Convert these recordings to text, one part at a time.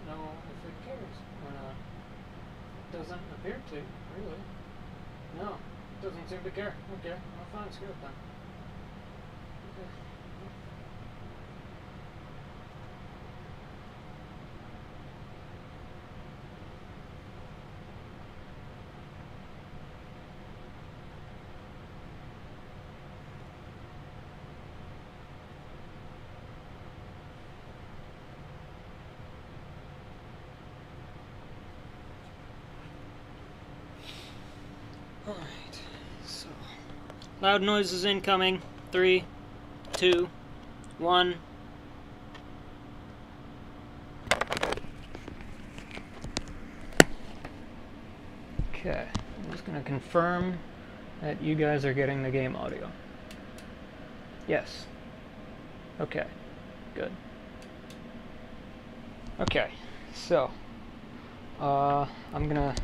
know if it cares or not. It doesn't appear to, really. No, it doesn't seem to care. Okay, well fine, screw it then. Okay. Alright, so loud noises incoming. 3, 2, 1. Okay, I'm just gonna confirm that you guys are getting the game audio. Yes. Okay, good. Okay, so I'm gonna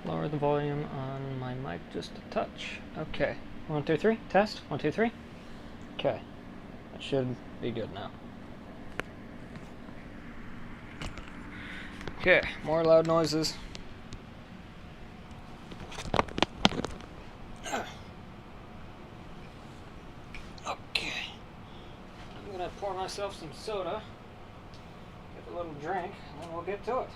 lower the volume on my mic just a touch. Okay, 1, 2, 3, test. 1, 2, 3. Okay, that should be good now. Okay, more loud noises. Okay, I'm gonna pour myself some soda, get a little drink, and then we'll get to it.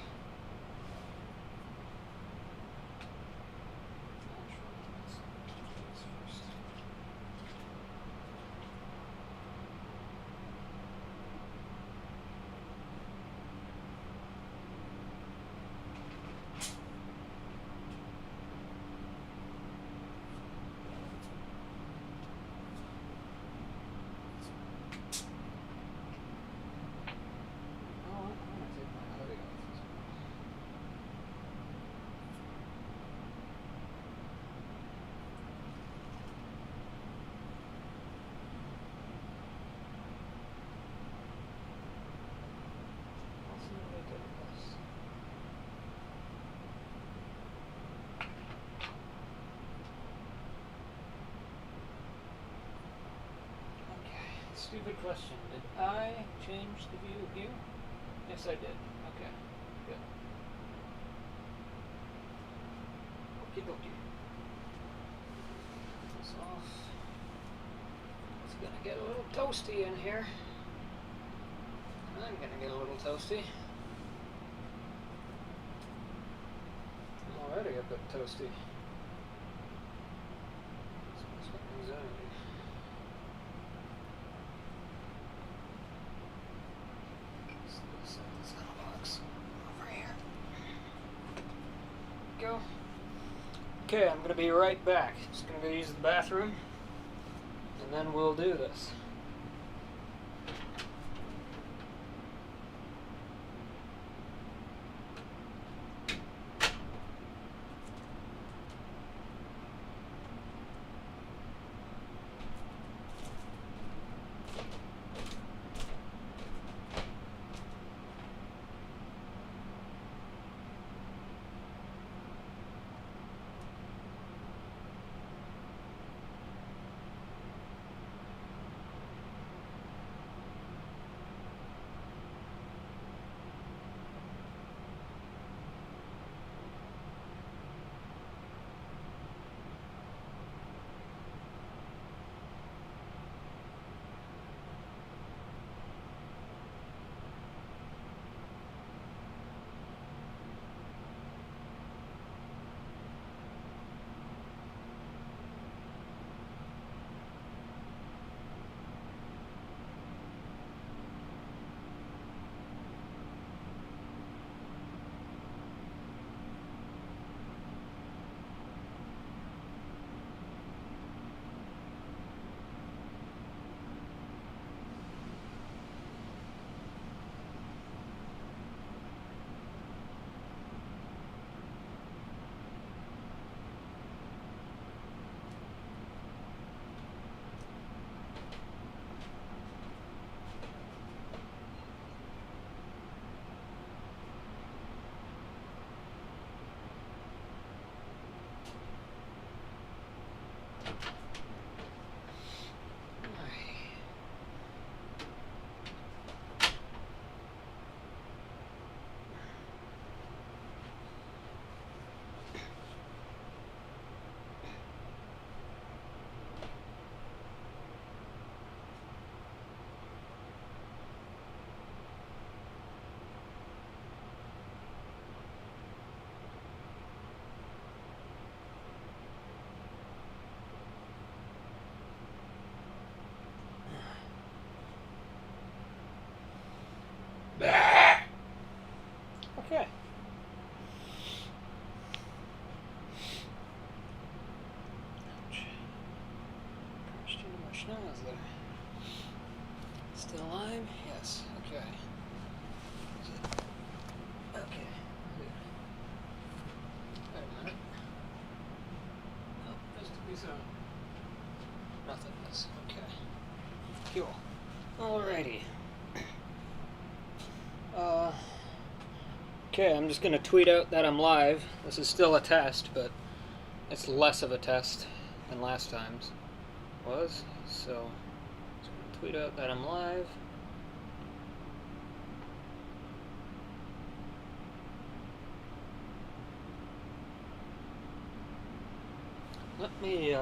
Stupid question. Did I change the view hue? Yes, I did. Okay, good. Okie dokie. This off. It's gonna get a little toasty in here. I'm gonna get a little toasty. I'm already a bit toasty. It's anxiety. Go. Okay, I'm going to be right back. Just going to go use the bathroom, and then we'll do this. is there? Still alive? Yes. Okay. Okay. Good. Wait a minute. Oh, just a piece of nothingness. Okay. Cool. Alrighty. Okay, I'm just gonna tweet out that I'm live. This is still a test, but it's less of a test than last time's was. So, just gonna tweet out that I'm live. Let me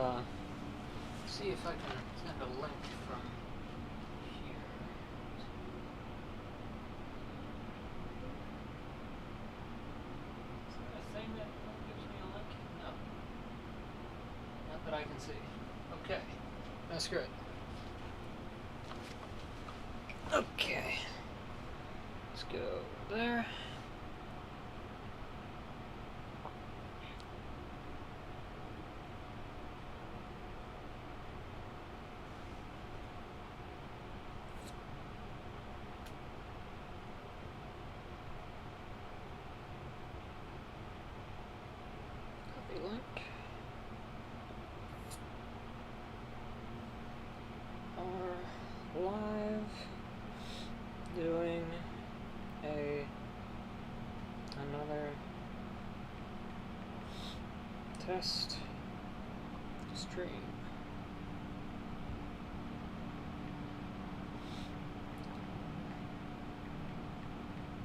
see if I can send a link from here. Is there a thing that gives me a link? No. Not that I can see. Okay. That's good. Okay. Let's go there. Copy link. Are live doing another test stream.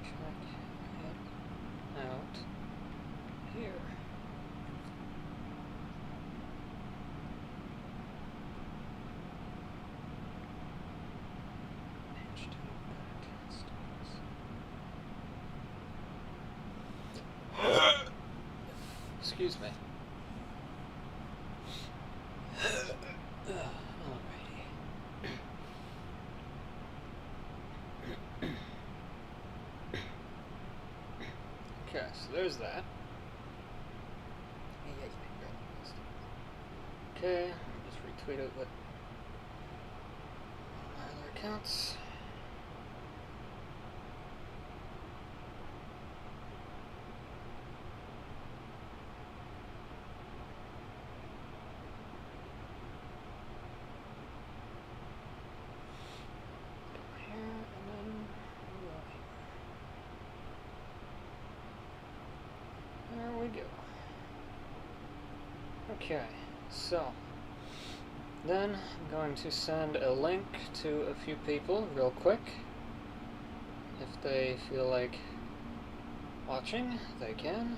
Check it out here. Excuse me. Alrighty. Okay, so there's that. Okay, I'll just retweet it with my other accounts. There we go. Okay, so then I'm going to send a link to a few people real quick. If they feel like watching, they can.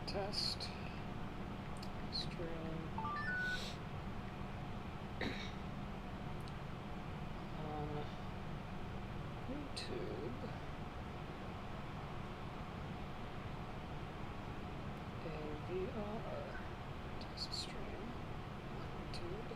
Test stream on YouTube. A VR test stream on YouTube.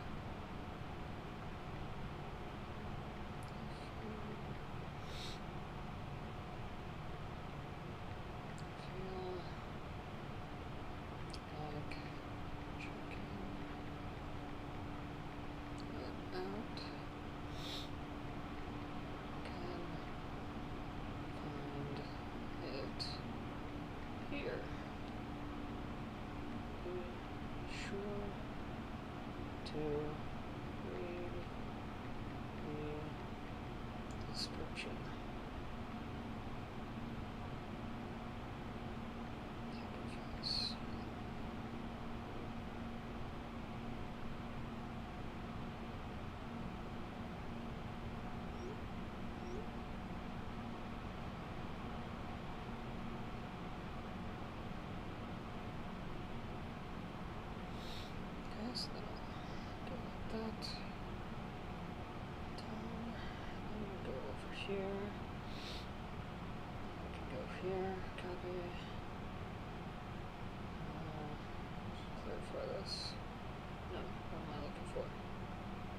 To read the description. Sacrifice. Okay, so then I'll go this. No, what am I looking for?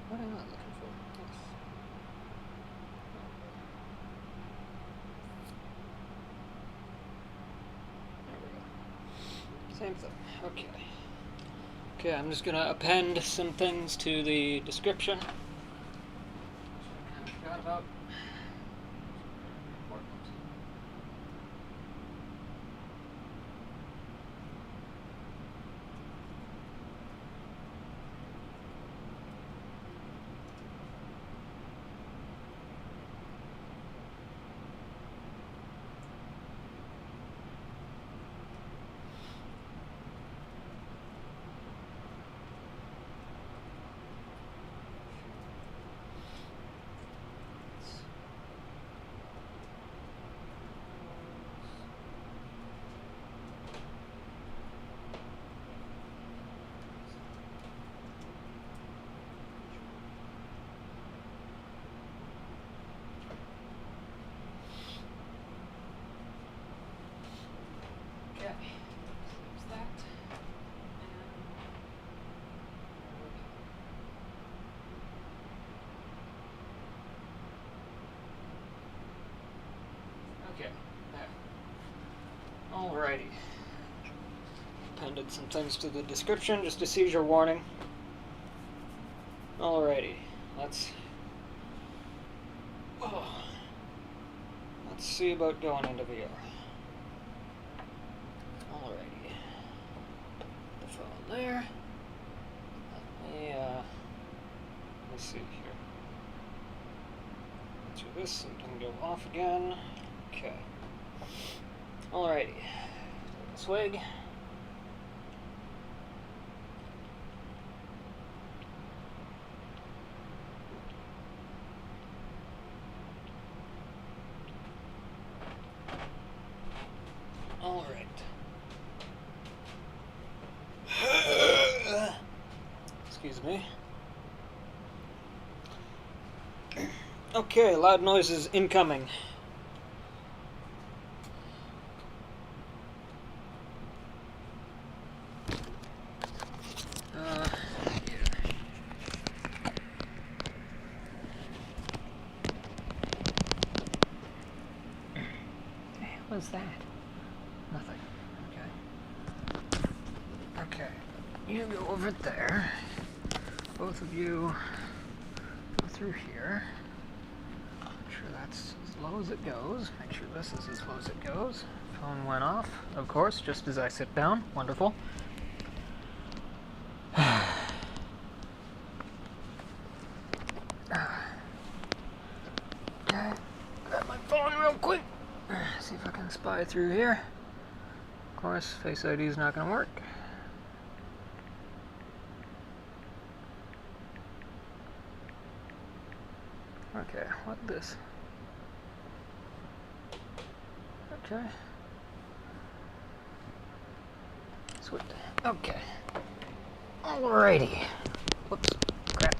What am I looking for? Yes. There we go. Same thing. Okay. Okay, I'm just gonna append some things to the description. Which I kind of forgot about. Okay, there's that. Okay, there. Alrighty. Appended some things to the description, just a seizure warning. Alrighty, let's see about going into VR. Alrighty. Put the phone there. Let's see here. Do this and then go off again. Okay. Alrighty. Take a swig. All right. Excuse me. Okay, loud noises incoming. What's that? Nothing. Okay. Okay. You go over there. Both of you go through here. Make sure that's as low as it goes. Make sure this is as low as it goes. Phone went off, of course, just as I sit down. Wonderful. Okay. Grab my phone real quick. See if I can spy through here. Of course, Face ID is not going to work. Okay, what this? Okay. Switch. Okay. Alrighty. Whoops. Crap.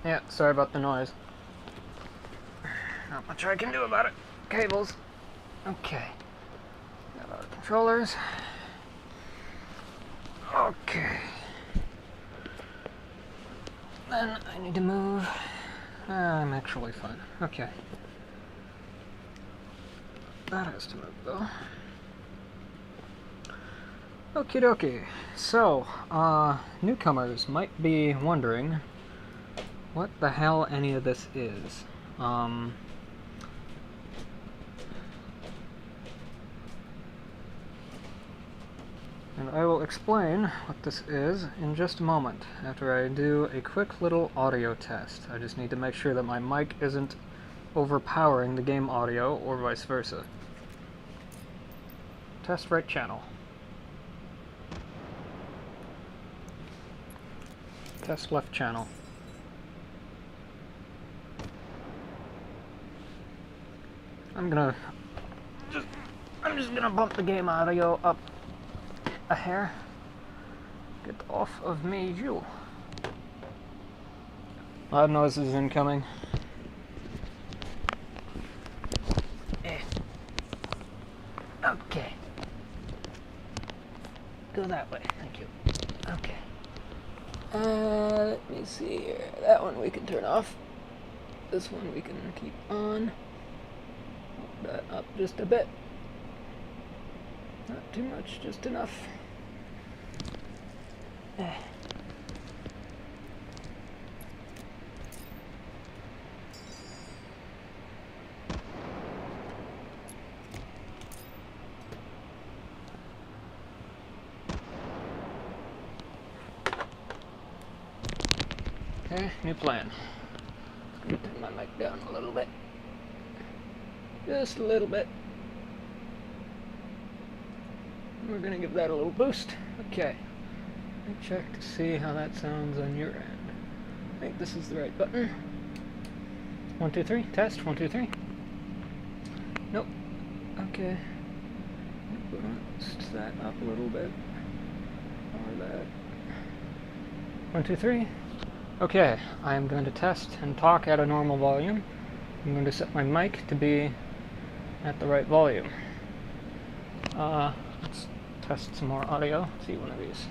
Yeah, sorry about the noise. Not much I can do about it. Cables. Okay. Got our controllers. Okay. Then I need to move. I'm actually fine. Okay. That has to move though. Okie dokie. So, newcomers might be wondering what the hell any of this is. And I will explain what this is in just a moment, after I do a quick little audio test. I just need to make sure that my mic isn't overpowering the game audio, or vice versa. Test right channel. Test left channel. I'm just gonna bump the game audio up a hair. Get off of me, you. Loud noises incoming. Okay. Go that way, thank you. Okay. Let me see here. That one we can turn off. This one we can keep on. Hold that up just a bit. Not too much, just enough. Okay, new plan. I'm gonna turn my mic down a little bit. Just a little bit. We're gonna give that a little boost. Okay. Let me check to see how that sounds on your end. I think this is the right button. 1, 2, 3. Test. 1, 2, 3. Nope. Okay. Boost that up a little bit. Or that. 1, 2, 3. Okay, I am going to test and talk at a normal volume. I'm going to set my mic to be at the right volume. Let's test some more audio. Let's see one of these.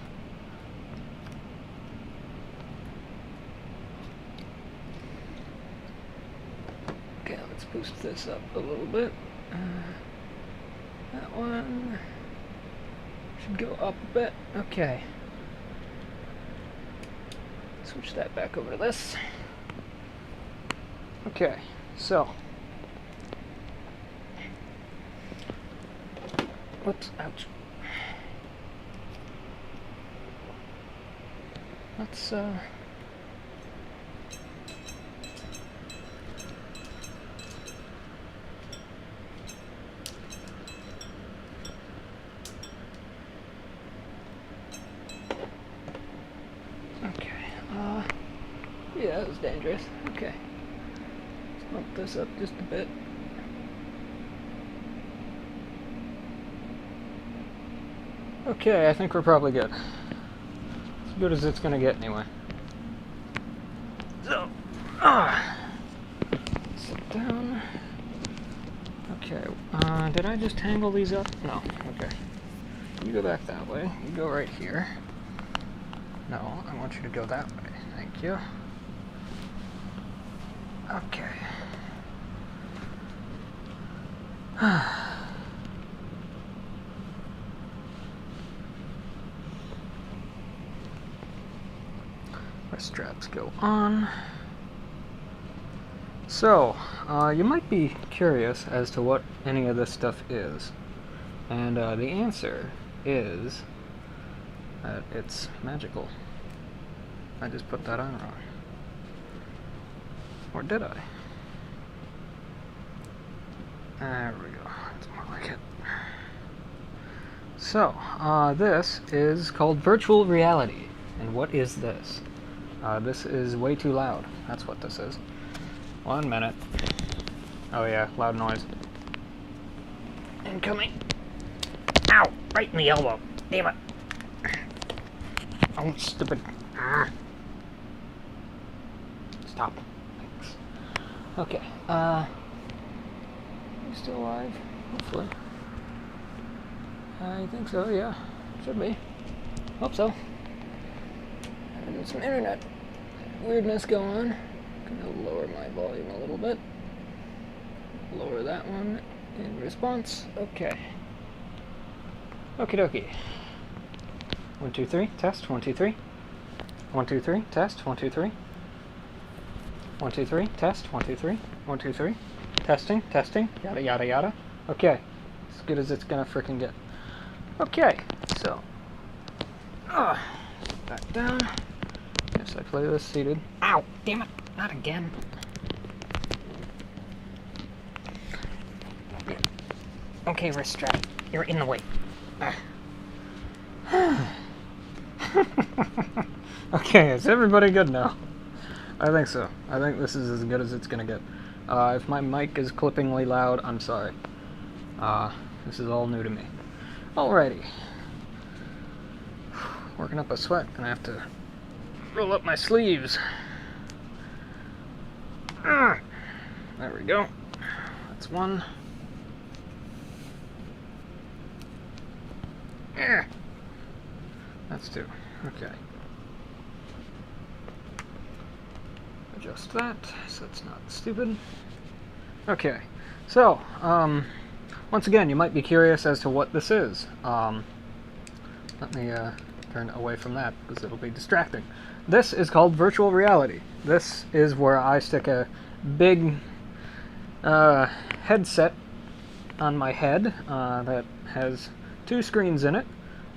Okay, let's boost this up a little bit. That one should go up a bit. Okay. Switch that back over to this. Okay, so whoops, ouch. Let's yeah, that was dangerous. Okay. Let's bump this up just a bit. Okay, I think we're probably good. As good as it's gonna get anyway. So, sit down. Okay, did I just tangle these up? No, okay. You go back that way. You go right here. No, I want you to go that way. Thank you. Okay. My straps go on. So, you might be curious as to what any of this stuff is. And the answer is that it's magical. I just put that on wrong. Or did I? There we go. That's more like it. So, this is called virtual reality. And what is this? This is way too loud. That's what this is. 1 minute. Oh yeah, loud noise. Incoming. Ow! Right in the elbow. Damn it. Oh, stupid. Stop. Thanks. Okay. You still alive? Hopefully. I think so, yeah. Should be. Hope so. Having some internet weirdness go on. Gonna lower my volume a little bit. Lower that one in response. Okay. Okie dokie. 1, 2, 3. Test. 1, 2, 3. 1, 2, 3. Test. 1, 2, 3. 1, 2, 3. Test. 1, 2, 3. 1, 2, 3. Testing. Testing. Yada yada yada. Okay. As good as it's gonna frickin' get. Okay. So. Back down. Guess I play this seated. Ow! Damn it! Not again. Okay, wrist strap. You're in the way. Okay, is everybody good now? I think so. I think this is as good as it's gonna get. If my mic is clippingly loud, I'm sorry. This is all new to me. Alrighty. Working up a sweat, gonna have to roll up my sleeves. There we go. That's one. That's two. Okay. adjust that so it's not stupid. Okay, so once again, you might be curious as to what this is. Let me turn away from that because it'll be distracting. This is called virtual reality. This is where I stick a big headset on my head that has two screens in it,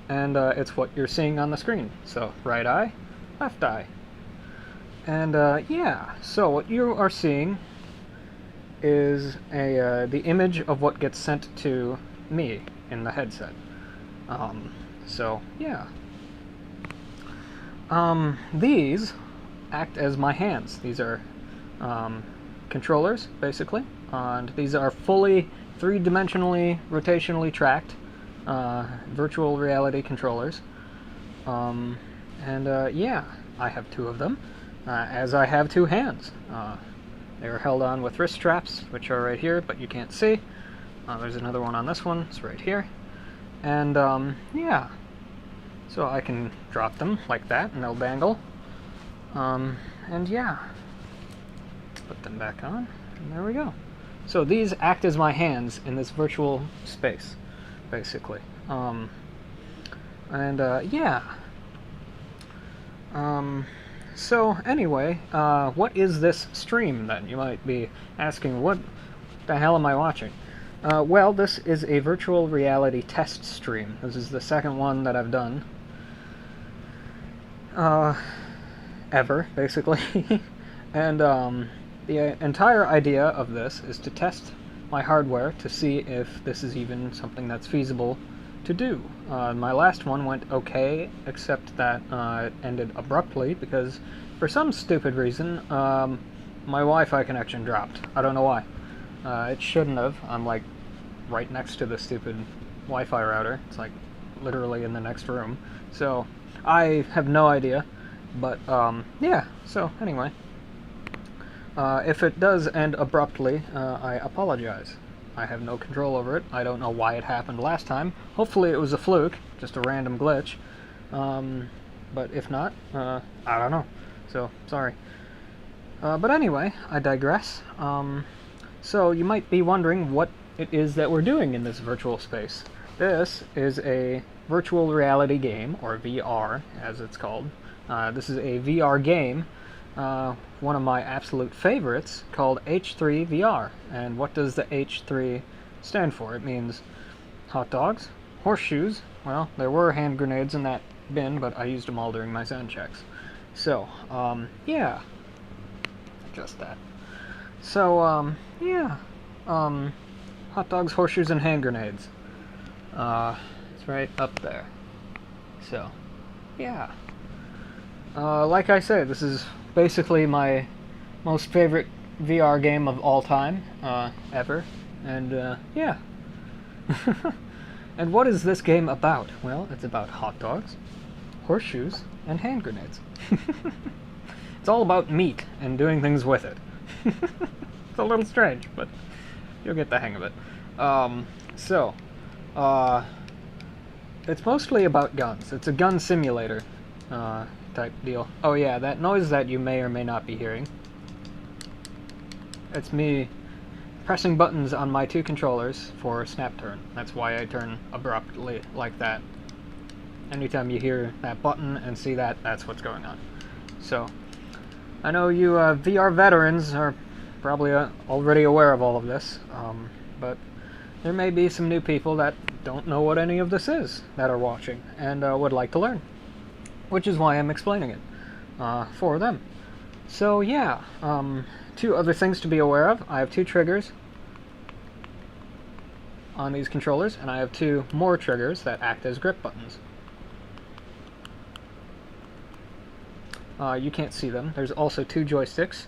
and it's what you're seeing on the screen. So right eye, left eye. And yeah, so what you are seeing is the image of what gets sent to me in the headset. So yeah. These act as my hands. These are controllers, basically, and these are fully three-dimensionally, rotationally tracked virtual reality controllers. Yeah, I have two of them, as I have two hands. They are held on with wrist straps, which are right here, but you can't see. There's another one on this one, it's right here. And yeah, so I can drop them like that, and they'll dangle. And yeah, put them back on, and there we go. So these act as my hands in this virtual space, basically. Yeah. So anyway, what is this stream then? You might be asking, what the hell am I watching? Well, this is a virtual reality test stream. This is the second one that I've done. Ever, basically. And the entire idea of this is to test my hardware to see if this is even something that's feasible to do. My last one went okay, except that it ended abruptly because for some stupid reason my Wi-Fi connection dropped. I don't know why. It shouldn't have. I'm like right next to the stupid Wi-Fi router. It's like literally in the next room. So I have no idea. But yeah, so anyway. If it does end abruptly, I apologize. I have no control over it. I don't know why it happened last time. Hopefully it was a fluke, just a random glitch. But if not, I don't know. So, sorry. But anyway, I digress. So you might be wondering what it is that we're doing in this virtual space. This is a virtual reality game, or VR as it's called. This is a VR game, one of my absolute favorites, called H3VR. And what does the H3 stand for? It means hot dogs, horseshoes. Well, there were hand grenades in that bin, but I used them all during my sound checks. So, yeah. Just that. So, yeah. Hot dogs, horseshoes, and hand grenades. It's right up there. So, yeah. Like I say, this is basically my most favorite VR game of all time, ever. And, yeah. And what is this game about? Well, it's about hot dogs, horseshoes, and hand grenades. It's all about meat and doing things with it. It's a little strange, but you'll get the hang of it. It's mostly about guns. It's a gun simulator type deal. Oh yeah, that noise that you may or may not be hearing, it's me pressing buttons on my two controllers for snap turn. That's why I turn abruptly like that. Anytime you hear that button and see that, that's what's going on. So, I know you VR veterans are probably already aware of all of this, but there may be some new people that don't know what any of this is that are watching and would like to learn, which is why I'm explaining it for them. So yeah, two other things to be aware of. I have two triggers on these controllers, and I have two more triggers that act as grip buttons. You can't see them. There's also two joysticks,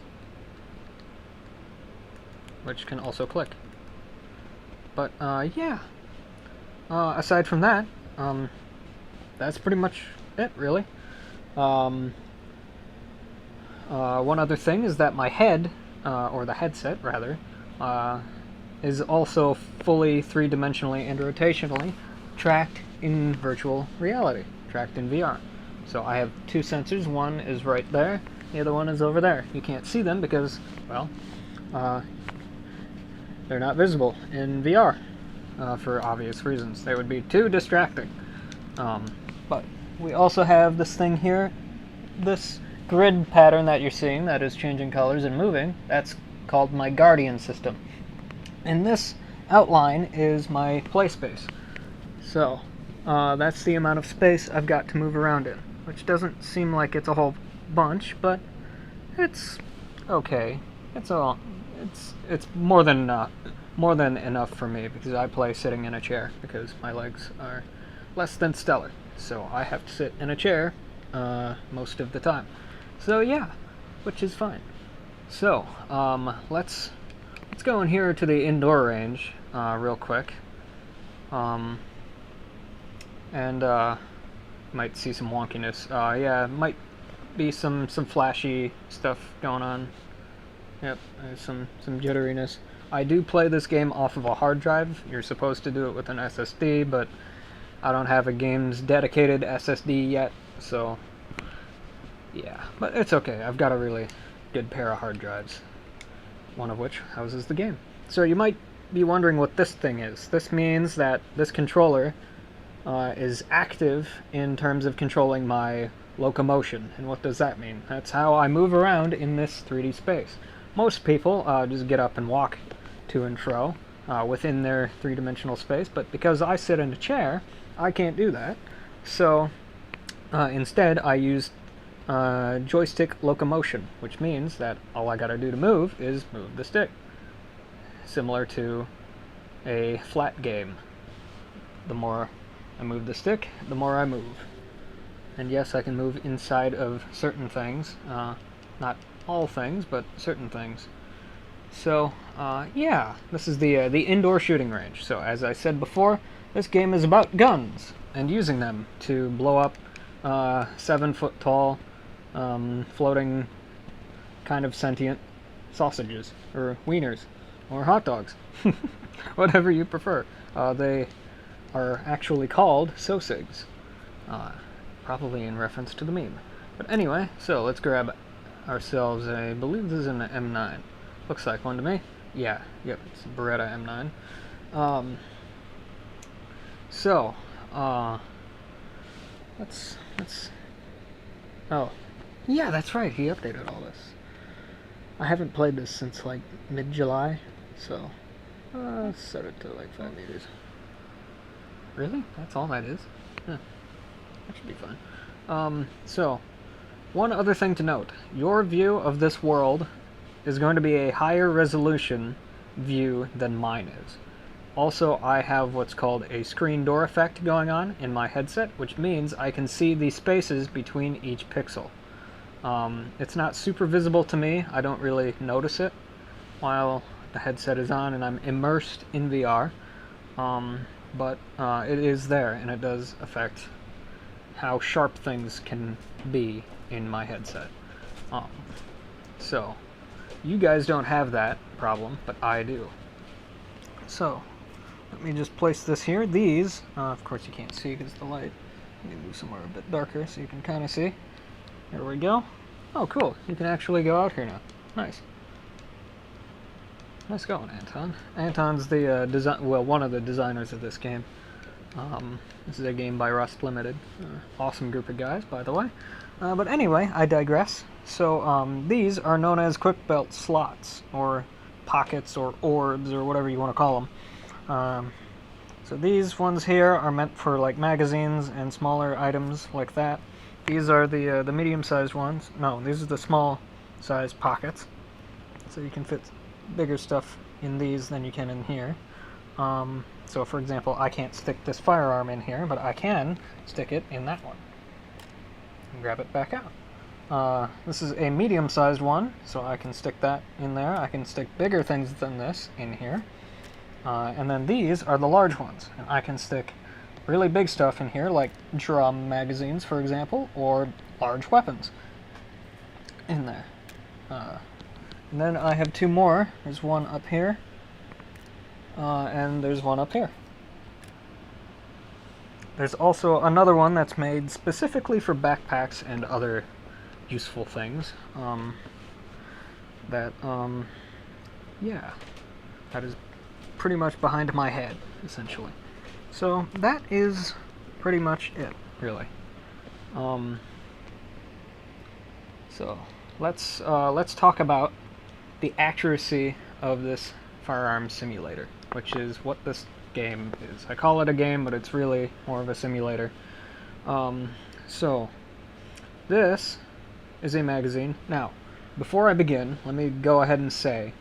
which can also click. But yeah, aside from that, that's pretty much it, really. One other thing is that my head, or the headset rather, is also fully three-dimensionally and rotationally tracked in virtual reality, tracked in VR. So I have two sensors. One is right there, The other one is over there. You can't see them because, well, they're not visible in VR for obvious reasons. They would be too distracting. But we also have this thing here, this grid pattern that you're seeing that is changing colors and moving. That's called my Guardian system. And this outline is my play space. So that's the amount of space I've got to move around in, which doesn't seem like it's a whole bunch, but it's okay. It's more than enough for me, because I play sitting in a chair because my legs are less than stellar, so I have to sit in a chair most of the time. So yeah, which is fine. So let's go in here to the indoor range real quick, and might see some wonkiness. Yeah, might be some flashy stuff going on. Yep, there's some jitteriness. I do play this game off of a hard drive. You're supposed to do it with an SSD, but I don't have a game's dedicated SSD yet, so yeah. But it's okay. I've got a really good pair of hard drives, one of which houses the game. So you might be wondering what this thing is. This means that this controller is active in terms of controlling my locomotion. And what does that mean? That's how I move around in this 3D space. Most people just get up and walk to and fro within their three-dimensional space, but because I sit in a chair, I can't do that. So instead I use joystick locomotion, which means that all I gotta do to move is move the stick. Similar to a flat game. The more I move the stick, the more I move. And yes, I can move inside of certain things. Not all things, but certain things. So, yeah, this is the indoor shooting range. So, as I said before, this game is about guns and using them to blow up 7-foot-tall, floating, kind of sentient sausages, or wieners, or hot dogs. Whatever you prefer. They are actually called sausages. Probably in reference to the meme. But anyway, so let's grab ourselves I believe this is an M9. Looks like one to me. Yeah, yep, it's a Beretta M9. So, let's, oh, yeah, that's right, he updated all this. I haven't played this since, like, mid-July, so, let's set it to, like, 5 meters. Really? That's all that is? Huh. That should be fine. So, one other thing to note. Your view of this world is going to be a higher resolution view than mine is. Also, I have what's called a screen door effect going on in my headset, which means I can see the spaces between each pixel. It's not super visible to me. I don't really notice it while the headset is on and I'm immersed in VR. But it is there, and it does affect how sharp things can be in my headset. So, you guys don't have that problem, but I do. So, let me just place this here. These, of course you can't see because the light. Let me move somewhere a bit darker so you can kind of see. There we go. Oh, cool. You can actually go out here now. Nice. Nice going, Anton. Anton's the one of the designers of this game. This is a game by Rust Limited. Awesome group of guys, by the way. But anyway, I digress. So these are known as quick belt slots, or pockets, or orbs, or whatever you want to call them. So these ones here are meant for like magazines and smaller items like that. These are the medium-sized ones. No, these are the small-sized pockets. So you can fit bigger stuff in these than you can in here. So for example, I can't stick this firearm in here, but I can stick it in that one and grab it back out. This is a medium-sized one, so I can stick that in there. I can stick bigger things than this in here. And then these are the large ones, and I can stick really big stuff in here, like drum magazines, for example, or large weapons in there. And then I have two more. There's one up here, and there's one up here. There's also another one that's made specifically for backpacks and other useful things. Yeah, that is pretty much behind my head, essentially. So that is pretty much it, really. So let's talk about the accuracy of this firearms simulator, which is what this game is. I call it a game, but it's really more of a simulator. So this is a magazine. Now, before I begin, let me go ahead and say,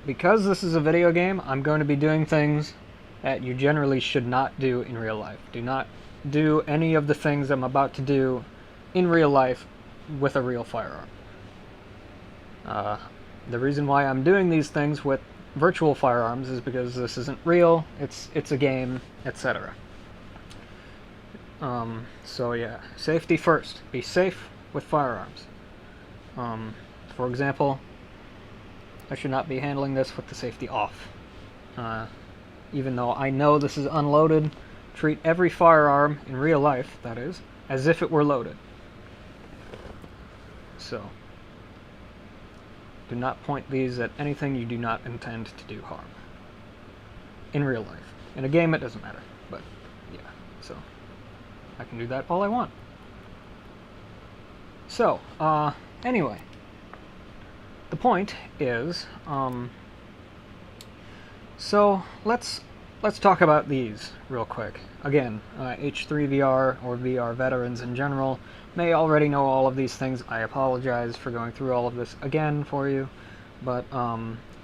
because this is a video game, I'm going to be doing things that you generally should not do in real life. Do not do any of the things I'm about to do in real life with a real firearm. The reason why I'm doing these things with virtual firearms is because this isn't real, it's a game, etc. So yeah, safety first. Be safe with firearms. For example, I should not be handling this with the safety off. Even though I know this is unloaded, treat every firearm, in real life that is, as if it were loaded. So, do not point these at anything you do not intend to do harm. In real life. In a game it doesn't matter, but yeah, so I can do that all I want. So, anyway, the point is, so let's talk about these real quick. Again, H3VR or VR veterans in general may already know all of these things. I apologize for going through all of this again for you, but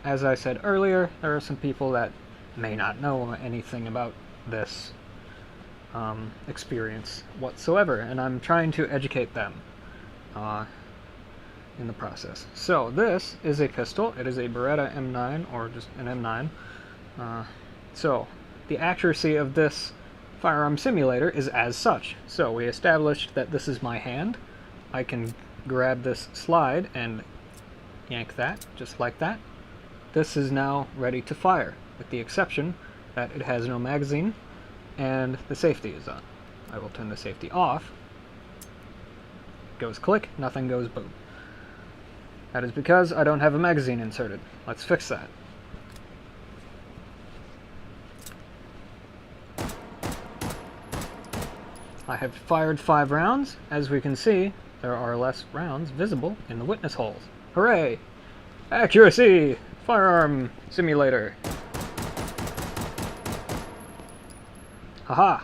as I said earlier, there are some people that may not know anything about this experience whatsoever, and I'm trying to educate them in the process. So this is a pistol. It is a Beretta M9, or just an M9. So the accuracy of this firearm simulator is as such. So we established that this is my hand. I can grab this slide and yank that, just like that. This is now ready to fire, with the exception that it has no magazine and the safety is on. I will turn the safety off. Goes click, nothing goes boom. That is because I don't have a magazine inserted. Let's fix that. I have fired 5 rounds. As we can see, there are less rounds visible in the witness holes. Hooray! Accuracy! Firearm simulator. Haha!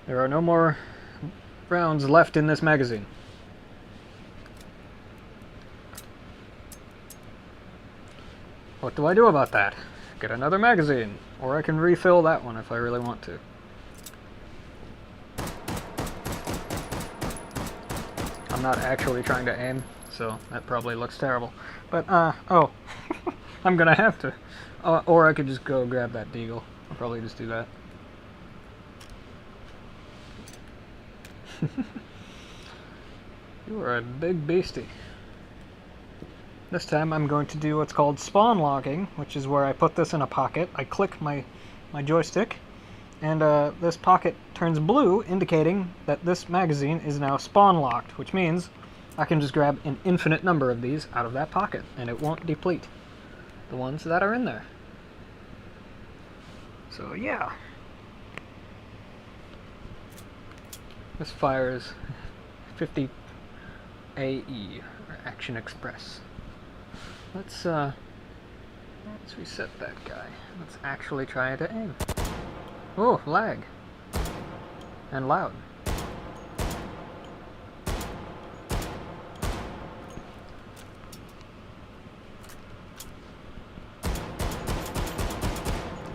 There are no more rounds left in this magazine. What do I do about that? Get another magazine, or I can refill that one if I really want to. I'm not actually trying to aim, so that probably looks terrible. But, oh, I'm gonna have to. Or I could just go grab that deagle. I'll probably just do that. You are a big beastie. This time I'm going to do what's called spawn locking, which is where I put this in a pocket. I click my joystick, and this pocket turns blue, indicating that this magazine is now spawn locked, which means I can just grab an infinite number of these out of that pocket, and it won't deplete the ones that are in there. So yeah. This fires 50 AE, or Action Express. Let's reset that guy. Let's actually try to aim. Oh, lag. And loud.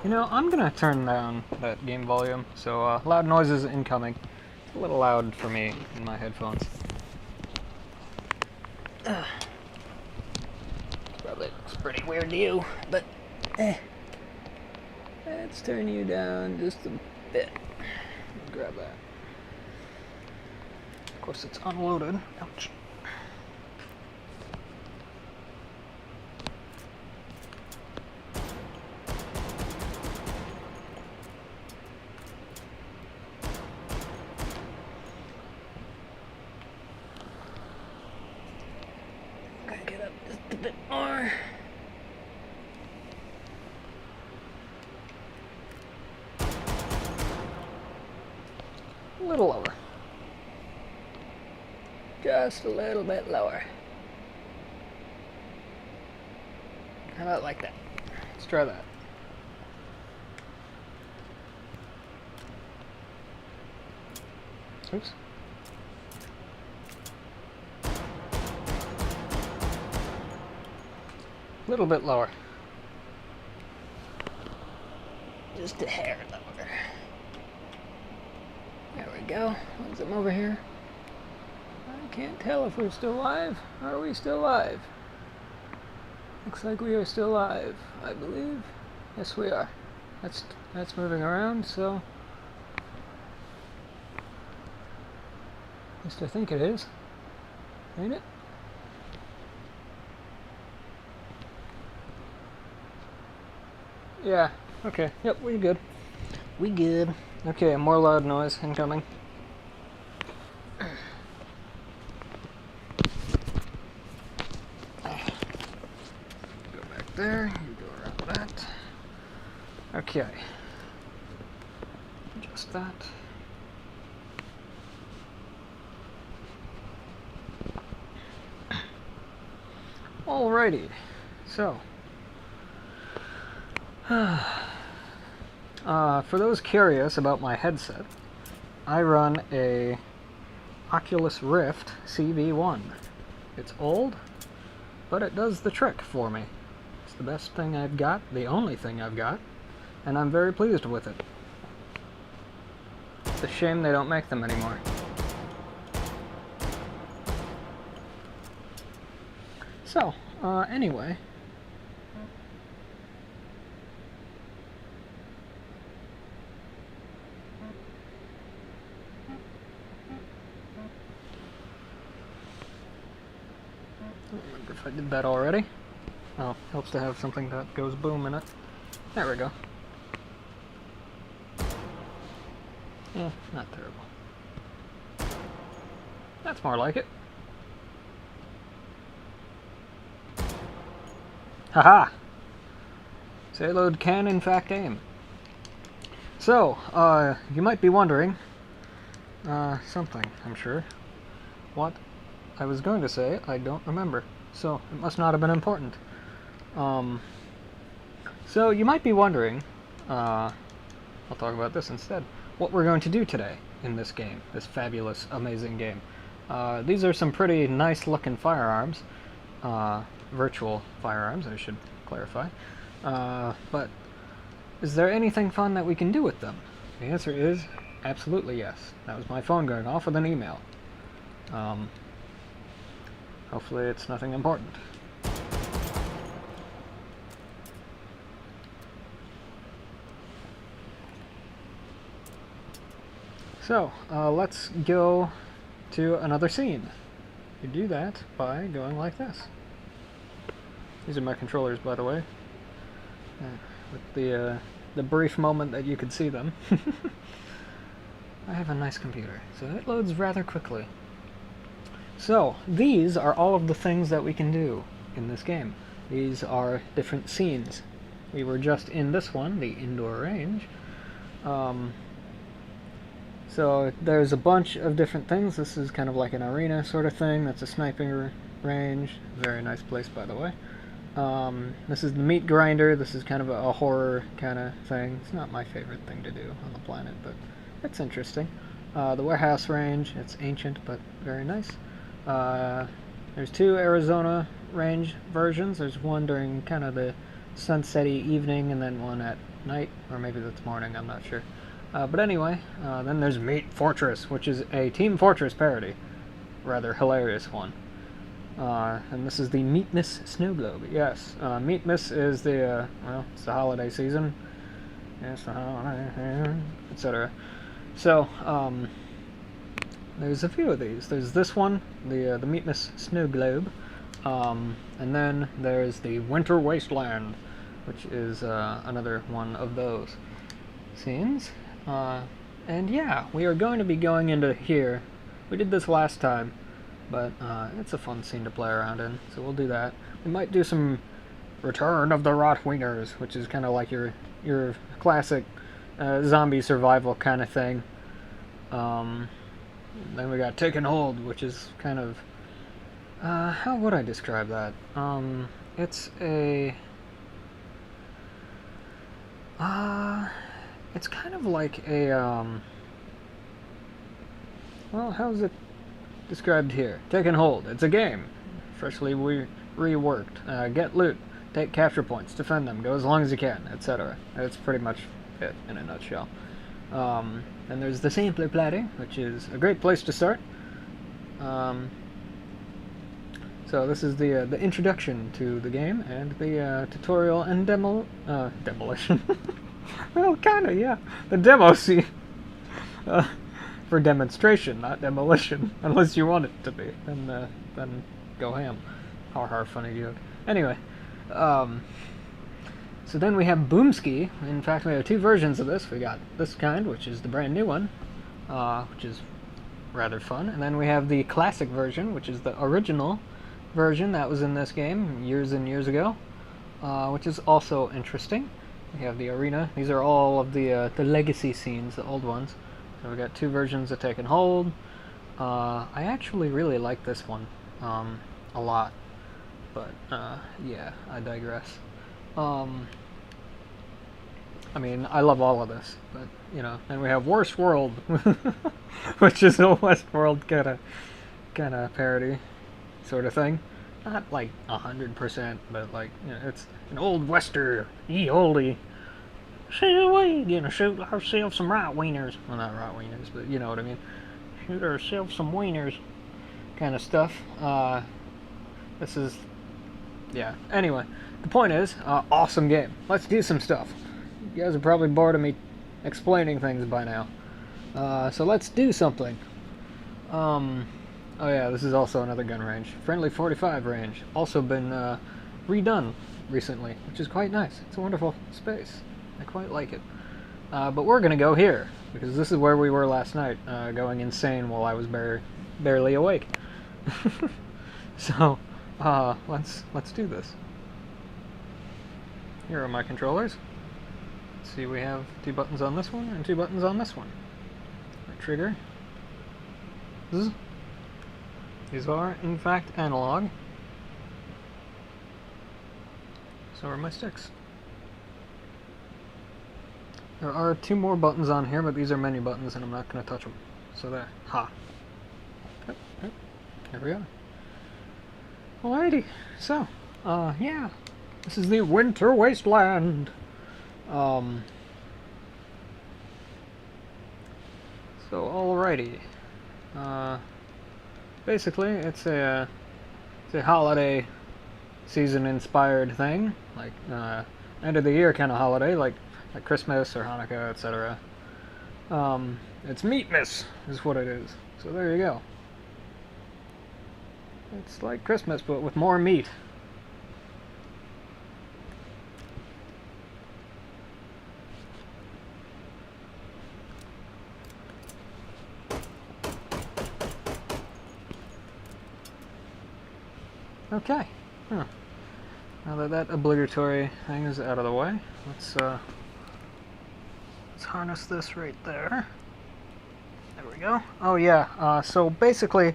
You know, I'm gonna turn down that game volume, so loud noises incoming. It's a little loud for me in my headphones. Probably looks pretty weird to you, but let's turn you down just a bit. Grab that. Of course, it's unloaded. Ouch. Just a little bit lower. How about like that? Let's try that. Oops. A little bit lower. Just a hair lower. There we go. Once I'm over here. I can't tell if we're still live. Are we still live? Looks like we are still live, I believe. Yes, we are. That's moving around, so at least I think it is. Ain't it? Yeah. Okay. Yep, we good. We good. Okay, more loud noise incoming. There, you go around that. Okay. Just that. Alrighty. So, for those curious about my headset, I run a Oculus Rift CV1. It's old, but it does the trick for me. It's the best thing I've got, the only thing I've got, and I'm very pleased with it. It's a shame they don't make them anymore. So, anyway. I don't remember if I did that already. Oh, helps to have something that goes boom in it. There we go. Yeah, not terrible. That's more like it. Haha! Sayload can in fact aim. So, you might be wondering, something, I'm sure. What I was going to say, I don't remember. So, it must not have been important. So you might be wondering, I'll talk about this instead, what we're going to do today in this game, this fabulous, amazing game. These are some pretty nice looking firearms, virtual firearms, I should clarify, but is there anything fun that we can do with them? The answer is absolutely yes. That was my phone going off with an email. Hopefully it's nothing important. So, let's go to another scene. You do that by going like this. These are my controllers, by the way. With the brief moment that you could see them. I have a nice computer, so it loads rather quickly. So, these are all of the things that we can do in this game. These are different scenes. We were just in this one, the indoor range. So there's a bunch of different things. This is kind of like an arena sort of thing. That's a sniping range. Very nice place, by the way. This is the meat grinder. This is kind of a horror kind of thing. It's not my favorite thing to do on the planet, but it's interesting. The warehouse range. It's ancient, but very nice. There's two Arizona range versions. There's one during kind of the sunsetty evening, and then one at night, or maybe that's morning. I'm not sure. But anyway, then there's Meat Fortress, which is a Team Fortress parody. Rather hilarious one. And this is the Meatmas Snow Globe. Yes, Meatmas is the, well, it's the holiday season. Yes, the holiday, etc. So, there's a few of these. There's this one, the Meatmas Snow Globe. And then there's the Winter Wasteland, which is another one of those scenes. And yeah, we are going to be going into here. We did this last time, but it's a fun scene to play around in, so we'll do that. We might do some Return of the Rotwieners, which is kind of like your classic zombie survival kind of thing. Then we got Taken Hold, which is kind of... how would I describe that? It's a... it's kind of like a, well, how's it described here? Taken Hold. It's a game. Freshly reworked. Get loot. Take capture points. Defend them. Go as long as you can, etc. That's pretty much it in a nutshell. Then there's the sampler platter, which is a great place to start. So this is the introduction to the game and the tutorial and demolition. Well, kinda, yeah. The demo scene. For demonstration, not demolition. Unless you want it to be. Then go ham. Har funny joke. Anyway. So then we have Boomski. In fact, we have two versions of this. We got this kind, which is the brand new one. Which is rather fun. And then we have the classic version, which is the original version that was in this game years and years ago. Which is also interesting. We have the arena. These are all of the legacy scenes, the old ones. So we got two versions of Taken Hold. I actually really like this one a lot, but yeah, I digress. I mean, I love all of this, but you know. And we have Worst World, which is a Westworld kind of parody sort of thing. Not like 100%, but like, you know, it's an old western, ye olde. See, we gonna shoot ourselves some right wieners. Well, not right wieners, but you know what I mean. Shoot ourselves some wieners, kind of stuff. This is, yeah. Anyway, the point is, awesome game. Let's do some stuff. You guys are probably bored of me explaining things by now. So let's do something. Oh yeah, this is also another gun range. Friendly 45 range. Also been redone recently, which is quite nice. It's a wonderful space. I quite like it. But we're going to go here, because this is where we were last night, going insane while I was barely awake. So, let's do this. Here are my controllers. Let's see, we have 2 buttons on this one and 2 buttons on this one. Our trigger. Zzz. These are, in fact, analog. So are my sticks. There are 2 more buttons on here, but these are menu buttons, and I'm not going to touch them. So there. Ha. Yep, yep. There we are. Alrighty. So, yeah. This is the Winter Wasteland. So, alrighty. Basically, it's a holiday season inspired thing, like end of the year kind of holiday, like Christmas or Hanukkah, etc. It's Meatmas is what it is. So there you go. It's like Christmas, but with more meat. Okay. Huh. Now that that obligatory thing is out of the way, let's harness this right there. There we go. Oh yeah, so basically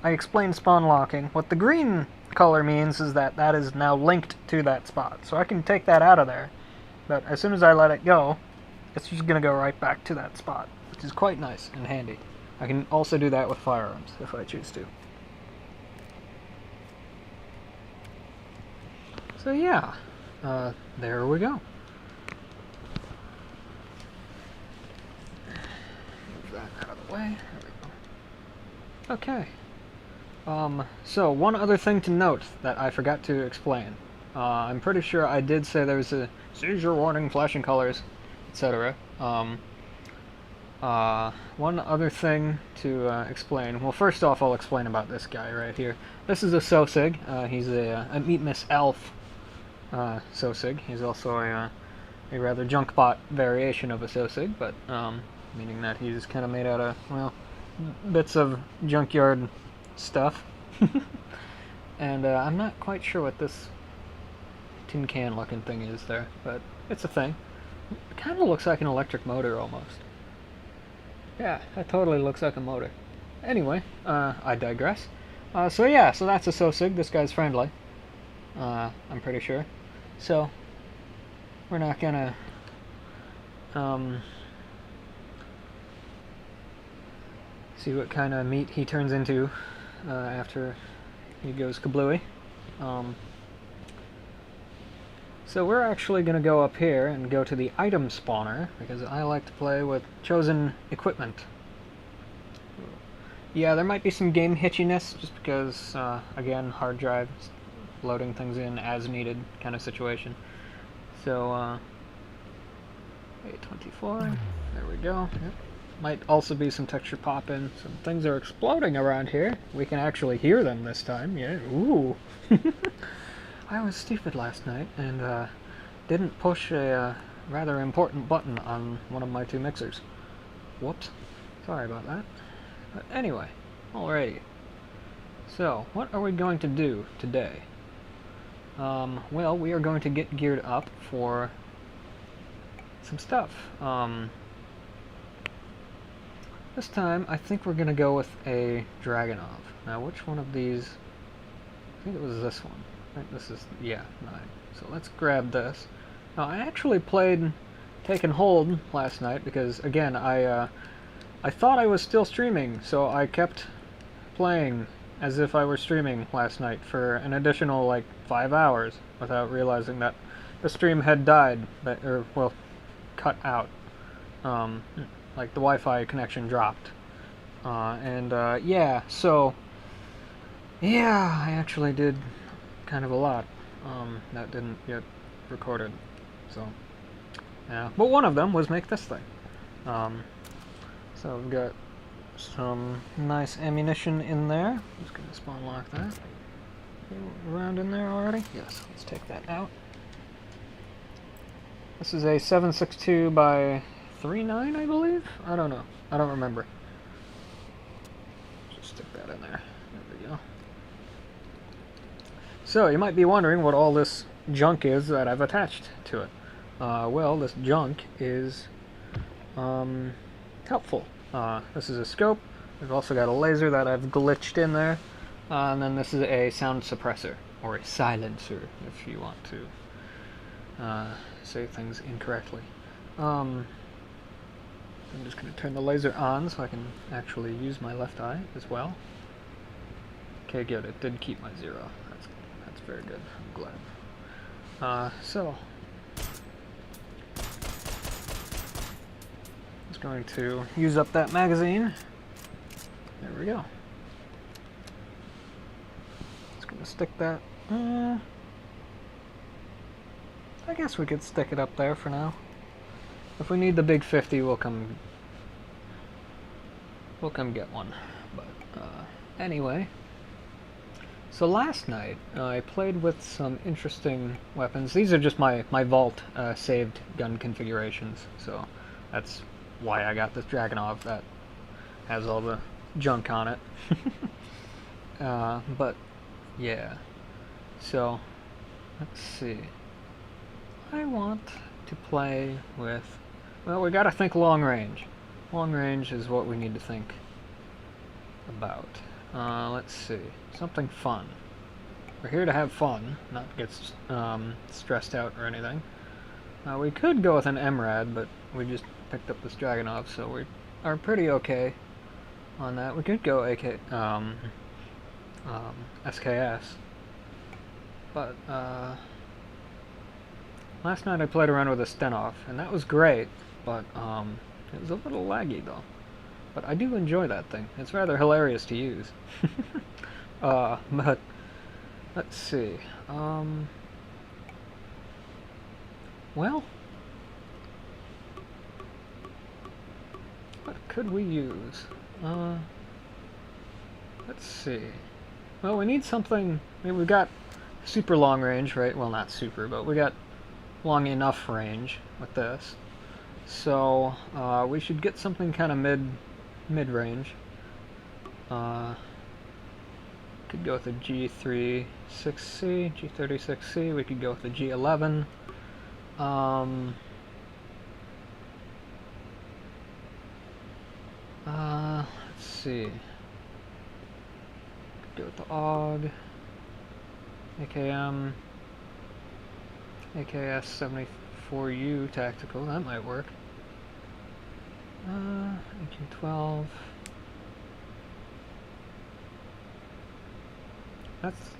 I explained spawn locking. What the green color means is that that is now linked to that spot. So I can take that out of there, but as soon as I let it go, it's just going to go right back to that spot, which is quite nice and handy. I can also do that with firearms if I choose to. So yeah, there we go. Move that out of the way. There we go. Okay. So one other thing to note that I forgot to explain. I'm pretty sure I did say there was a seizure warning, flashing colors, etc. One other thing to explain. Well, first off, I'll explain about this guy right here. This is a Sosig. He's a Meatmas Elf. Sosig. He's also a rather junk bot variation of a Sosig, but meaning that he's kind of made out of, well, bits of junkyard stuff. And I'm not quite sure what this tin can looking thing is there, but it's a thing. It kind of looks like an electric motor almost. Yeah, that totally looks like a motor. anyway, I digress. So yeah, so that's a SOSIG. This guy's friendly. I'm pretty sure. So we're not gonna see what kind of meat he turns into after he goes kablooey. So we're actually going to go up here and go to the item spawner, because I like to play with chosen equipment. Yeah, there might be some game hitchiness, just because, again, hard drive, loading things in as needed kind of situation. So, 824, there we go. Yep. Might also be some texture pop-in. Some things are exploding around here. We can actually hear them this time. Yeah, ooh. I was stupid last night and didn't push a rather important button on one of my two mixers. Whoops. Sorry about that. But anyway, alrighty. So, what are we going to do today? Well, we are going to get geared up for some stuff. This time, I think we're going to go with a Dragunov. Now, which one of these? I think it was this one. Right, this is, yeah, 9. So let's grab this. Now, I actually played Take and Hold last night because, again, I thought I was still streaming, so I kept playing as if I were streaming last night for an additional, like, 5 hours without realizing that the stream had died, or, well, cut out. Like, the Wi-Fi connection dropped. Yeah, so, yeah, I actually did kind of a lot that didn't get recorded, so yeah, but one of them was make this thing. So we've got some nice ammunition in there. Just gonna spawn lock that. Around in there already? Yes, let's take that out. This is a 7.62 by 3.9, I believe? I don't know. I don't remember. Just stick that in there. There we go. So, you might be wondering what all this junk is that I've attached to it. Well, this junk is helpful. This is a scope. We've also got a laser that I've glitched in there. And then this is a sound suppressor, or a silencer, if you want to say things incorrectly. I'm just going to turn the laser on so I can actually use my left eye as well. Okay, good. It did keep my 0. That's very good. I'm glad. So, just going to use up that magazine. There we go. Just going to stick that. I guess we could stick it up there for now. If we need the big 50, we'll come get one. But anyway. So last night, I played with some interesting weapons. These are just my vault saved gun configurations, so that's why I got this Dragunov that has all the junk on it. But, yeah. So, let's see. I want to play with... Well, we gotta think long range. Long range is what we need to think about. Let's see. Something fun. We're here to have fun, not get stressed out or anything. We could go with an MRAD, but we just picked up this Dragunov, so we are pretty okay on that. We could go SKS. But, last night I played around with a Stenov, and that was great, but it was a little laggy, though. But I do enjoy that thing. It's rather hilarious to use. But let's see. Well, what could we use? Let's see. Well, we need something. I mean, we've got super long range, right? Well, not super, but we got long enough range with this. So we should get something kind of mid-range. Could go with a G36C, G36C. We could go with a G11. Let's see. Go with the AUG. AKM. AKS 74U tactical. That might work. AK-12.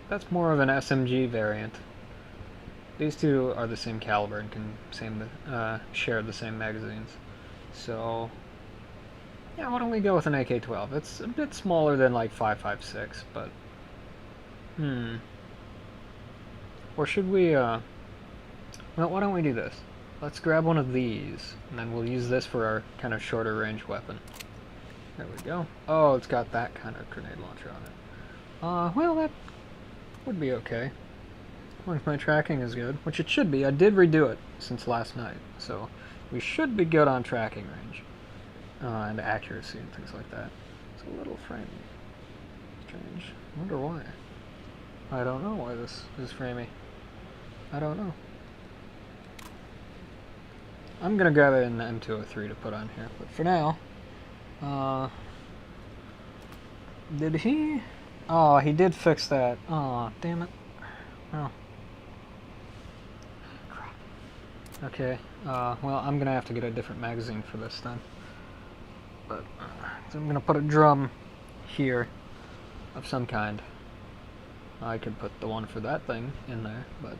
That's more of an SMG variant. These two are the same caliber and can share the same magazines. So, yeah, why don't we go with an AK-12? It's a bit smaller than like 5.56, but or should we? Well, why don't we do this? Let's grab one of these, and then we'll use this for our kind of shorter range weapon. There we go. Oh, it's got that kind of grenade launcher on it. Well, that would be okay. As long as my tracking is good, which it should be. I did redo it since last night, so we should be good on tracking range. And accuracy and things like that. It's a little framey. Strange. I wonder why. I don't know why this is framey. I don't know. I'm gonna grab it in the M203 to put on here, but for now, did he? Oh, he did fix that. Oh, damn it. Oh. Crap. Okay, well, I'm gonna have to get a different magazine for this then. But, so I'm gonna put a drum here of some kind. I could put the one for that thing in there, but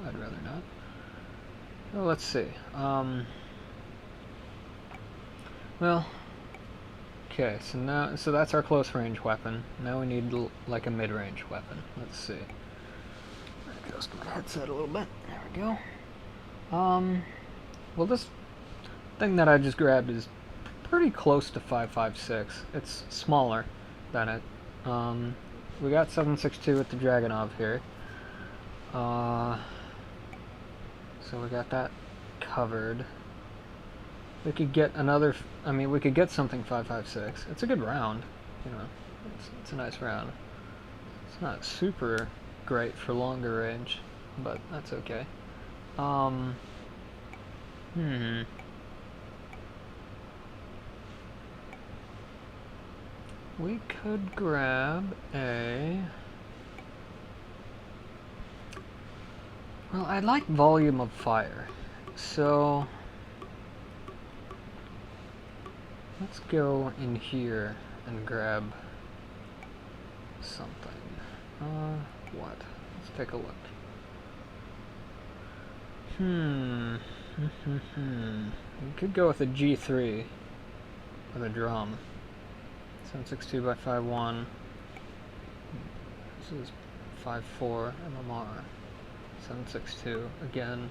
I'd rather not. Well, let's see. Well, okay. So that's our close range weapon. Now we need like a mid range weapon. Let's see. Adjust my headset a little bit. There we go. Well, this thing that I just grabbed is pretty close to 5.56. It's smaller than it. We got 7.62 with the Dragunov here. So we got that covered. We could get another, we could get something 5.56. It's a good round, you know. It's a nice round. It's not super great for longer range, but that's okay. We could grab a... Well, I like volume of fire, so let's go in here and grab something. What? Let's take a look. We could go with a G3 with a drum. 7.62 by 5.1. This is 5.4 MMR. 7.62 again.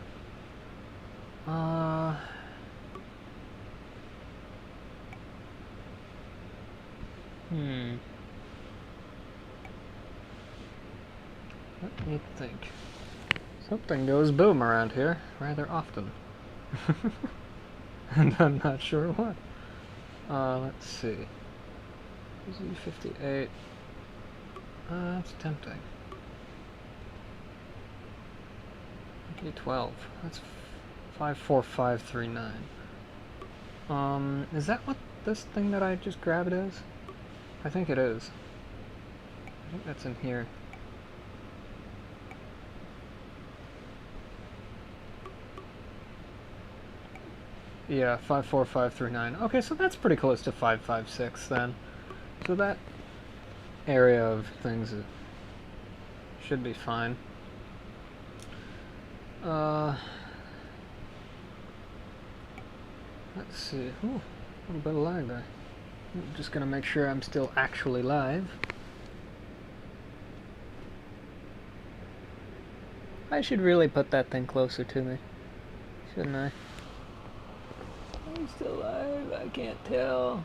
Let me think. Something goes boom around here rather often. And I'm not sure what. Let's see. Z58. That's tempting. AK-12. That's 5.4539. Is that what this thing that I just grabbed is? I think it is. I think that's in here. Yeah, 5.4539. Okay, so that's pretty close to 5.56 then. So that area of things should be fine. Let's see. Ooh, a little bit of lag there. I'm just gonna make sure I'm still actually live. I should really put that thing closer to me, shouldn't I? I'm still live. I can't tell.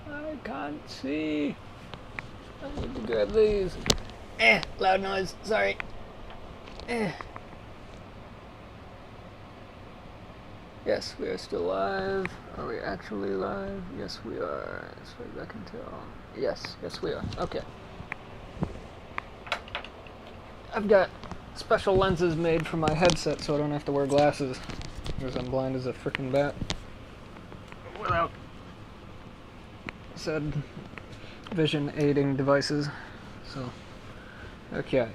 I can't see. I need to grab these. Loud noise. Sorry. Yes, we are still live. Are we actually live? Yes, we are. As far as I can tell. Yes, we are. Okay. I've got special lenses made for my headset so I don't have to wear glasses because I'm blind as a frickin' bat. Without said vision aiding devices. So, okay.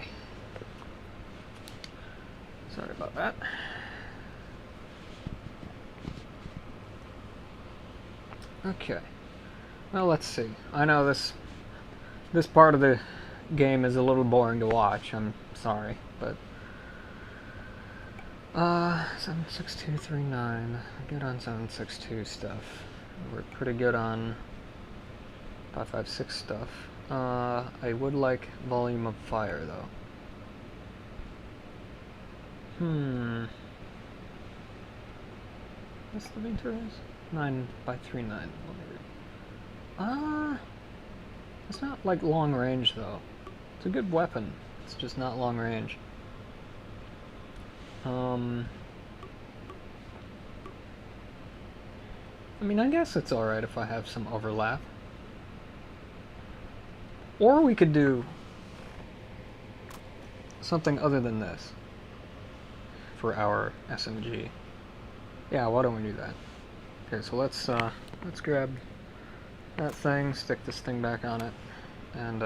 Sorry about that. Okay. Well, let's see. I know this part of the game is a little boring to watch. I'm sorry, but 76239. Good on 762 stuff. We're pretty good on 556 stuff. I would like volume of fire though. What's the meter is? 9 by 39 millimeter. It's not like long range though. It's a good weapon. It's just not long range. I mean, I guess it's alright if I have some overlap. Or we could do something other than this for our SMG. Yeah, why don't we do that? Okay, so let's grab that thing, stick this thing back on it, and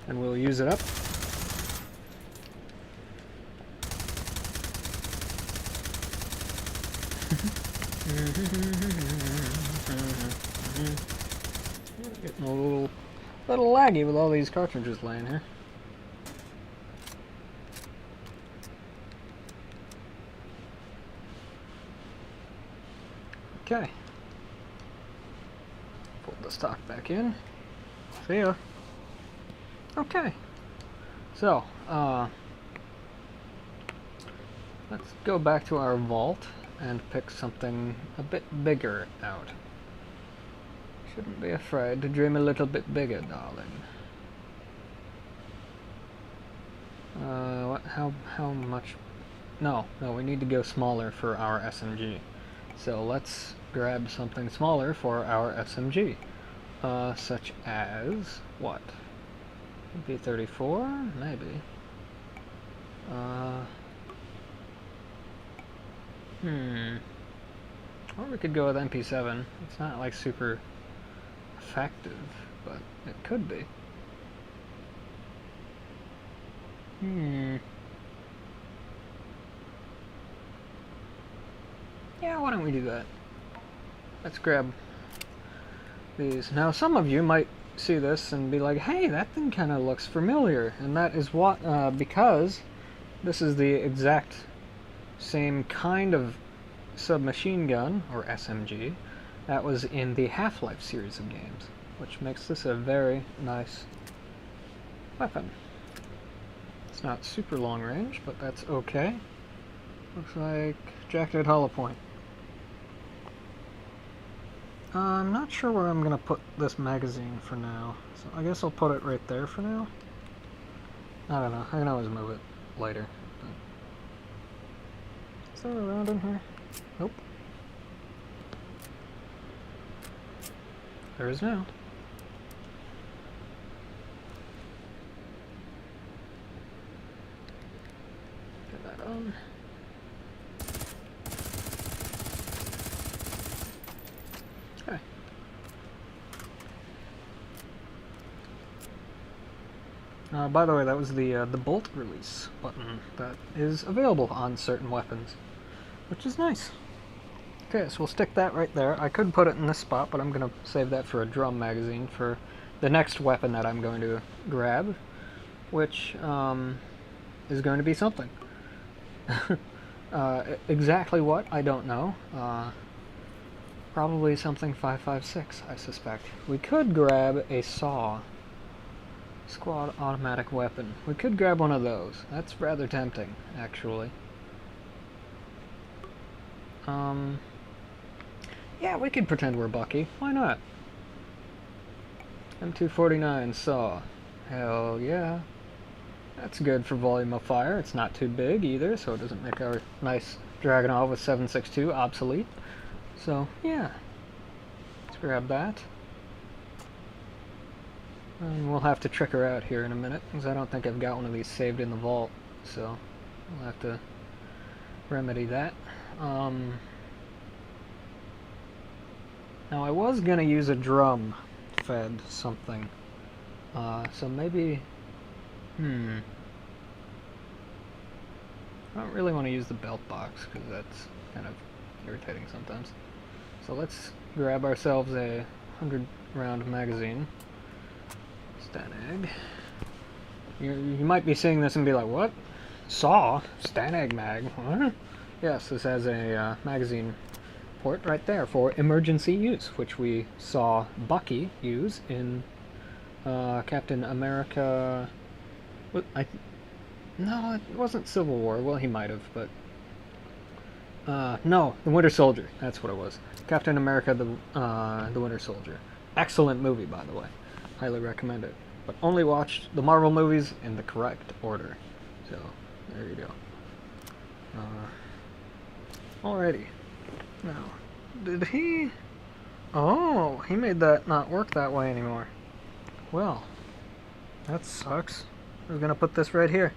we'll use it up. Getting a little laggy with all these cartridges laying here. Okay. Pull the stock back in. See ya. Okay. So, let's go back to our vault and pick something a bit bigger out. Shouldn't be afraid to dream a little bit bigger, darling. How much? No, we need to go smaller for our SMG. So let's grab something smaller for our SMG. Such as what? MP34? Maybe. Or we could go with MP7. It's not like super effective, but it could be. Yeah, why don't we do that? Let's grab these. Now, some of you might see this and be like, hey, that thing kind of looks familiar. And that is what, because this is the exact same kind of submachine gun, or SMG, that was in the Half-Life series of games, which makes this a very nice weapon. It's not super long range, but that's okay. Looks like Jagged Hollow Point. I'm not sure where I'm going to put this magazine for now, so I guess I'll put it right there for now. I don't know, I can always move it later. But... is there a round in here? Nope. There is now. Get that on. Okay. By the way, that was the bolt release button that is available on certain weapons, which is nice. Okay, so we'll stick that right there. I could put it in this spot, but I'm going to save that for a drum magazine for the next weapon that I'm going to grab, which is going to be something. Exactly what, I don't know. Probably something 5.56, I suspect. We could grab a saw. Squad automatic weapon. We could grab one of those. That's rather tempting, actually. Yeah, we could pretend we're Bucky. Why not? M249 saw. Hell yeah. That's good for volume of fire. It's not too big either, so it doesn't make our nice Dragunov with 7.62 obsolete. So, yeah. Let's grab that. And we'll have to trick her out here in a minute, because I don't think I've got one of these saved in the vault, so we'll have to remedy that. Now I was going to use a drum-fed something, So maybe... I don't really want to use the belt box, because that's kind of irritating sometimes. So let's grab ourselves a 100-round magazine. Stanag. You might be seeing this and be like, what? Saw? Stanag mag? What? Yes, this has a magazine port right there for emergency use, which we saw Bucky use in Captain America... No, it wasn't Civil War. Well, he might have, but... no, The Winter Soldier. That's what it was. Captain America, the Winter Soldier. Excellent movie, by the way. Highly recommend it. But only watched the Marvel movies in the correct order. So, there you go. Alrighty. Now, did he... Oh, he made that not work that way anymore. Well, that sucks. I was gonna put this right here.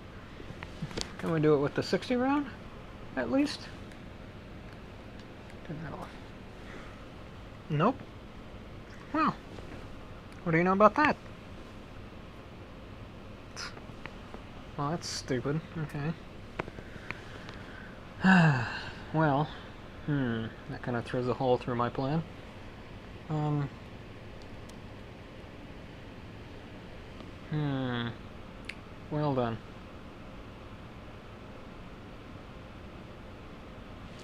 Can we do it with the 60 round? At least? Turn that off. Nope. Well, what do you know about that? Well, that's stupid. Okay. Well, that kind of throws a hole through my plan. Well done.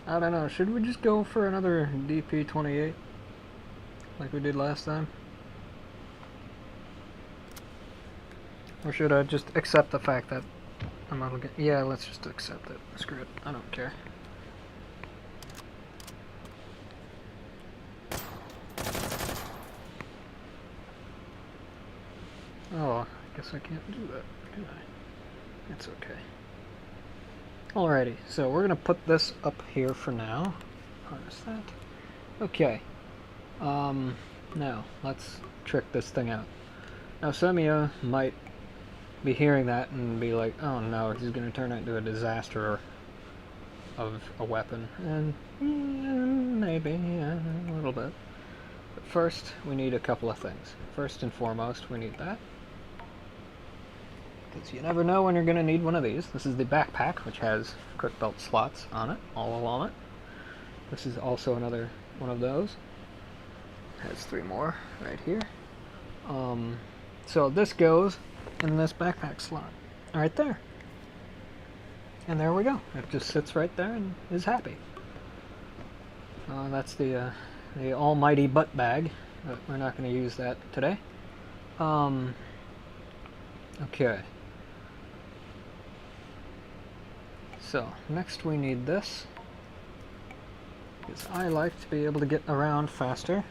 I don't know, should we just go for another DP-28? Like we did last time? Or should I just accept the fact that I'm not looking? Yeah, let's just accept it. Screw it. I don't care. Oh, I guess I can't do that, can I? It's okay. Alrighty, so we're gonna put this up here for now. Harness that. Okay. Now, let's trick this thing out. Now, some of you might be hearing that and be like, oh no, he's gonna turn it into a disaster of a weapon. And maybe, yeah, a little bit. But first, we need a couple of things. First and foremost, we need that. Because you never know when you're going to need one of these. This is the backpack, which has quick belt slots on it, all along it. This is also another one of those. It has 3 more right here. So this goes in this backpack slot, right there. And there we go. It just sits right there and is happy. That's the almighty butt bag, but we're not going to use that today. Okay. So, next we need this, because I like to be able to get around faster.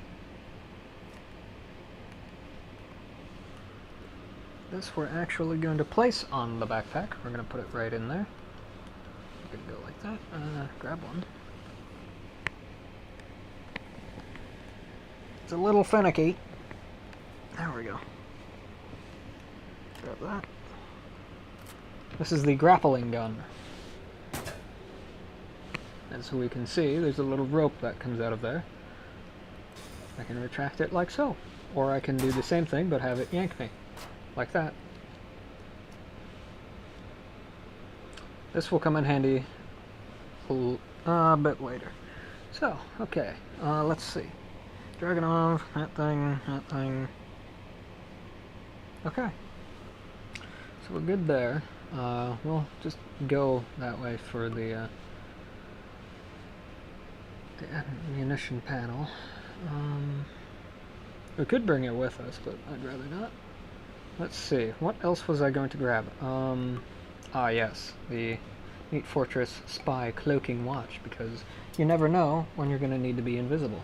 This we're actually going to place on the backpack. We're going to put it right in there. We're going to go like that. Grab one. It's a little finicky. There we go. Grab that. This is the grappling gun. As we can see, there's a little rope that comes out of there. I can retract it like so. Or I can do the same thing, but have it yank me. Like that. This will come in handy a bit later. So, okay. Let's see. Dragunov, that thing. Okay. So we're good there. We'll just go that way for the ammunition panel. We could bring it with us, but I'd rather not. Let's see, what else was I going to grab? Yes, the Meat Fortress Spy Cloaking Watch, because you never know when you're going to need to be invisible.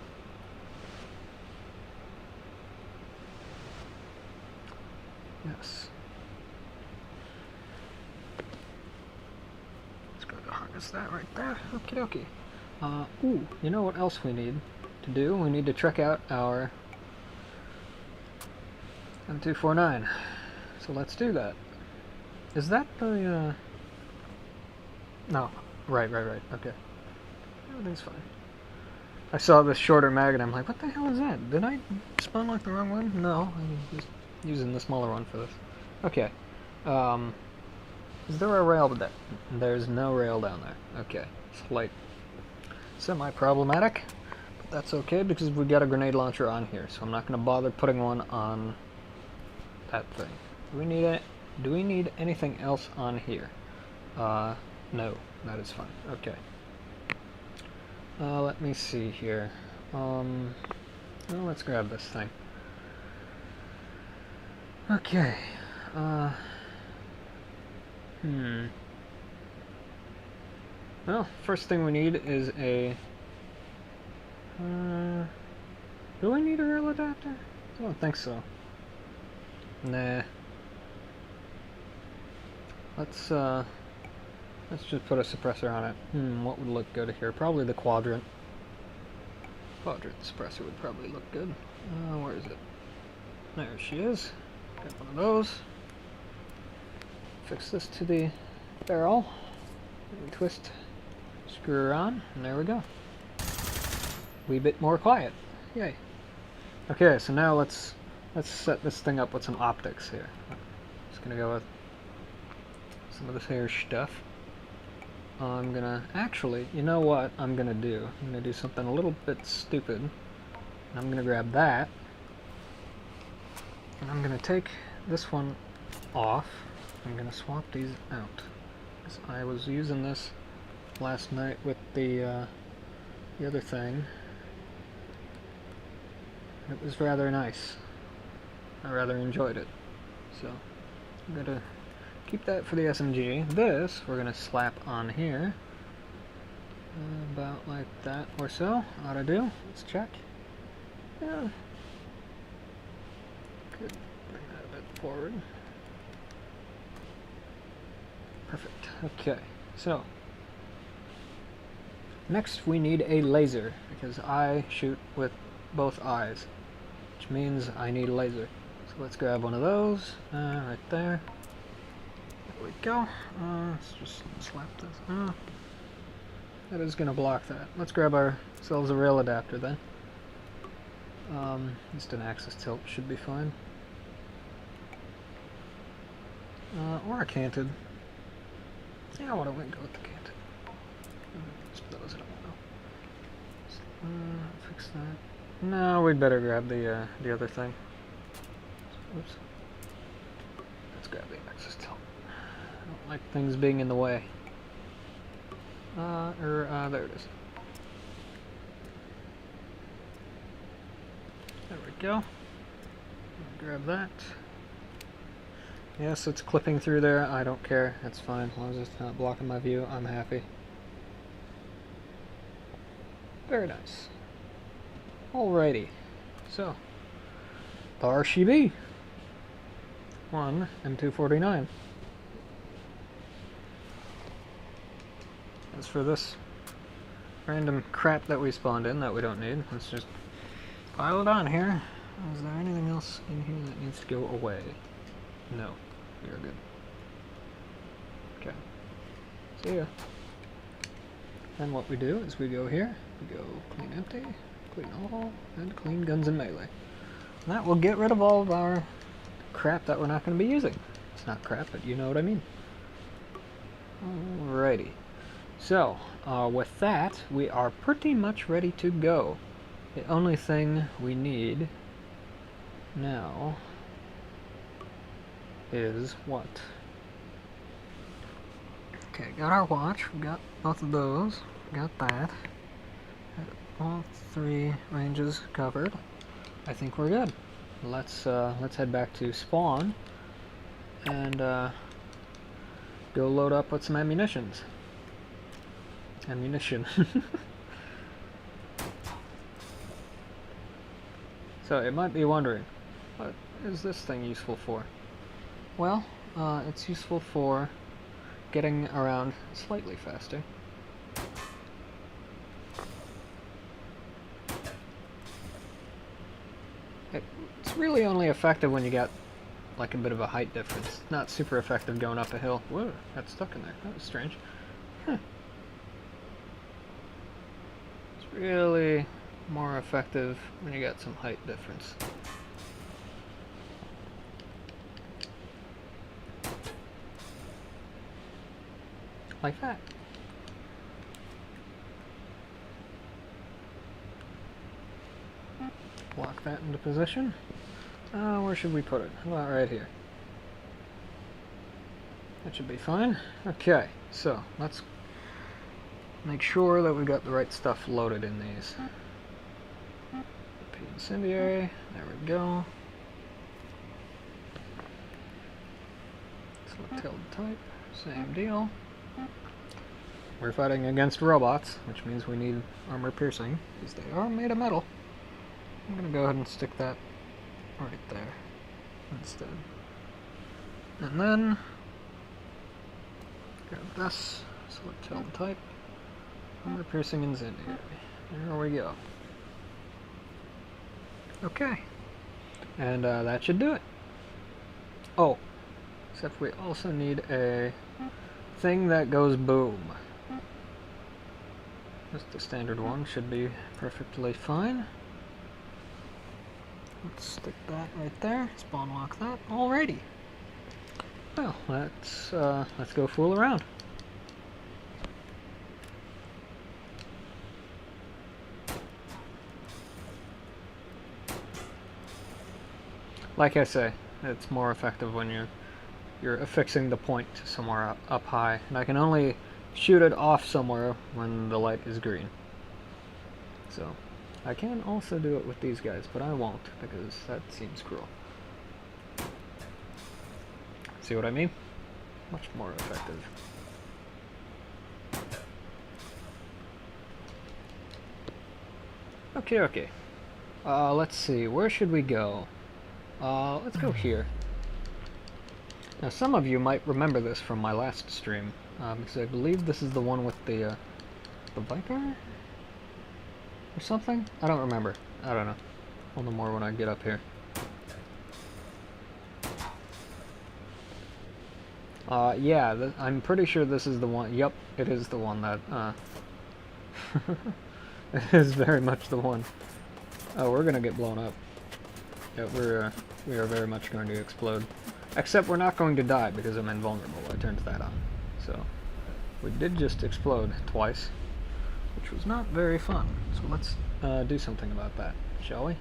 Yes. Let's go to harness that right there. Okie dokie. Ooh, you know what else we need to do? We need to check out our M249. So let's do that. Is that the, No. Right. Okay. Everything's fine. I saw this shorter mag and I'm like, what the hell is that? Did I spawn like the wrong one? No. I just using the smaller one for this. Okay. Is there a rail there? There's no rail down there. Okay. Slight semi-problematic, but that's okay because we got a grenade launcher on here, so I'm not going to bother putting one on that thing. Do we need it? Do we need anything else on here? No. That is fine. Okay. Let me see here. Well, let's grab this thing. Okay. Well, first thing we need is a... do I need a rail adapter? I don't think so. Nah. Let's just put a suppressor on it. What would look good here? Probably the quadrant. Quadrant suppressor would probably look good. Where is it? There she is. Got one of those. Fix this to the barrel. Twist, screw her on, and there we go. Wee bit more quiet. Yay. Okay, so now let's set this thing up with some optics here. Just gonna go with some of this hair stuff. I'm gonna actually, you know what I'm gonna do? I'm gonna do something a little bit stupid. I'm gonna grab that, and I'm gonna take this one off. I'm gonna swap these out. I was using this last night with the other thing. It was rather nice. I rather enjoyed it. So I'm gonna keep that for the SMG. This we're gonna slap on here. About like that or so. Ought to do. Let's check. Yeah. Could bring that a bit forward. Perfect. Okay, so next we need a laser because I shoot with both eyes, which means I need a laser. So let's grab one of those right there. There we go. Let's just slap this. That is going to block that. Let's grab ourselves a rail adapter then. Just an axis tilt should be fine. Or a canted. Yeah, why don't we go with the canted? Those, I don't know. Fix that. No, we'd better grab the other thing. Oops. Let's grab the axis tilt. I don't like things being in the way. There it is. There we go. Grab that. Yes, it's clipping through there. I don't care. That's fine. As long as it's not blocking my view, I'm happy. Very nice. Alrighty. So, there she be. One M249. As for this random crap that we spawned in that we don't need, let's just pile it on here. Is there anything else in here that needs to go away? No. We are good. Okay. See ya. And what we do is we go here, we go clean empty, clean all, and clean guns and melee. And that will get rid of all of our crap that we're not going to be using. It's not crap, but you know what I mean. Alrighty. So, with that, we are pretty much ready to go. The only thing we need now is what? Okay, got our watch, we got both of those, got that. Got all three ranges covered. I think we're good. Let's head back to spawn and go load up with some ammunitions. Ammunition. So it might be wondering, what is this thing useful for? Well, it's useful for getting around slightly faster. It's really only effective when you got like a bit of a height difference. Not super effective going up a hill. Whoa, got stuck in there. That was strange. Huh. It's really more effective when you got some height difference. like that. Lock that into position. Where should we put it? How about right here? That should be fine. Okay, so let's make sure that we've got the right stuff loaded in these. P incendiary, there we go. Select held type, same deal. We're fighting against robots, which means we need armor piercing, because they are made of metal. I'm gonna go ahead and stick that right there instead. And then grab this, select held type, armor piercing incendiary. There we go. Okay. And that should do it. Oh, except we also need a thing that goes boom. Just the standard one should be perfectly fine. Let's stick that right there. Spawn lock that. Alrighty. Well, let's go fool around. Like I say, it's more effective when you're affixing the point to somewhere up high, and I can only shoot it off somewhere when the light is green. So I can also do it with these guys, but I won't because that seems cruel. See what I mean? Much more effective. Okay. Let's see, where should we go? Let's go here. Now some of you might remember this from my last stream, because I believe this is the one with the Viper? Or something? I don't remember. I don't know. I'll know more when I get up here. Yeah, I'm pretty sure this is the one. Yep, it is the one that, it is very much the one. Oh, we're gonna get blown up. Yeah, we are very much going to explode. Except we're not going to die because I'm invulnerable. I turned that on. So, we did just explode twice, which was not very fun. So let's do something about that, shall we?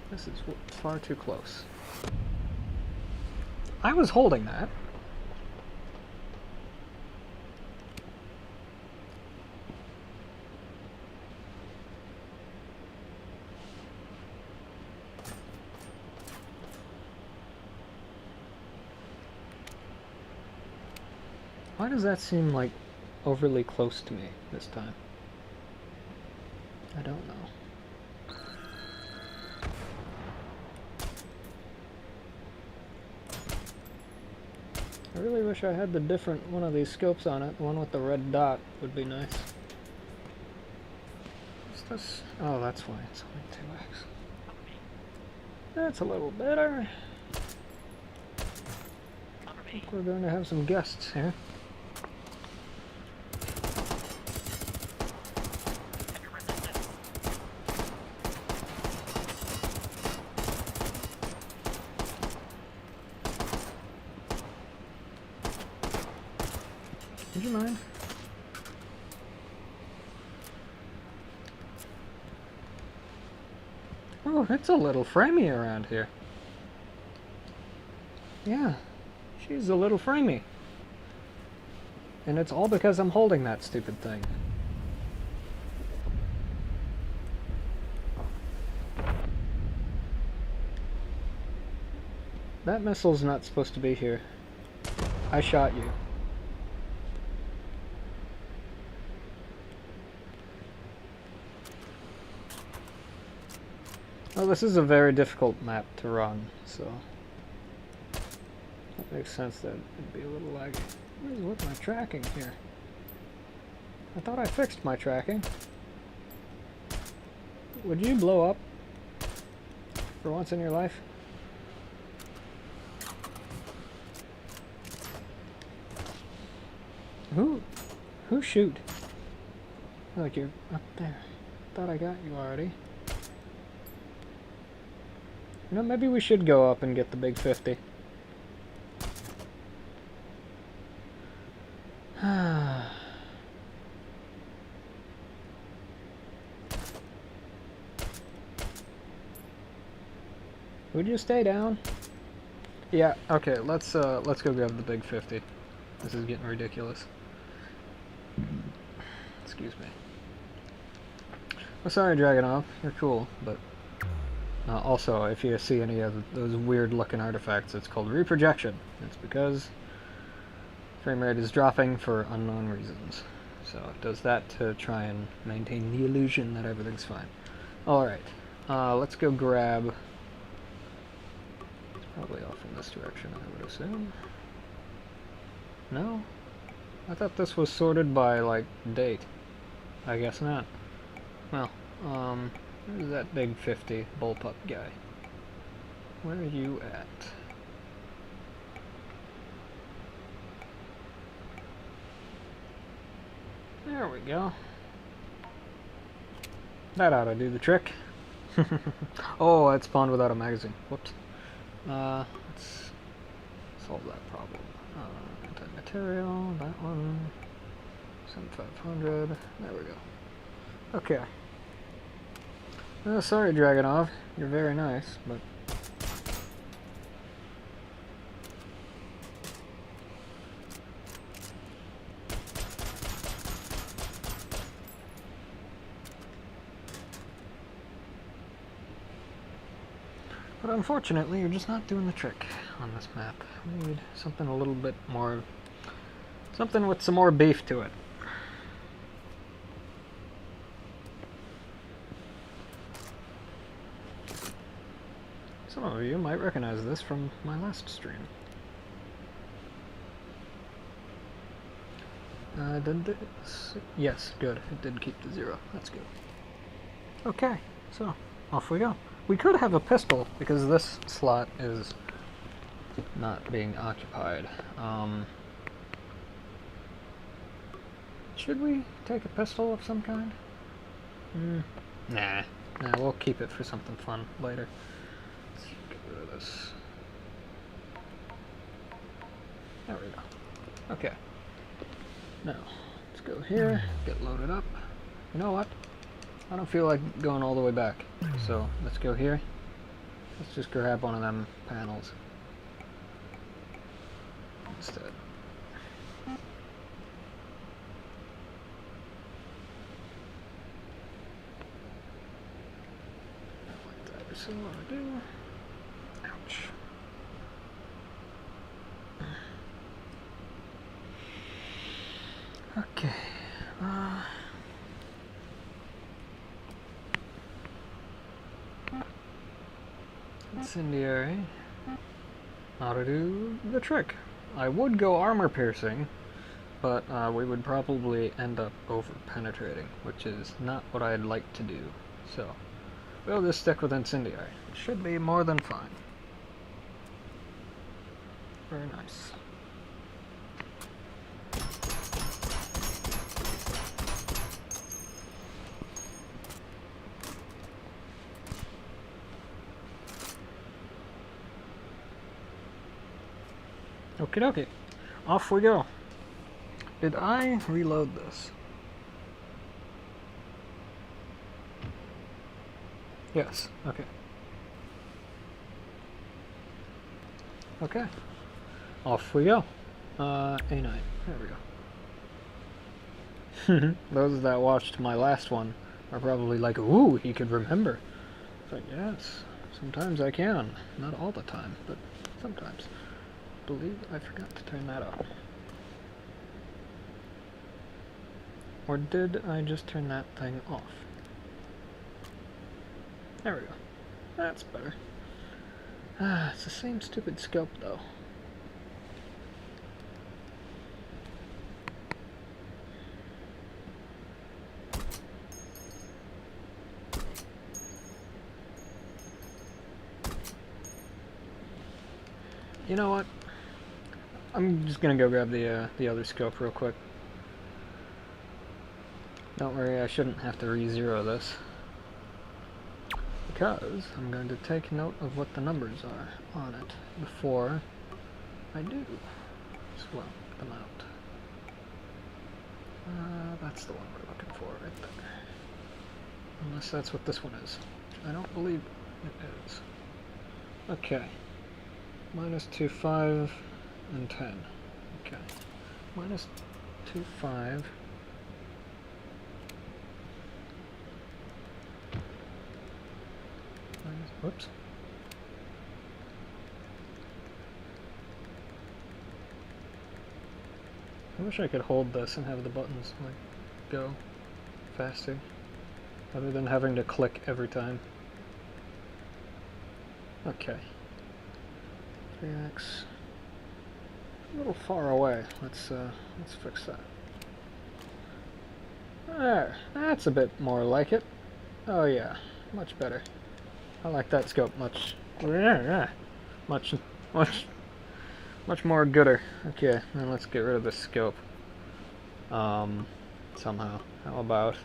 This is far too close. I was holding that. Why does that seem like overly close to me this time? I don't know. I really wish I had the different one of these scopes on it. The one with the red dot would be nice. What's this? Oh, that's why it's only 2x. That's a little better. I think we're going to have some guests here. Would you mind? Oh, it's a little framey around here. Yeah, she's a little framey. And it's all because I'm holding that stupid thing. That missile's not supposed to be here. I shot you. Well, this is a very difficult map to run, so that makes sense that it'd be a little laggy. What is with my tracking here? I thought I fixed my tracking. Would you blow up for once in your life? Who shoot? Like you're up there. Thought I got you already. You know, maybe we should go up and get the big 50. Would you stay down? Yeah, okay, let's go grab the big 50. This is getting ridiculous. Excuse me. I'm sorry, Dragonov. You're cool, but also, if you see any of those weird-looking artifacts, it's called reprojection. It's because frame rate is dropping for unknown reasons. So it does that to try and maintain the illusion that everything's fine. Alright, let's go grab... It's probably off in this direction, I would assume. No? I thought this was sorted by, like, date. I guess not. Well, where's that big 50 bullpup guy? Where are you at? There we go. That ought to do the trick. Oh, it spawned without a magazine. Whoops. Let's solve that problem. Anti-material, that one. 7500. There we go. Okay. Sorry, Dragonov. You're very nice, but... But unfortunately, you're just not doing the trick on this map. We need something a little bit more... Something with some more beef to it. Some of you might recognize this from my last stream. Did this? Yes, good. It did keep the 0. That's good. Okay, so off we go. We could have a pistol because this slot is not being occupied. Should we take a pistol of some kind? Nah, we'll keep it for something fun later. Let's get rid of this. There we go. Okay. Now, let's go here, get loaded up. You know what? I don't feel like going all the way back. So, let's go here. Let's just grab one of them panels instead. So what I do? Ouch. Okay. Incendiary. How to do the trick. I would go armor piercing, but we would probably end up over penetrating, which is not what I'd like to do. So. We'll just stick with incendiary. It should be more than fine. Very nice. Okie dokie. Off we go. Did I reload this? Yes, okay. Okay. Off we go. A9. There we go. Those that watched my last one are probably like, ooh, he could remember. It's like, yes, sometimes I can. Not all the time, but sometimes. I believe I forgot to turn that off. Or did I just turn that thing off? There we go. That's better. It's the same stupid scope, though. You know what? I'm just gonna go grab the other scope real quick. Don't worry, I shouldn't have to re-zero this. Because I'm going to take note of what the numbers are on it before I do swap them out. That's the one we're looking for right there. Unless that's what this one is, which I don't believe it is. Okay. Minus 2, 5, and 10. Okay. Minus 2, 5. Minus, whoops. I wish I could hold this and have the buttons like go faster, rather than having to click every time. Okay. 3x. A little far away. Let's fix that. There. That's a bit more like it. Oh yeah, much better. I like that scope much more gooder. Okay, then let's get rid of the scope. Somehow. How about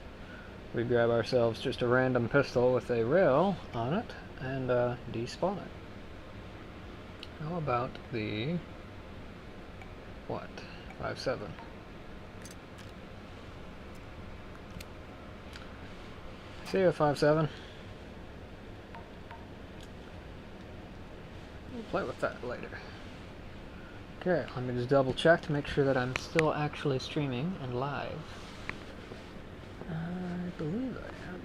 we grab ourselves just a random pistol with a rail on it and despawn it. How about the what? 5.7. See you, 5.7. We'll play with that later. Okay, let me just double check to make sure that I'm still actually streaming and live. I believe I am.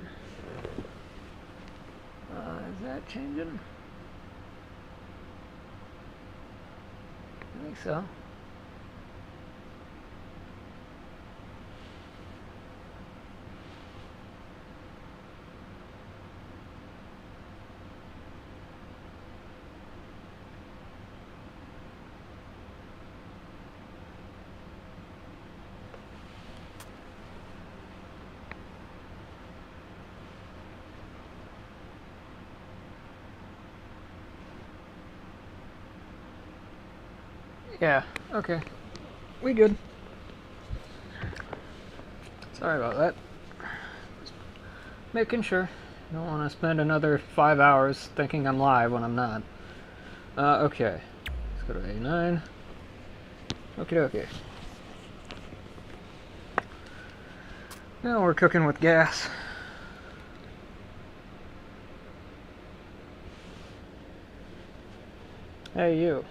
Is that changing? I think so. Yeah, okay. We good. Sorry about that. Just making sure. Don't want to spend another 5 hours thinking I'm live when I'm not. Okay. Let's go to A9. Okie dokie. Now we're cooking with gas. Hey, you.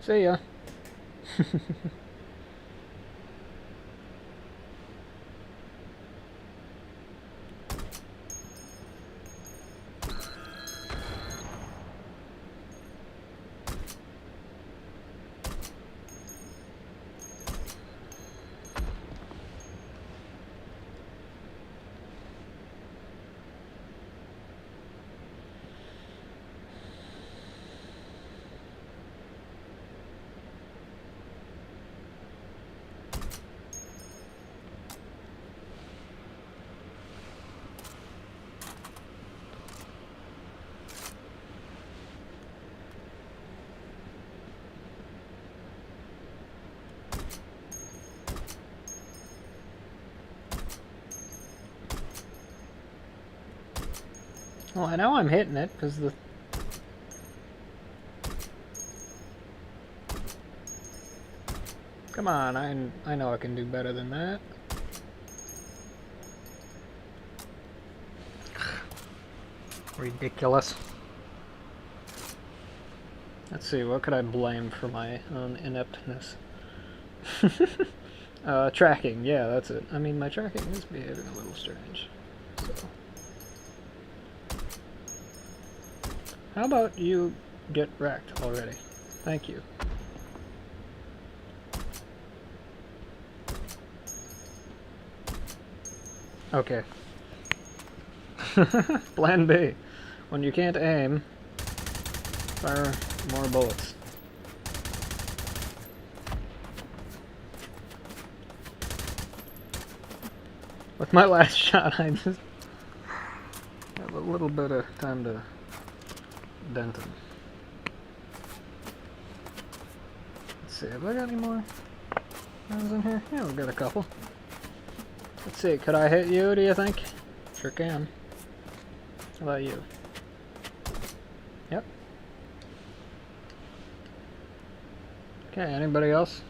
See ya. Well, I know I'm hitting it, because the... Come on, I know I can do better than that. Ridiculous. Let's see, what could I blame for my own ineptness? Tracking, yeah, that's it. I mean, my tracking is behaving a little strange. So. How about you get wrecked already? Thank you. Okay. Plan B. When you can't aim, fire more bullets. With my last shot, I just have a little bit of time to dent him. Let's see, have I got any more rounds in here? Yeah, we've got a couple. Let's see, could I hit you, do you think? Sure can. How about you? Yep. Okay, anybody else?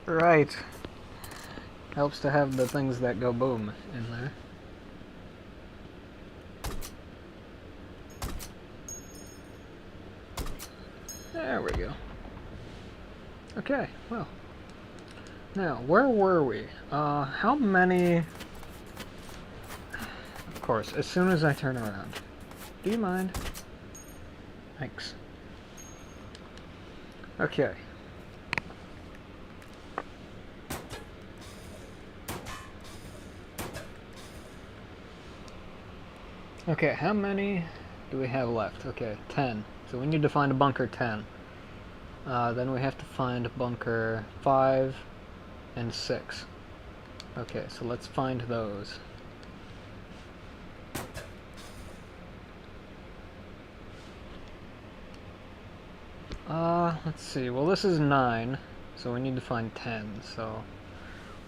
Right. Helps to have the things that go boom in there. There we go. Okay, well. Now, where were we? How many... Of course, as soon as I turn around. Do you mind? Thanks. Okay. Okay, how many do we have left? Okay, 10. So we need to find a bunker 10. Then we have to find bunker 5 and 6. Okay, so let's find those. Let's see. Well, this is 9, so we need to find 10. So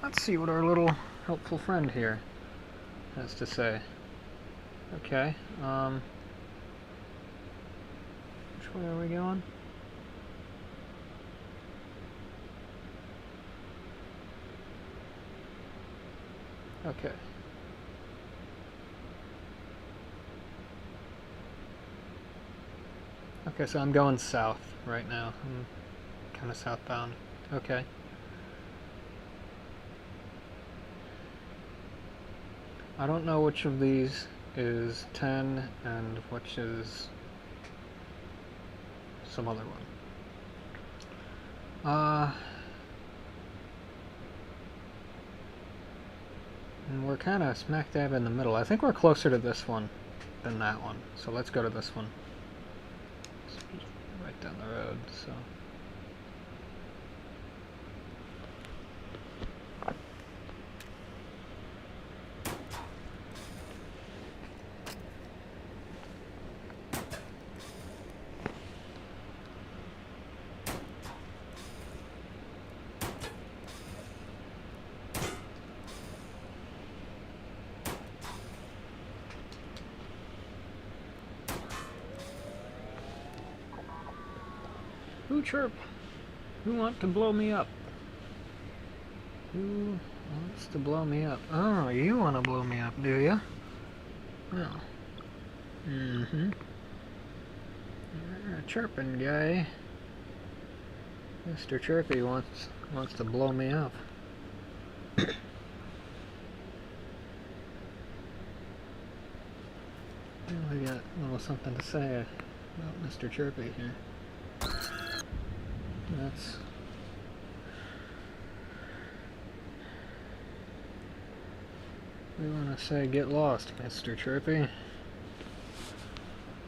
let's see what our little helpful friend here has to say. Okay, which way are we going? Okay. Okay, so I'm going south right now. I'm kind of southbound. Okay. I don't know which of these is 10 and which is some other one. And we're kind of smack dab in the middle. I think we're closer to this one than that one. So let's go to this one. It's right down the road, so... Who chirp? Who want to blow me up? Who wants to blow me up? Oh, you want to blow me up, do you? Well. Mm-hmm. You're a chirping guy. Mr. Chirpy wants to blow me up. We got a little something to say about Mr. Chirpy here. That's... We want to say get lost, Mr. Chirpy.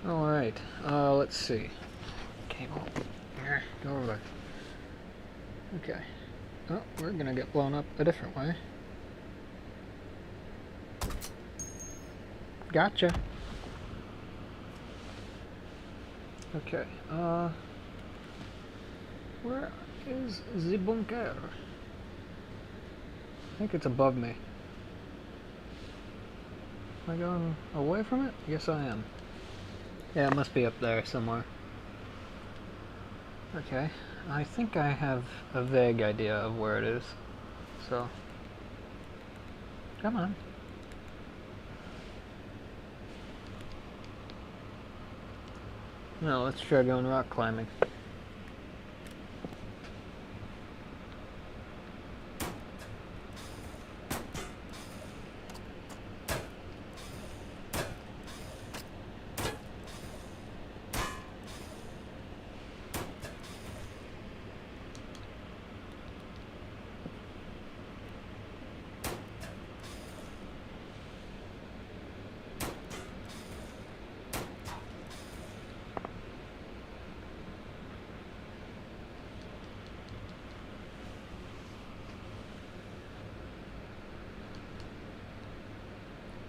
Alright, let's see. Cable. Go over there. Okay. Oh, we're gonna get blown up a different way. Gotcha. Okay, where is the bunker? I think it's above me. Am I going away from it? Yes, I am. Yeah, it must be up there somewhere. Okay, I think I have a vague idea of where it is. So, come on. No, let's try going rock climbing.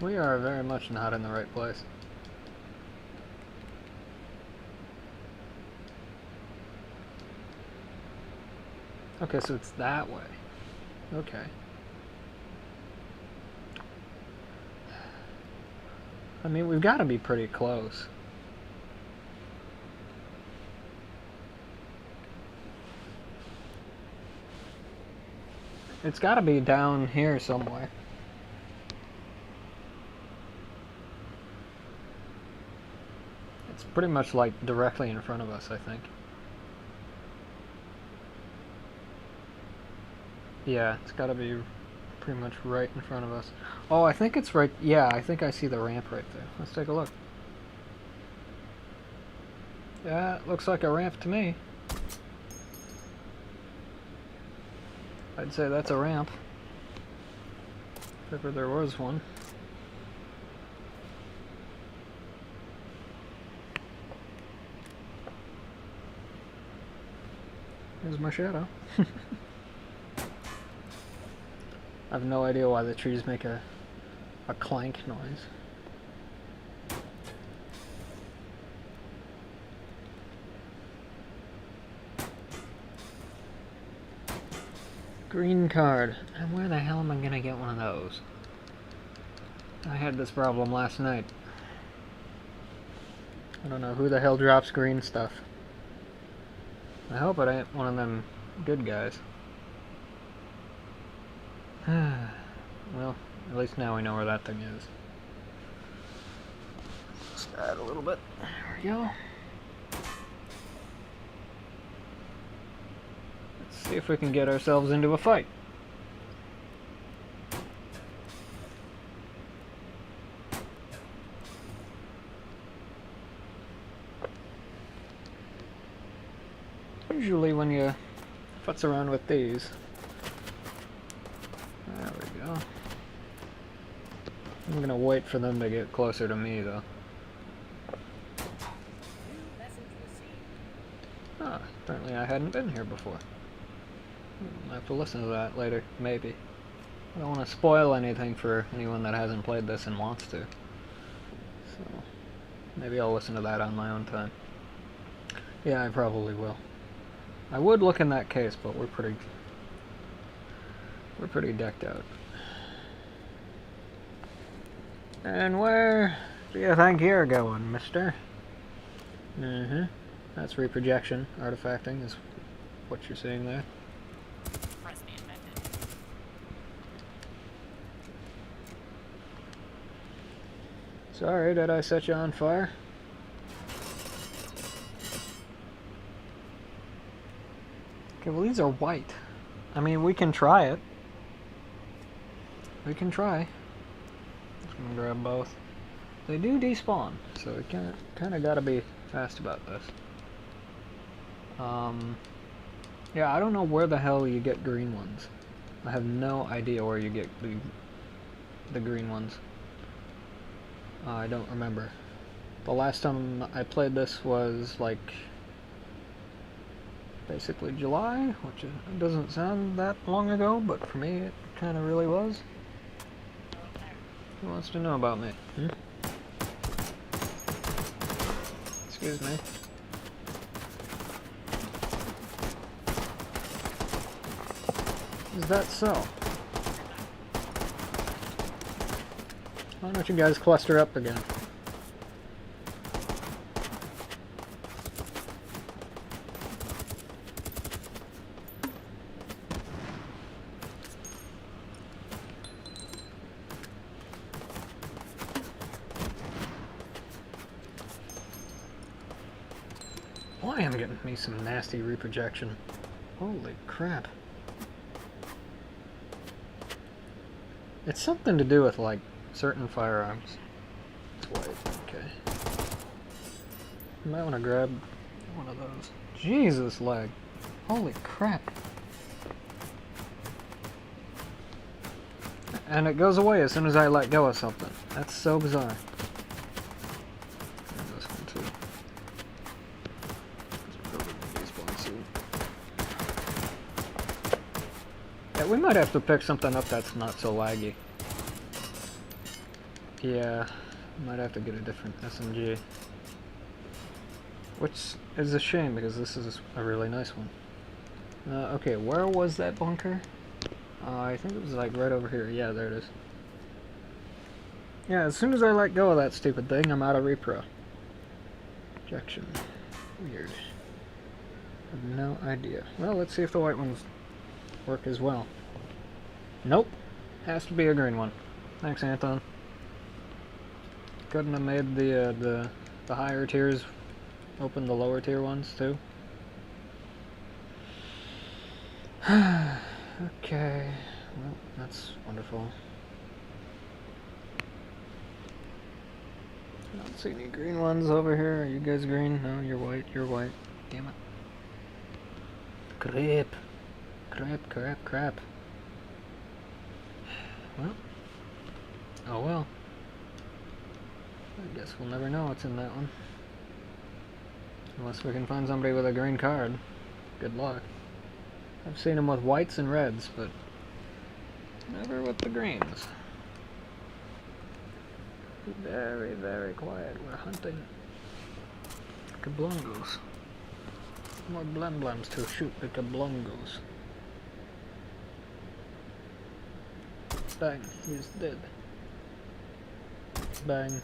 We are very much not in the right place. Okay, so it's that way. Okay. I mean, we've got to be pretty close. It's gotta be down here somewhere. It's pretty much like directly in front of us, I think. Yeah, it's gotta be pretty much right in front of us. Oh, I think it's right. Yeah, I think I see the ramp right there. Let's take a look. Yeah, it looks like a ramp to me. I'd say that's a ramp. If ever there was one. Here's my shadow. I have no idea why the trees make a clank noise. Green card. And where the hell am I gonna get one of those? I had this problem last night. I don't know who the hell drops green stuff. I hope it ain't one of them good guys. Well, at least now we know where that thing is. Let's add a little bit. There we go. Let's see if we can get ourselves into a fight. Usually when you futz around with these. There we go. I'm gonna wait for them to get closer to me though. Ah, apparently I hadn't been here before. I'll have to listen to that later, maybe. I don't want to spoil anything for anyone that hasn't played this and wants to. So, maybe I'll listen to that on my own time. Yeah, I probably will. I would look in that case, but we're pretty decked out. And where do you think you're going, mister? That's reprojection. Artifacting is what you're seeing there. Sorry, did I set you on fire? Okay, well these are white. I mean, we can try it. We can try. Just gonna grab both. They do despawn, so we kind of gotta be fast about this. Yeah, I don't know where the hell you get green ones. I have no idea where you get the green ones. I don't remember. The last time I played this was like basically July, which doesn't sound that long ago, but for me it kind of really was. Who wants to know about me? Excuse me. Is that so? Why don't you guys cluster up again? Boy, I'm getting me some nasty reprojection. Holy crap. It's something to do with, like, certain firearms. It's white, okay. You might want to grab one of those. Jesus, lag. Holy crap. And it goes away as soon as I let go of something. That's so bizarre. And this one too. Yeah, we might have to pick something up that's not so laggy. Yeah, might have to get a different SMG. Which is a shame because this is a really nice one. Okay, where was that bunker? I think it was like right over here. Yeah, there it is. Yeah, as soon as I let go of that stupid thing, I'm out of repro. Ejection. Weird. I have no idea. Well, let's see if the white ones work as well. Nope. Has to be a green one. Thanks, Anton. Couldn't have made the higher tiers open the lower tier ones too. Okay. Well, that's wonderful. I don't see any green ones over here. Are you guys green? No, you're white. You're white. Damn it. Crap. Crap, crap, crap. Well. Oh well. I guess we'll never know what's in that one. Unless we can find somebody with a green card. Good luck. I've seen them with whites and reds, but never with the greens. Very, very quiet. We're hunting kablungos. More blem-blems to shoot the kablungos. Bang, he's dead. Bang.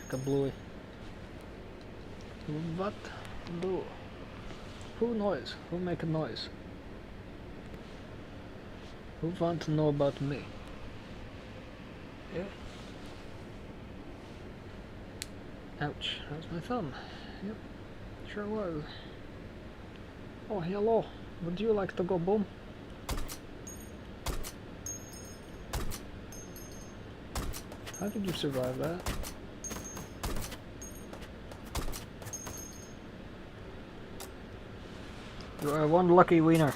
Kablooey. What do? Who noise? Who make a noise? Who want to know about me? Yeah. Ouch, that was my thumb. Yep, sure was. Oh, hello. Would you like to go boom? How did you survive that? You are one lucky wiener.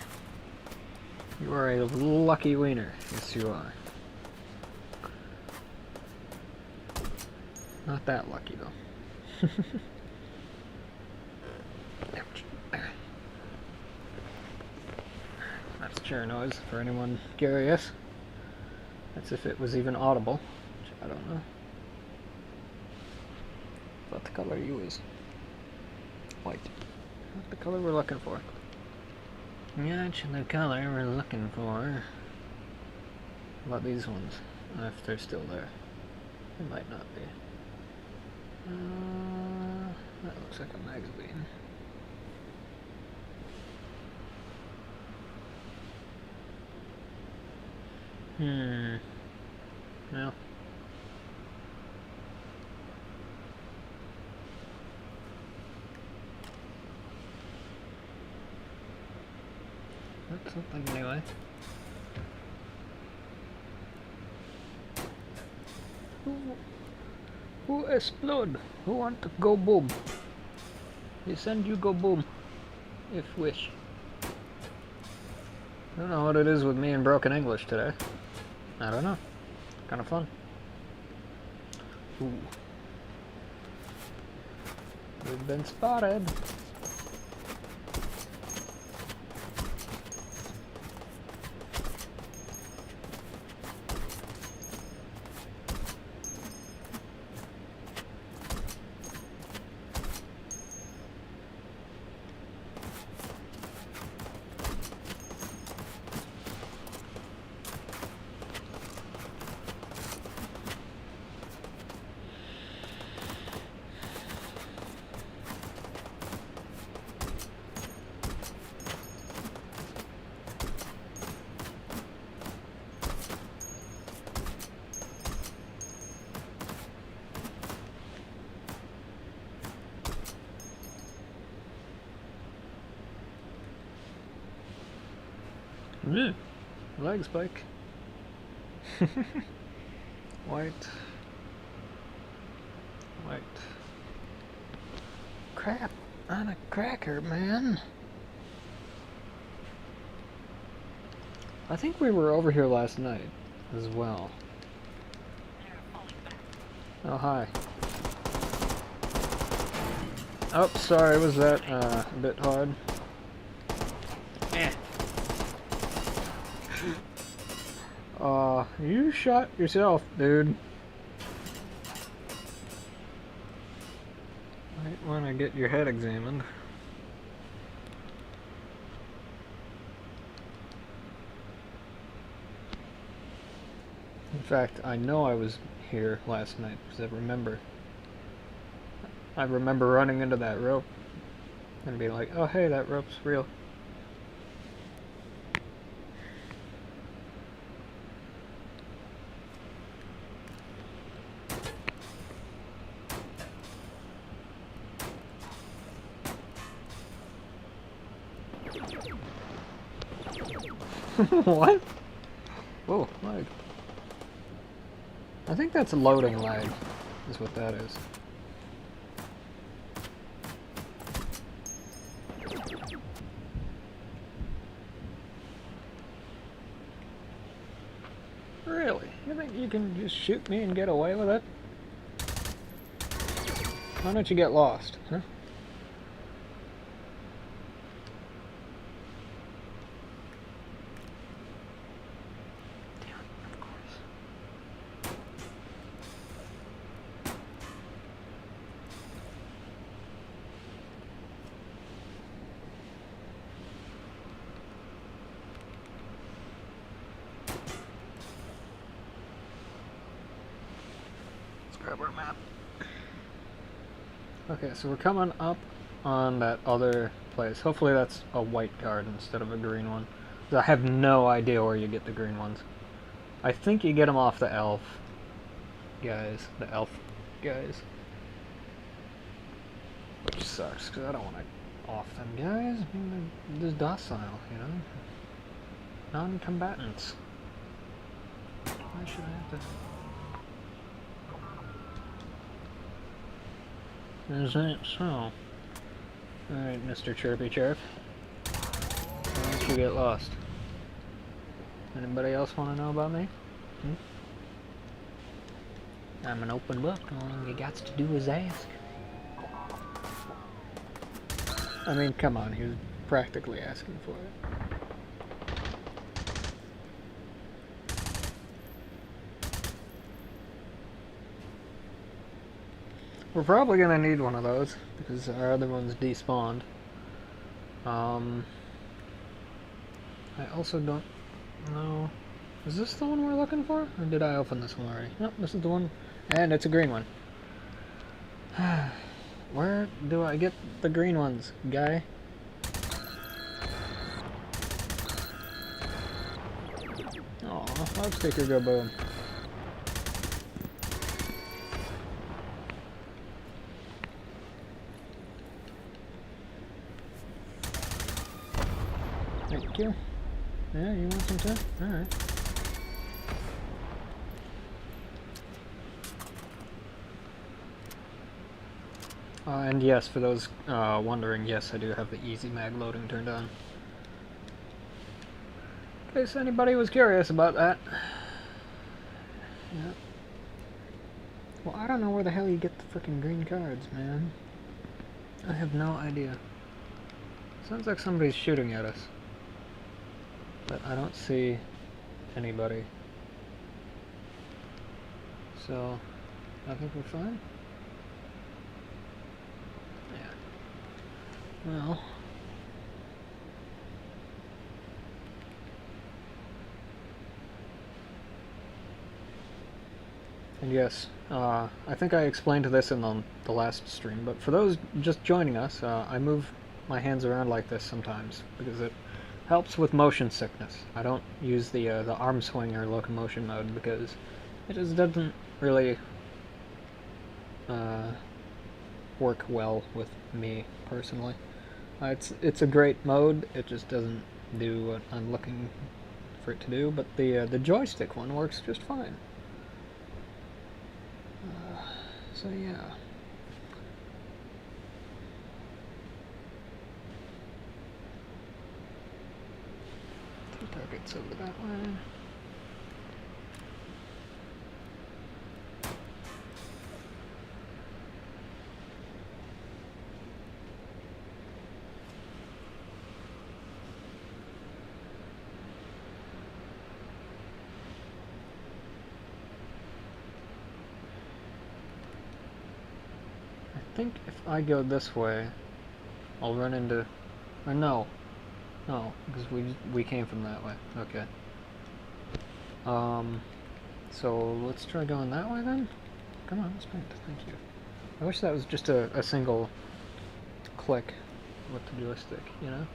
You are a lucky wiener. Yes, you are. Not that lucky, though. That's chair noise, for anyone curious. That's if it was even audible, which I don't know. What the color you is? White. Not the color we're looking for. That's the color we're looking for. How about these ones? If they're still there. They might not be. That looks like a magazine. No. That's something anyway. Who explode? Who want to go boom? They send you go boom. If wish. I don't know what it is with me and broken English today. I don't know. Kind of fun. Ooh. We've been spotted. Leg spike. White. White. Crap on a cracker, man. I think we were over here last night as well. Oh, hi. Oh, sorry, was that a bit hard? You shot yourself, dude. Might want to get your head examined. In fact, I know I was here last night because I remember running into that rope and being like, oh hey, that rope's real. What? Whoa, lag. I think that's loading lag, is what that is. Really? You think you can just shoot me and get away with it? Why don't you get lost, huh? Grab our map. Okay, so we're coming up on that other place. Hopefully that's a white card instead of a green one. I have no idea where you get the green ones. I think you get them off the elf guys. The elf guys. Which sucks, because I don't want to off them guys. I mean, they're just docile, you know? Non-combatants. Why should I have to... Is that so? Alright, Mr. Chirpy Chirp. Why don't you get lost? Anybody else want to know about me? I'm an open book. All you got to do is ask. I mean, come on, he was practically asking for it. We're probably gonna need one of those because our other one's despawned. I also don't know. Is this the one we're looking for? Or did I open this one already? Nope, this is the one. And it's a green one. Where do I get the green ones, guy? Aw, loudspeaker go boom. Thank you. Yeah, you want some too? Alright. And yes, for those wondering, yes, I do have the easy mag loading turned on. In case anybody was curious about that. Yeah. Well, I don't know where the hell you get the frickin' green cards, man. I have no idea. Sounds like somebody's shooting at us. But I don't see anybody. So, I think we're fine. Yeah. Well. And yes, I think I explained this in the last stream, but for those just joining us, I move my hands around like this sometimes, because it helps with motion sickness. I don't use the arm swing or locomotion mode because it just doesn't really work well with me personally. It's a great mode. It just doesn't do what I'm looking for it to do. But the joystick one works just fine. So yeah. Targets over that way. I think if I go this way, I'll run into... or no. No, because we came from that way. Okay. So let's try going that way then? Come on, let's paint. Thank you. I wish that was just a single click with the joystick, you know?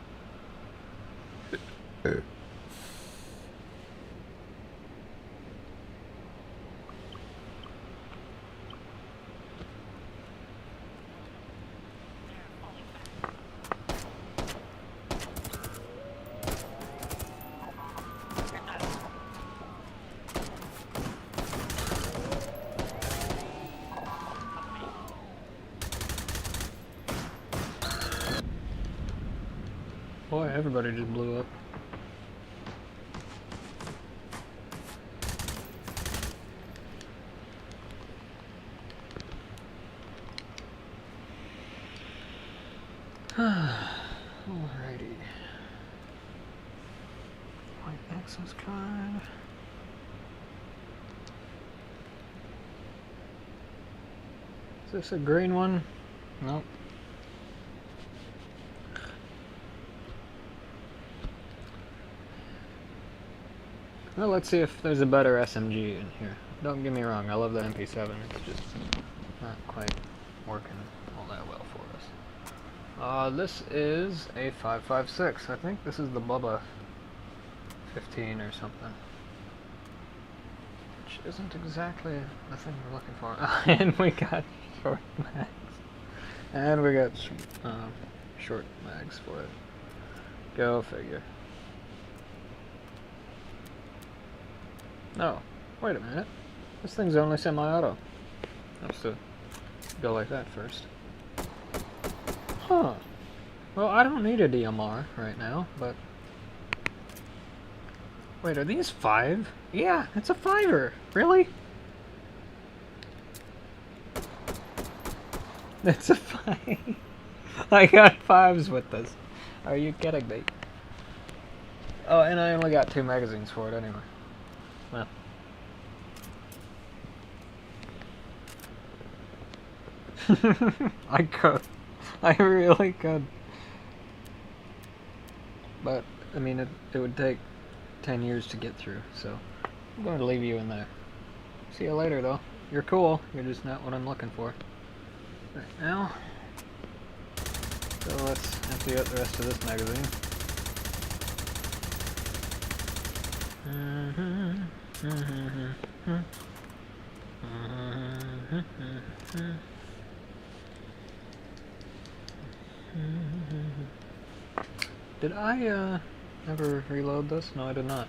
boy, everybody just blew up. Alrighty. White access card. Is this a green one? Nope. Well, let's see if there's a better SMG in here. Don't get me wrong, I love the MP7. It's just not quite working all that well for us. This is a 5.56. I think this is the Bubba 15 or something. Which isn't exactly the thing we're looking for. And we got short mags. And we got short mags for it. Go figure. No, wait a minute. This thing's only semi-auto. I have to go like that first. Huh. Well, I don't need a DMR right now, but... Wait, are these 5? Yeah, it's a 5er. Really? It's a 5. I got 5s with this. Are you kidding me? Oh, and I only got 2 magazines for it anyway. Well. I could. I really could. But, I mean, it would take 10 years to get through, so I'm going to leave you in there. See you later, though. You're cool. You're just not what I'm looking for. Right now. So let's empty out the rest of this magazine. Did I ever reload this? No, I did not.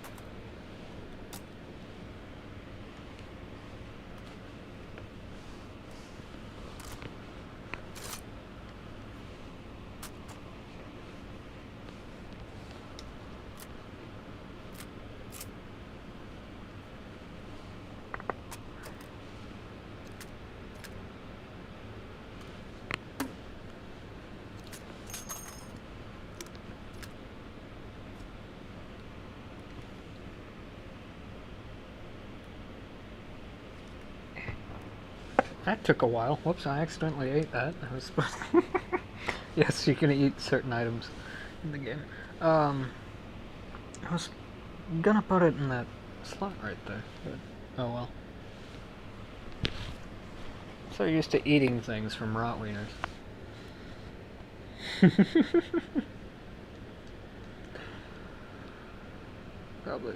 That took a while. Whoops, I accidentally ate that. I was supposed to... Yes, you can eat certain items in the game. I was gonna put it in that slot right there, but oh well. So used to eating things from Rotwieners. Probably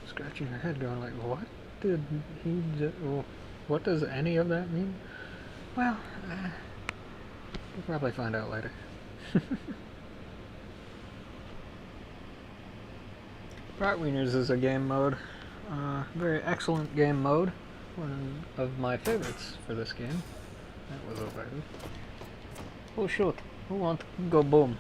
scratching your head going like, what did he do? Well, what does any of that mean? Well, we'll probably find out later. Rotwieners is a game mode. Very excellent game mode. One of my favorites for this game. That was over. Oh shoot, who wants to go boom?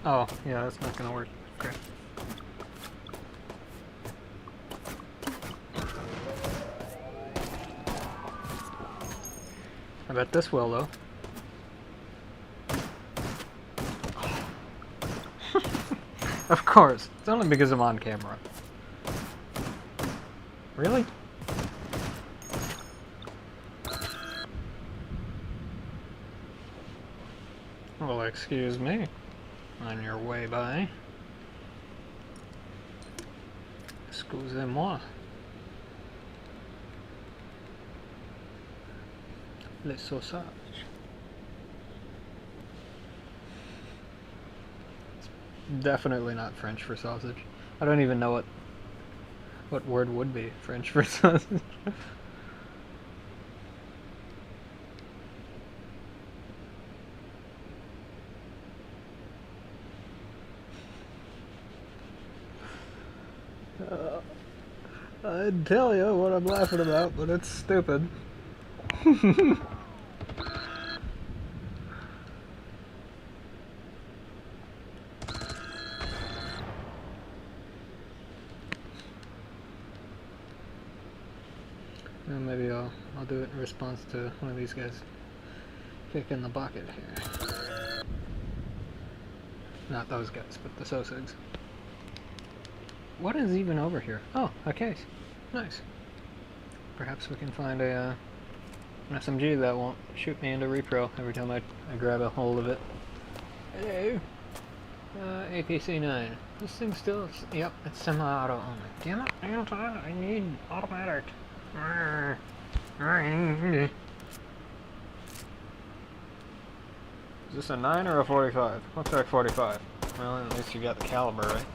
Oh, yeah, that's not gonna work. Okay. I bet this will, though. Of course. It's only because I'm on camera. Really? Well, excuse me. On your way by. Excusez-moi. Le sausage. definitely not French for sausage. I don't even know what word would be French for sausage. I'd tell you what I'm laughing about, but it's stupid. Well, maybe I'll do it in response to one of these guys kicking the bucket here. Not those guys, but the Sosigs. What is even over here? Oh, a case. Nice. Perhaps we can find an SMG that won't shoot me into repro every time I grab a hold of it. Hello. APC-9. This thing still... Yep, it's semi-auto only. Damn it, I need automatic. Is this a 9 or a 45? Looks like 45. Well, at least you got the caliber, right?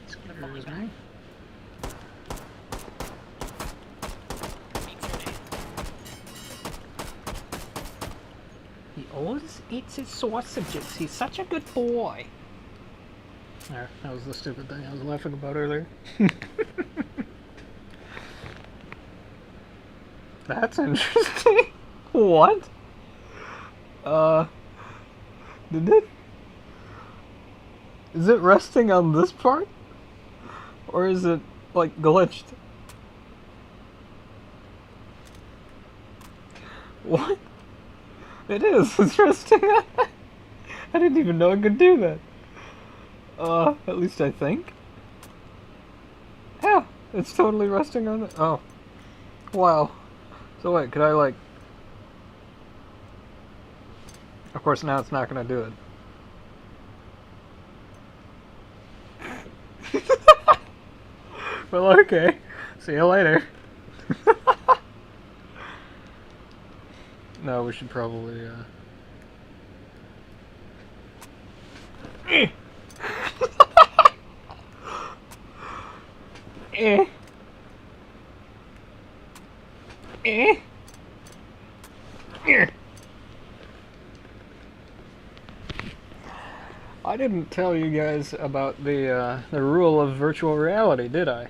Excuse me. He always eats his sausages. He's such a good boy. There, that was the stupid thing I was laughing about earlier. That's interesting. What? Did it? Is it resting on this part? Or is it, like, glitched? What? It is. It's resting on that. I didn't even know it could do that. At least I think. Yeah, it's totally resting on it. Oh. Wow. So wait, could I, like... Of course, now it's not gonna do it. Well, okay. See you later. No, we should probably, I didn't tell you guys about the rule of virtual reality, did I?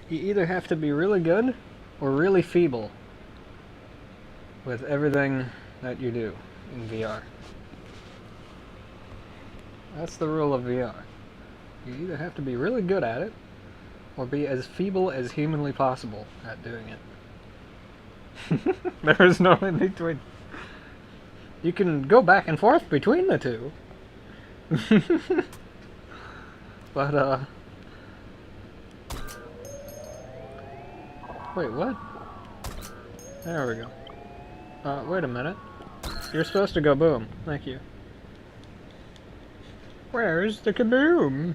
You either have to be really good or really feeble with everything that you do in VR. That's the rule of VR. You either have to be really good at it or be as feeble as humanly possible at doing it. There is no in between. You can go back and forth between the two. But, wait, what? There we go. Wait a minute. You're supposed to go boom. Thank you. Where's the kaboom?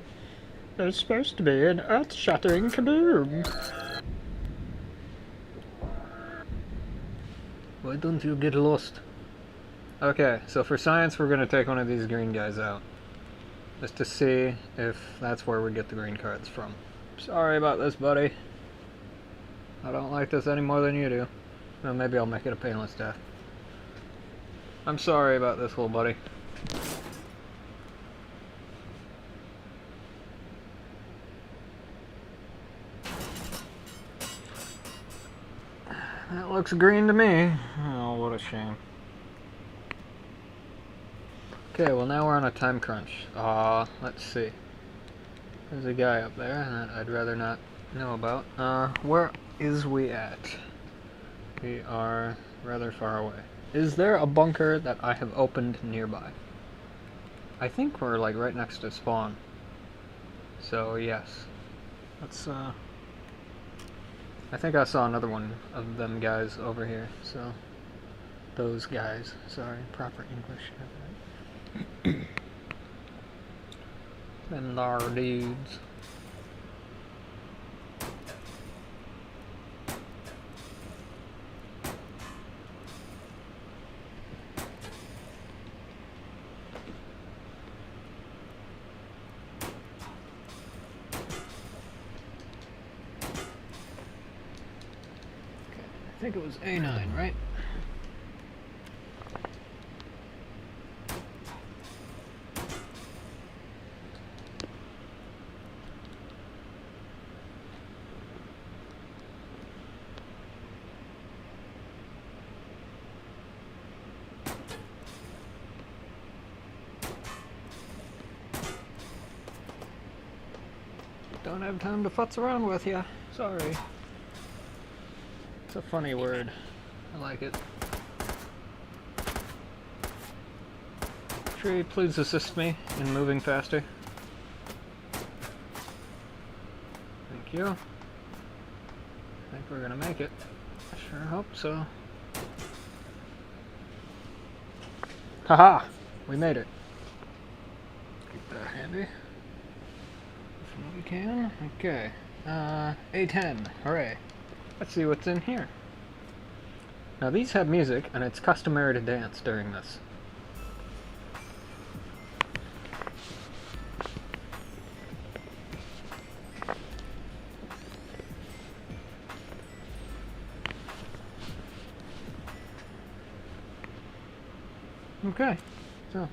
There's supposed to be an earth-shattering kaboom. Why don't you get lost? Okay, so for science we're gonna take one of these green guys out. Just to see if that's where we get the green cards from. Sorry about this, buddy. I don't like this any more than you do. Well, maybe I'll make it a painless death. I'm sorry about this, little buddy. That looks green to me. Oh, what a shame. Okay, well now we're on a time crunch. Let's see. There's a guy up there that I'd rather not know about. Where is we at? We are rather far away. Is there a bunker that I have opened nearby? I think we're like right next to spawn. So yes. Let's I think I saw another one of them guys over here, so those guys. Sorry, proper English. Them thar dudes. I think it was A9, right? Don't have time to futz around with ya. Sorry. It's a funny word. I like it. Tree, please assist me in moving faster. Thank you. I think we're gonna make it. I sure hope so. Haha! We made it. Keep that handy. If we can. Okay. A10. Hooray. Let's see what's in here. Now these have music, and it's customary to dance during this. Okay, so.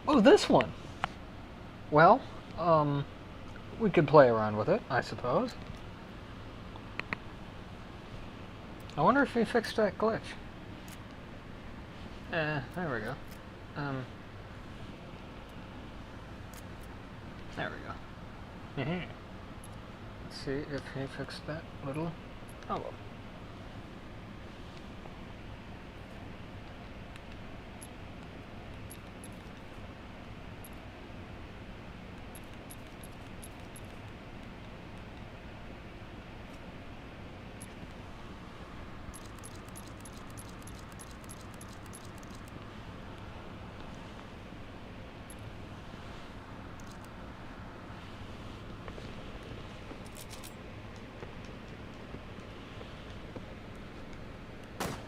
Oh, this one. Well, we could play around with it, I suppose. I wonder if he fixed that glitch. There we go. There we go. Let's see if he fixed that little... Oh well.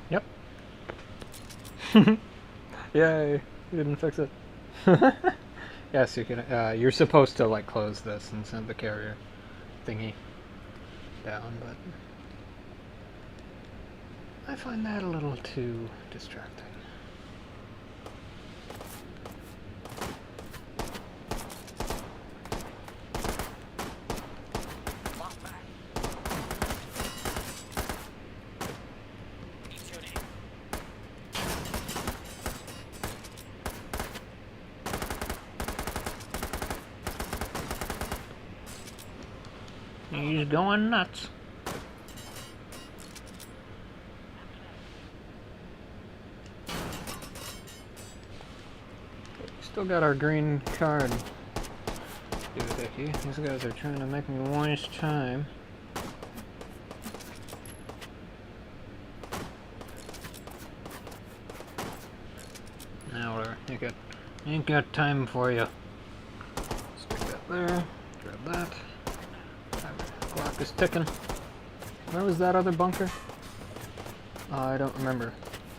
Yep. Yay, you didn't fix it. Yes, you can. You're supposed to like close this and send the carrier thingy down, but I find that a little too distracting. He's going nuts. Still got our green card. Doohickey. These guys are trying to make me waste time. Now whatever. Ain't got time for you. Stick that there. Grab that. Clock is ticking. Where was that other bunker? I don't remember.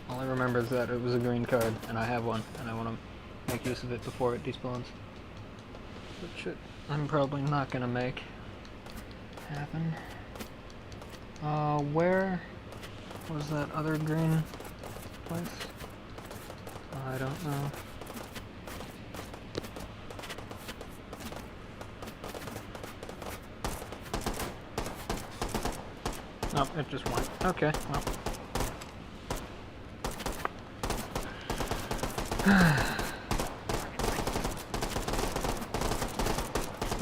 All I remember is that it was a green card, and I have one, and I want to make use of it before it despawns. Which I'm probably not going to make happen. Where was that other green place? I don't know. Oh, it just went. Okay, well.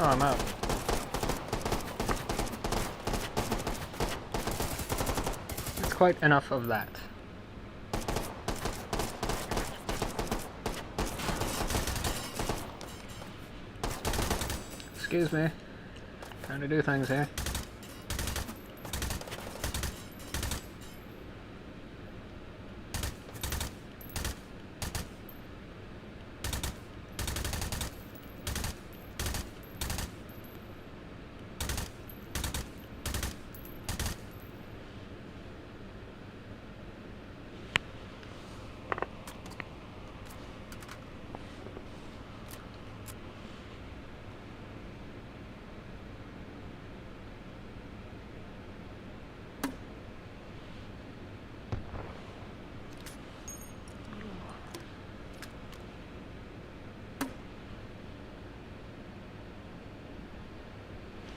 Oh, I'm out. It's quite enough of that. Excuse me. Trying to do things here.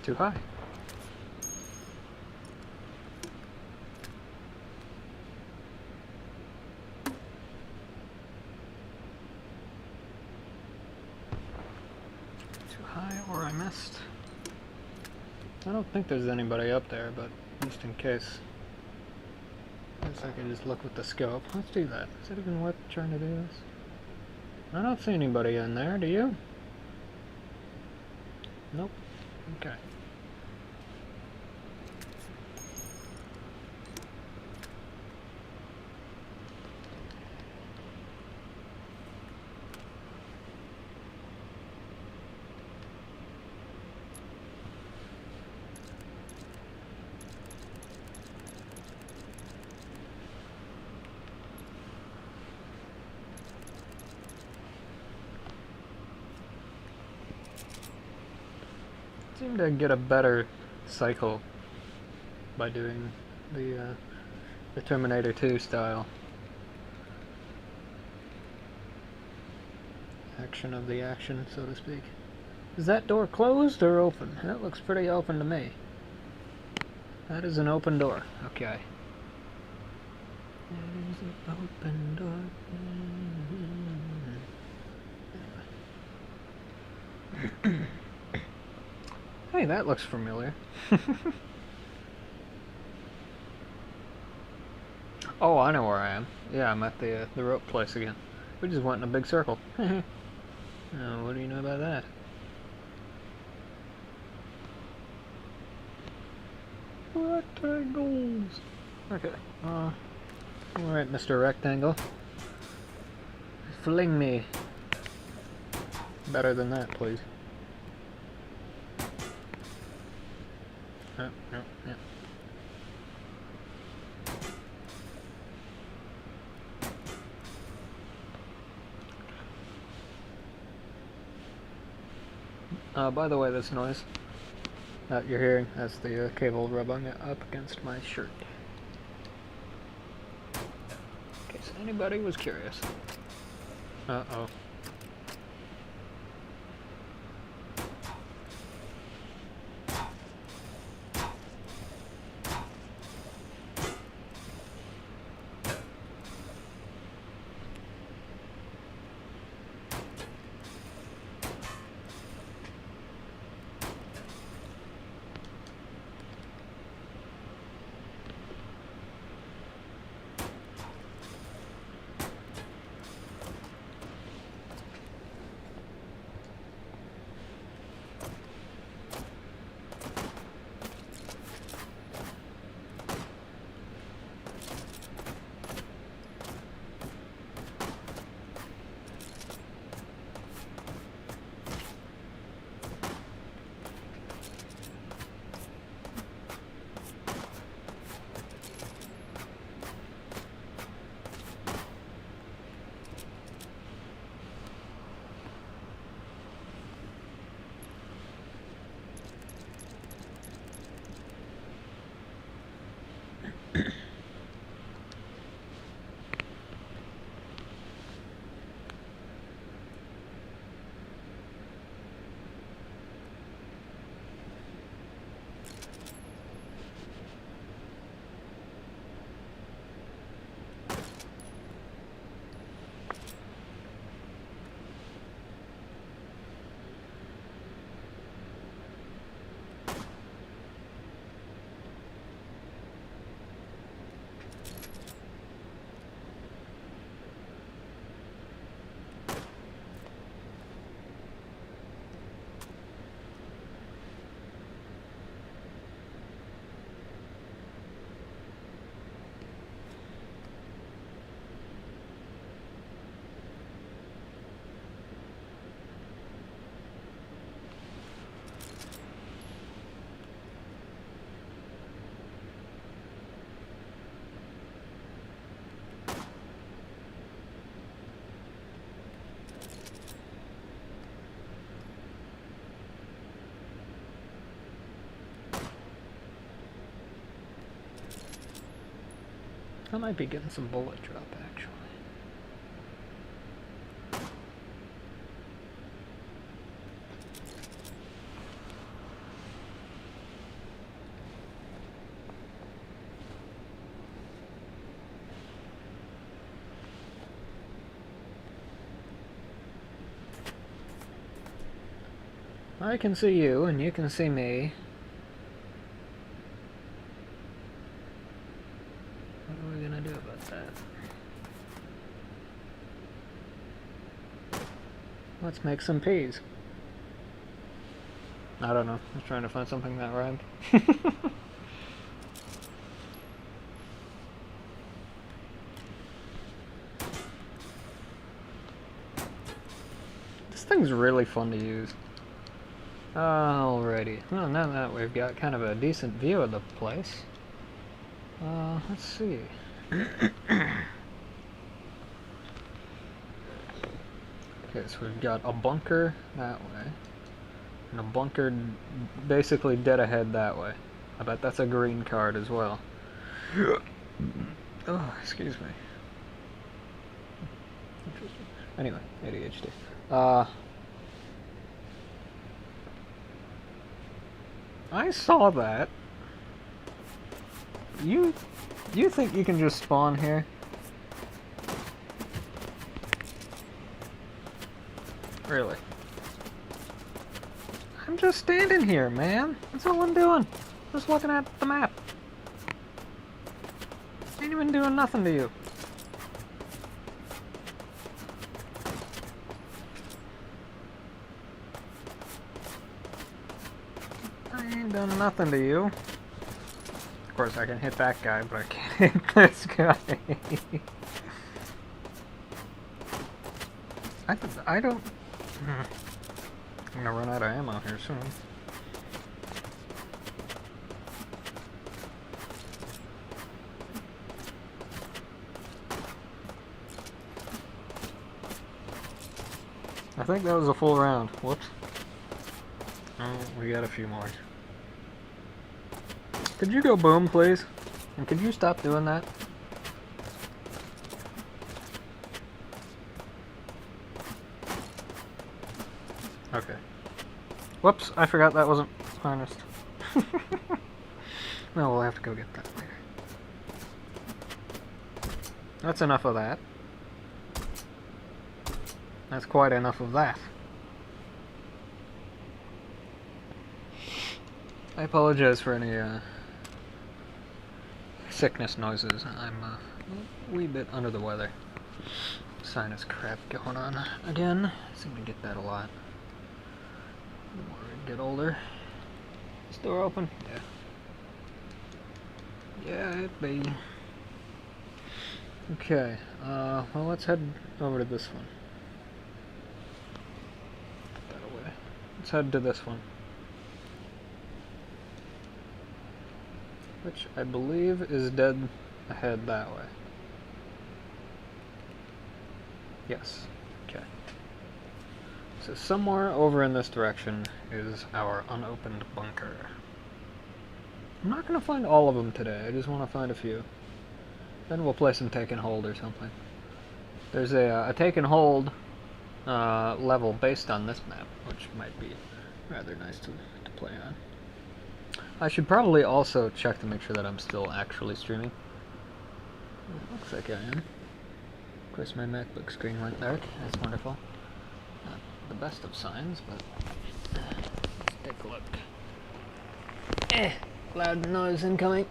too high. Too high, or I missed. I don't think there's anybody up there, but just in case. I guess I can just look with the scope. Let's do that. Is it even worth trying to do this? I don't see anybody in there, do you? Nope. Okay. Seem to get a better cycle by doing the Terminator 2 style action of the action, so to speak. Is that door closed or open? That looks pretty open to me. That is an open door. Okay. That is an open door. Hey, that looks familiar. Oh, I know where I am. Yeah, I'm at the rope place again. We just went in a big circle. Oh, what do you know about that? Rectangles! Okay, alright, Mr. Rectangle. Fling me. Better than that, please. Oh, no, yeah. By the way, this noise that you're hearing, that's the cable rubbing up against my shirt. In case anybody was curious. Uh-oh. I might be getting some bullet drop, actually. I can see you, and you can see me. What are we gonna do about that? Let's make some peas. I don't know. I was trying to find something that rhymed. This thing's really fun to use. Alrighty. Well, now that we've got kind of a decent view of the place, let's see. Okay, so we've got a bunker that way, and a bunker basically dead ahead that way. I bet that's a green card as well. Oh, excuse me. Interesting. Anyway, ADHD. I saw that. You think you can just spawn here? Really? I'm just standing here, man. That's all I'm doing. Just looking at the map. Ain't even doing nothing to you. I ain't done nothing to you. Of course, I can hit that guy, but I can't hit this guy. I don't... I'm gonna run out of ammo here soon. I think that was a full round. Whoops. Oh, we got a few more. Could you go boom, please? And could you stop doing that? Okay. Whoops, I forgot that wasn't harnessed. Well, we'll have to go get that later. That's enough of that. That's quite enough of that. I apologize for any sickness noises. I'm a wee bit under the weather. Sinus crap going on again. I seem to get that a lot. The more I get older. Is the door open? Yeah. Yeah, it be. Okay, well, let's head over to this one. Put that away. Let's head to this one. Which I believe is dead ahead that way. Yes. Okay. So somewhere over in this direction is our unopened bunker. I'm not going to find all of them today, I just want to find a few. Then we'll play some take and hold or something. There's a take and hold level based on this map, which might be rather nice to play on. I should probably also check to make sure that I'm still actually streaming. It looks like I am. Of course my MacBook screen went dark, that's wonderful. Not the best of signs, but let's take a look. Loud noise incoming.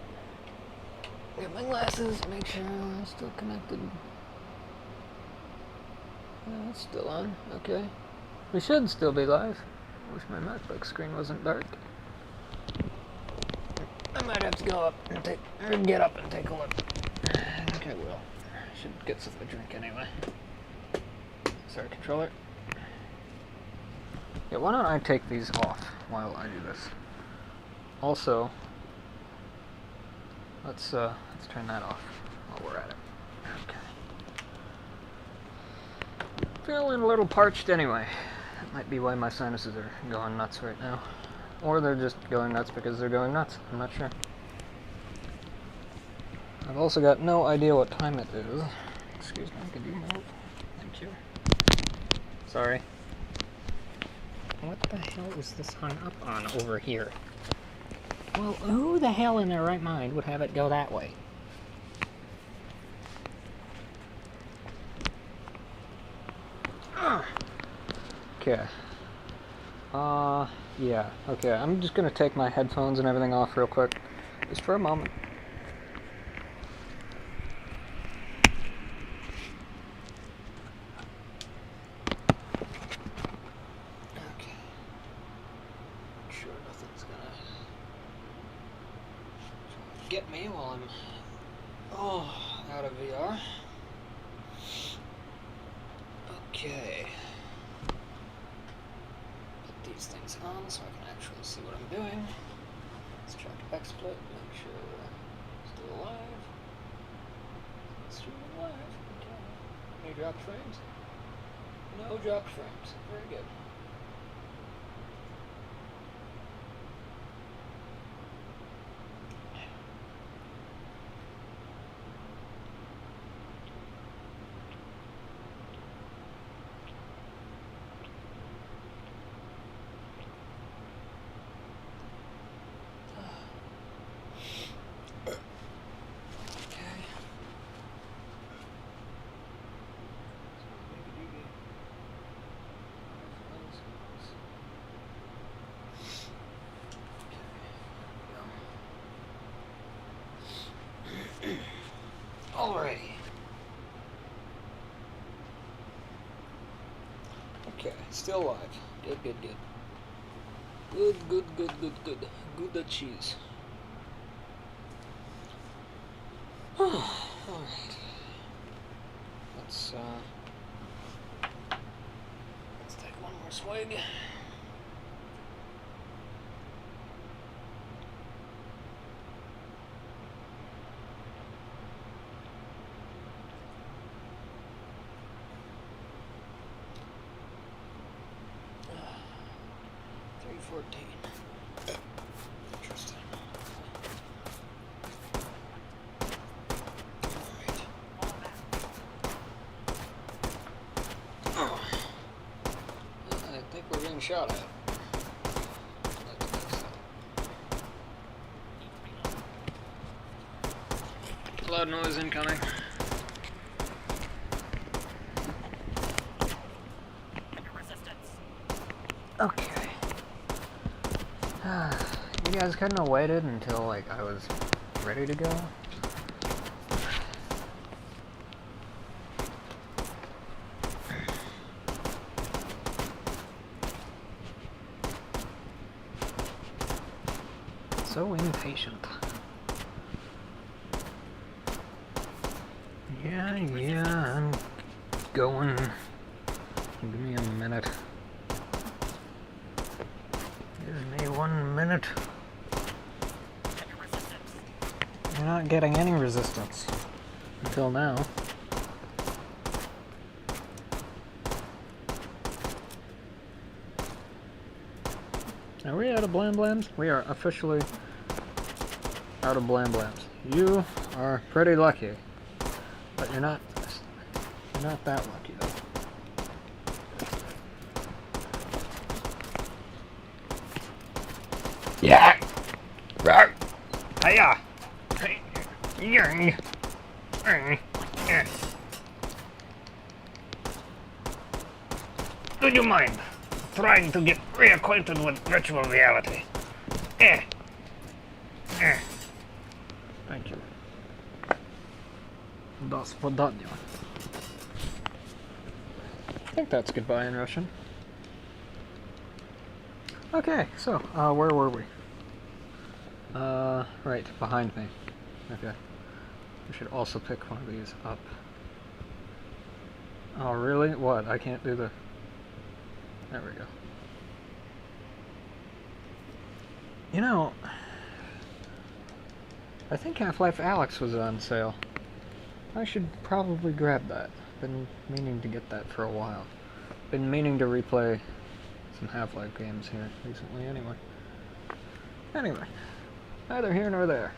Get my glasses, make sure I'm still connected. Yeah, it's still on, okay. We should still be live. Wish my MacBook screen wasn't dark. I might have to go up and get up and take a look. I think I will. I should get something to drink anyway. Sorry, controller. Yeah, why don't I take these off while I do this? Also, let's turn that off while we're at it. Okay. Feeling a little parched anyway. That might be why my sinuses are going nuts right now. Or they're just going nuts because they're going nuts. I'm not sure. I've also got no idea what time it is. Excuse me, could you move? Thank you. Sorry. What the hell is this hung up on over here? Well, who the hell in their right mind would have it go that way? Okay. Yeah, okay, I'm just gonna take my headphones and everything off real quick, just for a moment. Okay. Sure nothing's gonna get me while I'm out of VR. Okay. Put these things on so I can actually see what I'm doing. Let's try to exploit, make sure we're still alive. Still alive. Okay. Any dropped frames? No dropped frames. Very good. Alrighty. Okay, still alive. Good, good, good. Good, good, good, good, good. Good the cheese. Alright. Let's take one more swig. Interesting. Alright. Oh. I think we're being shot at. Loud noise incoming. Okay. You guys couldn't have waited until, like, I was ready to go? So impatient. Yeah, I'm going. Give me a minute. Give me 1 minute. You're not getting any resistance. Until now. Are we out of blam blams? We are officially out of blam blams. You are pretty lucky. But you're not that lucky though. Yeah. Right. Hiya. Do you mind trying to get reacquainted with virtual reality? Thank you. Das podanie. I think that's goodbye in Russian. Okay, so, where were we? Right, behind me. Okay. We should also pick one of these up. Oh, really? What? I can't do the... There we go. You know, I think Half-Life Alyx was on sale. I should probably grab that. Been meaning to get that for a while. Been meaning to replay some Half-Life games here recently anyway. Anyway, neither here nor there.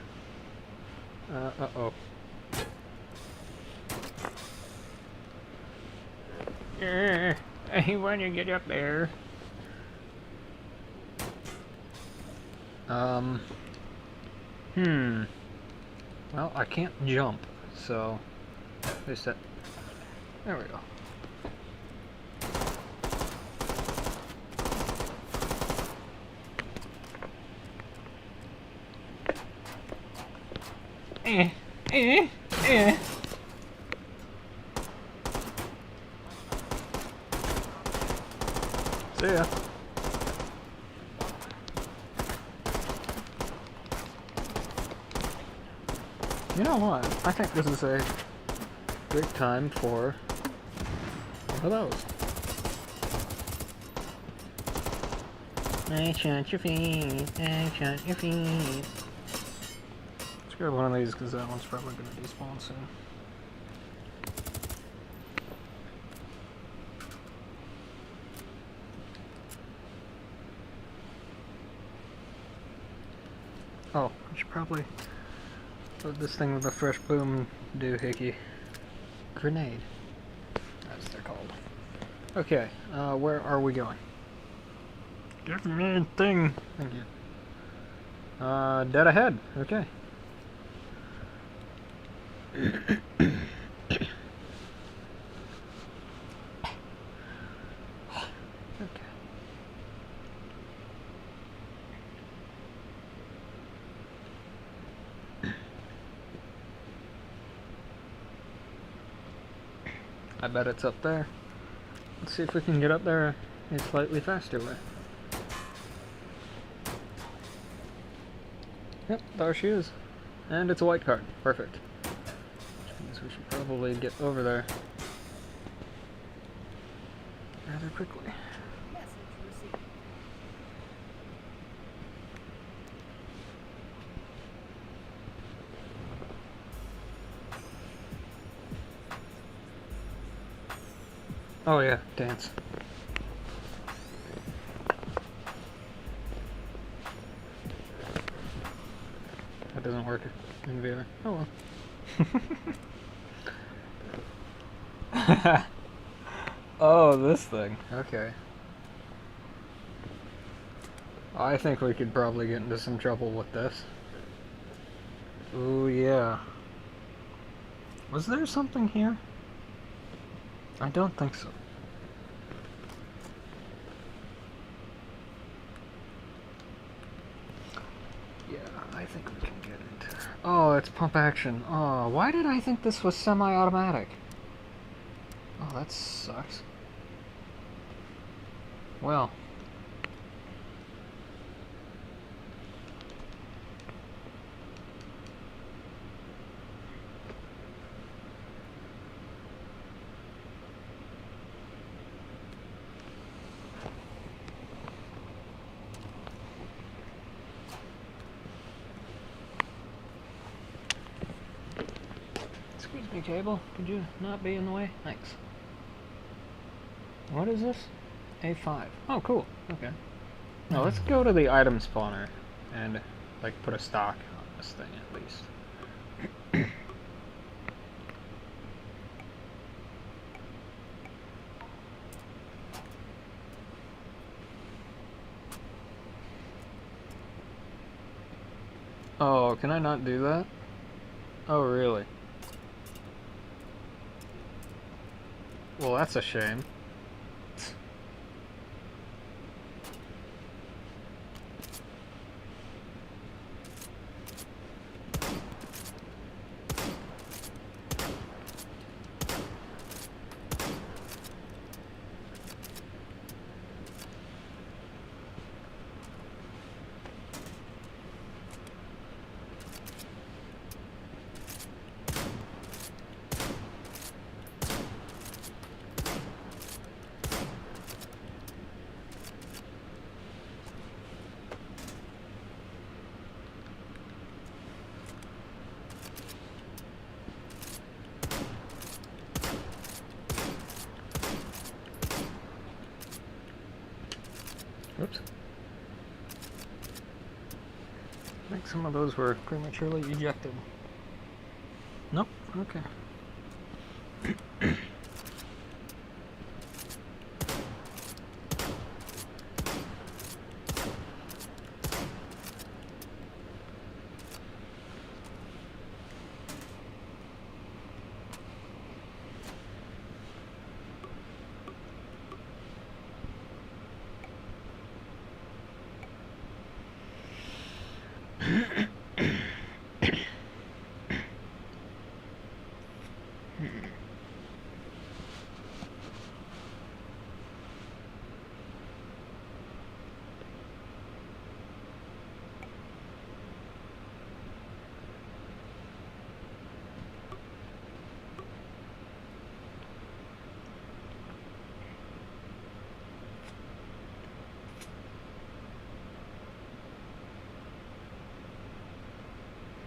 Uh-oh. Hey, when you get up there? Well, I can't jump, so... At least that... There we go. See ya. You know what? I think this is a great time for one of those. I shot your feet. I shot your feet. Let's grab one of these because that one's probably going to despawn soon. Oh, I should probably put this thing with a fresh boom doohickey. Grenade. That's what they're called. Okay, where are we going? Give me a thing. Thank you. Dead ahead. Okay. I bet it's up there. Let's see if we can get up there a slightly faster way. Yep, there she is. And it's a white card. Perfect. Which means we should probably get over there rather quickly. Oh yeah, dance. That doesn't work in VR. Oh well. Oh, this thing. Okay. I think we could probably get into some trouble with this. Ooh, yeah. Was there something here? I don't think so. Yeah, I think we can get into... Oh, it's pump action. Oh, why did I think this was semi-automatic? Oh, that sucks. Well. Excuse me, cable. Could you not be in the way? Thanks. What is this? A5. Oh, cool. Okay. Now let's go to the item spawner and, like, put a stock on this thing at least. Oh, can I not do that? Oh, really? Well, that's a shame. Oops. I think some of those were prematurely ejected. Nope. Okay.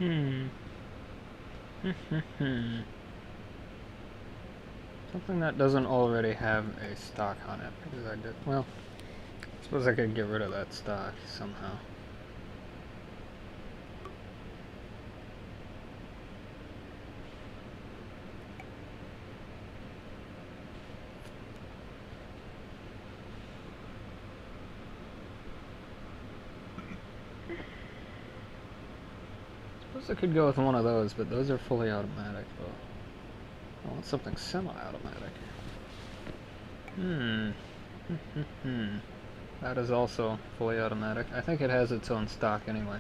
Something that doesn't already have a stock on it, because I did, well, I suppose I could get rid of that stock somehow. I could go with one of those, but those are fully automatic, though. I want something semi-automatic. That is also fully automatic. I think it has its own stock anyway.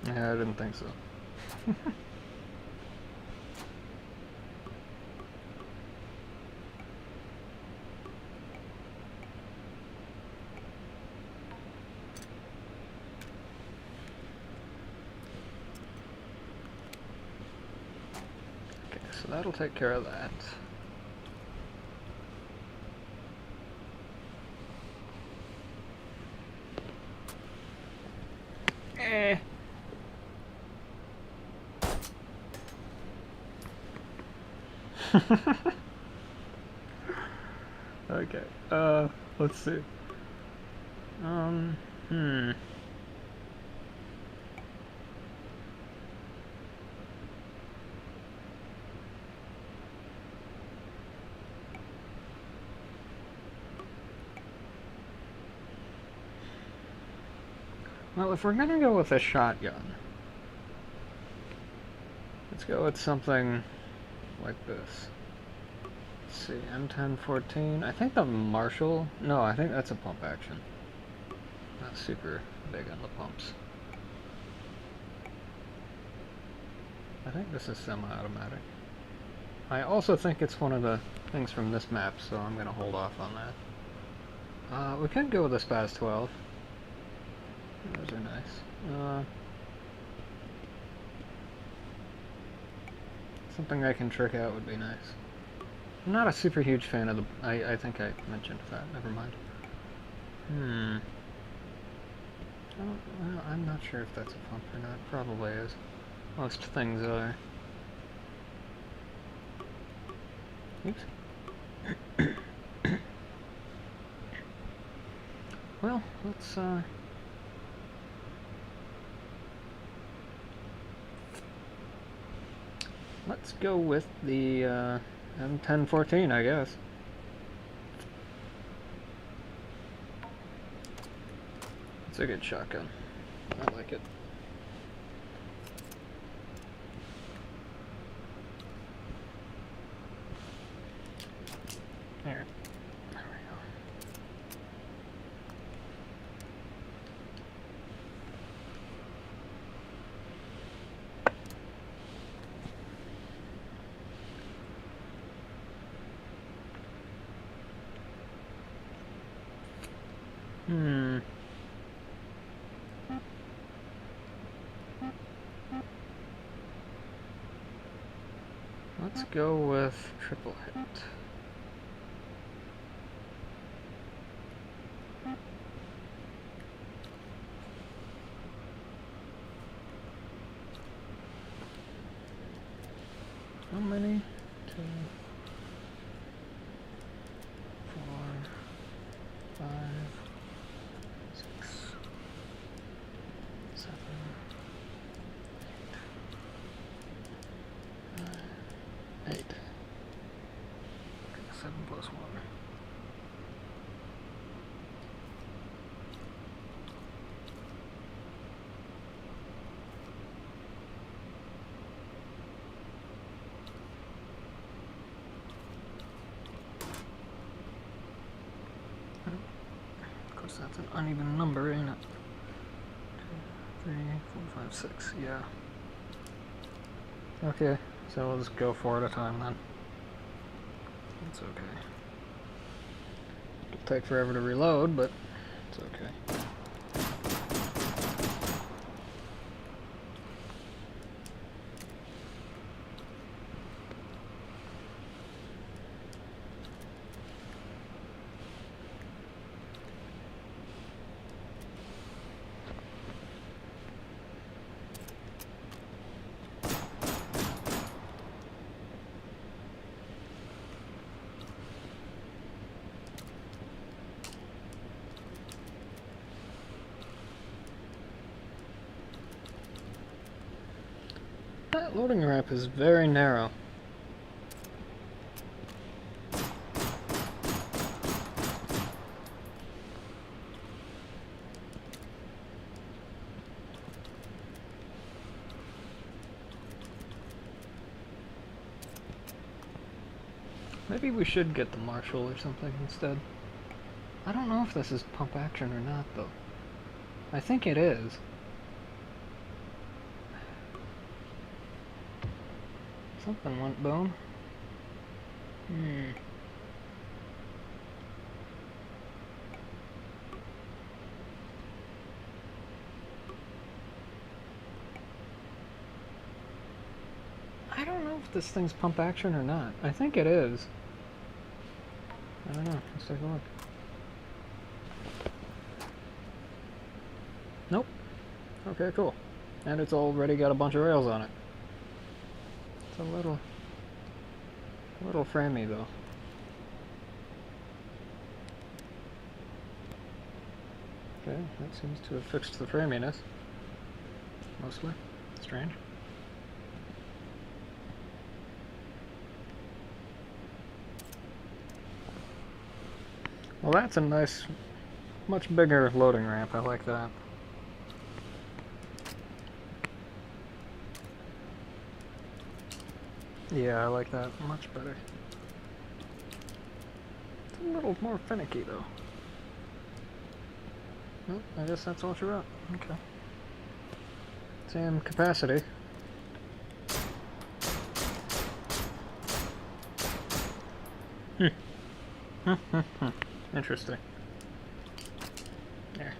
Yeah, I didn't think so. Okay, so that'll take care of that. Okay, let's see. Well, if we're gonna go with a shotgun, let's go with something like this. Let's see, M1014. I think the Marshall. No, I think that's a pump action. Not super big on the pumps. I think this is semi-automatic. I also think it's one of the things from this map, so I'm gonna hold off on that. We could go with a Spaz 12. Those are nice. Something I can trick out would be nice. I'm not a super huge fan of the... I think I mentioned that. Never mind. Well, I'm not sure if that's a pump or not. Probably is. Most things are. Oops. Well, let's go with the M1014, I guess. It's a good shotgun. I like it. There we go. Let's go with triple hit. How many? 2, 4, 5, 6, 7, 8. 8. 7 plus 1. Okay. guess that's an uneven number, ain't it? 2, 3, 4, 5, 6, yeah. Okay, so we'll just go 4 at a time then. That's okay. It'll take forever to reload, but it's okay. That loading ramp is very narrow. Maybe we should get the Marshal or something instead. I don't know if this is pump action or not, though. I think it is. Something went boom. I don't know if this thing's pump action or not. I think it is. I don't know. Let's take a look. Nope. Okay, cool. And it's already got a bunch of rails on it. It's a little framey though. Okay, that seems to have fixed the framiness. Mostly. Strange. Well, that's a nice, much bigger loading ramp. I like that. Yeah, I like that much better. It's a little more finicky, though. Well, I guess that's all she wrote. Okay. Same capacity. Interesting. There.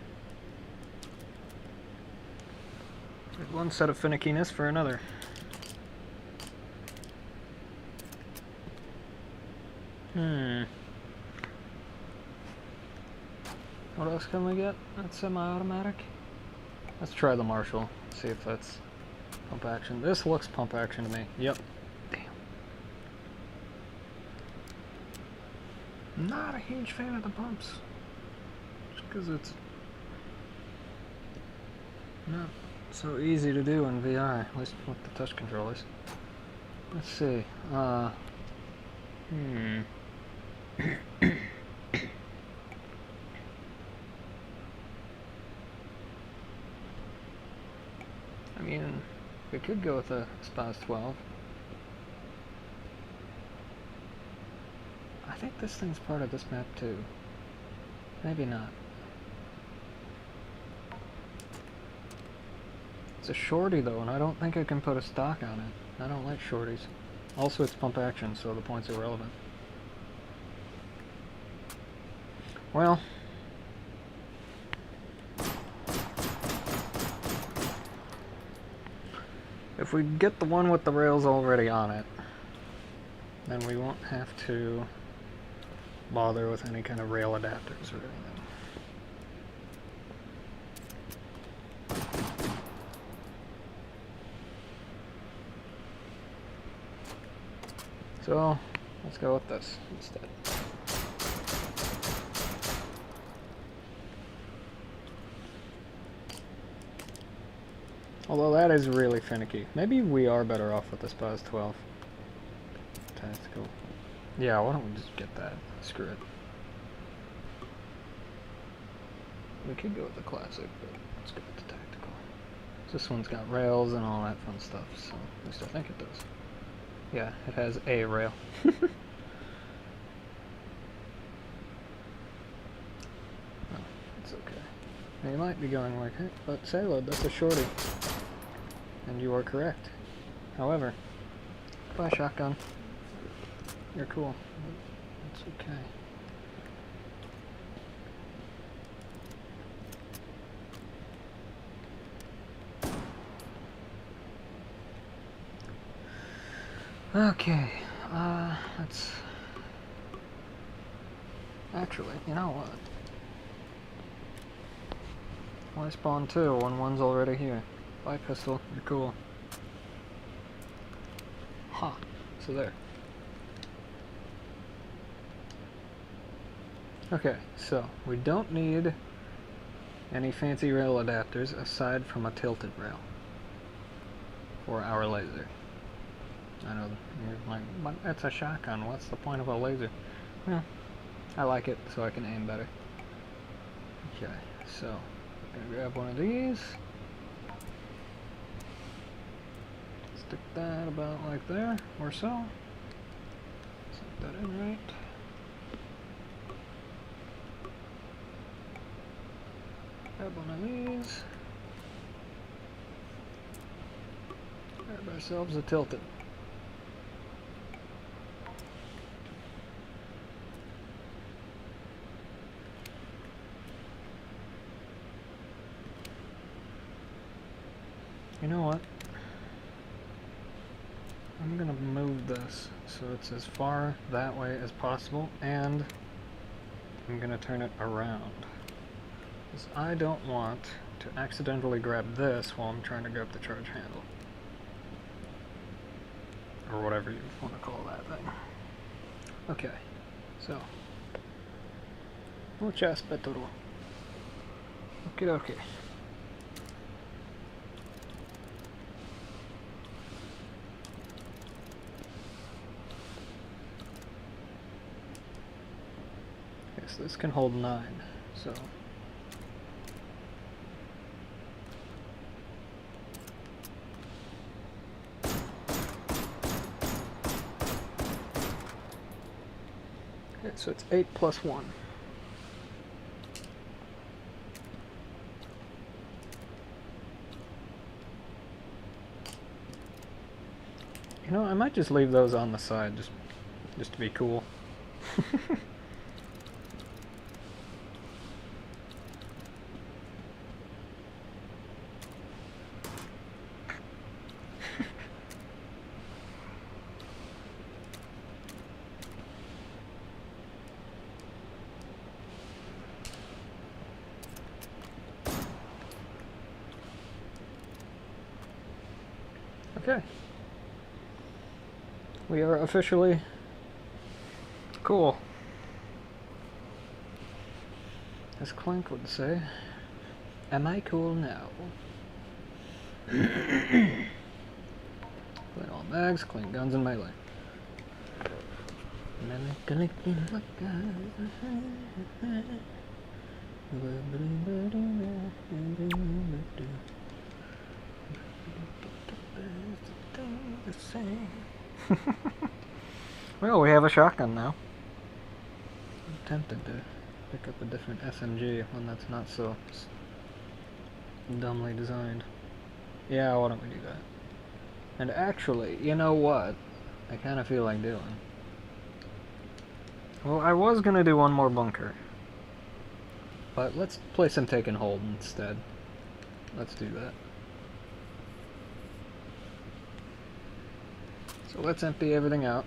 One set of finickiness for another. What else can we get? That's semi-automatic. Let's try the Marshal. See if that's pump action. This looks pump action to me. Yep. Damn. Not a huge fan of the pumps. Just because it's not so easy to do in VR, at least with the touch controllers. Let's see. I mean, we could go with a SPAS 12. I think this thing's part of this map too. Maybe not. It's a shorty though, and I don't think I can put a stock on it. I don't like shorties. Also, it's pump action, so the points are relevant. Well, if we get the one with the rails already on it, then we won't have to bother with any kind of rail adapters or anything. So, let's go with this instead. Although that is really finicky. Maybe we are better off with the SPAS 12. Tactical. Yeah, why don't we just get that? Screw it. We could go with the classic, but let's go with the tactical. This one's got rails and all that fun stuff, so at least I think it does. Yeah, it has a rail. Oh, it's Now you might be going like, hey, but Sayload, that's a shorty. And you are correct. However, buy a shotgun. You're cool. It's okay. Okay, let's... Actually, you know what? Why spawn two when one's already here? Bye, pistol. You're cool. Ha! Huh. So there. Okay, so we don't need any fancy rail adapters aside from a tilted rail for our laser. I know you're like, but it's a shotgun, what's the point of a laser? Well, I like it so I can aim better. Okay, so I'm gonna grab one of these. Stick that about like there, or so. Stick that in right. Grab one of these. Grab ourselves a tilted. You know what? I'm gonna move this so it's as far that way as possible, and I'm gonna turn it around. Because I don't want to accidentally grab this while I'm trying to grab the charge handle. Or whatever you want to call that thing. Okay, so. Mucha aspetto. Okie dokie. So this can hold 9, so okay, so it's 8 plus 1. You know, I might just leave those on the side just to be cool. Okay. We are officially cool. As Clink would say, am I cool now? Clean all mags, clean guns, and melee. Well, we have a shotgun now. I'm tempted to pick up a different SMG, one that's not so dumbly designed. Yeah, why don't we do that? And actually, you know what? I kind of feel like doing. Well, I was gonna do one more bunker, but let's play some take and hold instead. Let's do that. So let's empty everything out.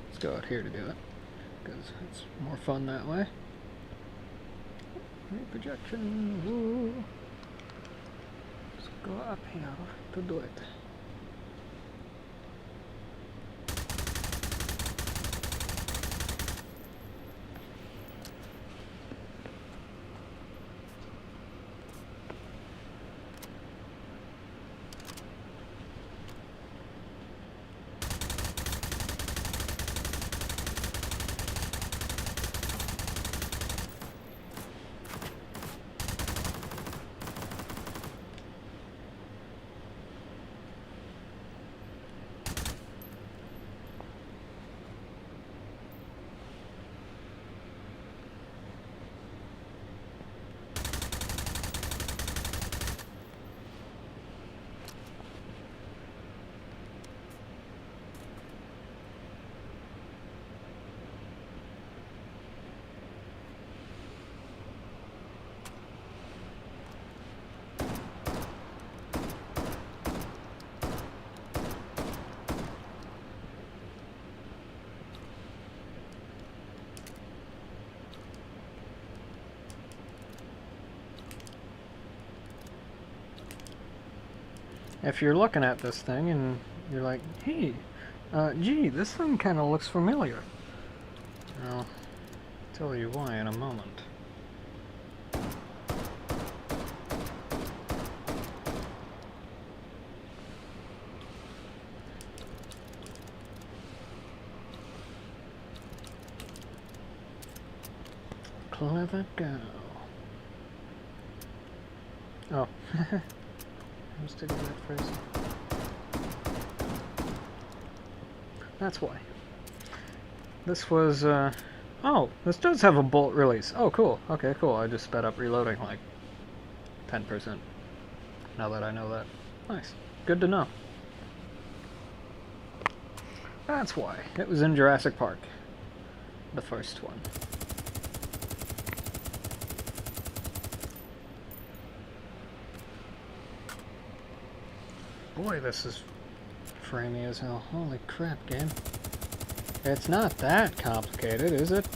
Let's go out here to do it, because it's more fun that way. Projection, woo. Let's go up here to do it. if you're looking at this thing and you're like, hey, gee, this thing kind of looks familiar. I'll tell you why in a moment. Clever girl. Oh. I was taking that first. That's why. This was, oh, this does have a bolt release. Oh, cool. Okay, cool. I just sped up reloading like 10%. Now that I know that. Nice. Good to know. That's why. It was in Jurassic Park. The first one. Boy, this is framey as hell. Holy crap, game. It's not that complicated, is it?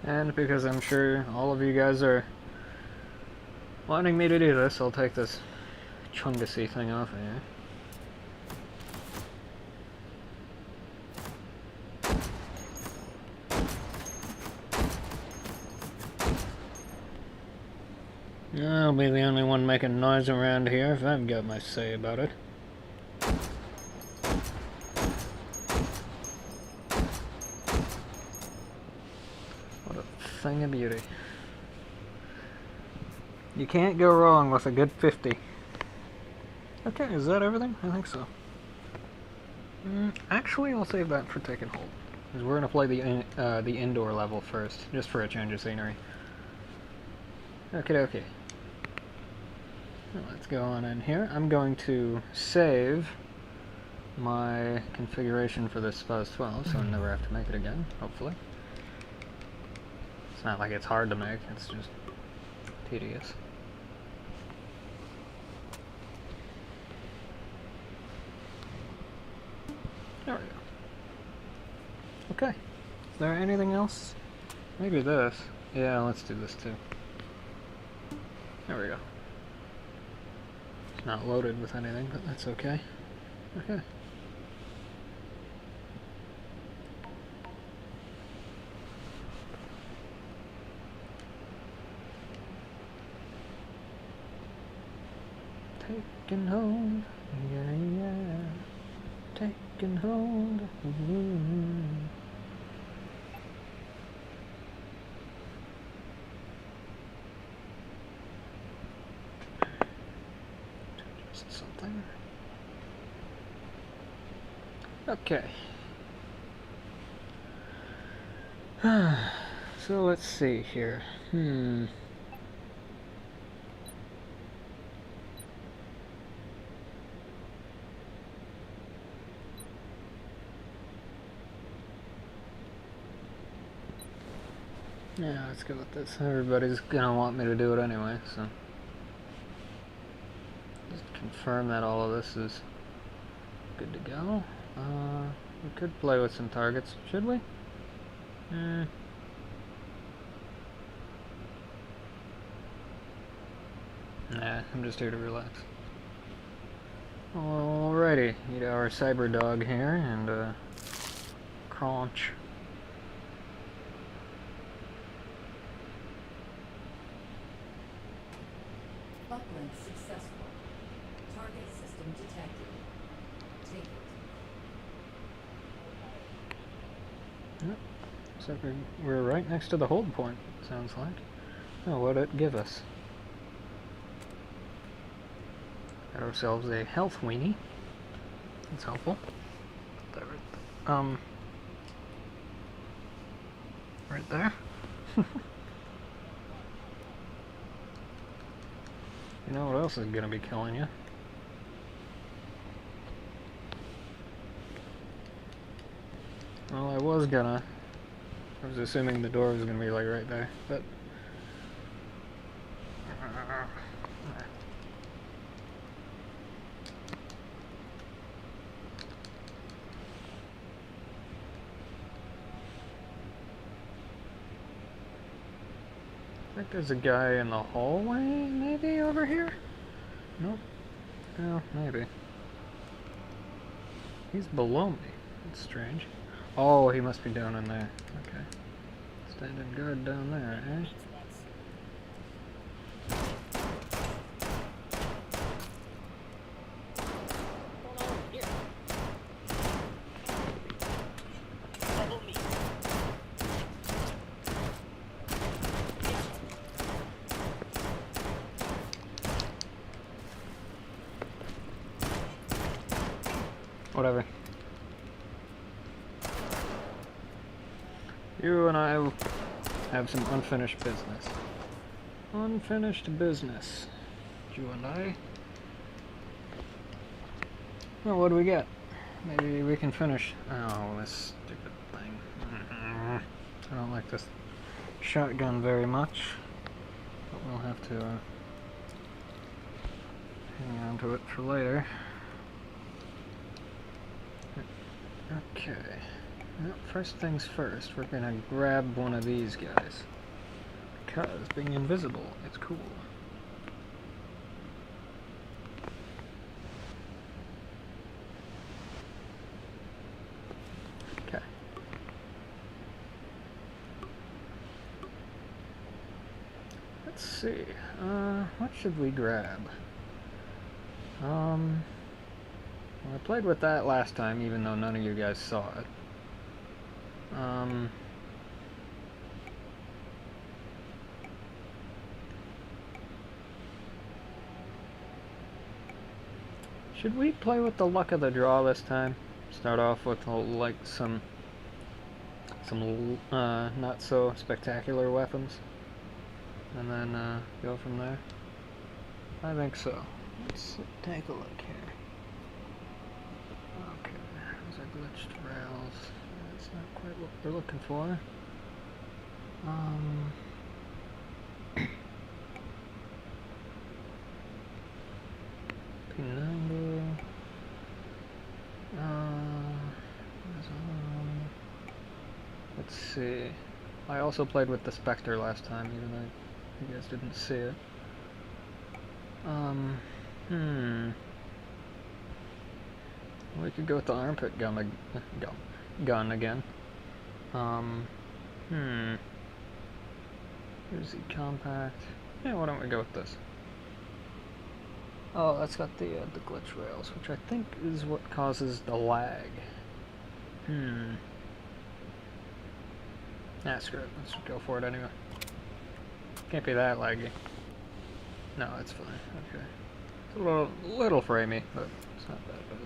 And because I'm sure all of you guys are wanting me to do this, I'll take this chungussy thing off of here. I'll be the only one making noise around here if I've got my say about it. What a thing of beauty. You can't go wrong with a good 50. Okay, is that everything? I think so. Actually, I'll save that for taking hold. Because we're going to play the indoor level first, just for a change of scenery. Okay. Let's go on in here. I'm going to save my configuration for this spot as well, so I never have to make it again, hopefully. It's not like it's hard to make, it's just tedious. There we go. Okay. Is there anything else? Maybe this. Yeah, let's do this too. There we go. It's not loaded with anything, but that's okay. Okay. Taking hold, yeah. Taking hold. Just something. Okay. So let's see here. Yeah, let's go with this. Everybody's gonna want me to do it anyway, so just confirm that all of this is good to go. We could play with some targets, should we? Nah, I'm just here to relax. Alrighty, eat our cyber dog here and crunch. Uplink successful. Target system detected. Take it. Yep. So we're right next to the hold point, sounds like. Oh, what'd it give us? Got ourselves a health weenie. That's helpful. That right there. You know what else is gonna be killing you? Well, I was assuming the door was gonna be like right there, but I think there's a guy in the hallway, maybe over here? Nope. No, maybe. He's below me. That's strange. Oh, he must be down in there. Okay. Standing guard down there, eh? Whatever. You and I have some unfinished business. Unfinished business. You and I. Well, what do we get? Maybe we can finish. Oh, this stupid thing. I don't like this shotgun very much. But we'll have to hang on to it for later. Okay. Well, first things first, we're gonna grab one of these guys. Because being invisible, it's cool. Okay. Let's see. What should we grab? Well, I played with that last time, even though none of you guys saw it. Should we play with the luck of the draw this time? Start off with like some not so spectacular weapons, and then go from there. I think so. Let's take a look here. Okay, those are glitched rails. That's not quite what we're looking for. P90. Let's see. I also played with the Spectre last time, even though you guys didn't see it. We could go with the armpit gun again. Here's the compact. Yeah, why don't we go with this? Oh, that's got the glitch rails, which I think is what causes the lag. Nah, screw it. Let's go for it anyway. Can't be that laggy. No, it's fine. Okay. It's a little framey, but it's not that bad.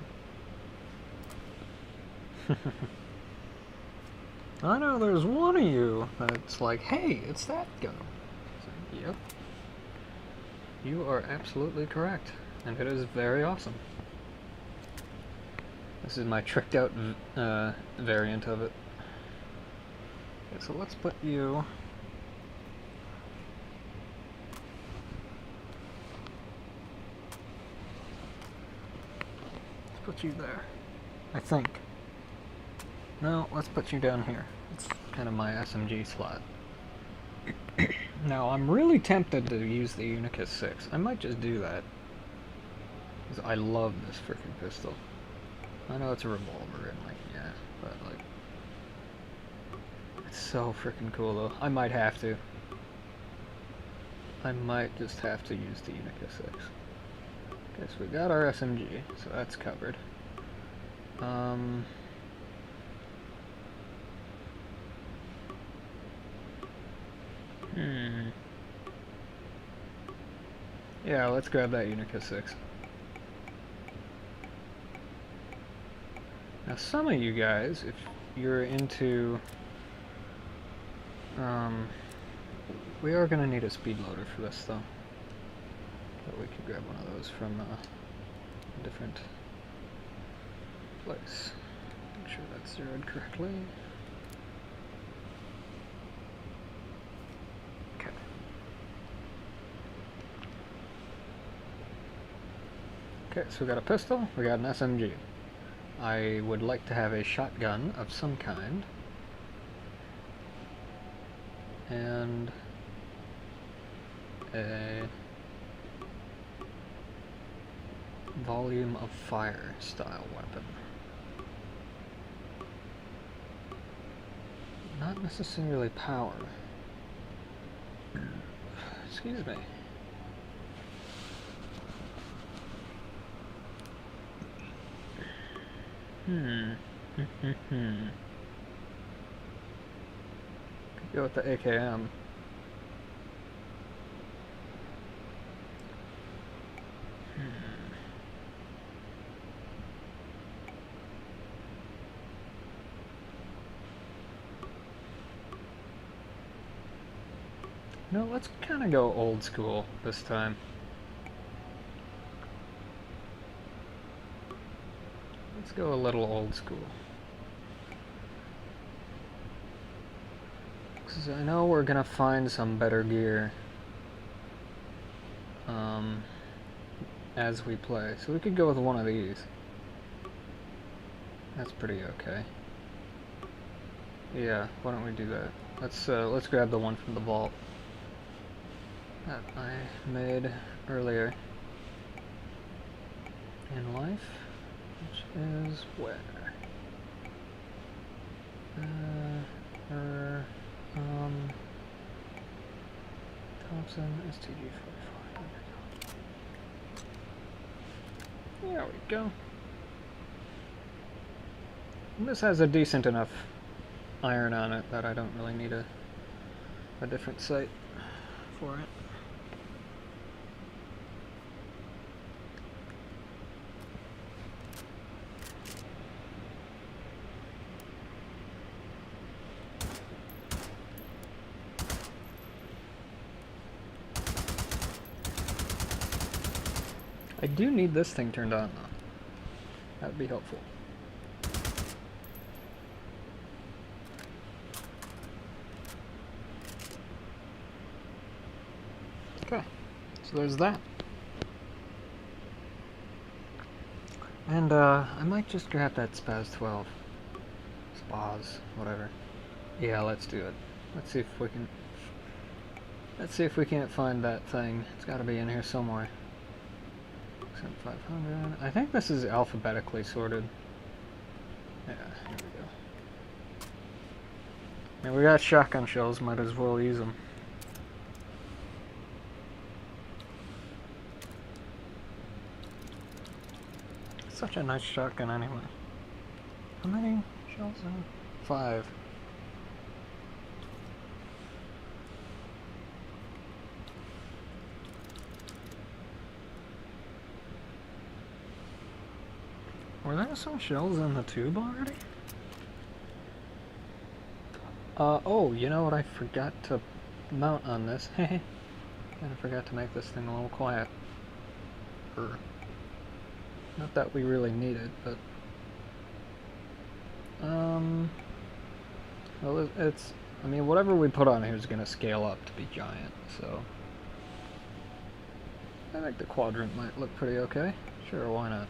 I know there's one of you that's like, hey, it's that gun. So, yep. You are absolutely correct, and it is very awesome. This is my tricked out variant of it. Okay, so let's put you... Let's put you there, I think. No, let's put you down here. It's kind of my SMG slot. Now, I'm really tempted to use the Unicus 6. I might just do that. Because I love this freaking pistol. I know it's a revolver and like, yeah, but like... It's so freaking cool though. I might have to. I might just have to use the Unicus 6. Okay, so we got our SMG, so that's covered. Yeah, let's grab that Unicus 6. Now some of you guys, if you're into... we are going to need a speed loader for this though. But we could grab one of those from a different place. Make sure that's zeroed correctly. Okay. Okay, so we got a pistol, we got an SMG. I would like to have a shotgun of some kind. And a volume of fire style weapon. Not necessarily power. Excuse me. Could go with the AKM. No, let's kind of go old school this time. Let's go a little old school. Because I know we're gonna find some better gear as we play. So we could go with one of these. That's pretty okay. Yeah, why don't we do that? Let's grab the one from the vault that I made earlier in life, which is where? Thompson STG-44. There we go. And this has a decent enough iron on it that I don't really need a different sight for it. I do need this thing turned on though. That would be helpful. Okay, so there's that. And I might just grab that Spaz 12. Spaz, whatever. Yeah, let's do it. Let's see if we can... Let's see if we can't find that thing. It's gotta be in here somewhere. 500. I think this is alphabetically sorted. Yeah, here we go. And we got shotgun shells, might as well use them. Such a nice shotgun anyway. How many shells? 5. Were there some shells in the tube already? Oh, you know what I forgot to mount on this? Hehe. Kinda forgot to make this thing a little quiet. Not that we really need it, but... Well, it's... I mean, whatever we put on here is gonna scale up to be giant, so... I think the quadrant might look pretty okay. Sure, why not?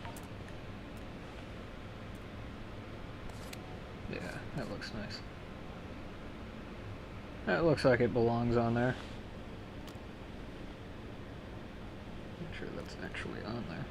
Yeah, that looks nice. That looks like it belongs on there. Make sure that's actually on there.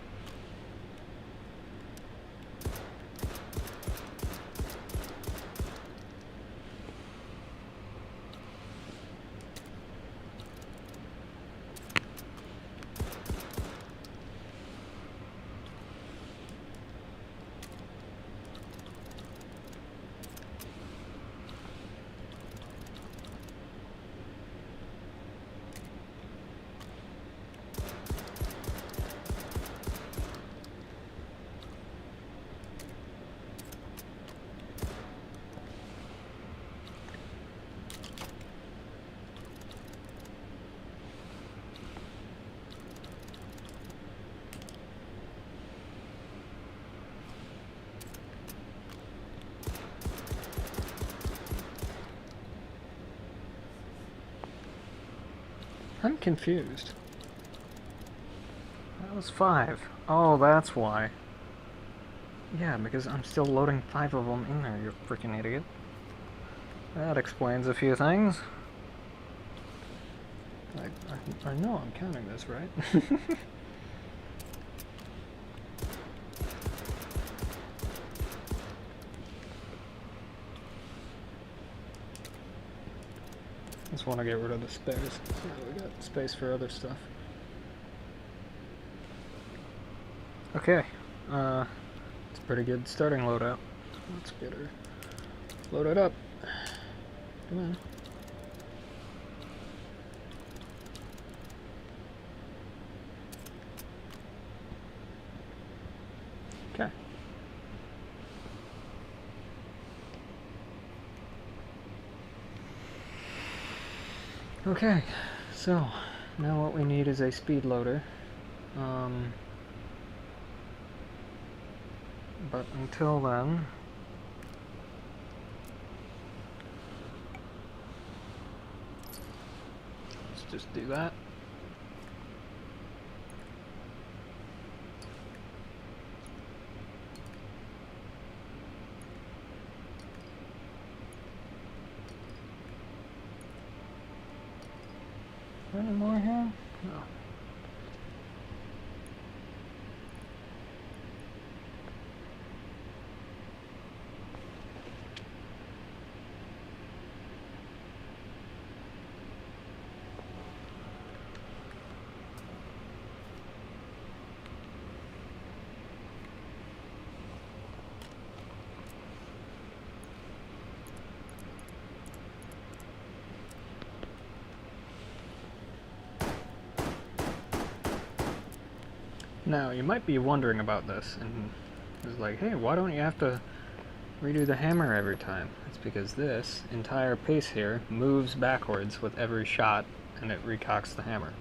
I'm confused. That was 5. Oh, that's why. Yeah, because I'm still loading 5 of them in there, you freaking idiot. That explains a few things. I know I'm counting this right. Just want to get rid of the spares, so we got space for other stuff. Okay, it's a pretty good starting loadout. Let's get her loaded up. Come on. Okay. Okay, so now what we need is a speed loader. But until then, let's just do that. Any more here? No. Now, you might be wondering about this, and it's like, hey, why don't you have to redo the hammer every time? It's because this entire piece here moves backwards with every shot, and it recocks the hammer.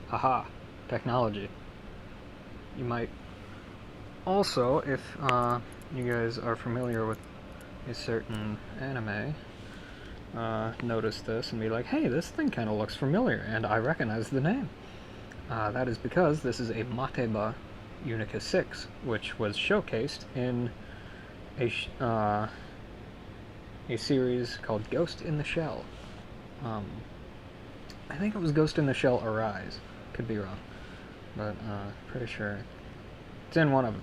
Haha, technology. You might also, if you guys are familiar with a certain anime, notice this and be like, hey, this thing kind of looks familiar, and I recognize the name. That is because this is a Mateba Unica 6, which was showcased in a series called Ghost in the Shell. I think it was Ghost in the Shell Arise. Could be wrong, but pretty sure it's in one of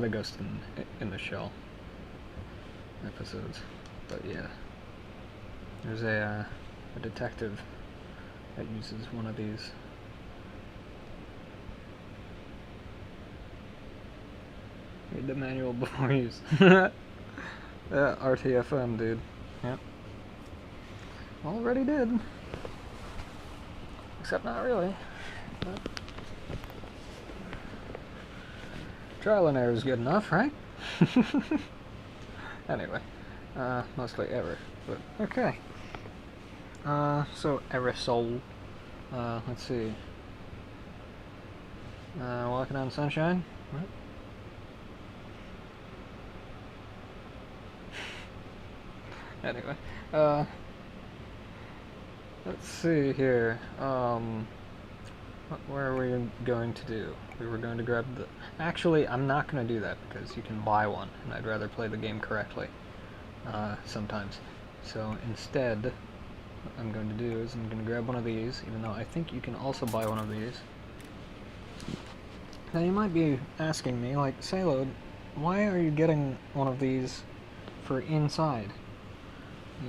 the Ghost in the Shell episodes. But yeah, there's a detective that uses one of these. Read the manual before use. Yeah, RTFM, dude. Yep. Already did. Except not really. But trial and error is good enough, right? Anyway, mostly error, but okay. So aerosol. Let's see. Walking on sunshine. What? Anyway, let's see here. What were we going to do? We were going to grab the... Actually, I'm not going to do that because you can buy one, and I'd rather play the game correctly sometimes. So instead, what I'm going to do is I'm going to grab one of these, even though I think you can also buy one of these. Now you might be asking me, like, Sayload, why are you getting one of these for inside?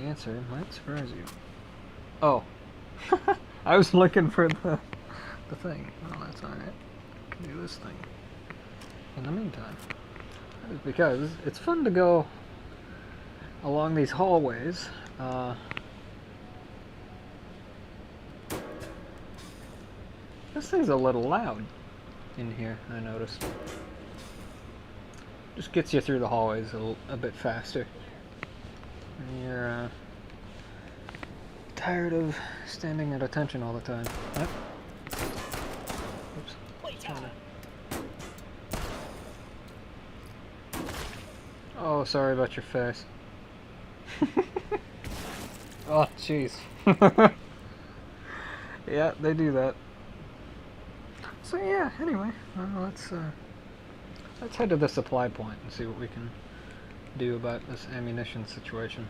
The answer might surprise you. Oh. I was looking for the thing. Well, that's alright. I can do this thing in the meantime. That is because it's fun to go along these hallways. This thing's a little loud in here, I noticed. Just gets you through the hallways a bit faster. And you're tired of standing at attention all the time. Yep. Oops. Oh, sorry about your face. Oh, jeez. Yeah, they do that. So yeah, anyway, let's head to the supply point and see what we can do about this ammunition situation.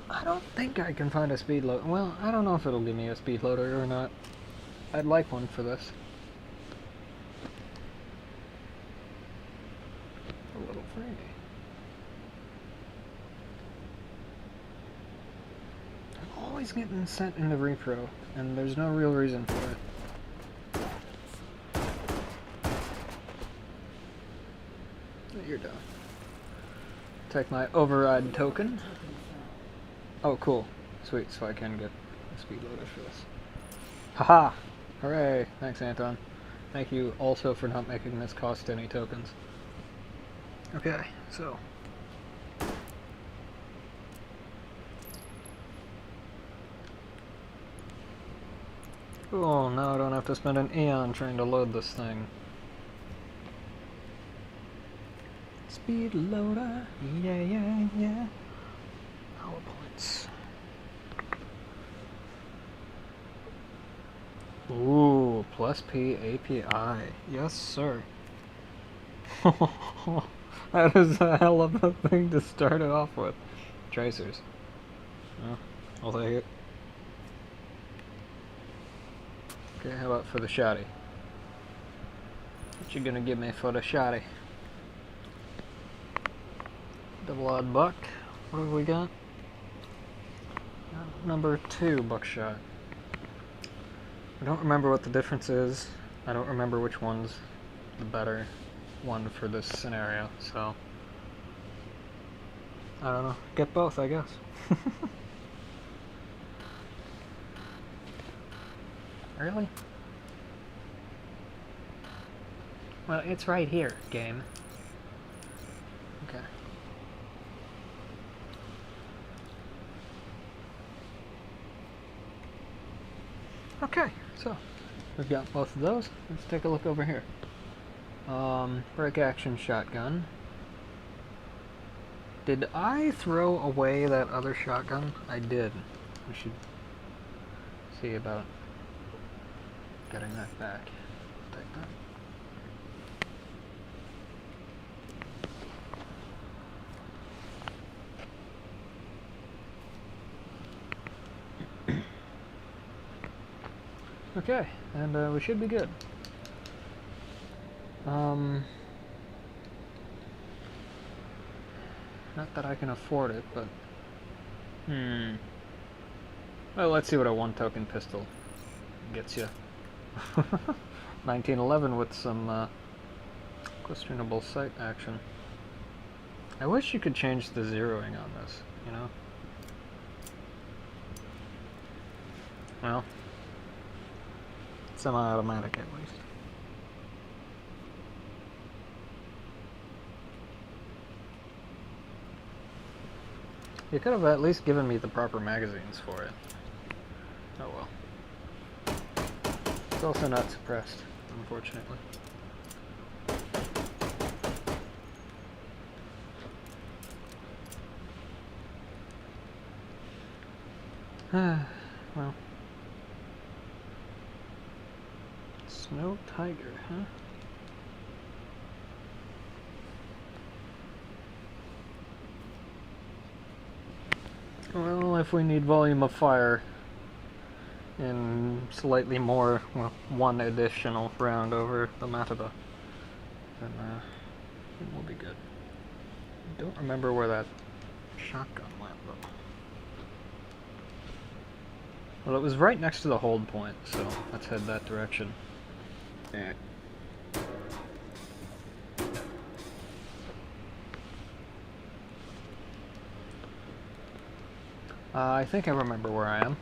I don't think I can find a speed loader. Well, I don't know if it'll give me a speed loader or not. I'd like one for this. A little free. I'm always getting sent into repro, and there's no real reason for it. You're done. Take my override token. Oh, cool. Sweet, so I can get a speed loader for this. Haha! Hooray! Thanks, Anton. Thank you also for not making this cost any tokens. Okay, so. Cool, now I don't have to spend an eon trying to load this thing. Speed loader, yeah, yeah, yeah. Power points. Ooh, plus P API. Yes, sir. That is a hell of a thing to start it off with. Tracers. Oh, I'll take it. Okay, how about for the shotty? What you gonna give me for the shotty? Double odd buck. What have we got? Number 2 buckshot. I don't remember what the difference is. I don't remember which one's the better one for this scenario, so I don't know. Get both, I guess. Really? Well, it's right here, game. Okay. Okay, so we've got both of those. Let's take a look over here. Break action shotgun. Did I throw away that other shotgun? I did. We should see about getting that back. Take that. Okay, and we should be good. Not that I can afford it, but well, let's see what a 1 token pistol gets you. 1911 with some questionable sight action. I wish you could change the zeroing on this, you know? Well, semi-automatic at least. You could have at least given me the proper magazines for it. Oh well. It's also not suppressed, unfortunately. Well. Snow Tiger, huh? Well, if we need volume of fire in slightly more, well, 1 additional round over the Matador, then we'll be good. I don't remember where that shotgun went, though. Well, it was right next to the hold point, so let's head that direction. Yeah. I think I remember where I am.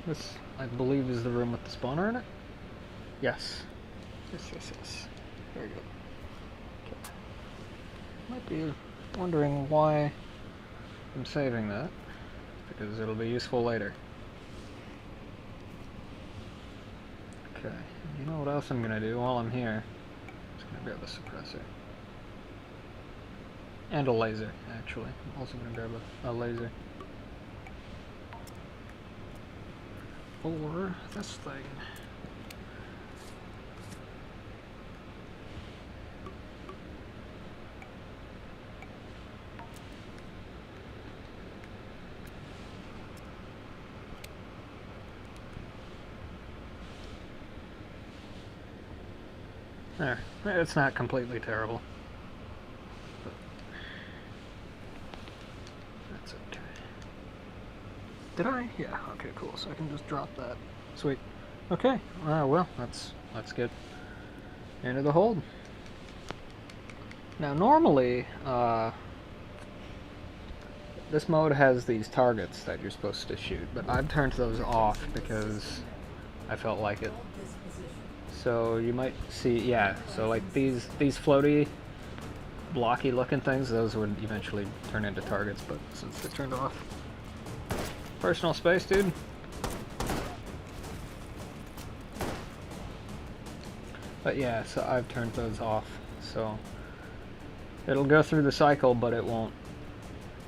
This, I believe, is the room with the spawner in it? Yes. Yes. Very good. Okay. Might be wondering why I'm saving that, because it'll be useful later. Okay, you know what else I'm gonna do while I'm here? I'm just gonna grab a suppressor. And a laser, actually. I'm also gonna grab a laser. for this thing. There. It's not completely terrible. But that's okay. Did I? Yeah, okay, cool. So I can just drop that. Sweet. Okay, well, that's good. Into the hold. Now, normally, this mode has these targets that you're supposed to shoot, but I've turned those off because I felt like it. So you might see, yeah, so like these floaty, blocky looking things, those would eventually turn into targets, but since they're turned off. Personal space, dude. But yeah, so I've turned those off, so it'll go through the cycle, but it won't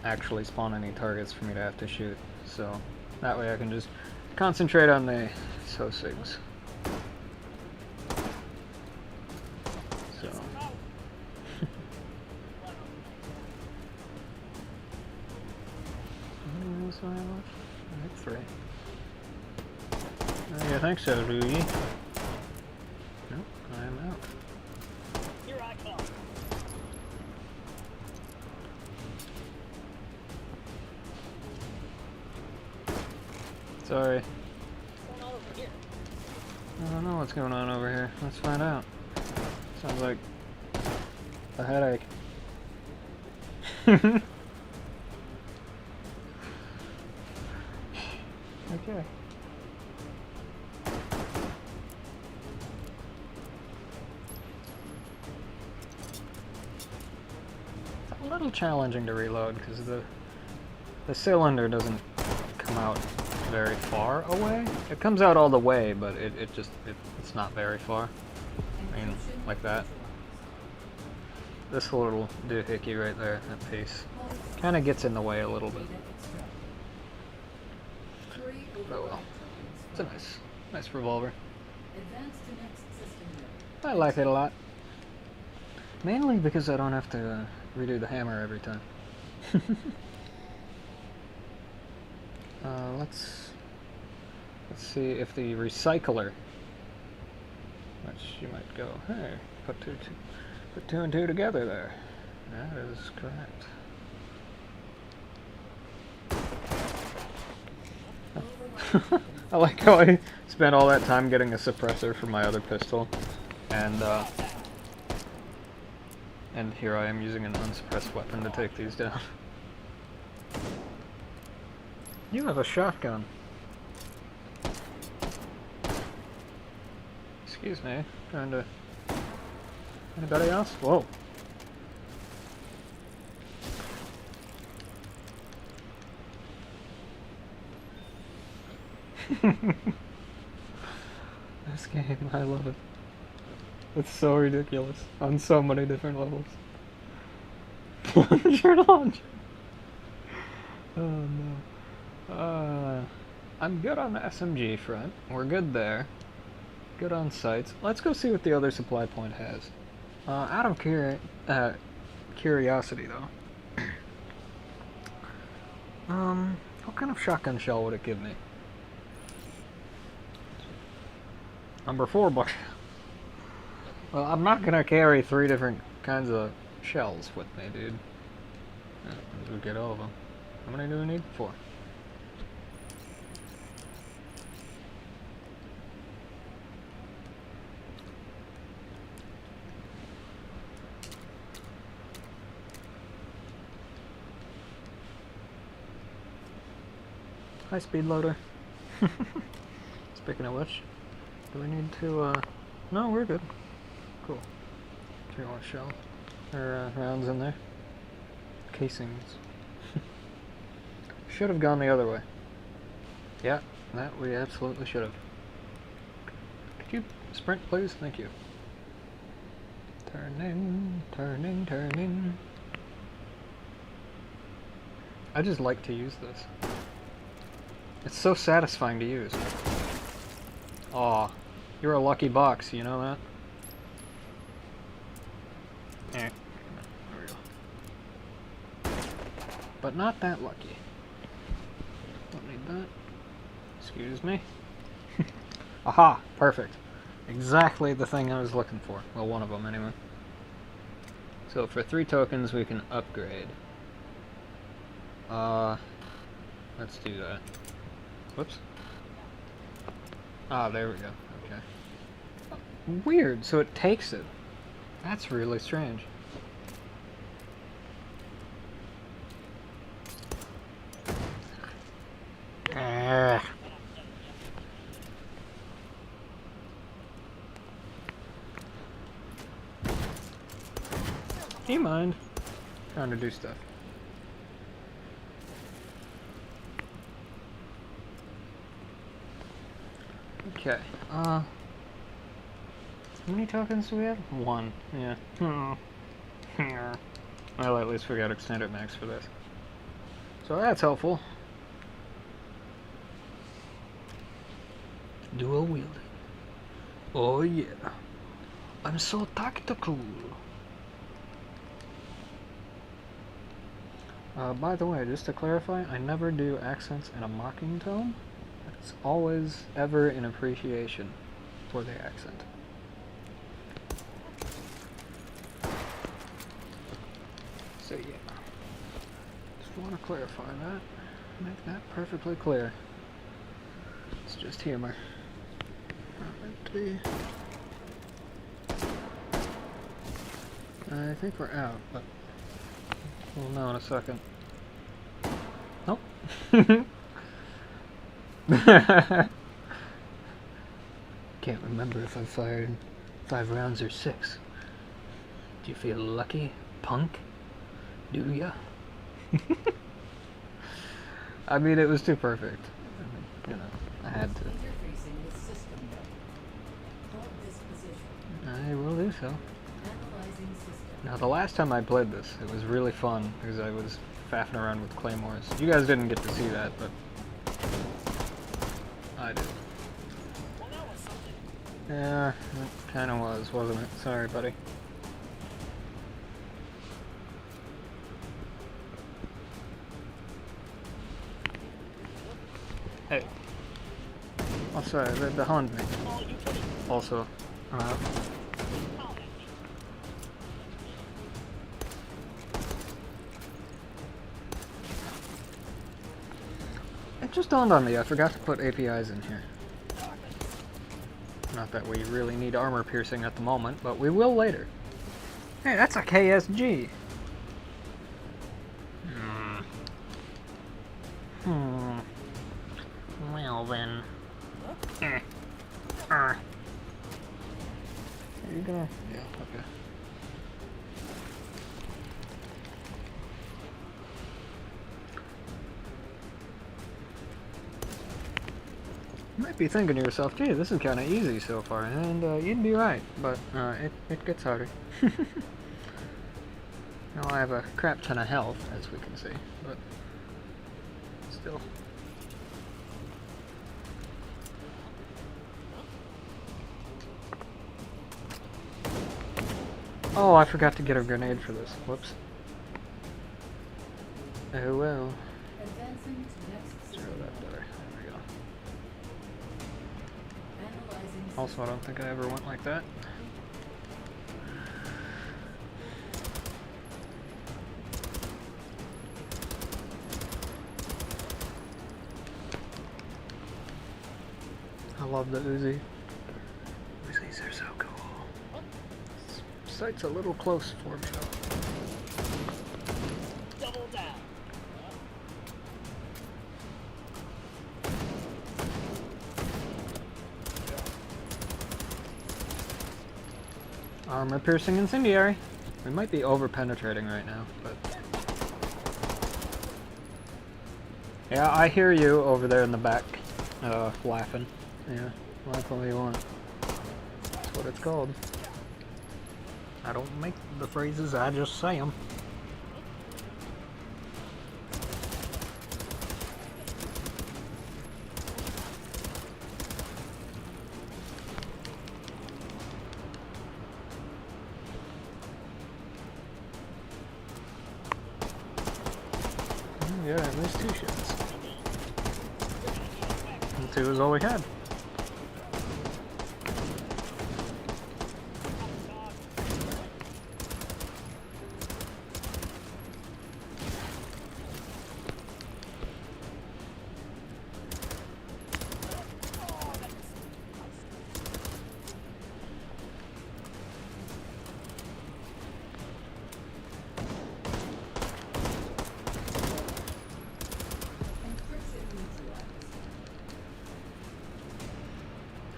actually spawn any targets for me to have to shoot. So that way I can just concentrate on the SOSIGs. So how many rules do I have left? I have 3. You think so, do you? Nope, I am out. Here I come. Sorry. What's going on over here? I don't know what's going on over here. Let's find out. Sounds like a headache. Okay. It's a little challenging to reload because the cylinder doesn't come out very far away. It comes out all the way, but it's not very far. I mean, like that. This little doohickey right there, that piece, kind of gets in the way a little bit. Oh well. It's a nice revolver. I like it a lot. Mainly because I don't have to redo the hammer every time. Let's see if the recycler, which you might go, hey, put two and two together there. That is correct. I like how I spent all that time getting a suppressor for my other pistol, and here I am using an unsuppressed weapon to take these down. You have a shotgun. Excuse me, trying to... Anybody else? Whoa. This game, I love it. It's so ridiculous on so many different levels. Launcher. Oh no. I'm good on the SMG front. We're good there. Good on sights. Let's go see what the other supply point has. Out of curiosity though. What kind of shotgun shell would it give me? Number 4 bar. Well, I'm not gonna carry 3 different kinds of shells with me, dude. We'll get all of them. How many do we need? 4. High speed loader. Speaking of which, do we need to, no, we're good. Cool. 3 more shell, or rounds in there. Casings. Should have gone the other way. Yeah, that we absolutely should have. Could you sprint, please? Thank you. Turning, turning, turning. I just like to use this. It's so satisfying to use. Aw, you're a lucky box, you know that? Eh, there we go. But not that lucky. Don't need that. Excuse me. Aha! Perfect. Exactly the thing I was looking for. Well, one of them anyway. So for 3 tokens we can upgrade. Let's do that. Whoops. Ah, there we go. Okay. Weird, so it takes it. That's really strange. Ah. Do you mind? Trying to do stuff. Okay, how many tokens do we have? 1, yeah. Well, at least we got extended max for this. So that's helpful. Dual wielding. Oh yeah. I'm so tactical. By the way, just to clarify, I never do accents in a mocking tone. It's always, ever in appreciation for the accent. So yeah, just want to clarify that, make that perfectly clear. It's just humor. I think we're out, but we'll know in a second. Nope. Can't remember if I fired 5 rounds or 6. Do you feel lucky, punk? Do ya? I mean, it was too perfect. I mean, you know, I had to. Interfacing with system node. Hold this position. I will do so. Analyzing system. Now, the last time I played this, it was really fun because I was faffing around with claymores. You guys didn't get to see that, but I did. Well, that was something. Yeah, it kind of was, wasn't it? Sorry, buddy. Hey. Oh, sorry, they're behind me. Oh, you kidding? Also, I'm out. Oh, that It just dawned on me, I forgot to put APIs in here. Not that we really need armor piercing at the moment, but we will later. Hey, that's a KSG! Well then. Are you gonna... Yeah, okay. You might be thinking to yourself, gee, this is kind of easy so far, and you'd be right, but it gets harder. Now I have a crap ton of health, as we can see, but still. Oh, I forgot to get a grenade for this. Whoops. Oh well. Advancing to next Zero system. that better. There we go. Analyzing Also, I don't think I ever went like that. I love the Uzi. Uzis are so cool. This sight's a little close for me though. double down. Armor piercing incendiary. We might be over penetrating right now, but yeah, I hear you over there in the back, laughing. Yeah, laugh all you want. That's what it's called. I don't make the phrases, I just say them. got at least 2 shots. And 2 is all we had.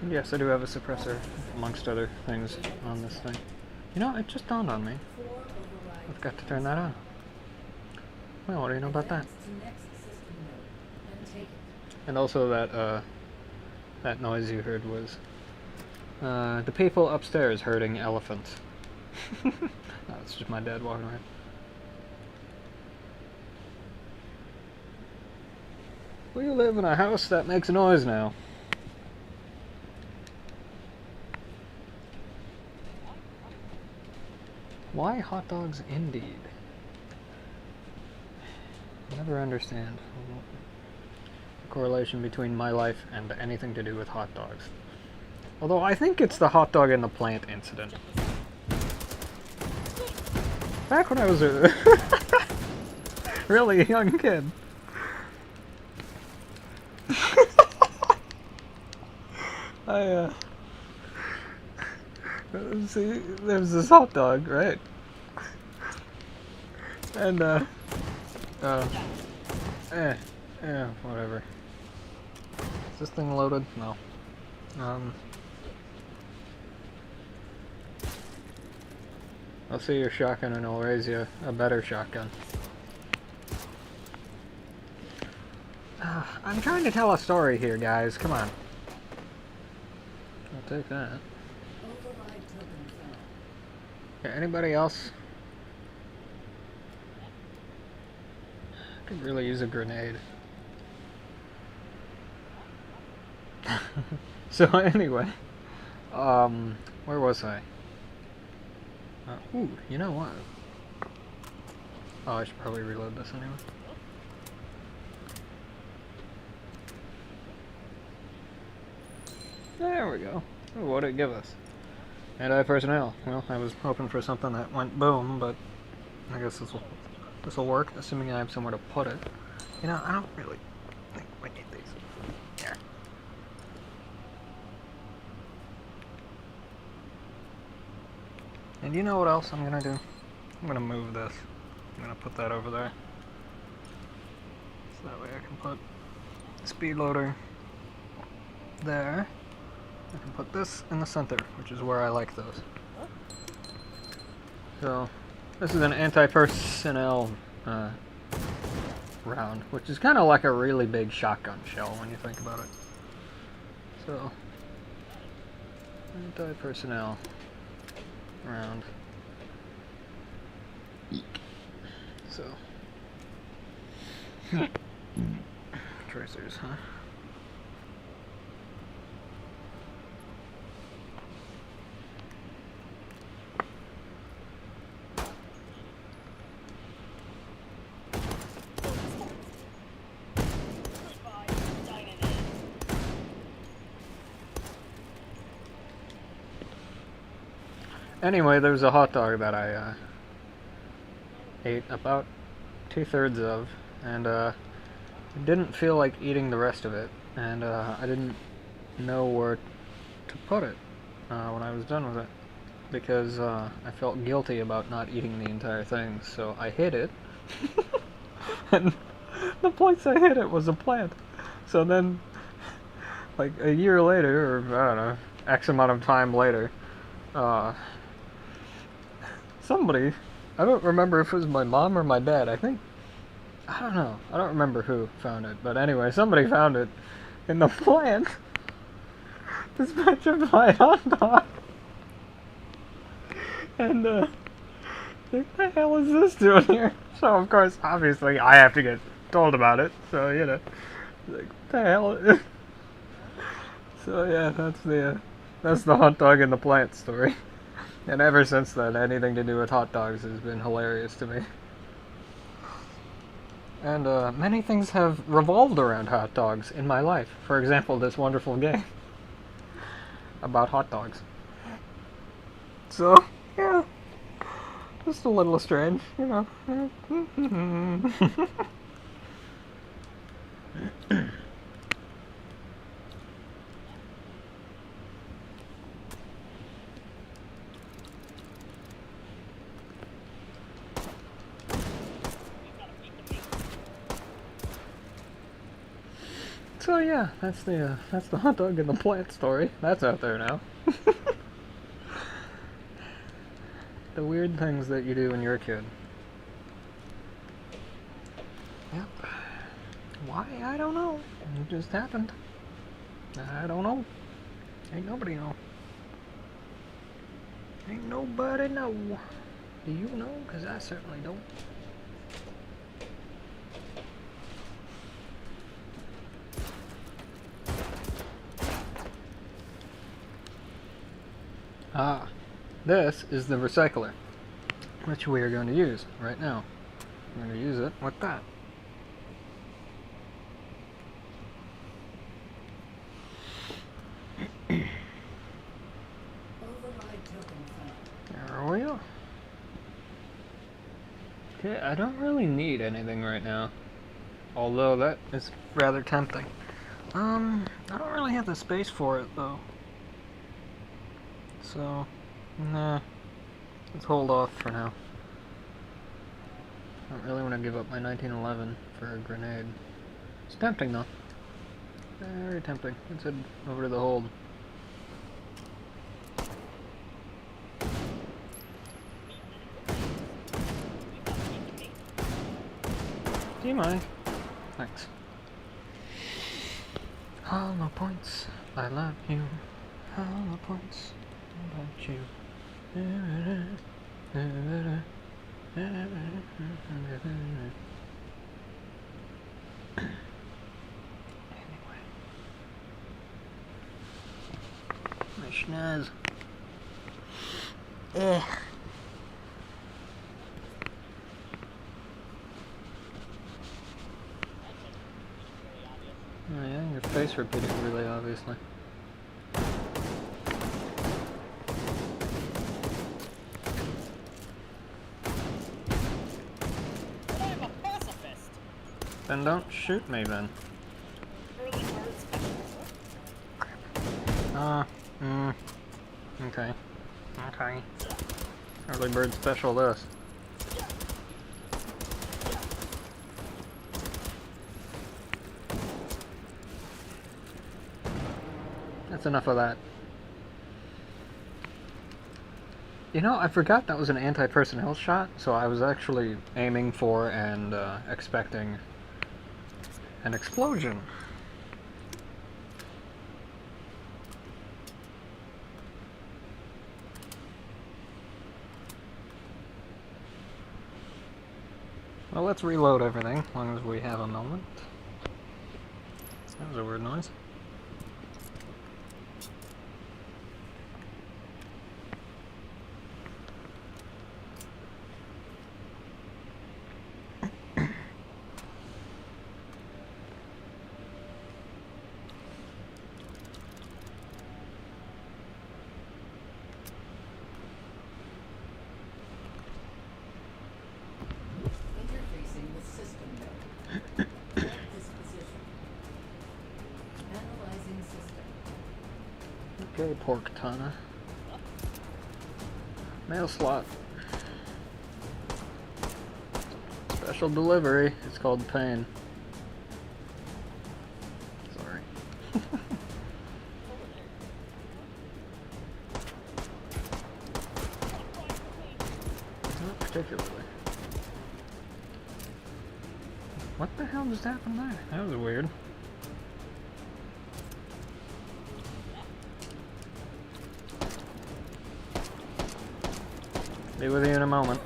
Yes, I do have a suppressor, amongst other things, on this thing. You know, it just dawned on me. I forgot to turn that on. Well, what do you know about that? And also that noise you heard was the people upstairs herding elephants. That's just my dad walking around. We live in a house that makes a noise now. Why hot dogs indeed? Never understand the correlation between my life and anything to do with hot dogs. Although I think it's the hot dog in the plant incident. Back when I was a really young kid. See, there's this hot dog, right? And, whatever. Is this thing loaded? No. I'll see your shotgun and I'll raise you a better shotgun. I'm trying to tell a story here, guys. Come on. I'll take that. Yeah, anybody else? I could really use a grenade. So anyway, where was I? Ooh, you know what? Oh, I should probably reload this anyway. There we go. Ooh, what did it give us? Anti-personnel. Well, I was hoping for something that went boom, but I guess this will work, assuming I have somewhere to put it. You know, I don't really think we need these. Here. And you know what else I'm gonna do? I'm gonna move this. I'm gonna put that over there. So that way I can put the speed loader there. I can put this in the center, which is where I like those. So, this is an anti-personnel round, which is kind of like a really big shotgun shell when you think about it. So, anti-personnel round. Eek. So, tracers, huh? Anyway, there's a hot dog that I ate about 2/3 of, and didn't feel like eating the rest of it, and I didn't know where to put it when I was done with it, because I felt guilty about not eating the entire thing, so I hid it, and the place I hid it was a plant. So then, like a year later, or I don't know, X amount of time later, somebody, I don't remember if it was my mom or my dad, I don't know, I don't remember who found it, but anyway, somebody found it in the plant, this petrified hot dog, and what the hell is this doing here? So of course, obviously, I have to get told about it, so you know, like, what the hell? So yeah, that's the hot dog in the plant story. And ever since then, anything to do with hot dogs has been hilarious to me. And many things have revolved around hot dogs in my life. For example, this wonderful game about hot dogs. So, yeah, just a little strange, you know. So yeah, that's the hot dog and the plant story. That's out there now. The weird things that you do when you're a kid. Yep. Why? I don't know. It just happened. I don't know. Ain't nobody know. Ain't nobody know. Do you know? 'Cause I certainly don't. Ah, this is the recycler, which we are going to use right now. I'm going to use it with that. Override token found. There we are. Okay, I don't really need anything right now, although that is rather tempting. I don't really have the space for it though. So, nah, let's hold off for now. I don't really want to give up my 1911 for a grenade. It's tempting though. Very tempting. Let's head over to the hold. D-Mike. Thanks. Hollow points. I love you. Hollow points. About you. Anyway. My schnaz. Eh. Oh yeah, your face repeating really obviously. I'm a pacifist. Then don't shoot me then. Early bird specialist. Okay. Okay. Early bird special this. That's enough of that. You know, I forgot that was an anti-personnel shot, so I was actually aiming for and expecting an explosion. Well, let's reload everything, as long as we have a moment. That was a weird noise. Interfacing with system node. Select this position. Analyzing system. Okay, pork tana. Mail slot. Special delivery. It's called pain. Sorry. Not particularly. What the hell just happened there? That was weird. Be with you in a moment.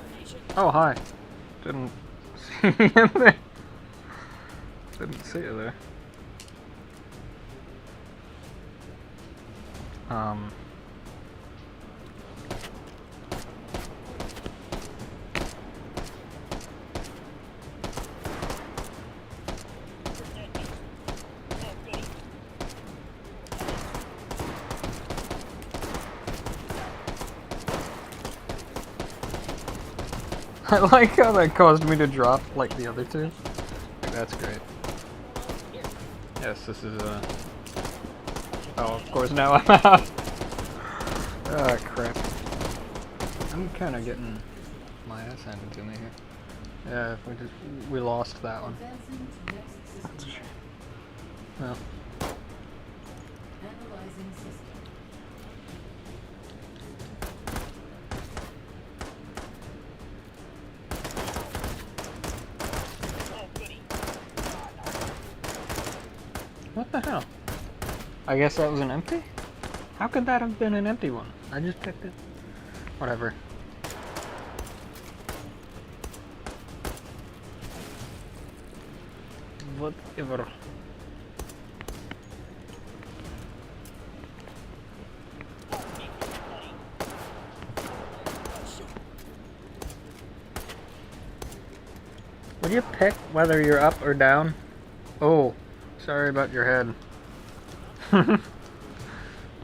Oh, hi. Didn't see you there. Didn't see you there. I like how that caused me to drop like the other two. That's great. Yes, this is oh, of course now I'm out. Ah, crap. I'm kind of getting my ass handed to me here. Yeah, we lost that one. Advancing to next That's a system. shame. Well, Analyzing system. Oh, goody. what the hell? I guess that was an empty? How could that have been an empty one? I just picked it. Whatever. Whatever. Would you pick whether you're up or down? Oh, sorry about your head.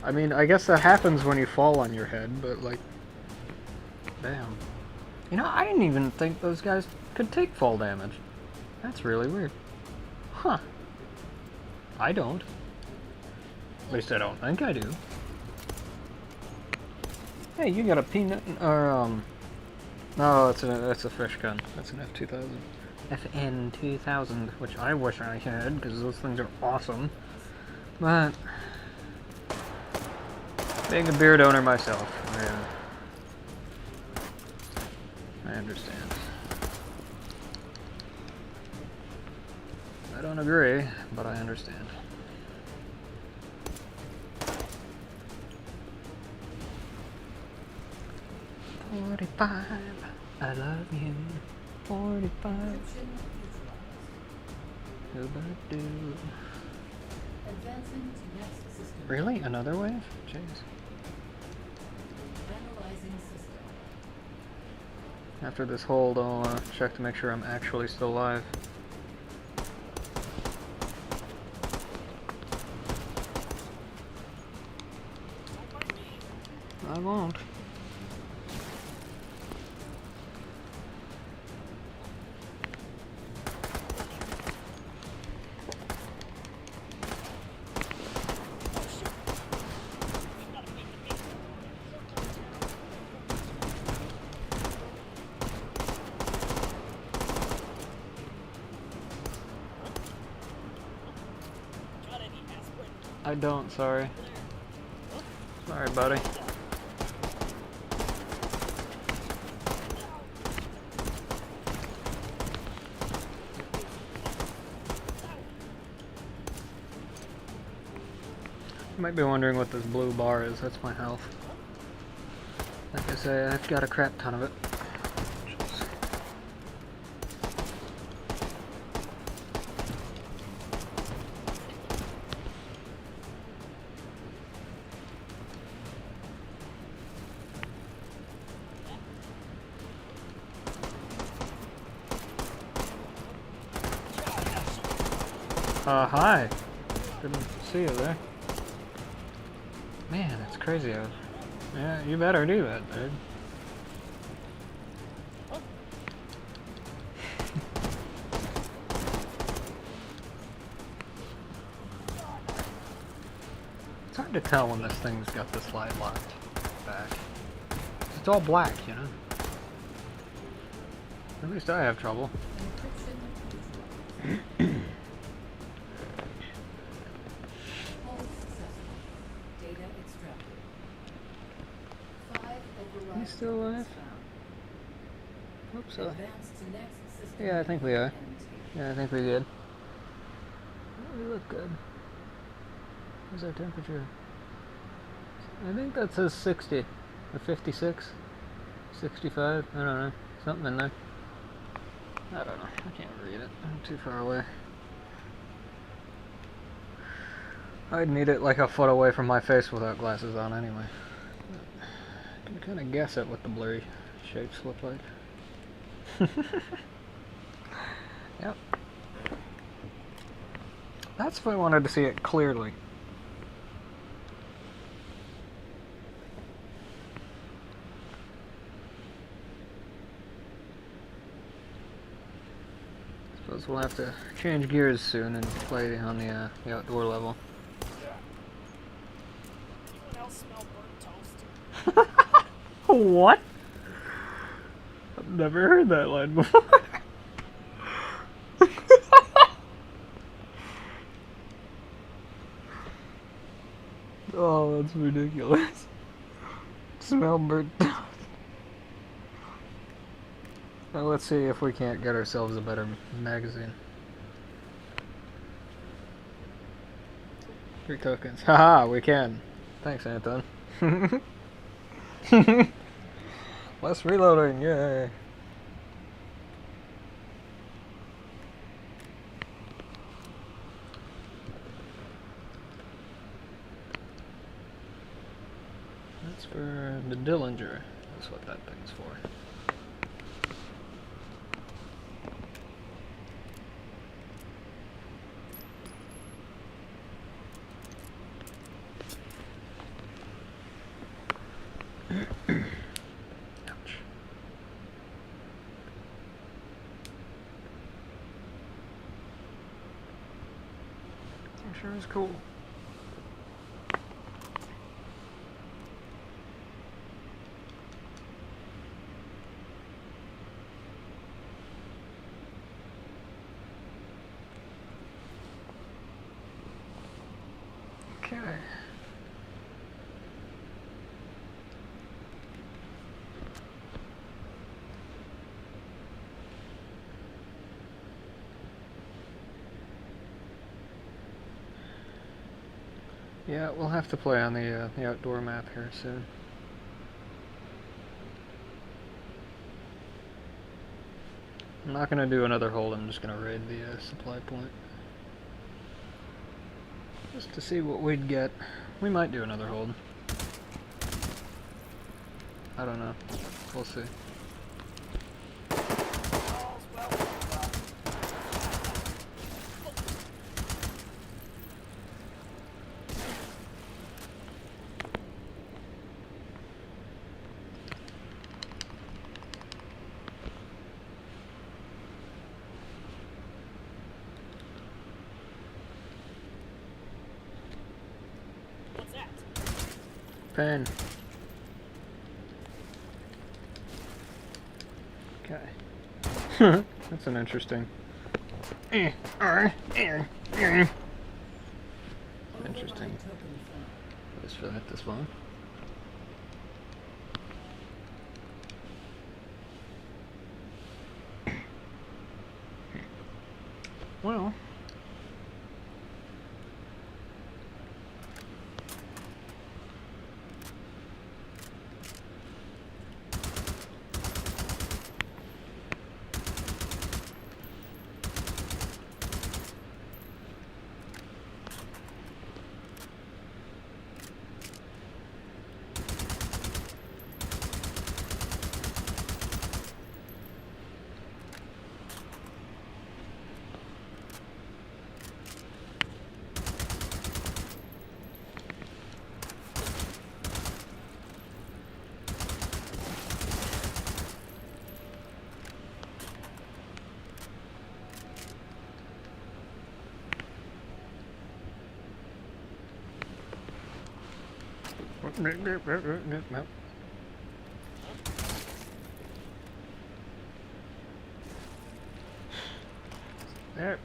I mean, I guess that happens when you fall on your head, but like, damn. You know, I didn't even think those guys could take fall damage. That's really weird. Huh. I don't. At least I don't think I do. Hey, you got a peanut, or no, it's a fish gun. That's an F2000. FN2000, which I wish I had, because those things are awesome. But being a beard owner myself, I understand. I don't agree, but I understand. "45, I love you. 45, Encryption neutralized. who but do?" Advancing to next system. Really? Another wave? Jeez. Analyzing system. After this hold, I'll check to make sure I'm actually still alive. I won't. I don't, sorry. Sorry, buddy. You might be wondering what this blue bar is. That's my health. Like I say, I've got a crap ton of it. Hi. Didn't see you there. Man, that's crazy. Yeah, you better do that, dude. It's hard to tell when this thing's got the slide locked back. It's all black, you know? At least I have trouble. Encryption neutralized. Hold successful. Data extracted. 5 overrides. You still alive? found. Hope so. Advance to next system. Yeah, I think we are. and Yeah, I think we did. We look good. What's our temperature? I think that says 60. Or 56. 65. I don't know. Something in there. I don't know. I can't read it. I'm too far away. I'd need it like a foot away from my face without glasses on anyway. I can kind of guess at what the blurry shapes look like. Yep. That's if I wanted to see it clearly. suppose we'll have to change gears soon and play on the outdoor level. Anyone else smell burnt toast? What? I've never heard that line before. Oh, that's ridiculous. Smell burnt toast. Well, let's see if we can't get ourselves a better magazine. 3 tokens. Haha, we can. Thanks, Anton. Less reloading, yay. That's for the Dillinger. That's what that thing's for. Ouch. That sure is cool. Okay. Yeah, we'll have to play on the outdoor map here soon. I'm not gonna do another hold, I'm just gonna raid the supply point. Just to see what we'd get. We might do another hold. I don't know. We'll see. All's well that ends What's that? Pain. Okay. That's an interesting. Interesting. Let's fill out this one. Well. There.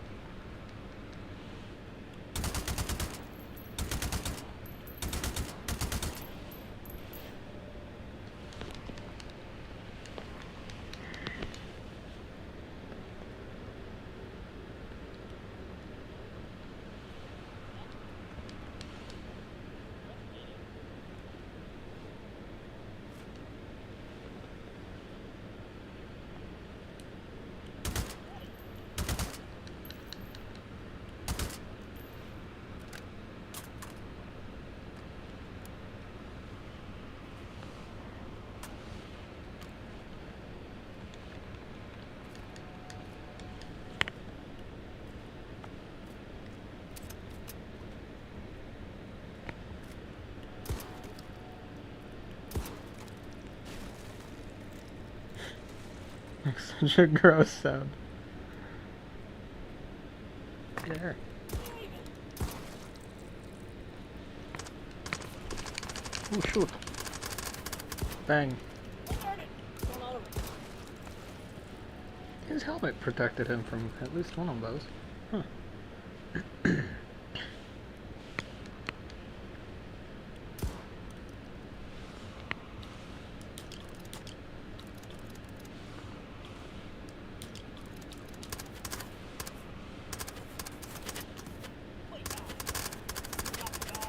Makes such a gross sound. Oh shoot. Bang. Oh, darn it! Going all over. His helmet protected him from at least one of those. Huh. Wait, no. Oh, God.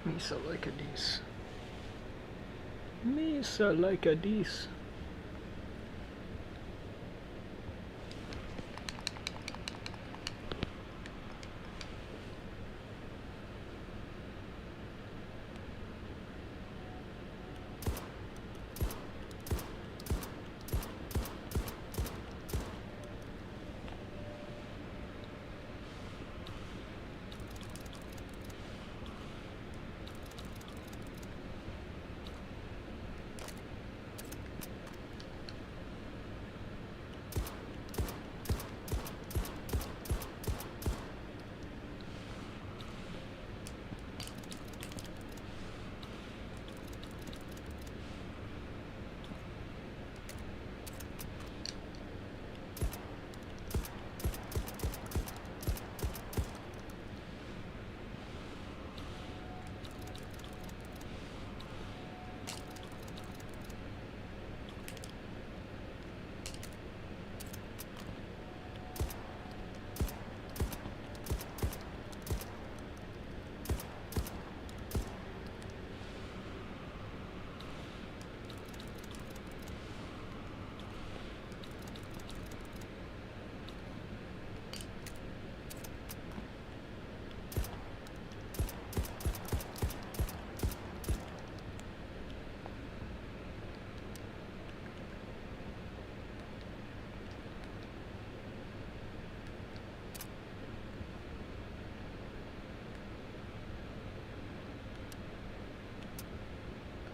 Misa like a dis. Misa like a dis.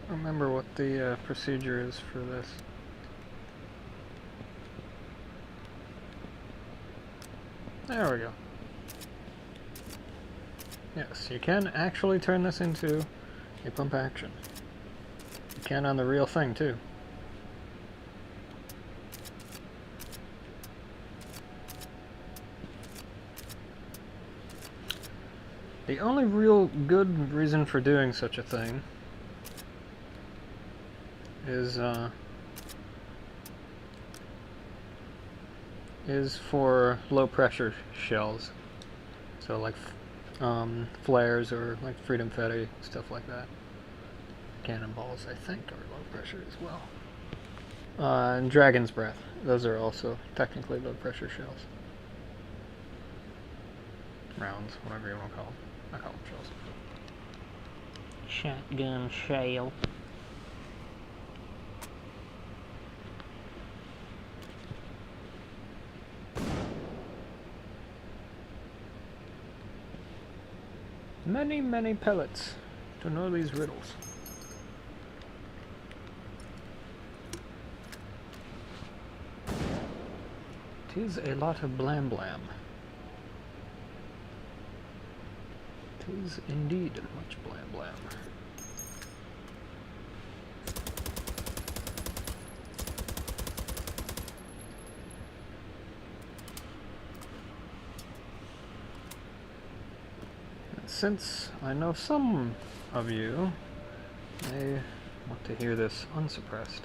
Remember what the procedure is for this. There we go. Yes, you can actually turn this into a pump action. You can on the real thing too. The only real good reason for doing such a thing is for low pressure shells, so like flares or like freedom fetty, stuff like that. Cannonballs, I think, are low pressure as well. And dragon's breath, those are also technically low pressure shells. Rounds, whatever you want to call them. I call them shells. Shotgun shell. Many, many pellets to know these riddles. Tis a lot of blam blam. Tis indeed much blam blam. Since I know some of you may want to hear this unsuppressed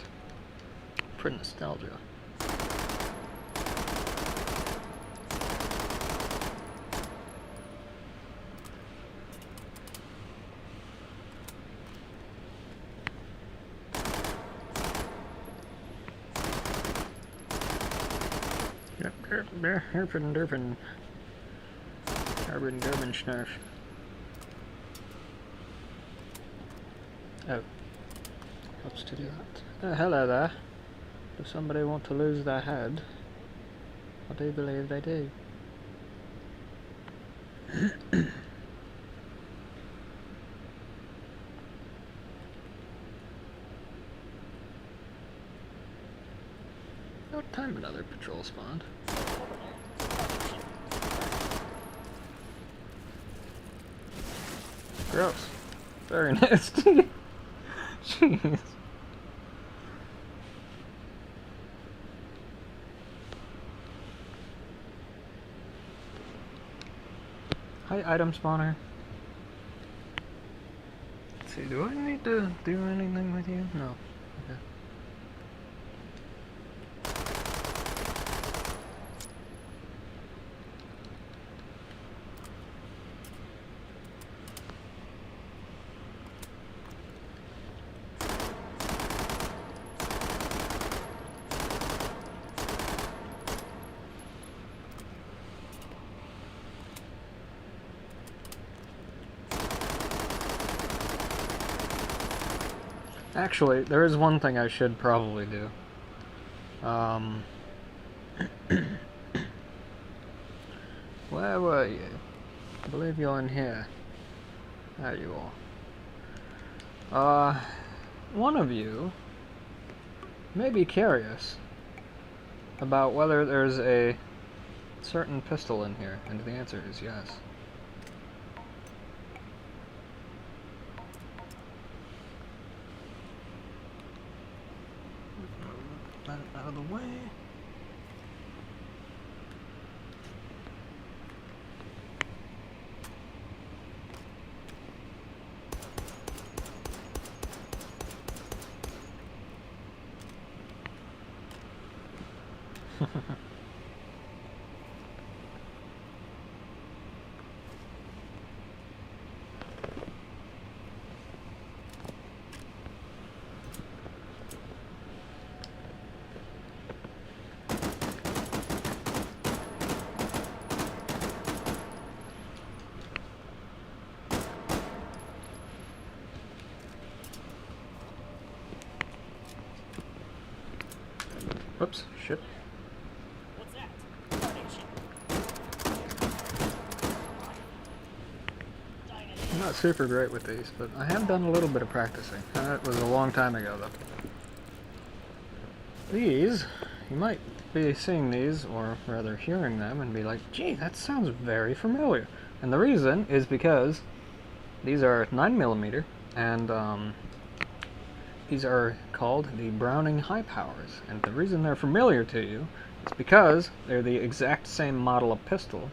for nostalgia. Yep, herpin derpin. Carbon Durban Snarf. Oh. Helps to do that. Oh, hello there. Does somebody want to lose their head? I do believe they do. What time another patrol spawned? Gross. Very nasty. Jeez. Hi, item spawner. Let's see, do I need to do anything with you? No. Okay. Actually, there is one thing I should probably do. Where were you? I believe you're in here. There you are. One of you may be curious about whether there's a certain pistol in here, and the answer is yes. Out of the way. Whoops, shit. What's that? Burning shit. I'm not super great with these, but I have done a little bit of practicing. That was a long time ago, though. These, you might be seeing these, or rather hearing them, and be like, gee, that sounds very familiar. And the reason is because these are 9mm, and these are called the Browning High Powers. And the reason they're familiar to you is because they're the exact same model of pistol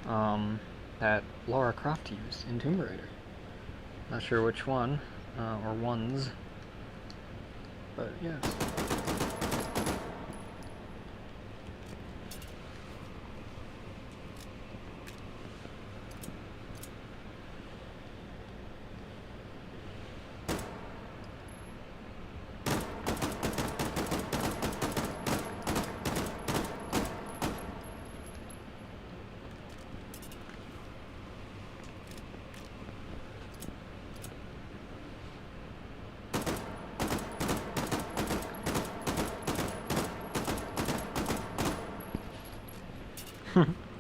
that Lara Croft used in Tomb Raider. Not sure which one, or ones, but yes.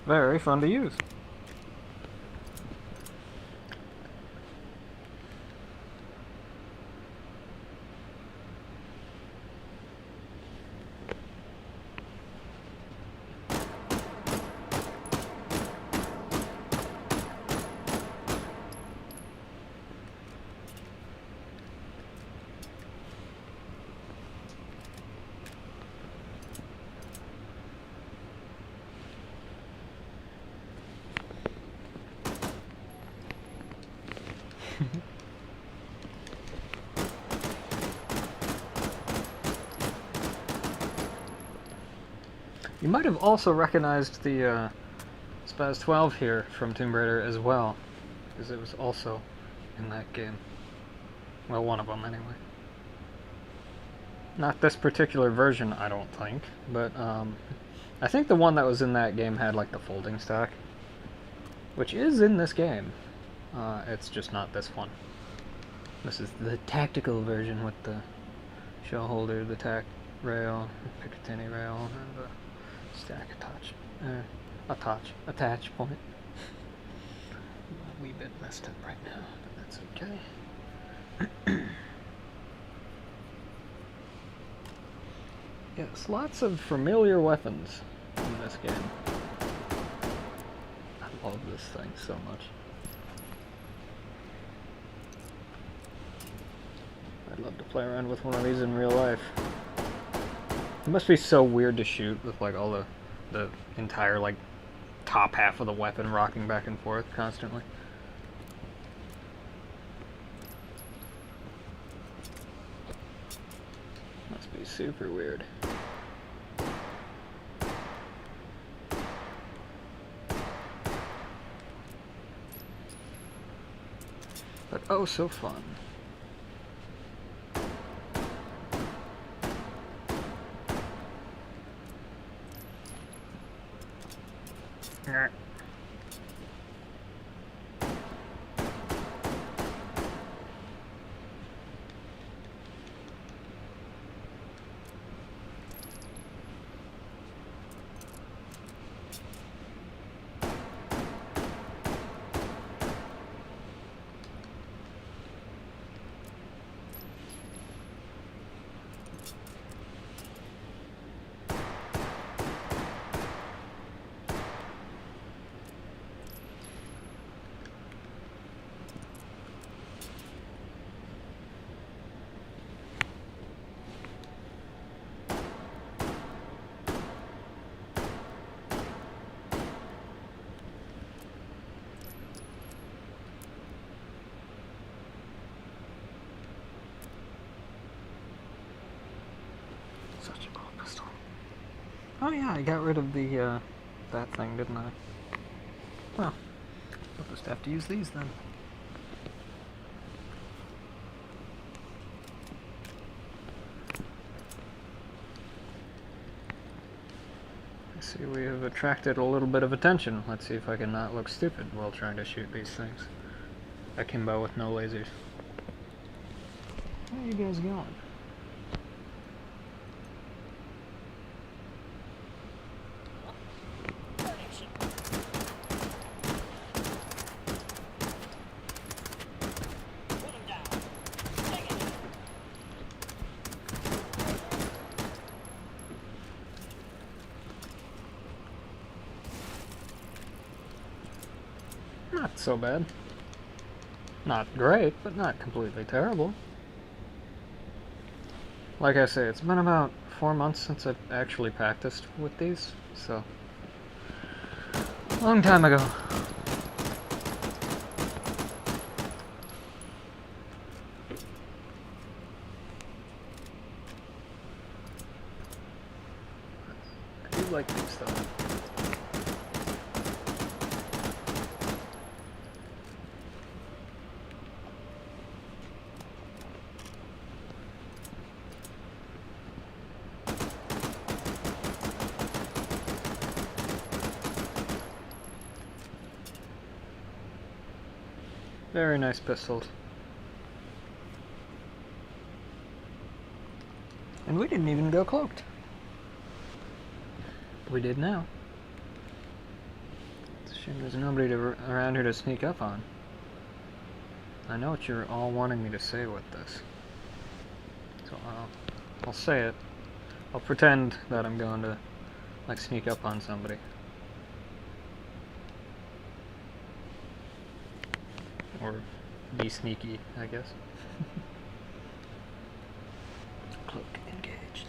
Very fun to use. You might have also recognized the Spaz 12 here from Tomb Raider as well, because it was also in that game. Well, one of them anyway. Not this particular version, I don't think, but I think the one that was in that game had like the folding stack, which is in this game. It's just not this one. This is the tactical version with the shell holder, the tack rail, Picatinny rail, and the stack attach point. A wee bit messed up right now, but that's okay. Yes, lots of familiar weapons in this game. I love this thing so much. I'd love to play around with one of these in real life. It must be so weird to shoot with like all the entire like top half of the weapon rocking back and forth constantly. Must be super weird. But oh, so fun. Such a cool pistol. Oh yeah, I got rid of the, that thing, didn't I? Well, I'll just have to use these then. I see we have attracted a little bit of attention. Let's see if I can not look stupid while trying to shoot these things. Akimbo with no lasers. Where are you guys going? Not so bad. Not great, but not completely terrible. Like I say, it's been about 4 months since I've actually practiced with these, so... long time ago. I do like these though. Very nice pistols. And we didn't even go cloaked. We did now. It's a shame there's nobody around here to sneak up on. I know what you're all wanting me to say with this. So I'll say it. I'll pretend that I'm going to like sneak up on somebody. Or be sneaky, I guess. Cloak engaged.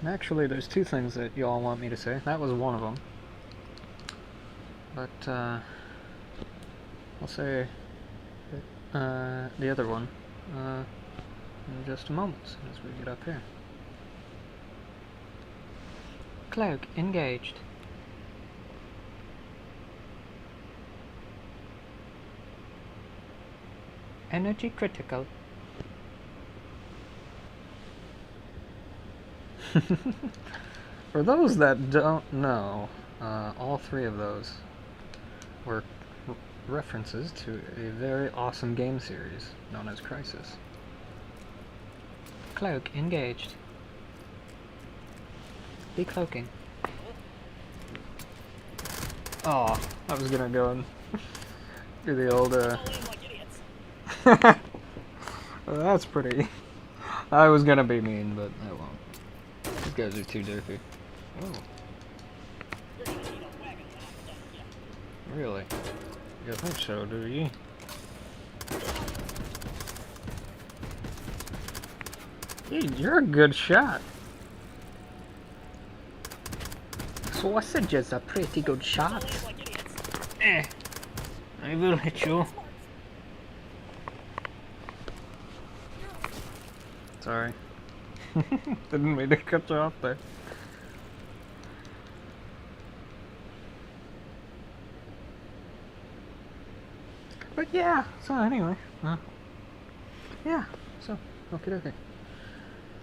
And actually, there's two things that you all want me to say. That was one of them. But, I'll say the other one in just a moment, as we get up here. Cloak engaged. Energy critical. For those that don't know, all three of those were references to a very awesome game series known as Crisis. Cloak engaged. Be cloaking. Oh, I was gonna go and do the old, Fall in like idiots. well, that's pretty. I was gonna be mean, but I won't. These guys are too dirty. Oh, You're gonna need a wagon when I'm done here. really? You think so, do you? Dude, you're a good shot. Sausages are pretty good Fall shots. in like idiots. Eh, I will hit you. Sorry. Didn't mean to cut you off there. But yeah, so anyway. Yeah, so, okay.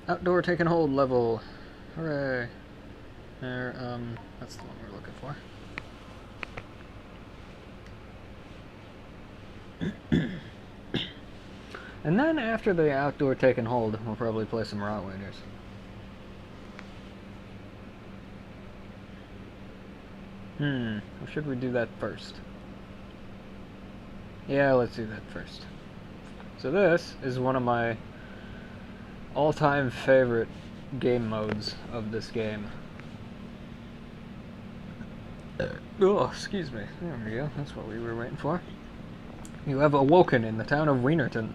Outdoor taking hold level. Hooray. There, that's the one we're looking for. And then after the outdoor taking hold, we'll probably play some Rotwingers. Or should we do that first? Yeah, let's do that first. So this is one of my all-time favorite game modes of this game. Oh, excuse me. There we go. That's what we were waiting for. You have awoken in the town of Wienerton.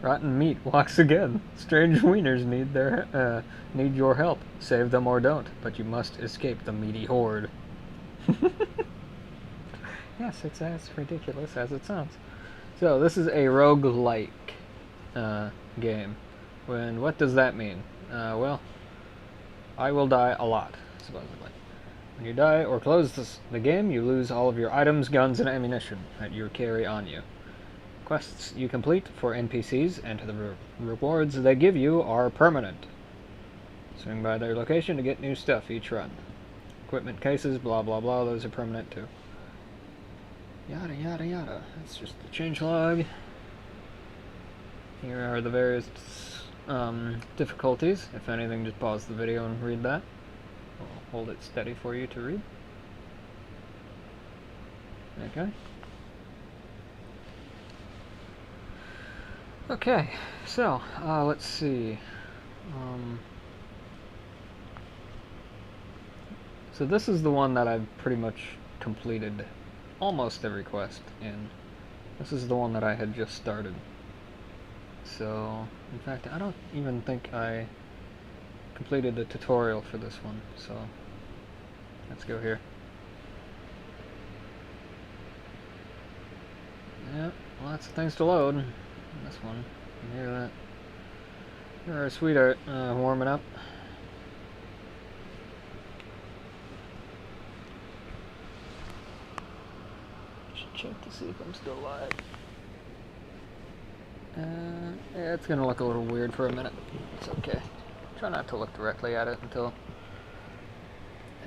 Rotten meat walks again. Strange wieners need your help. Save them or don't, but you must escape the meaty horde. Yes, it's as ridiculous as it sounds. So this is a roguelike game. What does that mean? Well, I will die a lot, supposedly. When you die or close the game, you lose all of your items, guns, and ammunition that you carry on you. Quests you complete for NPCs and the rewards they give you are permanent. Swing by their location to get new stuff each run. Equipment cases, blah blah blah, those are permanent too. Yada yada yada. That's just the changelog. Here are the various difficulties. If anything, just pause the video and read that. I'll hold it steady for you to read. Okay. Okay, so let's see. So this is the one that I've pretty much completed almost every quest in. This is the one that I had just started. So, in fact, I don't even think I completed the tutorial for this one, so let's go here. Yeah, lots of things to load. This one, you hear that? Here's our sweetheart warming up. Should check to see if I'm still alive. Yeah, it's gonna look a little weird for a minute. It's okay. Try not to look directly at it until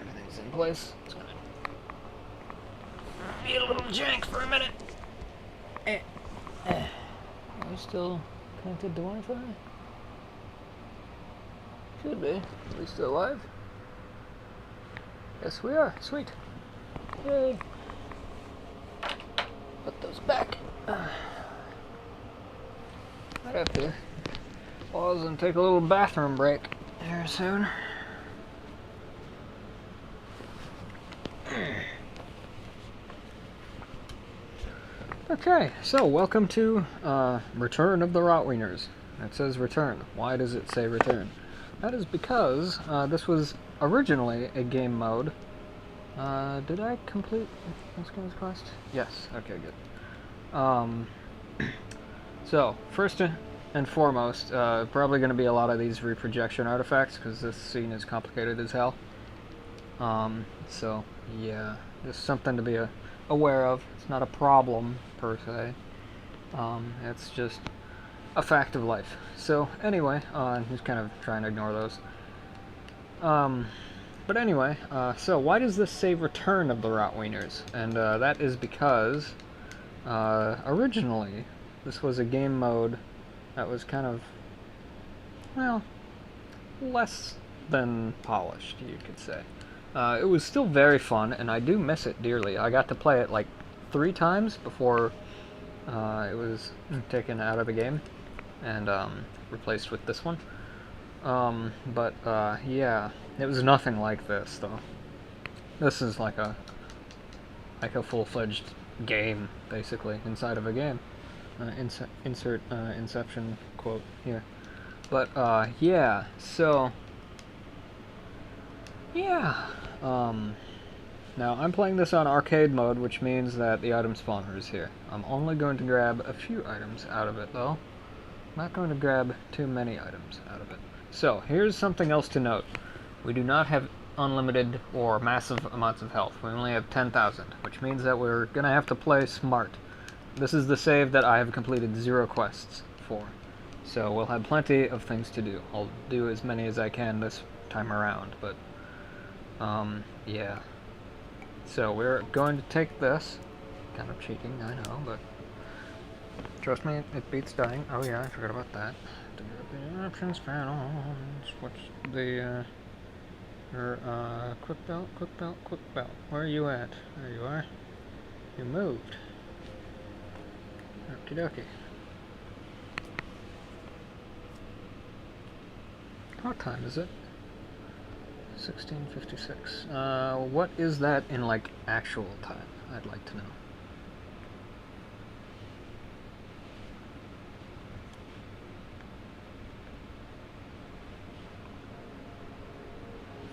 everything's in place. It's gonna be a little jank for a minute. Are we still connected to Wi-Fi? Should be. Are we still live? Yes, we are. Sweet. Yay. Put those back. Might have to pause and take a little bathroom break here soon. Okay, so welcome to Return of the Rotwingers. It says return. Why does it say return? That is because this was originally a game mode. Did I complete this guy's quest? Yes, okay, good. So, first and foremost, probably going to be a lot of these reprojection artifacts, because this scene is complicated as hell. So, yeah, just something to be aware of. It's not a problem, per se. It's just a fact of life. So, anyway, I'm just kind of trying to ignore those. But anyway, so why does this say return of the Rotwieners? And that is because originally this was a game mode that was kind of, well, less than polished, you could say. It was still very fun, and I do miss it dearly. I got to play it like 3 times before it was taken out of the game and replaced with this one. But yeah, it was nothing like this, though. This is like a full-fledged game, basically, inside of a game. Insert Inception quote here. But yeah, so yeah. Now I'm playing this on arcade mode, which means that the item spawner is here. I'm only going to grab a few items out of it, though. I'm not going to grab too many items out of it. So here's something else to note. We do not have unlimited or massive amounts of health. We only have 10,000, which means that we're gonna have to play smart. This is the save that I have completed 0 quests for. So we'll have plenty of things to do. I'll do as many as I can this time around, but yeah. So we're going to take this. Kind of cheating, I know, but trust me, it beats dying. Oh yeah, I forgot about that. The options panel. What's the quick belt, quick belt, quick belt. Where are you at? There you are. You moved. Okie dokie. What time is it? 16:56. What is that in, like, actual time? I'd like to know.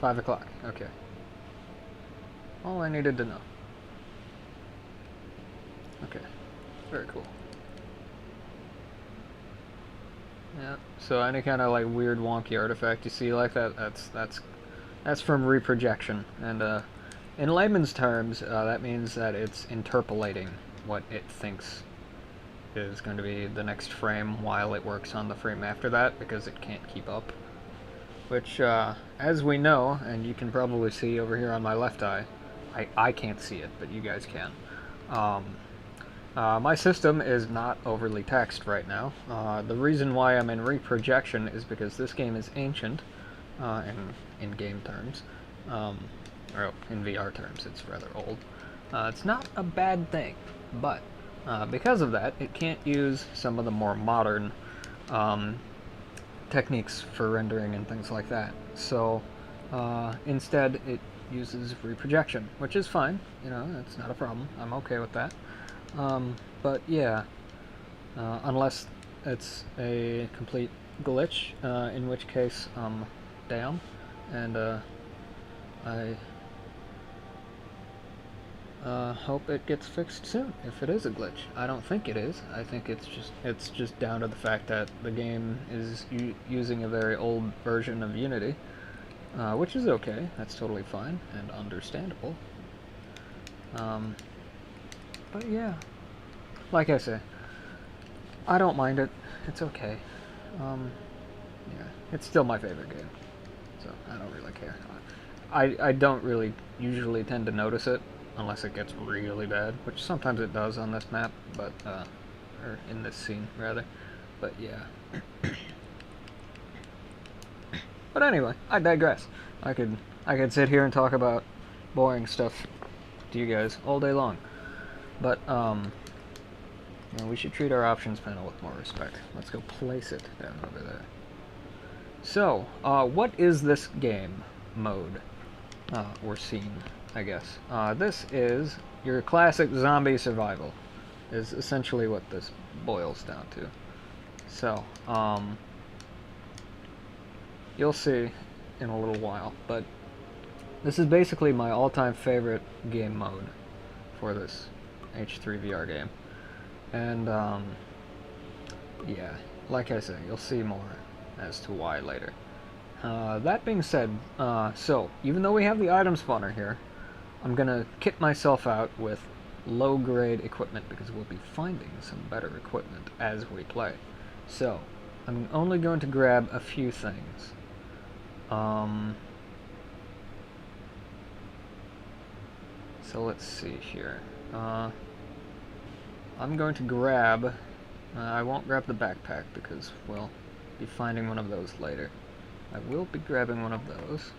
$5 o'clock. Okay. All I needed to know. Okay. Very cool. Yeah. So any kind of like weird wonky artifact you see like that, that's from reprojection, and in layman's terms, that means that it's interpolating what it thinks is going to be the next frame while it works on the frame after that, because it can't keep up. Which, as we know, and you can probably see over here on my left eye, I can't see it, but you guys can. My system is not overly taxed right now. The reason why I'm in reprojection is because this game is ancient, in game terms, or in VR terms, it's rather old. It's not a bad thing, but because of that, it can't use some of the more modern techniques for rendering and things like that. So instead, it uses reprojection, which is fine. You know, it's not a problem. I'm okay with that. But yeah, unless it's a complete glitch, in which case, damn. And I hope it gets fixed soon, if it is a glitch. I don't think it is. I think it's just down to the fact that the game is using a very old version of Unity, which is okay. That's totally fine and understandable. But yeah, like I say, I don't mind it. It's okay. Yeah, it's still my favorite game, so I don't really care. I don't really usually tend to notice it unless it gets really bad, which sometimes it does on this map, but or in this scene rather. But yeah. But anyway, I digress. I could sit here and talk about boring stuff to you guys all day long. But you know, we should treat our options panel with more respect. Let's go place it down over there. So, what is this game mode? Or scene, I guess. This is your classic zombie survival, is essentially what this boils down to. So, you'll see in a little while, but this is basically my all-time favorite game mode for this H3VR game. And, yeah, like I say, you'll see more as to why later. That being said, so, even though we have the item spawner here, I'm gonna kit myself out with low-grade equipment, because we'll be finding some better equipment as we play. So, I'm only going to grab a few things. So let's see here. I'm going to grab... I won't grab the backpack because we'll be finding one of those later. I will be grabbing one of those.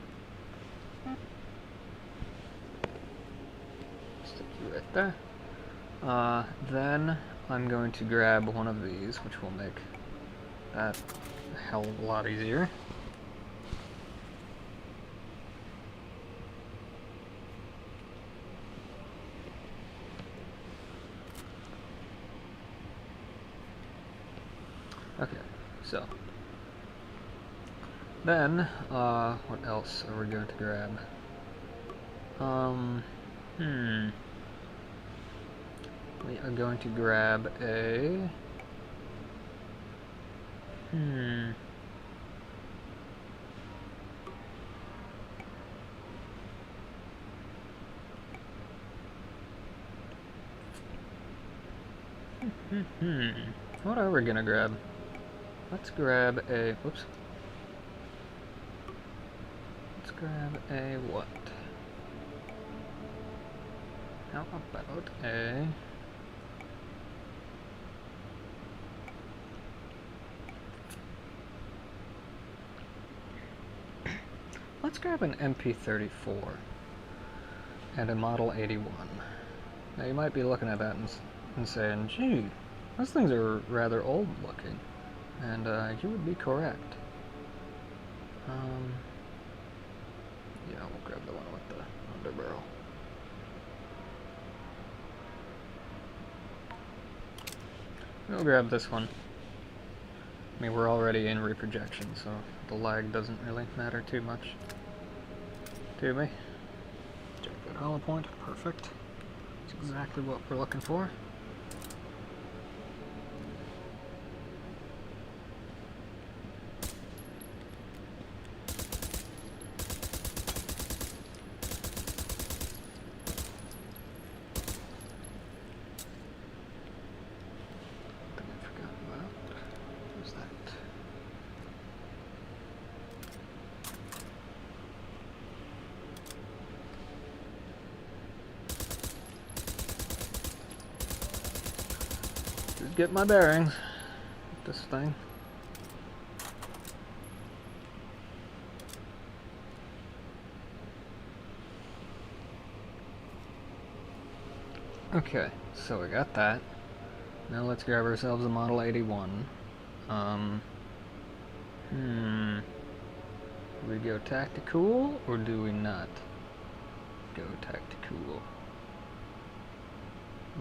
Stick you right there. Then I'm going to grab one of these, which will make that a hell of a lot easier. Okay, so then, what else are we going to grab? We are going to grab a... What are we gonna grab? Let's grab a... Whoops. Let's grab a what? How about a... Let's grab an MP34 and a Model 81. Now you might be looking at that and saying, gee, those things are rather old looking. And you would be correct. Yeah, we'll grab the one with the underbarrel. We'll grab this one. I mean, we're already in reprojection, so the lag doesn't really matter too much to me. Check that hollow point. Perfect. That's exactly what we're looking for. Get my bearings with this thing. Okay, so we got that. Now let's grab ourselves a Model 81. Do we go tactical or do we not go tactical?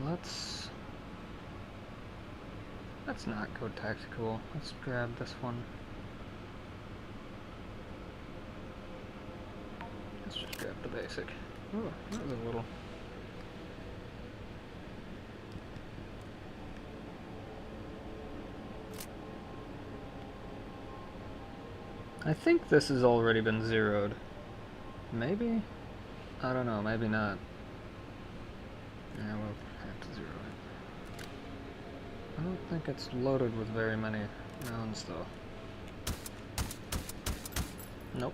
Let's not go tactical. Let's grab this one. Let's just grab the basic. Oh, that was a little... I think this has already been zeroed. Maybe? I don't know, maybe not. Yeah, we'll have to zero it. I don't think it's loaded with very many rounds, though. Nope.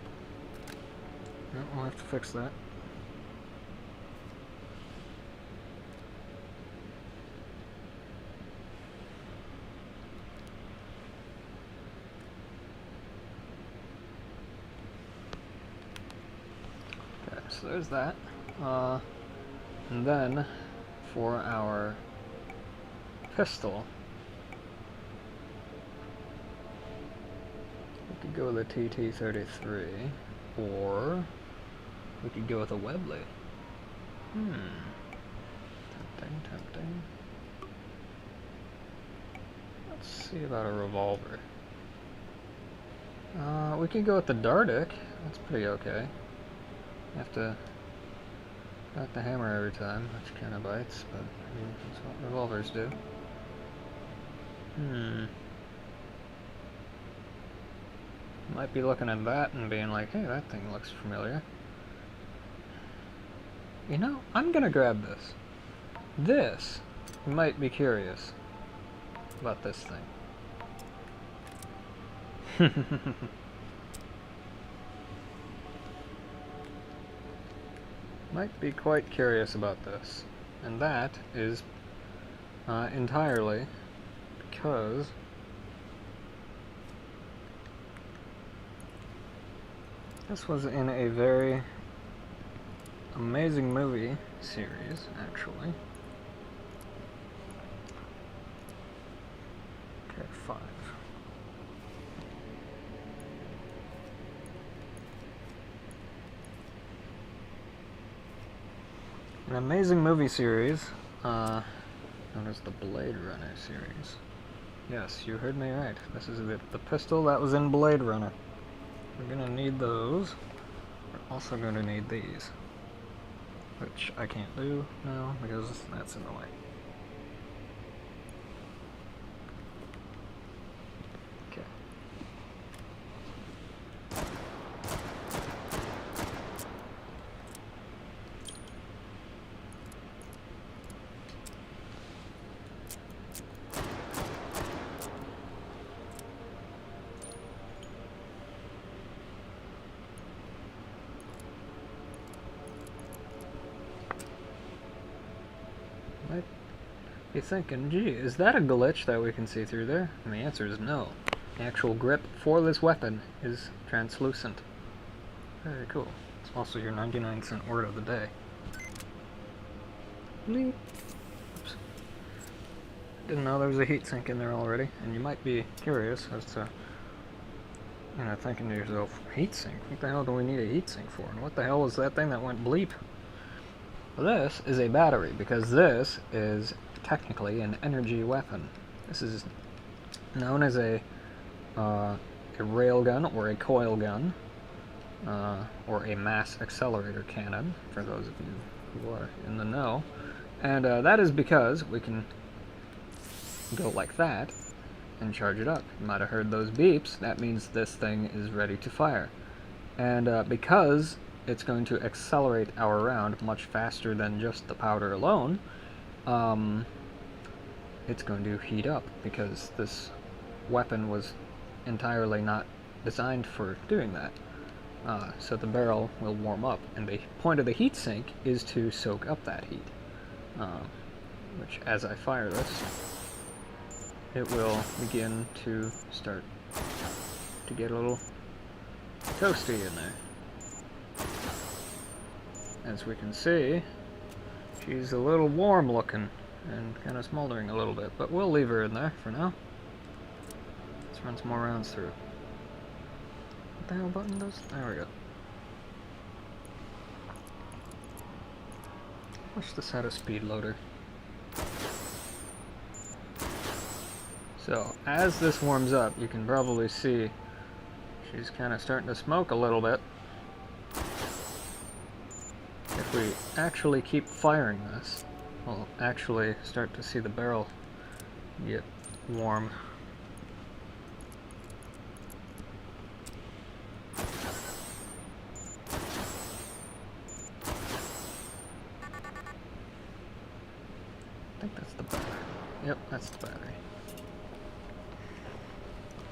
No, we'll have to fix that. Okay, so there's that. And then, for our pistol, we could go with a TT-33, or we could go with a Webley. Tempting. Let's see about a revolver. We could go with the Dardic. That's pretty okay. You have to got the hammer every time, which kind of bites, but I mean, that's what revolvers do. Might be looking at that and being like, hey, that thing looks familiar. You know, I'm gonna grab this. This, you might be curious about this thing. might be quite curious about this, and that is entirely because this was in a very amazing movie series, actually. Okay, 5. An amazing movie series, known as the Blade Runner series. Yes, you heard me right. This is the pistol that was in Blade Runner. We're gonna need those. We're also gonna need these, which I can't do now because that's in the way. Okay. Might be thinking, gee, is that a glitch that we can see through there? And the answer is no. The actual grip for this weapon is translucent. Very cool. It's also your 99-cent word of the day. Bleep. Oops. Didn't know there was a heatsink in there already, and you might be curious as to, you know, thinking to yourself, heatsink? What the hell do we need a heatsink for? And what the hell was that thing that went bleep? This is a battery, because this is technically an energy weapon. This is known as a rail gun or a coil gun, or a mass accelerator cannon, for those of you who are in the know. And that is because we can go like that and charge it up. You might have heard those beeps. That means this thing is ready to fire. And because it's going to accelerate our round much faster than just the powder alone, it's going to heat up, because this weapon was entirely not designed for doing that. So the barrel will warm up, and the point of the heatsink is to soak up that heat. Which, as I fire this, it will begin to start to get a little toasty in there. As we can see, she's a little warm looking and kind of smoldering a little bit, but we'll leave her in there for now. Let's run some more rounds through. What the hell button does? There we go. Wish this had a speed loader. So, as this warms up, you can probably see she's kind of starting to smoke a little bit. If we actually keep firing this, we'll actually start to see the barrel get warm. I think that's the battery. Yep, that's the battery.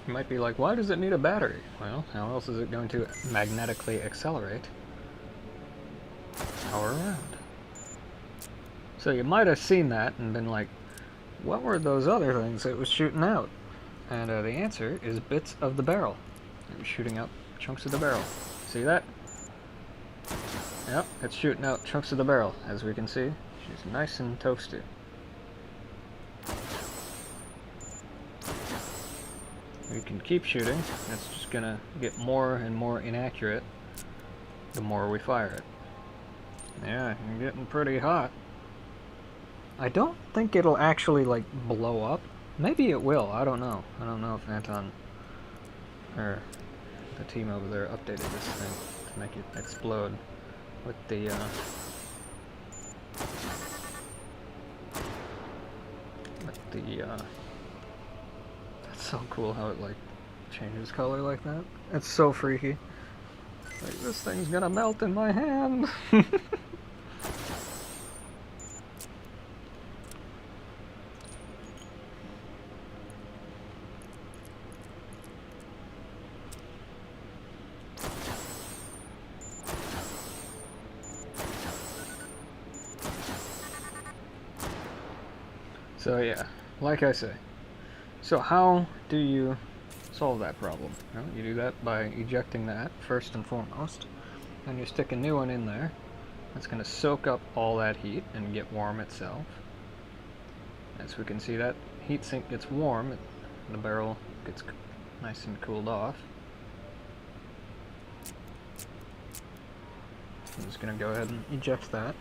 You might be like, why does it need a battery? Well, how else is it going to magnetically accelerate our round? So you might have seen that and been like, what were those other things it was shooting out? And the answer is bits of the barrel. It was shooting out chunks of the barrel. See that? Yep, it's shooting out chunks of the barrel. As we can see, she's nice and toasty. We can keep shooting. It's just gonna get more and more inaccurate the more we fire it. Yeah, you're getting pretty hot. I don't think it'll actually, like, blow up. Maybe it will, I don't know. I don't know if Anton, or the team over there, updated this thing to make it explode with the, that's so cool how it, like, changes color like that. It's so freaky. Like, this thing's gonna melt in my hand! So yeah, like I say. So how do you solve that problem? Well, you do that by ejecting that first and foremost. Then you stick a new one in there. That's going to soak up all that heat and get warm itself. As we can see, that heatsink gets warm, and the barrel gets nice and cooled off. I'm just going to go ahead and eject that.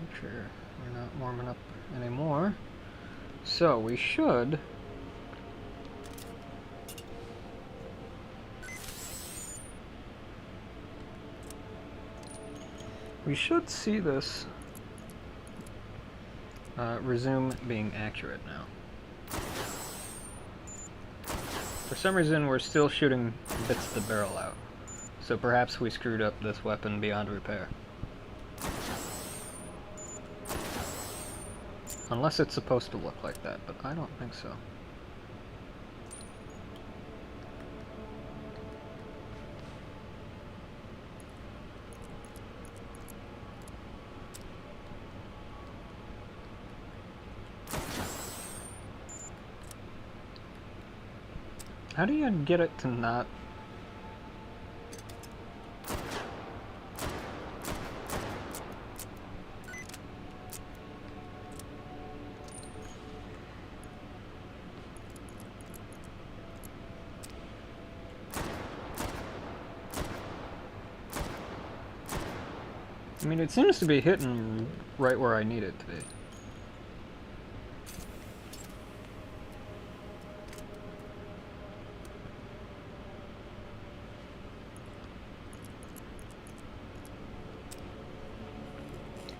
Make sure we're not warming up anymore. So we should see this resume being accurate now. For some reason we're still shooting bits of the barrel out, so perhaps we screwed up this weapon beyond repair. Unless it's supposed to look like that, but I don't think so. How do you get it to not... I mean, it seems to be hitting right where I need it to be.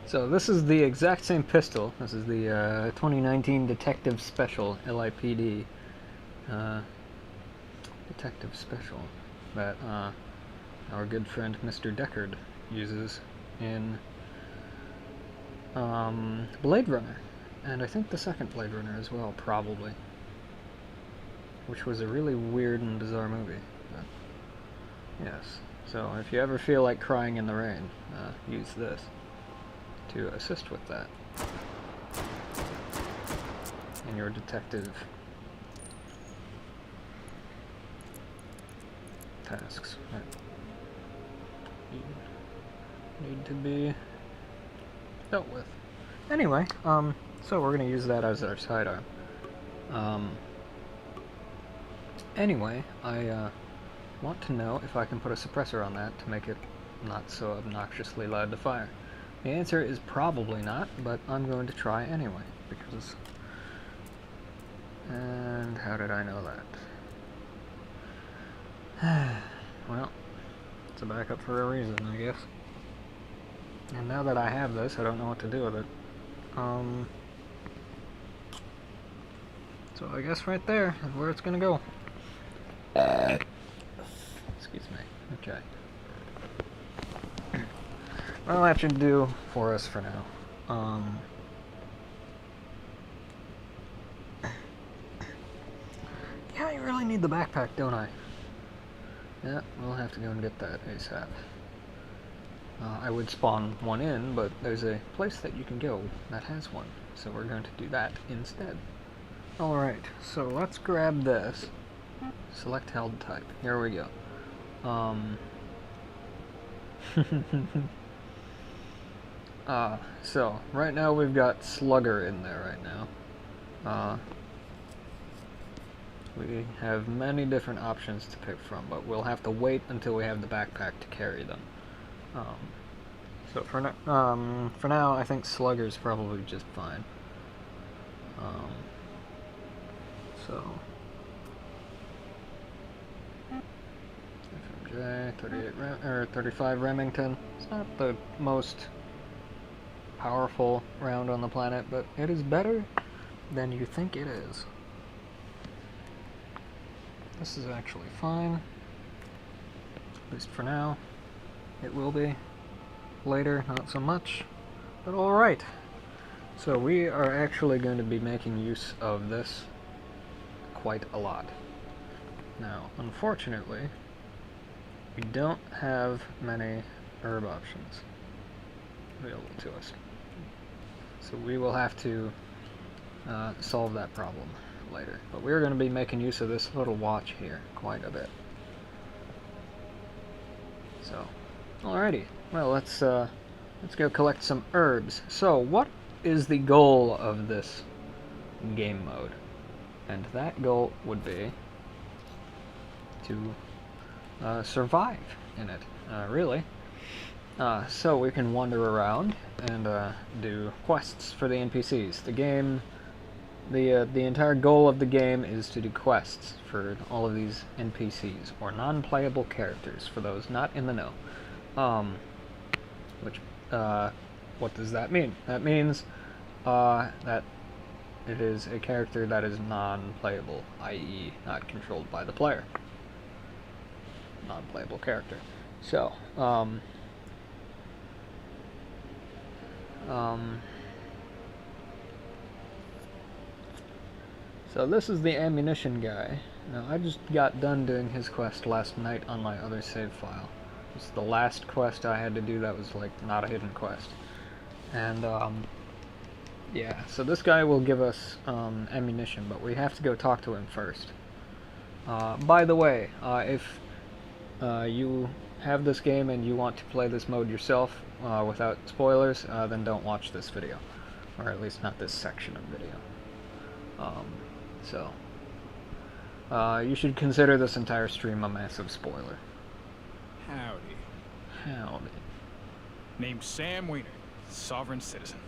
So this is the exact same pistol. This is the 2019 Detective Special, LIPD Detective Special, that our good friend Mr. Deckard uses in Blade Runner, and I think the second Blade Runner as well, probably, which was a really weird and bizarre movie. But yes, so if you ever feel like crying in the rain, use this to assist with that in your detective tasks that need to be dealt with. Anyway, so we're going to use that as our sidearm. Anyway, I want to know if I can put a suppressor on that to make it not so obnoxiously loud to fire. The answer is probably not, but I'm going to try anyway, because... And how did I know that? Well, it's a backup for a reason, I guess. And now that I have this, I don't know what to do with it. So I guess right there is where it's gonna go. Excuse me. Okay. Well, that should do for us for now. Yeah, I really need the backpack, don't I? Yeah, we'll have to go and get that ASAP. I would spawn one in, but there's a place that you can go that has one, so we're going to do that instead. Alright, so let's grab this. Select held type. Here we go. So, right now we've got Slugger in there right now. We have many different options to pick from, but we'll have to wait until we have the backpack to carry them. So for now, I think Slugger's probably just fine. So FMJ 35 Remington. It's not the most powerful round on the planet, but it is better than you think it is. This is actually fine, at least for now. It will be later, not so much, but alright. So we are actually going to be making use of this quite a lot. Now, unfortunately, we don't have many herb options available to us. So we will have to solve that problem later. But we're going to be making use of this little watch here quite a bit. So, alrighty. Well, let's go collect some herbs. So, what is the goal of this game mode? And that goal would be to survive in it, really. So we can wander around and do quests for the NPCs. The game, the entire goal of the game is to do quests for all of these NPCs, or non-playable characters, for those not in the know. What does that mean? That means that it is a character that is non-playable, i.e. not controlled by the player. Non-playable character. So, so this is the ammunition guy. Now, I just got done doing his quest last night on my other save file. It's the last quest I had to do that was, like, not a hidden quest. And, yeah, so this guy will give us ammunition, but we have to go talk to him first. By the way, if you have this game and you want to play this mode yourself without spoilers, then don't watch this video. Or at least not this section of video. You should consider this entire stream a massive spoiler. Howdy. Howdy. Name's Sam Wiener, sovereign citizen.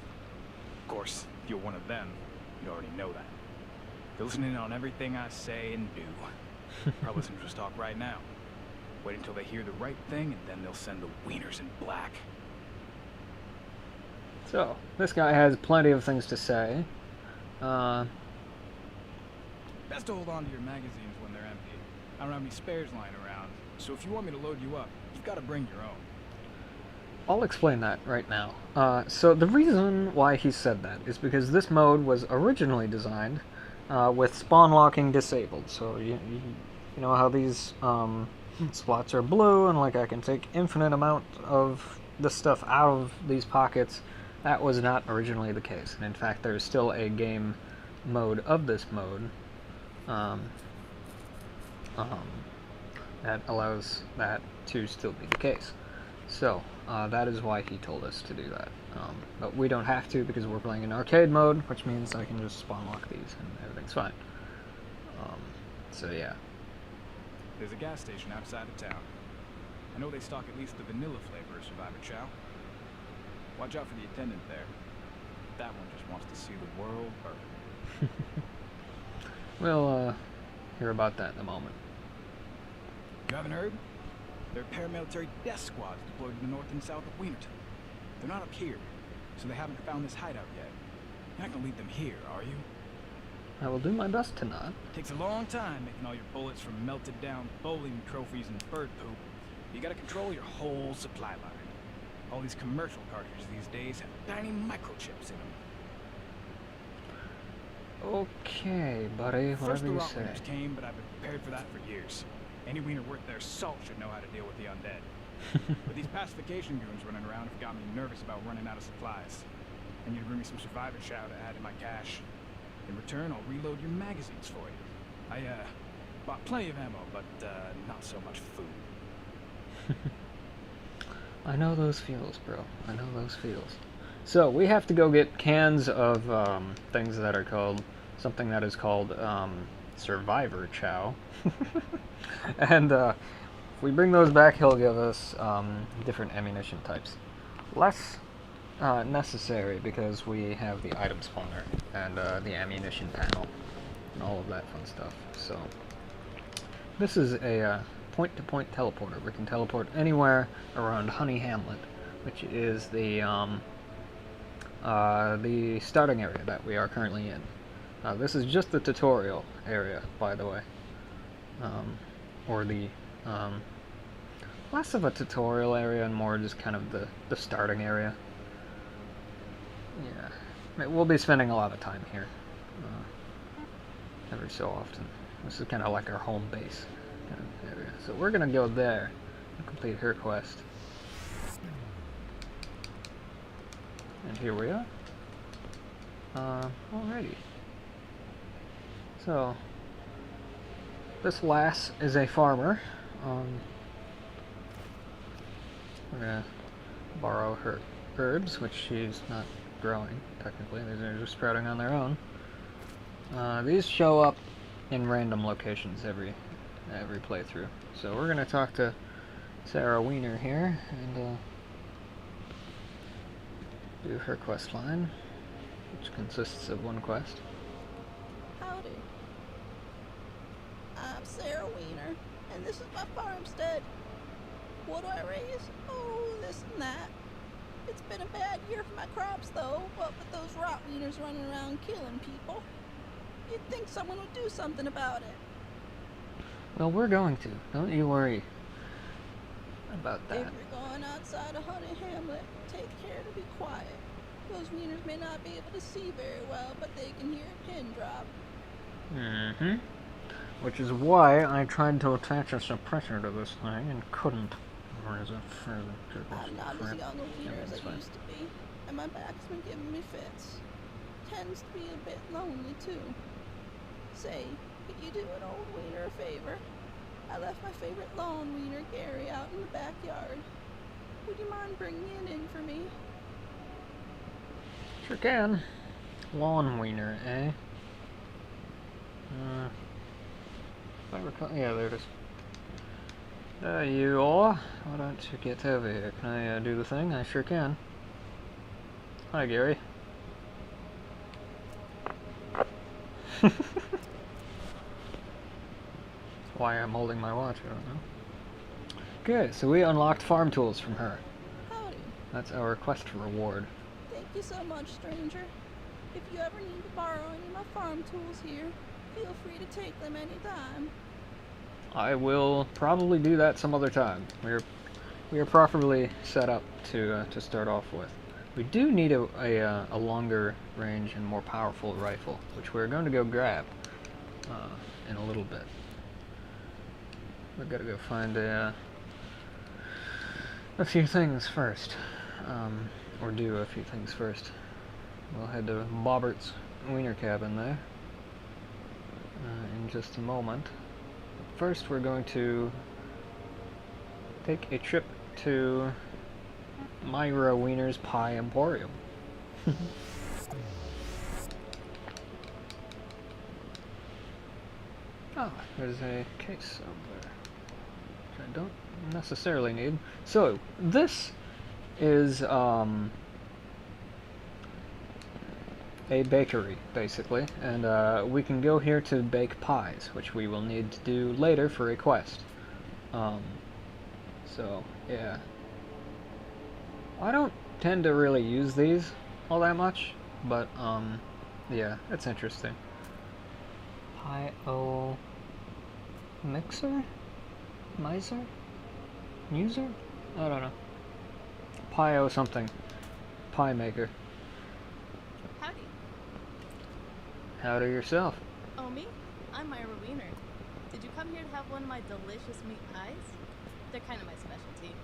Of course, if you're one of them, you already know that. You're listening on everything I say and do. Probably listen to us talk right now. Wait until they hear the right thing, and then they'll send the wieners in black. So, this guy has plenty of things to say. Best to hold on to your magazines when they're empty. I don't have any spares lying around, so if you want me to load you up, you've got to bring your own. I'll explain that right now. So the reason why he said that is because this mode was originally designed with spawn locking disabled. So you know how these slots are blue, and like I can take infinite amount of this stuff out of these pockets. That was not originally the case, and in fact there's still a game mode of this mode that allows that to still be the case. So that is why he told us to do that. But we don't have to because we're playing in arcade mode, which means I can just spawn lock these and everything's fine. So yeah. There's a gas station outside of town. I know they stock at least the vanilla flavor of Survivor Chow. Watch out for the attendant there. That one just wants to see the world burn. We'll hear about that in a moment. You haven't heard? There are paramilitary death squads deployed to the north and south of Wienerton. They're not up here, so they haven't found this hideout yet. You're not gonna leave them here, are you? I will do my best to not. Takes a long time making all your bullets from melted down bowling trophies and bird poop. You gotta control your whole supply line. All these commercial cartridges these days have tiny microchips in them. Okay, buddy, First whatever the you Rot say. Wieners came, but I've been prepared for that for years. Any wiener worth their salt should know how to deal with the undead. But these pacification goons running around have got me nervous about running out of supplies. I need to bring me some Survivor Chow to add to my cash. In return, I'll reload your magazines for you. I, bought plenty of ammo, but, not so much food. I know those feels, bro. I know those feels. So, we have to go get cans of, things that are called, something that is called, Survivor Chow. And, if we bring those back, he'll give us, different ammunition types. Less necessary because we have the item spawner and the ammunition panel and all of that fun stuff. So this is a point-to-point teleporter. We can teleport anywhere around Honey Hamlet, which is the starting area that we are currently in. This is just the tutorial area, by the way, or the less of a tutorial area and more just kind of the starting area. Yeah, we'll be spending a lot of time here, every so often. This is kind of like our home base kind of area. So we're gonna go there and complete her quest. And here we are. Alrighty. So, this lass is a farmer. We're gonna borrow her herbs, which she's not growing, technically. They're just sprouting on their own. These show up in random locations every playthrough. So we're gonna talk to Sarah Wiener here and do her quest line, which consists of one quest. Howdy. I'm Sarah Wiener, and this is my farmstead. What do I raise? Oh, this and that. It's been a bad year for my crops, though, what with those rot wieners running around killing people. You'd think someone would do something about it. Well, we're going to. Don't you worry about that. If you're going outside of Honey Hamlet, take care to be quiet. Those wieners may not be able to see very well, but they can hear a pin drop. Mm-hmm. Which is why I tried to attach a suppressor to this thing and couldn't. Or is it further? I'm not as young a wiener as I used to be, and my back's been giving me fits. Tends to be a bit lonely, too. Say, could you do an old wiener a favor? I left my favorite lawn wiener, Gary, out in the backyard. Would you mind bringing it in for me? Sure can. Lawn wiener, eh? If I recall, yeah, there it is. There you are. Why don't you get over here? Can I do the thing? I sure can. Hi, Gary. That's why I'm holding my watch, I don't know. Okay, so we unlocked farm tools from her. Howdy. That's our quest reward. Thank you so much, stranger. If you ever need to borrow any of my farm tools here, feel free to take them anytime. I will probably do that some other time. We are properly set up to start off with. We do need a longer range and more powerful rifle, which we're going to go grab in a little bit. We've got to go find a few things first, or do a few things first. We'll head to Bobbert's Wiener Cabin there in just a moment. But first, we're going to take a trip to Myra Wiener's Pie Emporium. Ah, there's a case over there, which I don't necessarily need. So, this is a bakery, basically, and we can go here to bake pies, which we will need to do later for a quest. So, yeah. I don't tend to really use these all that much, but, yeah, it's interesting. Pie-o... mixer? Miser? User? I don't know. Pie-o something. Pie maker. Howdy. Howdy yourself. Oh, me? I'm Myra Wiener. Did you come here to have one of my delicious meat pies? They're kind of my specialty.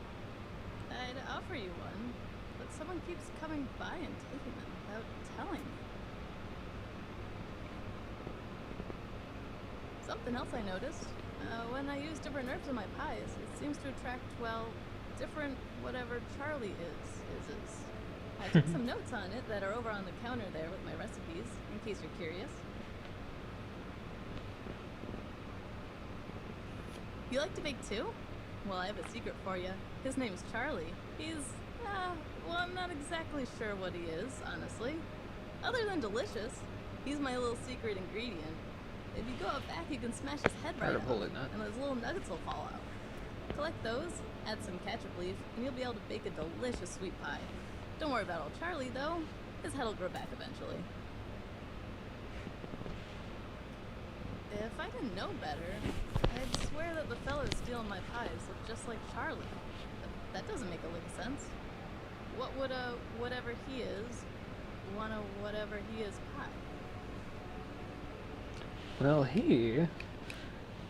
I'd offer you one, but someone keeps coming by and taking them without telling me. Something else I noticed. When I use different herbs in my pies, it seems to attract, well, different whatever Charlie is. I took some notes on it that are over on the counter there with my recipes, in case you're curious. You like to bake too? Well, I have a secret for you. His name's Charlie. He's, well, I'm not exactly sure what he is, honestly. Other than delicious, he's my little secret ingredient. If you go out back, you can smash his head right off, and those little nuggets will fall out. Collect those, add some ketchup leaf, and you'll be able to bake a delicious sweet pie. Don't worry about old Charlie, though. His head will grow back eventually. If I didn't know better, I'd swear that the fellow stealing my pies looked just like Charlie. But that doesn't make a lick of sense. What would whatever he is, want a whatever he is pie? Well, he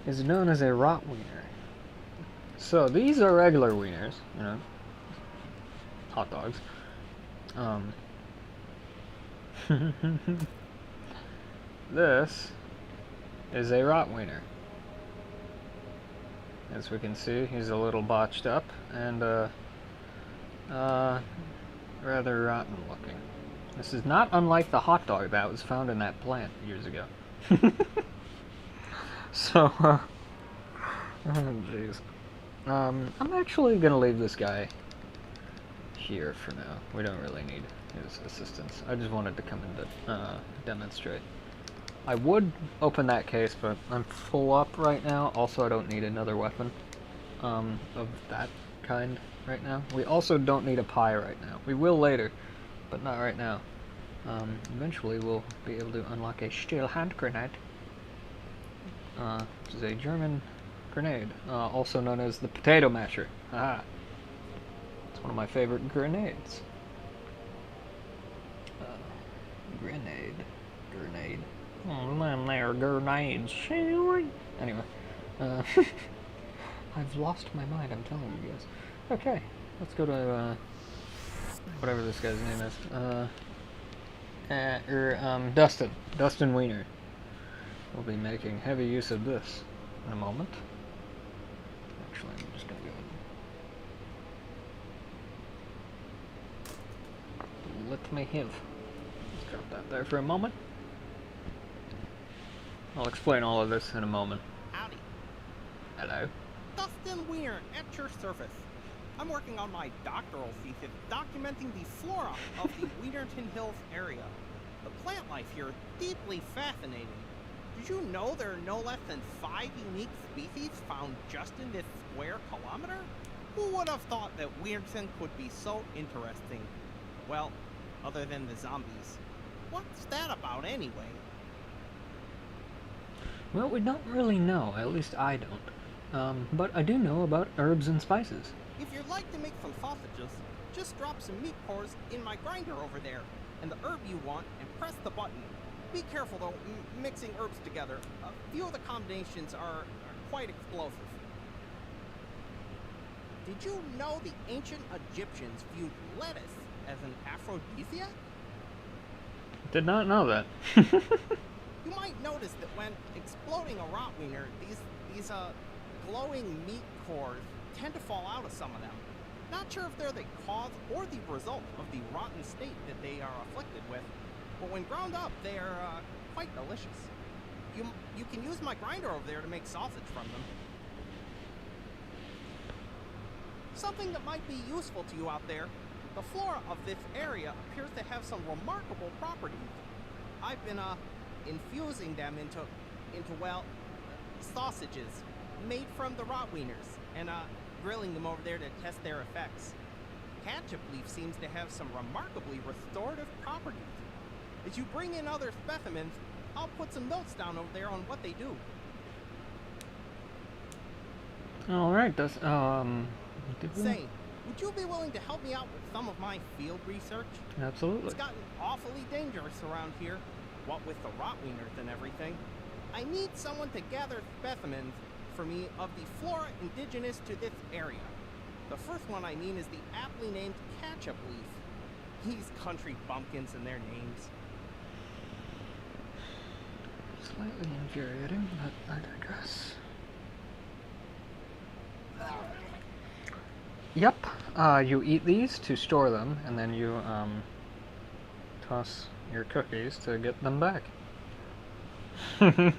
is known as a rot wiener. So these are regular wieners, you know, hot dogs. This is a Rottweiler. As we can see, he's a little botched up and rather rotten looking. This is not unlike the hot dog that was found in that plant years ago. So, oh jeez. I'm actually gonna leave this guy here for now. We don't really need his assistance. I just wanted to come and demonstrate. I would open that case, but I'm full up right now. Also, I don't need another weapon of that kind right now. We also don't need a pie right now. We will later, but not right now. Eventually, we'll be able to unlock a steel hand grenade, which is a German grenade, also known as the potato masher. Haha. It's one of my favorite grenades. Grenade. Oh, them there grenades. Anyway, I've lost my mind, I'm telling you guys. Okay, let's go to, whatever this guy's name is. Dustin Wiener. We'll be making heavy use of this in a moment. Actually, I'm just gonna go and let me have. Let's drop that there for a moment. I'll explain all of this in a moment. Howdy. Hello. Dustin Wiener at your service. I'm working on my doctoral thesis documenting the flora of the Wienerton Hills area. The plant life here is deeply fascinating. Did you know there are no less than 5 unique species found just in this square kilometer? Who would have thought that Wienerton could be so interesting? Well, other than the zombies. What's that about anyway? Well, we don't really know, at least I don't. But I do know about herbs and spices. If you'd like to make some sausages, just drop some meat cores in my grinder over there, and the herb you want, and press the button. Be careful though, mixing herbs together. A few of the combinations are quite explosive. Did you know the ancient Egyptians viewed lettuce as an aphrodisiac? Did not know that. You might notice that when exploding a Rottweiler, these glowing meat cores tend to fall out of some of them. Not sure if they're the cause or the result of the rotten state that they are afflicted with, but when ground up, they are quite delicious. You can use my grinder over there to make sausage from them. Something that might be useful to you out there, the flora of this area appears to have some remarkable properties. I've been infusing them into well, sausages made from the Rottweilers, and grilling them over there to test their effects. Ketchup leaf seems to have some remarkably restorative properties. As you bring in other specimens, I'll put some notes down over there on what they do. Alright, Say, would you be willing to help me out with some of my field research? Absolutely. It's gotten awfully dangerous around here, what with the Rottweilers and everything. I need someone to gather specimens for me of the flora indigenous to this area. The first one I mean is the aptly named ketchup leaf. These country bumpkins and their names. Slightly infuriating, but I digress. Yep, you eat these to store them, and then you toss your cookies to get them back. Thank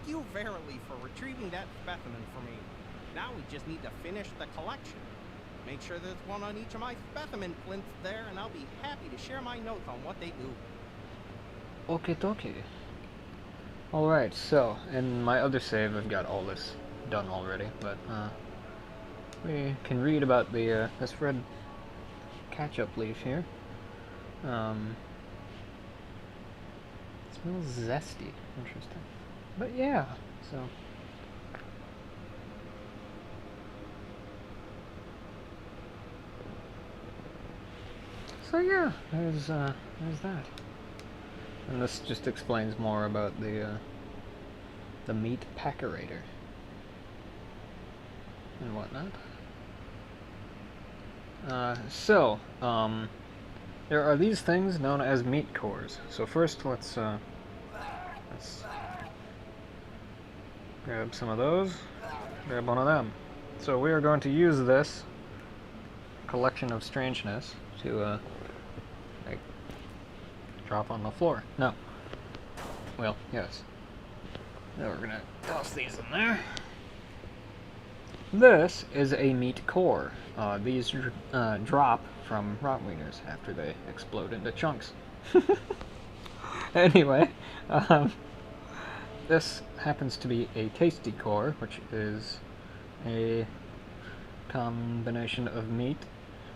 you verily for retrieving that specimen for me. Now we just need to finish the collection. Make sure there's one on each of my specimen plinths there, and I'll be happy to share my notes on what they do. Okie dokie. Alright, so, in my other save I've got all this done already, but we can read about the this red ketchup leaf here. It smells zesty. Interesting. But yeah, so yeah, there's that. And this just explains more about the meat packerator and whatnot. there are these things known as meat cores. So first, let's grab some of those. Grab one of them. So we are going to use this collection of strangeness to like drop on the floor. No. Well, yes. Now we're gonna toss these in there. This is a meat core. These drop from rotwieners after they explode into chunks. Anyway, this happens to be a tasty core, which is a combination of meat,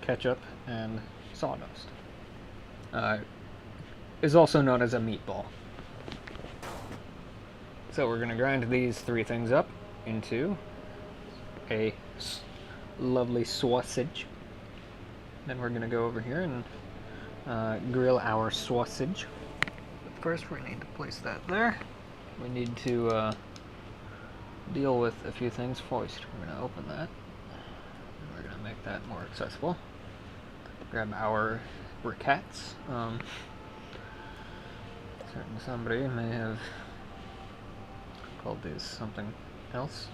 ketchup, and sawdust. Is also known as a meatball. So we're going to grind these three things up into a lovely sausage. Then we're going to go over here and grill our sausage. But first we need to place that there. We need to deal with a few things first. We're going to open that. And we're going to make that more accessible. Grab our briquettes. Certain somebody may have called these something else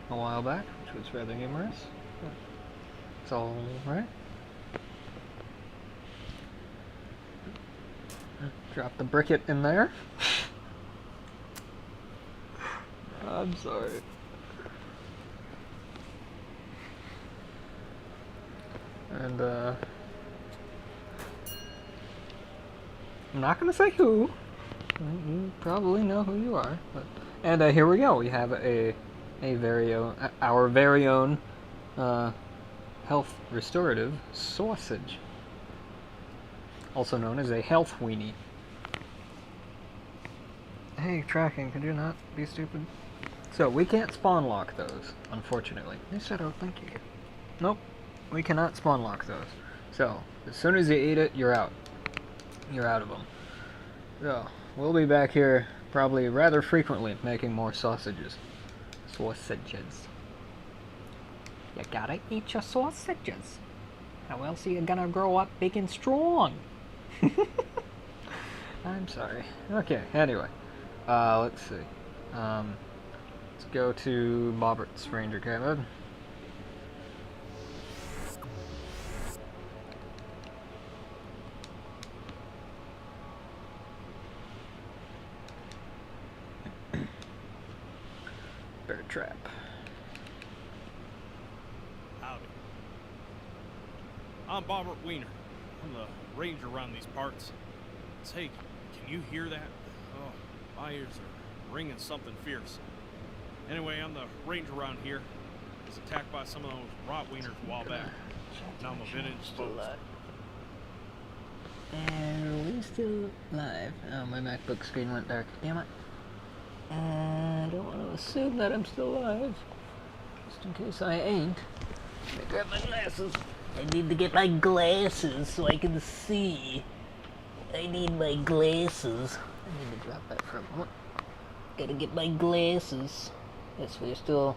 a while back, which was rather humorous. But it's all right. Drop the briquette in there. I'm sorry. And I'm not gonna say who. You probably know who you are. But and here we go. We have our very own health restorative sausage, also known as a health weenie. Hey, tracking, could you not be stupid? So, we can't spawn lock those, unfortunately. They said, oh, thank you. Nope, we cannot spawn lock those. So, as soon as you eat it, you're out. You're out of them. So, we'll be back here probably rather frequently making more sausages. Sausages. You gotta eat your sausages. How else are you gonna grow up big and strong? I'm sorry. Okay, anyway. Let's see. Let's go to Bobbert's Ranger Cabin. Bear trap. Howdy. I'm Bobbert Wiener. I'm the ranger around these parts. Say, can you hear that? Oh, my ears are ringing something fierce. Anyway, I'm the ranger around here. I was attacked by some of those rotwieners a while back. Now I'm a bit indisposed. And are we still live? Oh, my MacBook screen went dark. Damn it. I don't want to assume that I'm still alive. Just in case I ain't. Let me grab my glasses. I need to get my glasses so I can see. I need my glasses. I need to drop that for a moment. Gotta get my glasses. Yes, we're still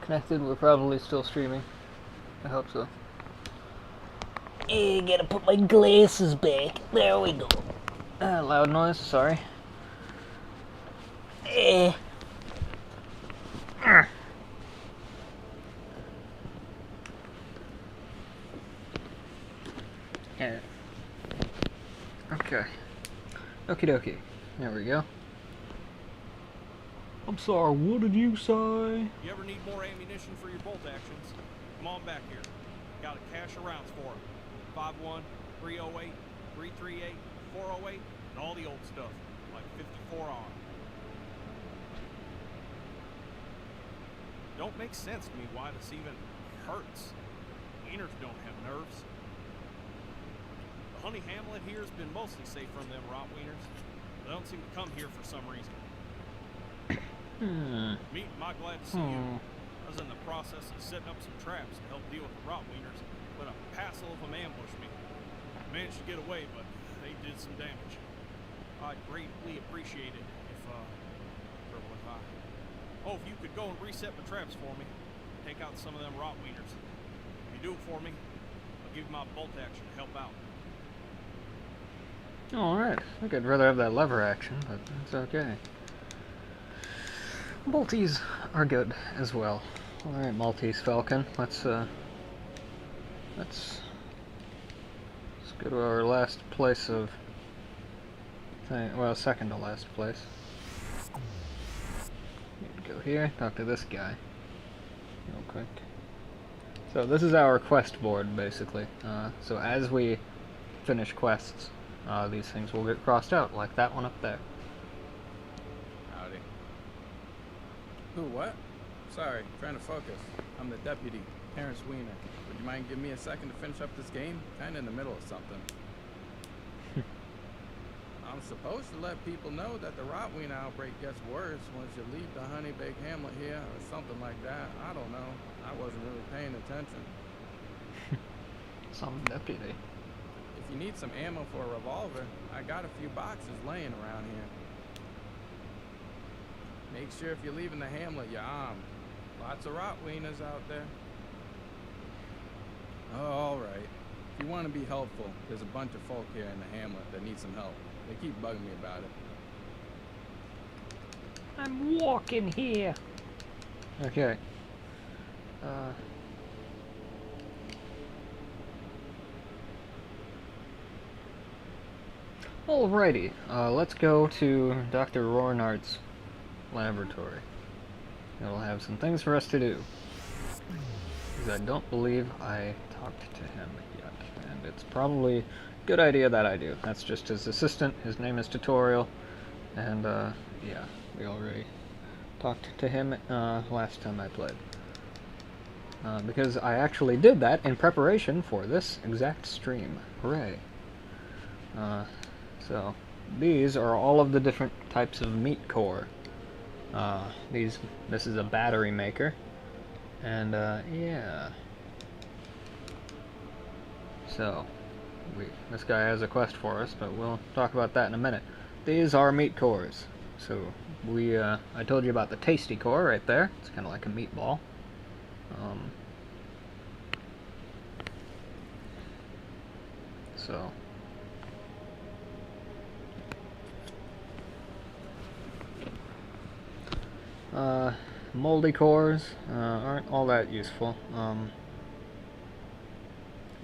connected. We're probably still streaming. I hope so. I gotta put my glasses back. There we go. Loud noise, sorry. Yeah. Okay. Okie dokie. There we go. I'm sorry, what did you say? You ever need more ammunition for your bolt actions? Come on back here. Got a cache of rounds for it. 5.1, 308, 338, 408, and all the old stuff, like 54 on. Don't make sense to me why this even hurts. Wieners don't have nerves. The honey hamlet here has been mostly safe from them rotwieners. They don't seem to come here for some reason. Meet, my glad to see you. I was in the process of setting up some traps to help deal with the rotwieners, but a passel of them ambushed me. I managed to get away, but they did some damage. I'd greatly appreciate it if, oh, if you could go and reset my traps for me. Take out some of them rotwieners. If you do it for me, I'll give you my bolt action to help out. Alright, I think I'd rather have that lever action, but it's okay. Bolties are good as well. Alright, Maltese Falcon, let's go to our last place of thing, well, second to last place. Go here, talk to this guy real quick. So this is our quest board, basically. So as we finish quests, these things will get crossed out, like that one up there. Howdy. Who, what? Sorry, trying to focus. I'm the deputy, Terrence Wiener. Would you mind giving me a second to finish up this game? Kinda in the middle of something. I'm supposed to let people know that the Rotwiener outbreak gets worse once you leave the Honey Baked Hamlet here, or something like that. I don't know. I wasn't really paying attention. Some deputy. If you need some ammo for a revolver, I got a few boxes laying around here. Make sure if you're leaving the hamlet, you're armed. Lots of Rotwieners out there. Oh, all right. If you want to be helpful, there's a bunch of folk here in the hamlet that need some help. They keep bugging me about it. I'm walking here. Okay. Alrighty, let's go to Dr. Rornart's laboratory. It'll have some things for us to do. Because I don't believe I talked to him yet, and it's probably a good idea that I do. That's just his assistant, his name is Tutorial, and yeah, we already talked to him last time I played. Because I actually did that in preparation for this exact stream. Hooray. So, these are all of the different types of meat core. This is a battery maker. And, yeah. So, this guy has a quest for us, but we'll talk about that in a minute. These are meat cores. So, I told you about the tasty core right there. It's kind of like a meatball. So... moldy cores aren't all that useful.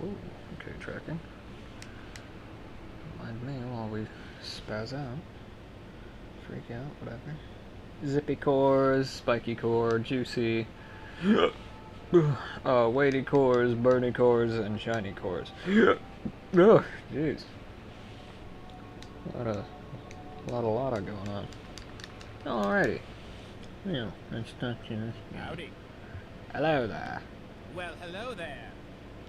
Ooh, okay, tracking. Don't mind me while we spaz out. Freak out, whatever. Zippy cores, spiky core, juicy, weighty cores, burny cores, and shiny cores. Oh, jeez. A lot of going on. Alrighty. Yeah, let's touch this. Howdy. Hello there. Well, hello there.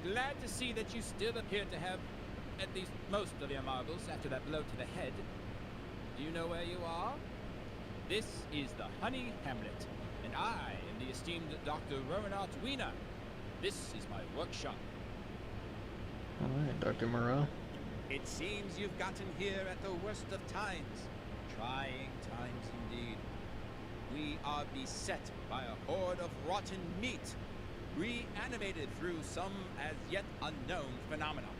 Glad to see that you still appear to have at least most of your marbles after that blow to the head. Do you know where you are? This is the Honey Hamlet, and I am the esteemed Dr. Romanart Wiener. This is my workshop. Alright, Dr. Moreau. It seems you've gotten here at the worst of times. Trying times indeed. We are beset by a horde of rotten meat, reanimated through some as yet unknown phenomenon.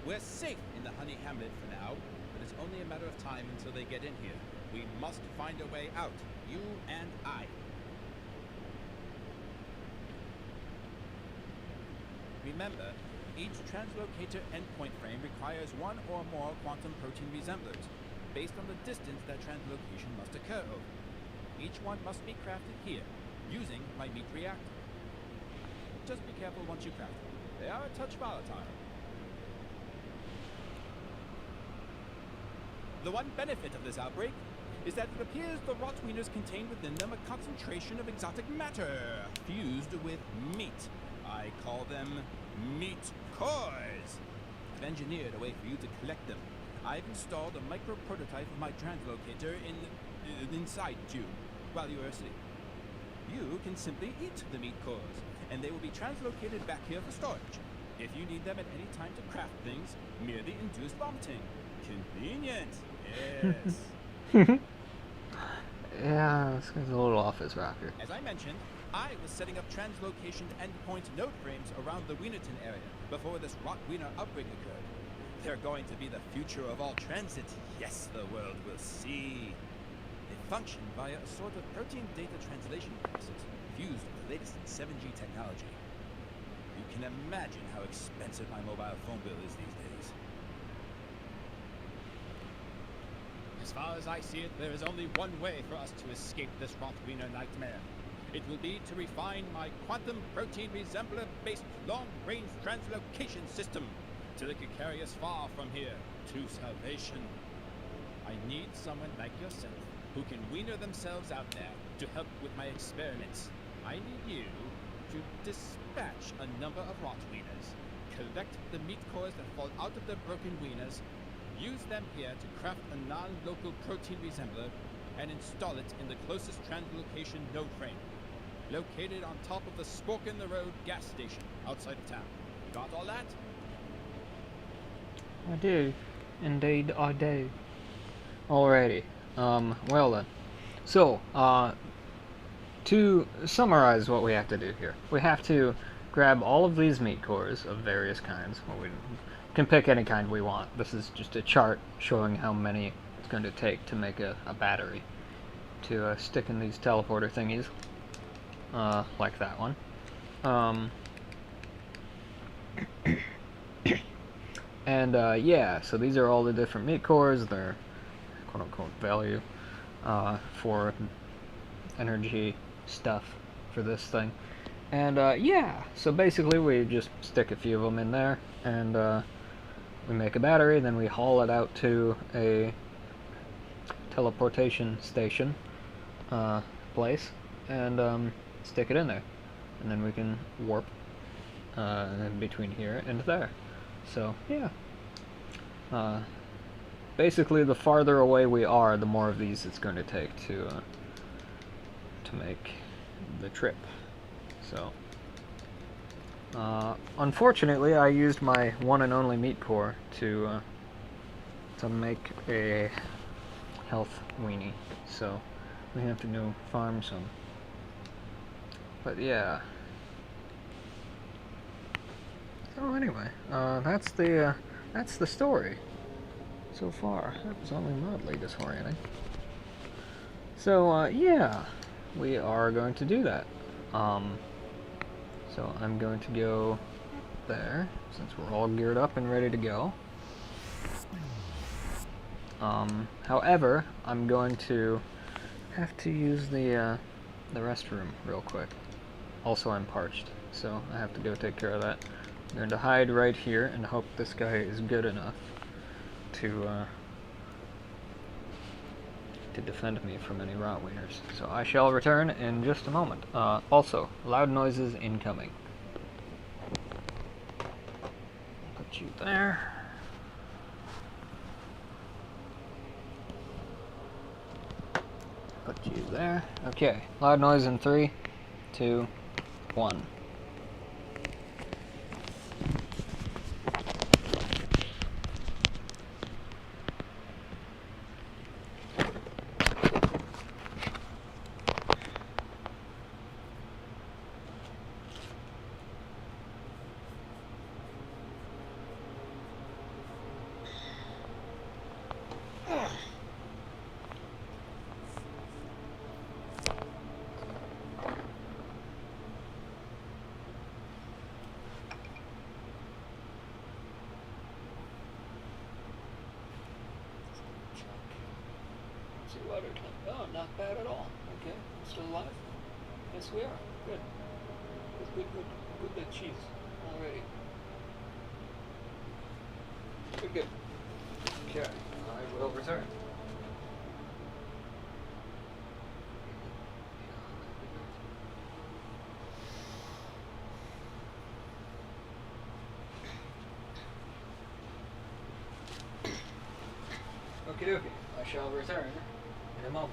We're safe in the Honey Hamlet for now, but it's only a matter of time until they get in here. We must find a way out, you and I. Remember, each translocator endpoint frame requires one or more quantum protein resemblers, based on the distance that translocation must occur over. Each one must be crafted here, using my meat reactor. Just be careful once you craft them. They are a touch volatile. The one benefit of this outbreak is that it appears the Rotwieners contain within them a concentration of exotic matter fused with meat. I call them meat cores. I've engineered a way for you to collect them. I've installed a micro prototype of my translocator inside you while you are asleep. You can simply eat the meat cores, and they will be translocated back here for storage. If you need them at any time to craft things, merely induce vomiting. Convenient, yes. Yeah, this guy's a little off his rocker. As I mentioned, I was setting up translocation endpoint node frames around the Wienerton area before this Rotwiener outbreak occurred. they're going to be the future of all transit, yes, the world will see. They function via a sort of protein data translation process fused with the latest in 7G technology. You can imagine how expensive my mobile phone bill is these days. As far as I see it, there is only one way for us to escape this Rottwiener nightmare. It will be to refine my quantum protein resembler-based long-range translocation system till it can carry us far from here to salvation. I need someone like yourself who can wiener themselves out there to help with my experiments. I need you to dispatch a number of Rottwieners, collect the meat cores that fall out of the broken wieners, use them here to craft a non-local protein resembler, and install it in the closest translocation node frame, located on top of the Spork in the Road gas station outside of town. Got all that? I do. Indeed, I do. Alrighty. Well then. So, to summarize what we have to do here, we have to grab all of these meat cores of various kinds. Well, we can pick any kind we want. This is just a chart showing how many it's going to take to make a battery to stick in these teleporter thingies, like that one. And yeah, so these are all the different meat cores, their quote-unquote value for energy stuff for this thing. And yeah, so basically we just stick a few of them in there, and we make a battery, then we haul it out to a teleportation station place, and stick it in there. And then we can warp between here and there. So, yeah. Basically, the farther away we are, the more of these it's going to take to make the trip. So, unfortunately, I used my one and only meat core to make a health weenie. So, we have to go farm some. But yeah. So anyway, that's the story so far. That was only mildly disorienting. So yeah, we are going to do that. So I'm going to go there since we're all geared up and ready to go. However, I'm going to have to use the restroom real quick. Also, I'm parched, so I have to go take care of that. I'm going to hide right here and hope this guy is good enough to defend me from any Rottwieners. So I shall return in just a moment. Also, loud noises incoming. Put you there. Put you there. Okay, loud noise in 3, 2, 1. Oh, not bad at all. Okay, we're still alive? Yes, we are. Good. Good, good, good. Good cheese. Alrighty. Good, good. Okay, I will return. Okie dokie. I shall return in a moment.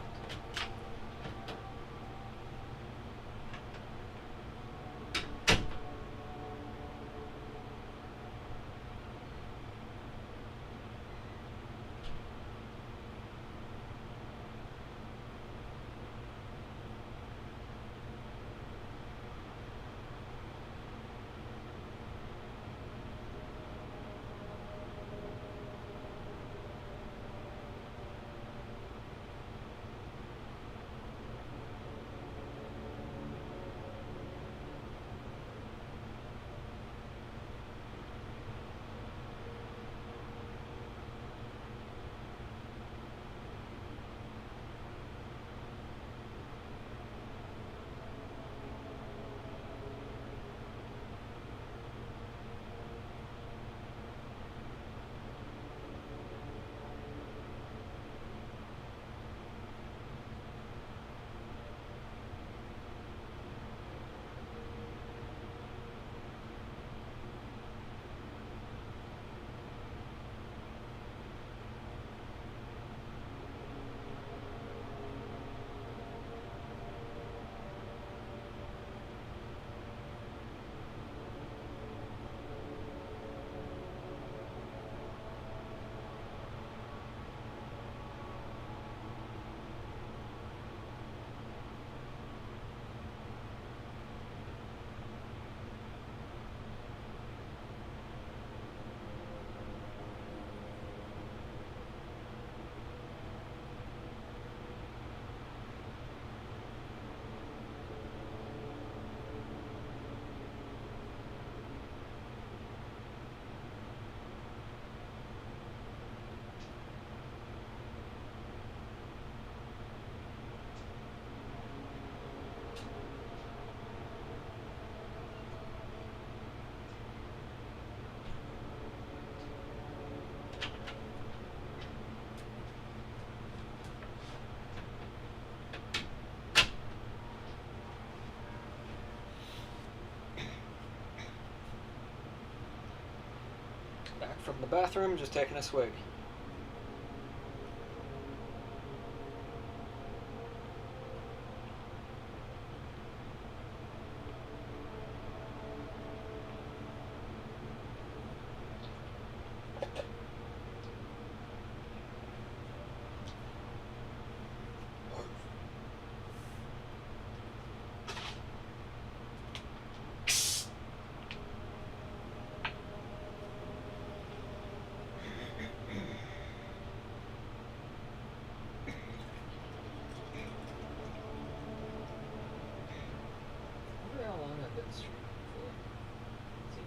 from the bathroom, just taking a swig.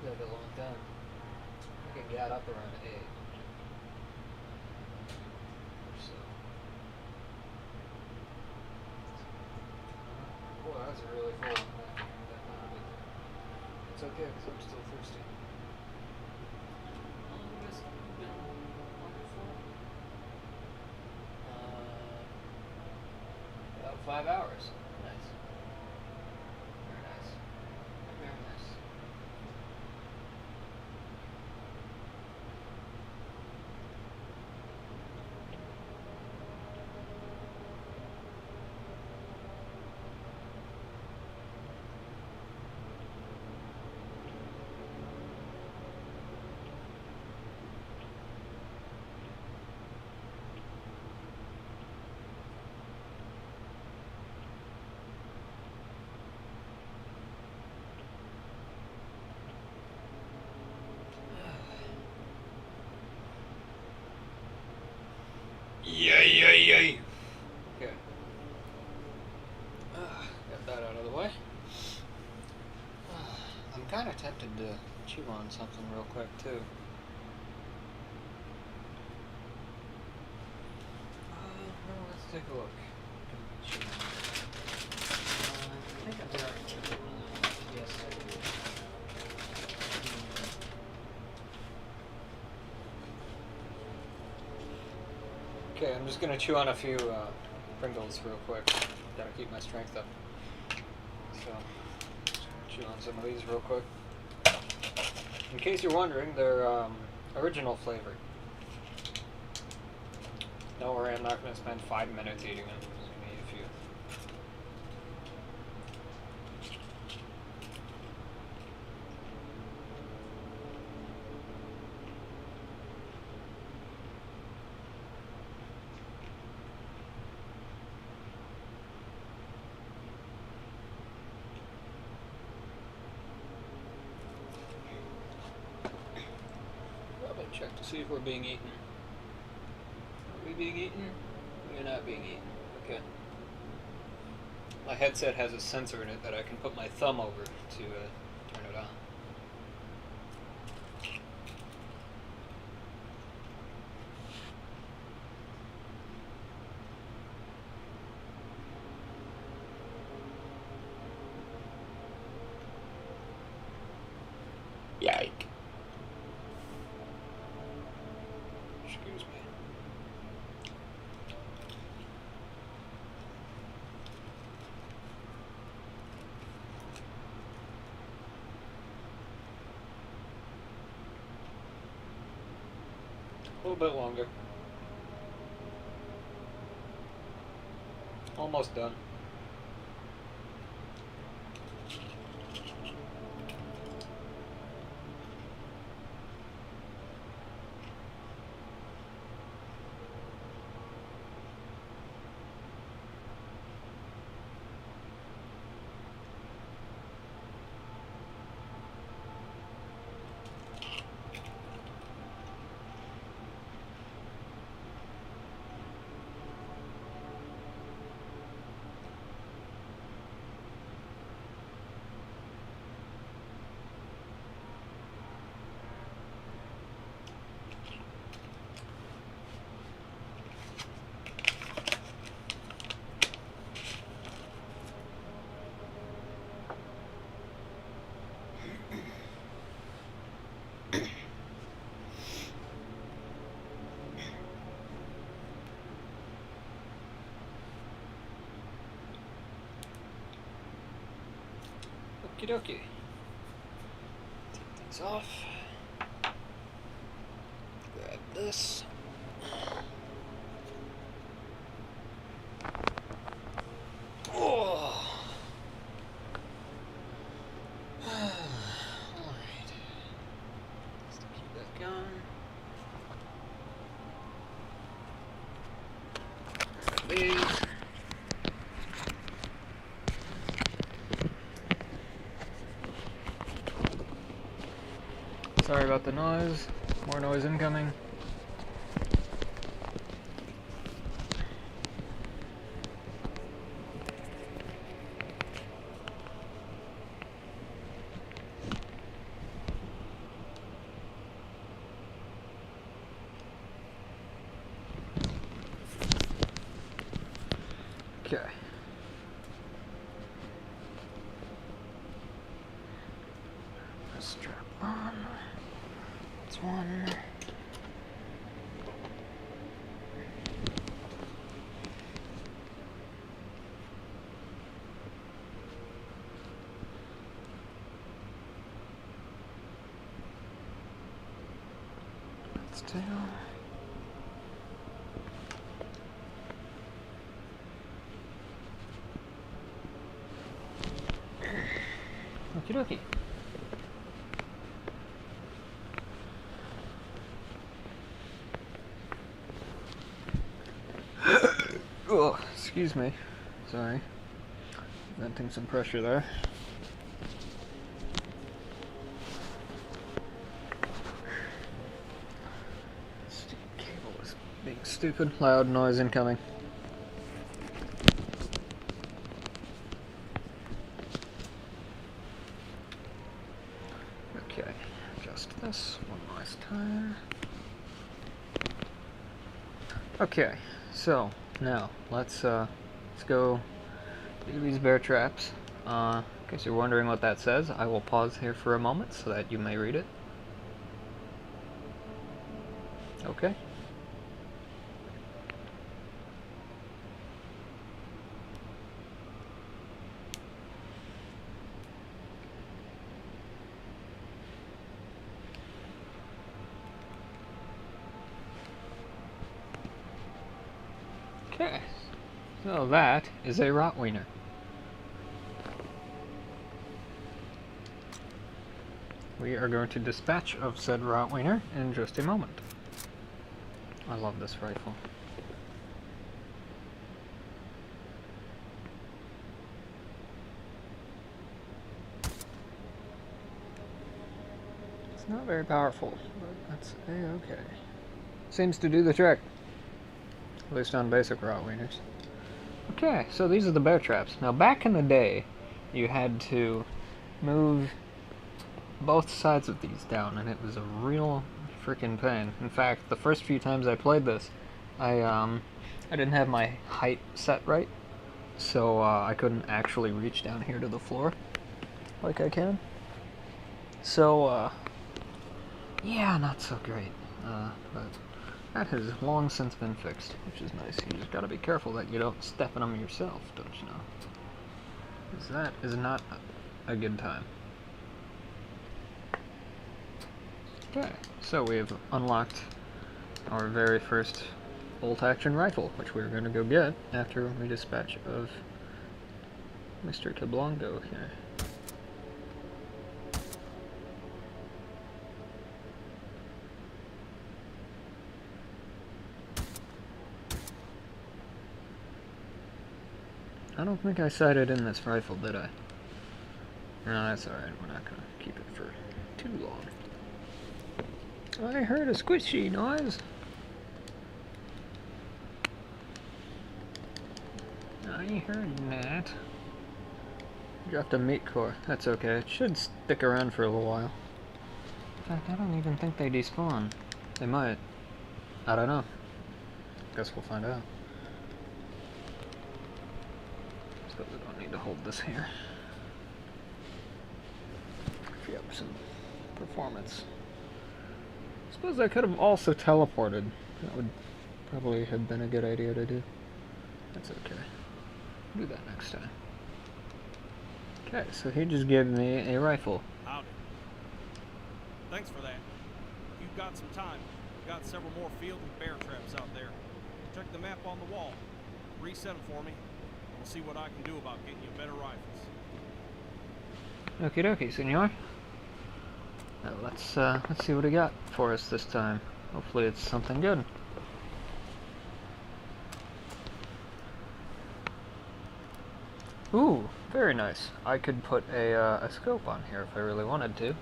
Like a long time. I think it got up around 8. Or so. Boy, that was a really full one. It's okay because I'm still thirsty. How long have you guys been on before? About 5 hours. Nice. Very nice. Very nice. Yay. Okay. Got that out of the way. I'm kind of tempted to chew on something real quick, too. Well, let's take a look. I think I already checked it. Yes, I did. Okay, I'm just gonna chew on a few Pringles real quick. Gotta keep my strength up. So, chew on some of these real quick. In case you're wondering, they're original flavored. Don't worry, I'm not gonna spend 5 minutes eating them. I'm just gonna eat a few. Check to see if we're being eaten. Are we being eaten? We're not being eaten. Okay. My headset has a sensor in it that I can put my thumb over to turn it on. Yike. Excuse me. A little bit longer. Almost done. Okie dokie. Take things off. this. Oh. Alright. Let's keep that going. These. Sorry about the noise. More noise incoming. Okay. Strap on. That's one. That's two. Okie dokie. Oh, excuse me. Sorry. Venting some pressure there. Stupid cable is being stupid. Loud noise incoming. Okay, adjust this one last time. Okay, so now let's go do these bear traps. In case you're wondering what that says, I will pause here for a moment so that you may read it. Okay. Okay, so that is a Rottwiener. We are going to dispatch of said Rottwiener in just a moment. I love this rifle. It's not very powerful, but that's a-okay. Seems to do the trick. At least on basic Rottwieners. Okay, so these are the bear traps. Now back in the day, you had to move both sides of these down, and it was a real freaking pain. In fact, the first few times I played this, I didn't have my height set right, so I couldn't actually reach down here to the floor like I can. So, yeah, not so great. But that has long since been fixed, which is nice. You just gotta be careful that you don't step in them yourself, don't you know? Because that is not a good time. Okay, so we have unlocked our very first bolt-action rifle, which we're going to go get after we dispatch of Mr. Cablongo here. I don't think I sighted in this rifle, did I? No, that's alright. We're not going to keep it for too long. I heard a squishy noise. I heard that. Dropped a meat core. That's okay. It should stick around for a little while. In fact, I don't even think they despawn. They might. I don't know. Guess we'll find out. So we don't need to hold this here. Free up some performance. I suppose I could have also teleported. That would probably have been a good idea to do. That's okay. We'll do that next time. Okay, so he just gave me a rifle. Howdy. Thanks for that. If you've got some time, got several more field and bear traps out there. Check the map on the wall. Reset them for me. And we'll see what I can do about getting you better rifles. Okie dokie, senor. Now let's see what he got for us this time. Hopefully it's something good. Ooh, very nice. I could put a scope on here if I really wanted to. In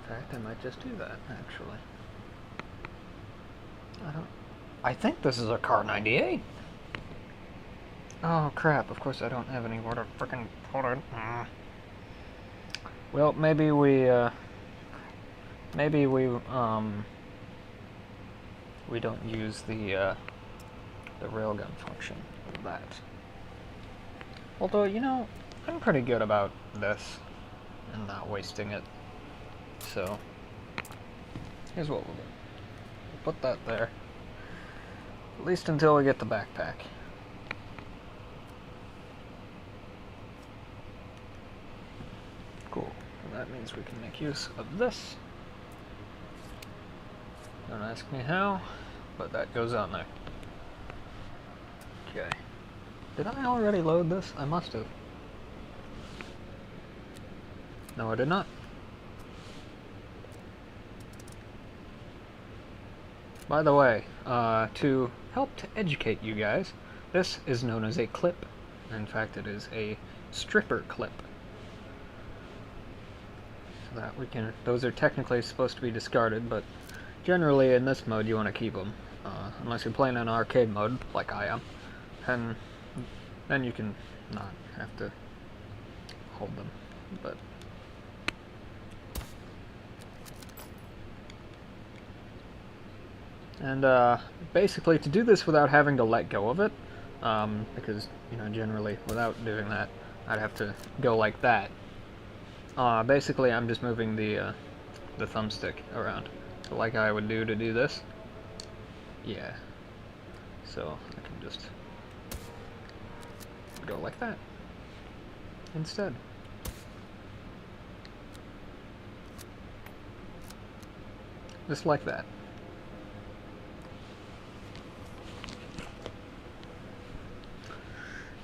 fact, I might just do that, actually. I think this is a Car 98. Oh crap, of course I don't have anywhere to frickin' put it. Well, maybe we don't use the railgun function of that. Although, you know, I'm pretty good about this and not wasting it. So, here's what we'll do. We'll put that there. At least until we get the backpack. Cool. So that means we can make use of this. Don't ask me how, but that goes on there. Okay. Did I already load this? I must have. No, I did not. By the way, to help to educate you guys, this is known as a clip. In fact, it is a stripper clip. So that we can, those are technically supposed to be discarded, but generally in this mode you want to keep them. Unless you're playing in arcade mode, like I am, and then you can not have to hold them. But and basically to do this without having to let go of it, because, you know, generally without doing that I'd have to go like that. Basically I'm just moving the thumbstick around, so like I would do to do this. Yeah, so I can just go like that instead. Just like that.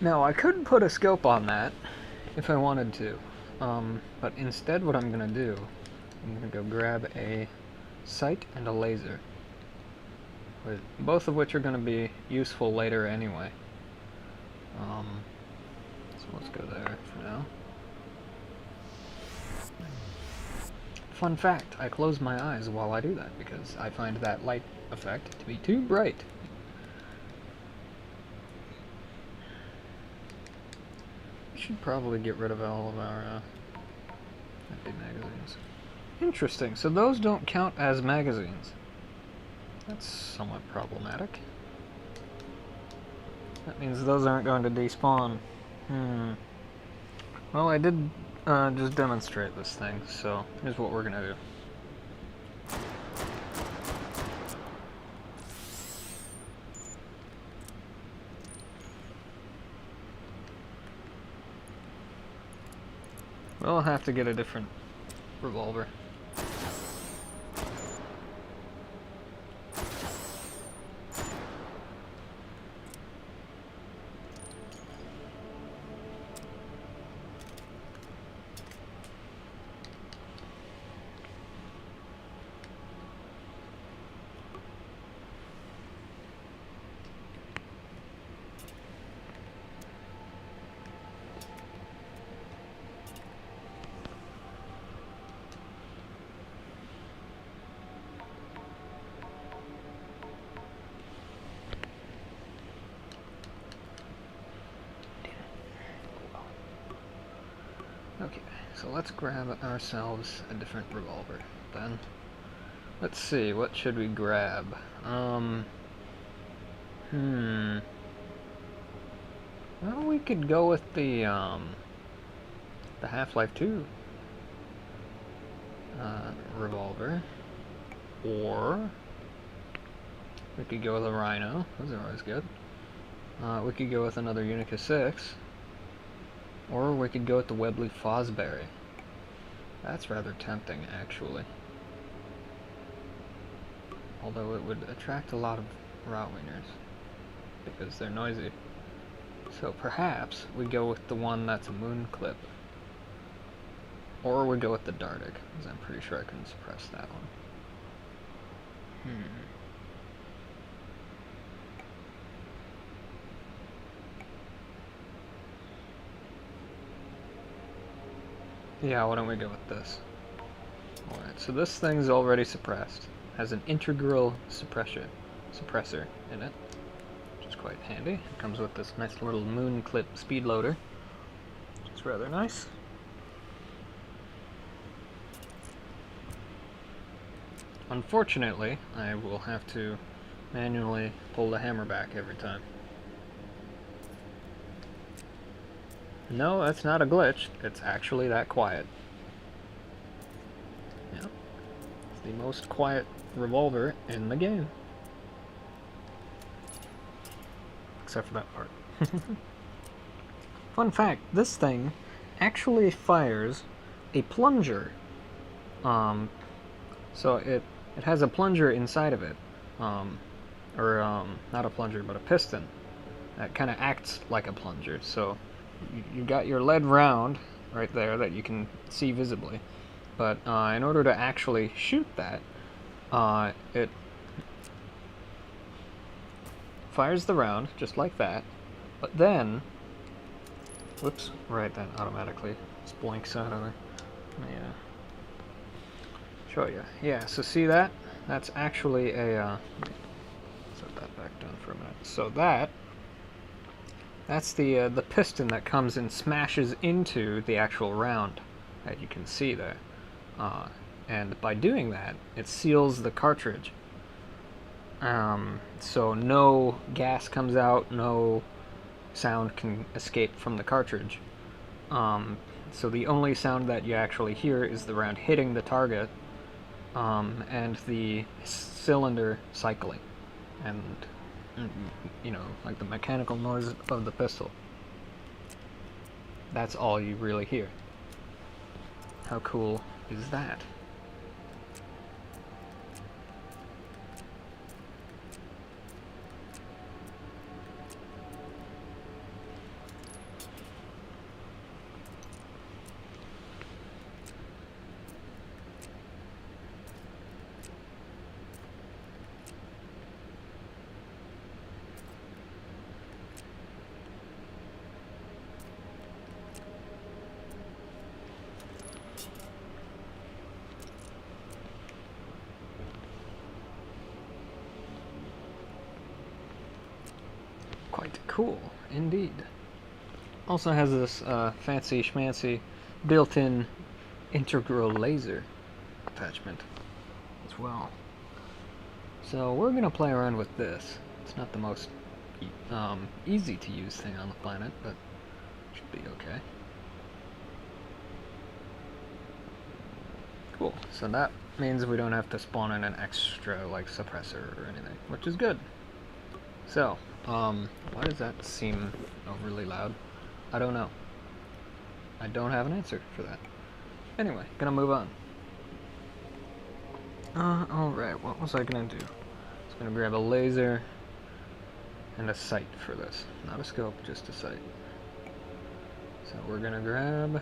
Now, I could put a scope on that if I wanted to, but instead what I'm going to do, I'm going to go grab a sight and a laser, both of which are going to be useful later anyway. So let's go there for now. Fun fact, I close my eyes while I do that because I find that light effect to be too bright. We should probably get rid of all of our empty magazines. Interesting, so those don't count as magazines. That's somewhat problematic. That means those aren't going to despawn. Well, I did just demonstrate this thing, so here's what we're gonna do. We'll have to get a different revolver. Okay, so let's grab ourselves a different revolver, then. Let's see, what should we grab? Well, we could go with the Half-Life 2 revolver, or we could go with a Rhino. Those are always good. We could go with another Unica 6. Or we could go with the Webley Fosbury. That's rather tempting, actually. although it would attract a lot of Rotwieners because they're noisy. So perhaps we go with the one that's a moon clip. Or we go with the Dardic, because I'm pretty sure I can suppress that one. Yeah, why don't we go with this? Alright, so this thing's already suppressed. Has an integral suppressor in it, which is quite handy. It comes with this nice little moon clip speed loader, which is rather nice. Unfortunately, I will have to manually pull the hammer back every time. No, that's not a glitch. It's actually that quiet. Yeah. It's the most quiet revolver in the game. Except for that part. Fun fact, this thing actually fires a plunger. So it has a plunger inside of it. Not a plunger, but a piston. That kind of acts like a plunger. So you got your lead round right there that you can see visibly. But in order to actually shoot that, it fires the round just like that. But then, whoops, right, that automatically just blinks out of there. Yeah. Show you. Yeah, so see that? That's actually a, set that back down for a minute. So that's the piston that comes and smashes into the actual round that you can see there. And by doing that, it seals the cartridge. So no gas comes out, no sound can escape from the cartridge. So the only sound that you actually hear is the round hitting the target, and the cylinder cycling, and you know, like the mechanical noise of the pistol. That's all you really hear. How cool is that? Quite cool, indeed. Also has this fancy schmancy built-in integral laser attachment as well. So we're gonna play around with this. It's not the most easy to use thing on the planet, but it should be okay. Cool, so that means we don't have to spawn in an extra like suppressor or anything, which is good. So, why does that seem overly loud? I don't know. I don't have an answer for that. Anyway, gonna move on. Alright, what was I gonna do? I was gonna grab a laser and a sight for this. Not a scope, just a sight. So we're gonna grab...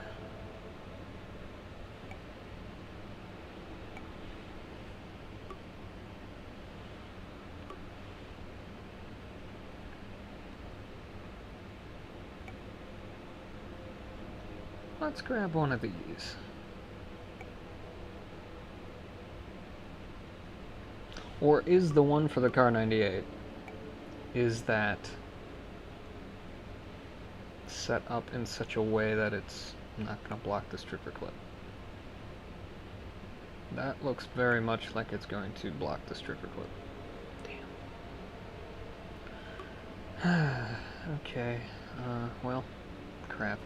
Let's grab one of these. Or is the one for the Car 98, is that set up in such a way that it's not going to block the stripper clip? That looks very much like it's going to block the stripper clip. Damn. Okay, well, crap.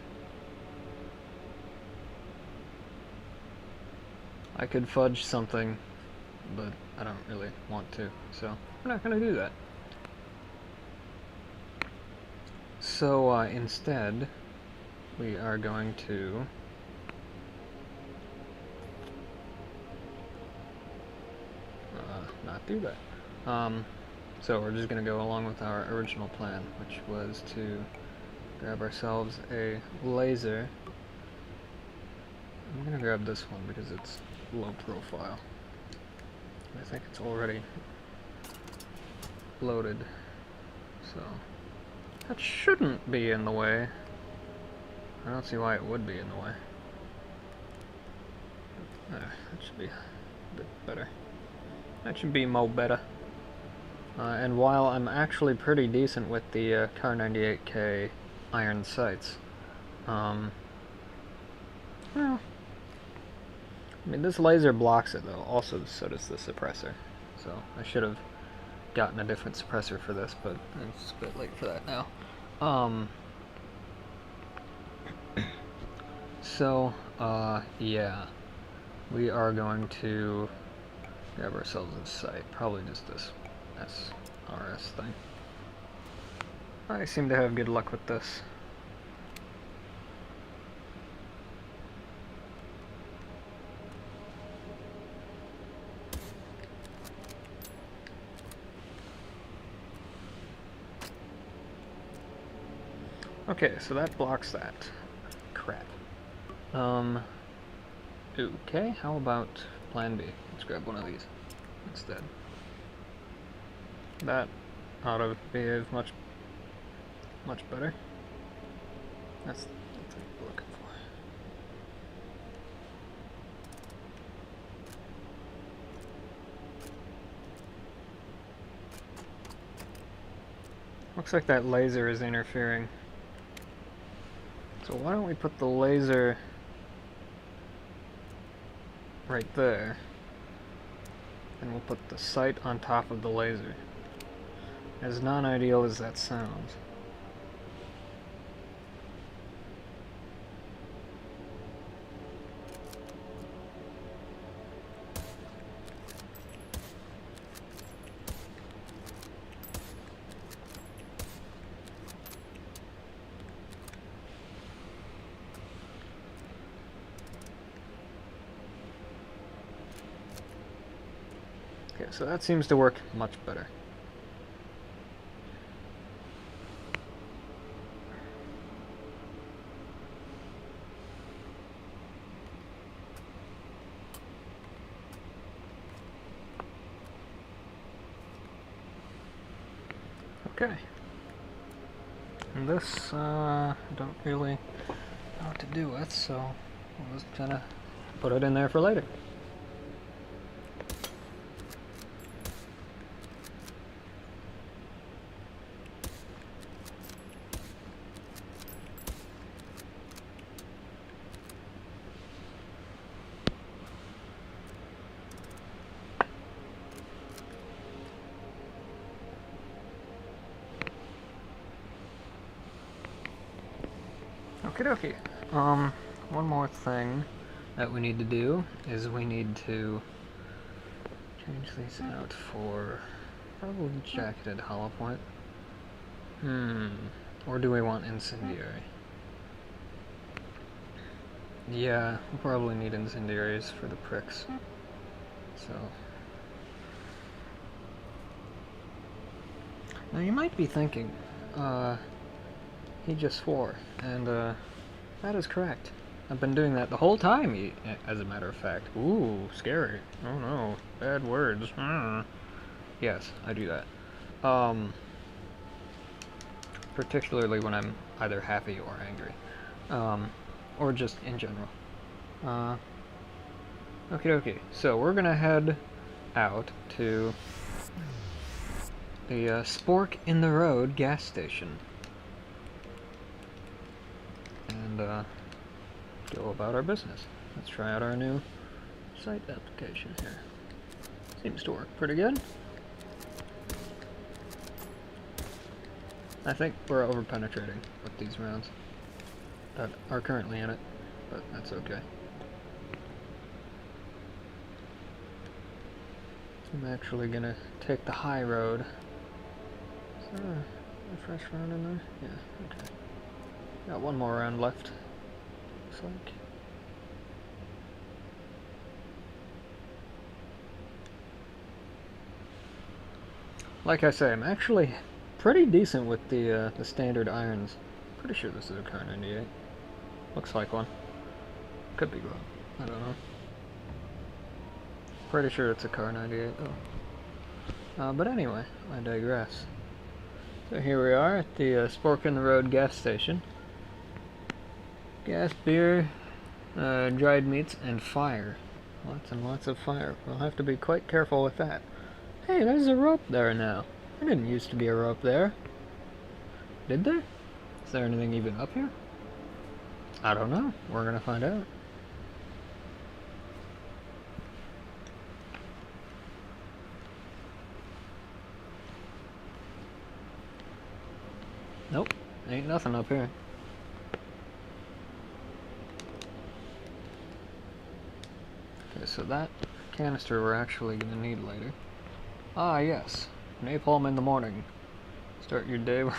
I could fudge something, but I don't really want to, so I'm not going to do that. So instead, we are going to not do that. So we're just going to go along with our original plan, which was to grab ourselves a laser. I'm going to grab this one because it's low profile. I think it's already loaded, so that shouldn't be in the way. I don't see why it would be in the way. That should be a bit better. That should be mo better. And while I'm actually pretty decent with the Car 98K iron sights, well, I mean, this laser blocks it though. Also, so does the suppressor. So I should have gotten a different suppressor for this, but it's a bit late for that now. So, yeah, we are going to grab ourselves a sight. Probably just this SRS thing. I seem to have good luck with this. Okay, so that blocks that. Crap. Okay, how about plan B? Let's grab one of these instead. That ought to behave much better. That's what I'm looking for. Looks like that laser is interfering. So why don't we put the laser right there, and we'll put the sight on top of the laser. As non-ideal as that sounds. Okay, so that seems to work much better. Okay. And this, I don't really know what to do with, so we'll just kind of put it in there for later. Okie dokie. One more thing that we need to do is we need to change these out for probably jacketed hollow point. Or do we want incendiary? Yeah, we'll probably need incendiaries for the pricks. So. Now you might be thinking, he just swore, and that is correct. I've been doing that the whole time, as a matter of fact. Ooh, scary. Oh no, bad words. Yes, I do that. Particularly when I'm either happy or angry. Or just in general. Okie dokie. So we're gonna head out to the Spork in the Road gas station. And go about our business. Let's try out our new site application here. Seems to work pretty good. I think we're over-penetrating with these rounds that are currently in it, but that's okay. I'm actually gonna take the high road. Is there a fresh round in there? Yeah, okay. Got one more round left, looks like. Like I say, I'm actually pretty decent with the standard irons. Pretty sure this is a Car 98. Looks like one. Could be wrong. I don't know. Pretty sure it's a Car 98 though. But anyway, I digress. So here we are at the Spork in the Road gas station. Gas, beer, dried meats, and fire. Lots and lots of fire. We'll have to be quite careful with that. Hey, there's a rope there now. There didn't used to be a rope there. Did there? Is there anything even up here? I don't know. We're gonna find out. Nope. Ain't nothing up here. Okay, so that canister we're actually gonna need later. Ah, yes. Napalm in the morning. Start your day with...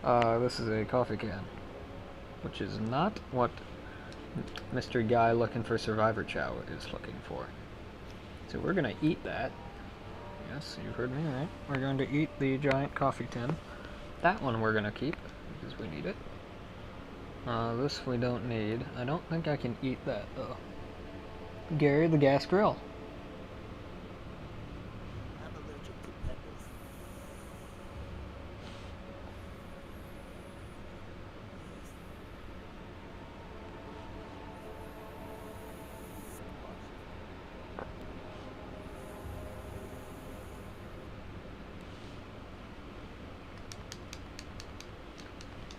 this is a coffee can. Which is not what Mr. Guy looking for Survivor Chow is looking for. So we're gonna eat that. Yes, you heard me right. We're going to eat the giant coffee tin. That one we're gonna keep, because we need it. This we don't need. I don't think I can eat that, though. Gary, the gas grill. I'm allergic to peppers.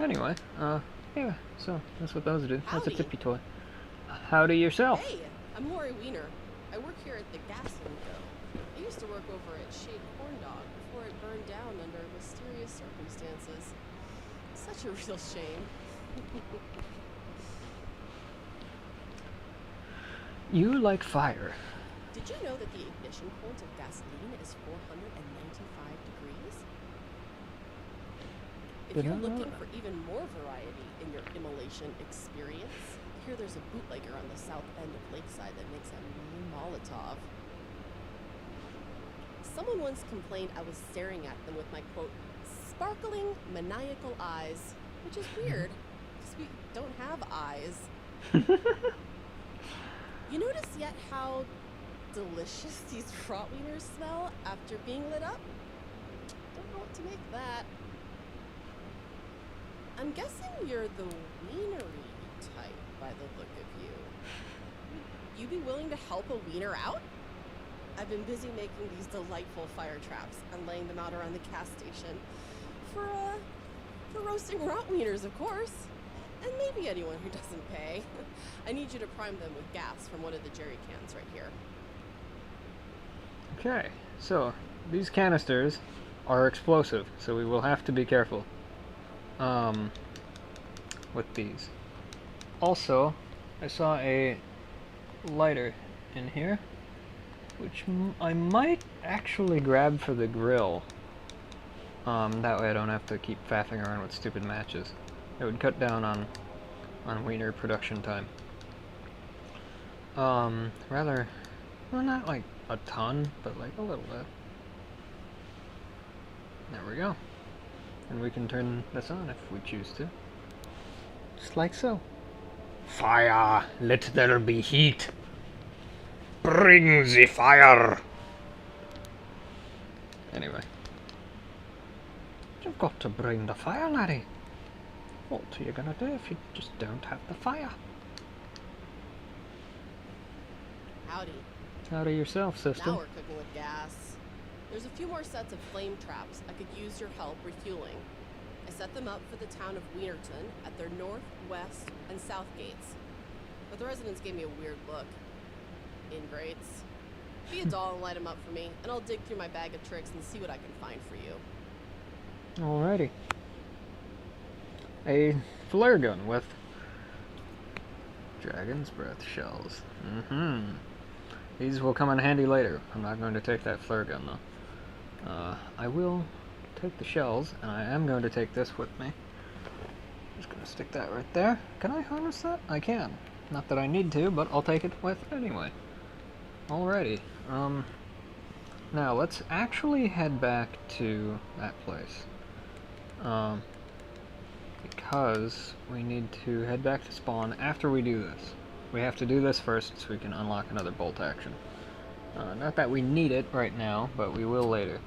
Anyway, yeah, so that's what those do. That's a Howdy. tippy toy. Howdy yourself. Hey, I'm Lori Wiener. I work here at the Gasoline Co. I used to work over at Shade Corn Dog before it burned down under mysterious circumstances. Such a real shame. You like fire. Did you know that the ignition point of gasoline is 495 degrees? If Did you're I know looking that? for even more variety in your immolation experience, here there's a bootlegger on the south end of Lakeside that makes a mean Molotov. Someone once complained I was staring at them with my, quote, sparkling maniacal eyes, which is weird, because we don't have eyes. You notice yet how delicious these Rotwieners smell after being lit up? Don't know what to make of that. I'm guessing you're the wienery type by the look of you. Would you be willing to help a wiener out? I've been busy making these delightful fire traps and laying them out around the gas station for roasting Rotwieners, of course. And maybe anyone who doesn't pay. I need you to prime them with gas from one of the jerry cans right here. Okay, so these canisters are explosive, so we will have to be careful with these. Also, I saw a lighter in here, which I might actually grab for the grill. That way I don't have to keep faffing around with stupid matches. It would cut down on wiener production time. Rather, well, not like a ton, but like a little bit. There we go. And we can turn this on if we choose to. Just like so. Fire! Let there be heat! Bring the fire! Anyway. You've got to bring the fire, laddie. What are you gonna do if you just don't have the fire? Howdy. Howdy yourself, sister. Now we're cooking with gas. There's a few more sets of flame traps. I could use your help refueling. I set them up for the town of Wienerton at their north, west, and south gates. But the residents gave me a weird look. Ingrates. Be a doll and light them up for me, and I'll dig through my bag of tricks and see what I can find for you. Alrighty. A flare gun with Dragon's Breath shells. These will come in handy later. I'm not going to take that flare gun though. I will take the shells, and I am going to take this with me. Just gonna stick that right there. Can I harness that? I can. Not that I need to, but I'll take it with anyway. Alrighty. Now let's actually head back to that place. Because we need to head back to spawn after we do this. We have to do this first so we can unlock another bolt action. Not that we need it right now, but we will later.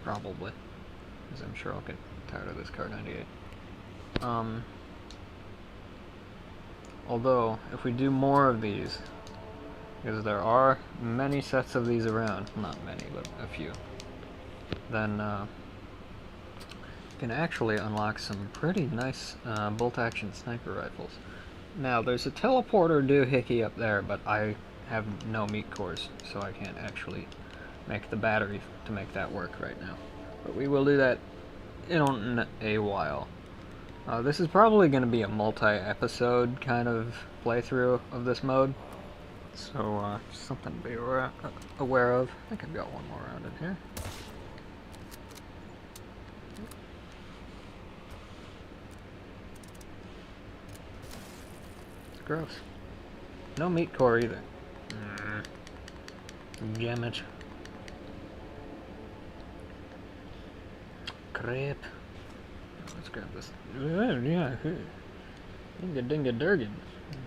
Probably. Because I'm sure I'll get tired of this Car 98. Although, if we do more of these, because there are many sets of these around, not many, but a few, then you can actually unlock some pretty nice bolt-action sniper rifles. Now, there's a teleporter doohickey up there, but I have no meat cores, so I can't actually make the battery to make that work right now. But we will do that in a while. This is probably going to be a multi-episode kind of playthrough of this mode. So, something to be aware of. I think I've got one more round in here. It's gross. No meat core either. Damn it. Crap. Let's grab this. Yeah. Dinga dinga durgan.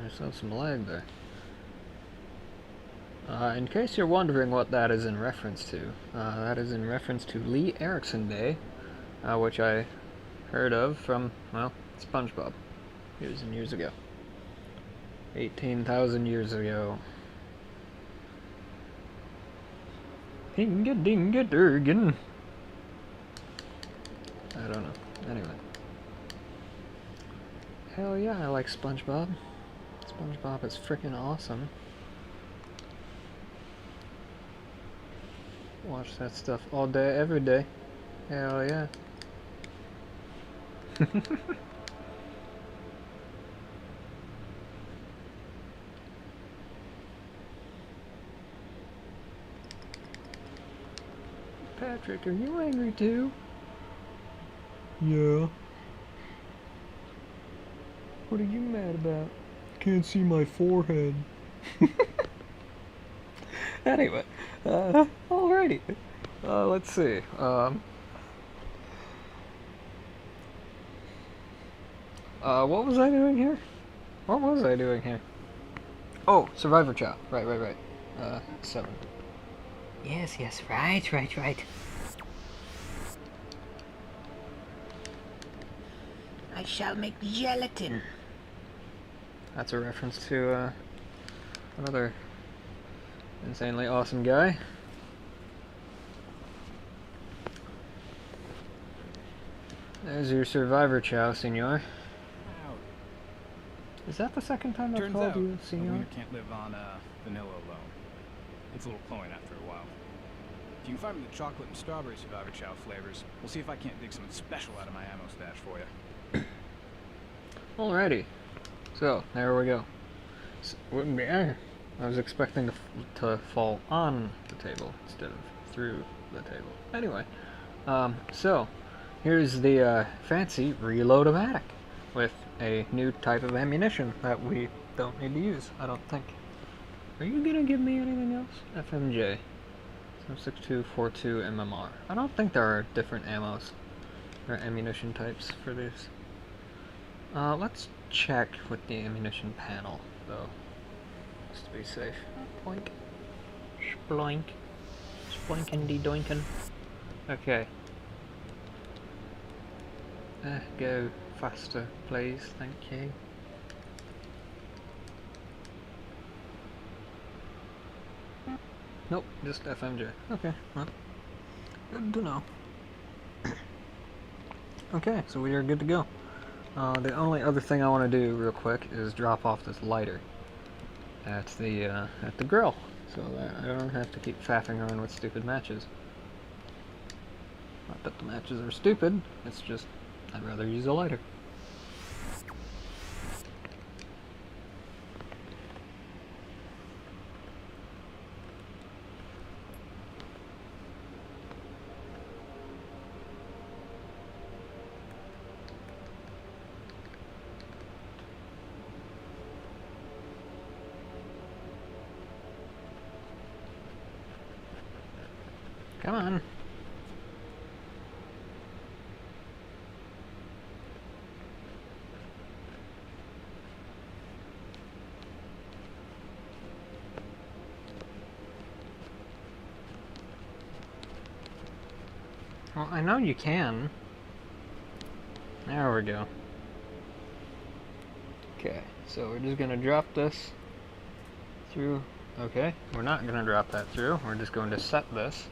There's some lag there. In case you're wondering what that is in reference to, that is in reference to Lee Erickson Day, which I heard of from, well, SpongeBob, years and years ago. 18,000 years ago. Dinga dinga durgan. I don't know. Anyway. Hell yeah, I like SpongeBob. SpongeBob is freaking awesome. Watch that stuff all day, every day. Hell yeah. Patrick, are you angry too? Yeah. What are you mad about? Can't see my forehead. Anyway, alrighty. Let's see. What was I doing here? What was I doing here? Oh, Survivor Chow. Right. 7. Yes, right. I shall make gelatin. That's a reference to, another insanely awesome guy. There's your Survivor Chow, senor. Is that the second time I've called you senor? Turns out, can't live on vanilla alone. It's a little cloying after a while. If you can find me the chocolate and strawberry Survivor Chow flavors, we'll see if I can't dig something special out of my ammo stash for you. Alrighty. So, there we go. I was expecting to fall on the table instead of through the table. Anyway, so here's the fancy reload-o-matic with a new type of ammunition that we don't need to use, I don't think. Are you gonna give me anything else? FMJ. 6242 MMR. I don't think there are different ammos or ammunition types for this. Let's check with the ammunition panel, though, just to be safe. Boink. Sploink. Sploinkin' doinkin'. Okay. Go faster, please. Thank you. Nope, just FMJ. Okay, well, good to know. Okay, so we are good to go. The only other thing I want to do real quick is drop off this lighter at the grill, so that I don't have to keep faffing around with stupid matches. Not that the matches are stupid, it's just I'd rather use a lighter. Come on. Well, I know you can. There we go. Okay, so we're just gonna drop this through. Okay, we're not gonna drop that through. We're just going to set this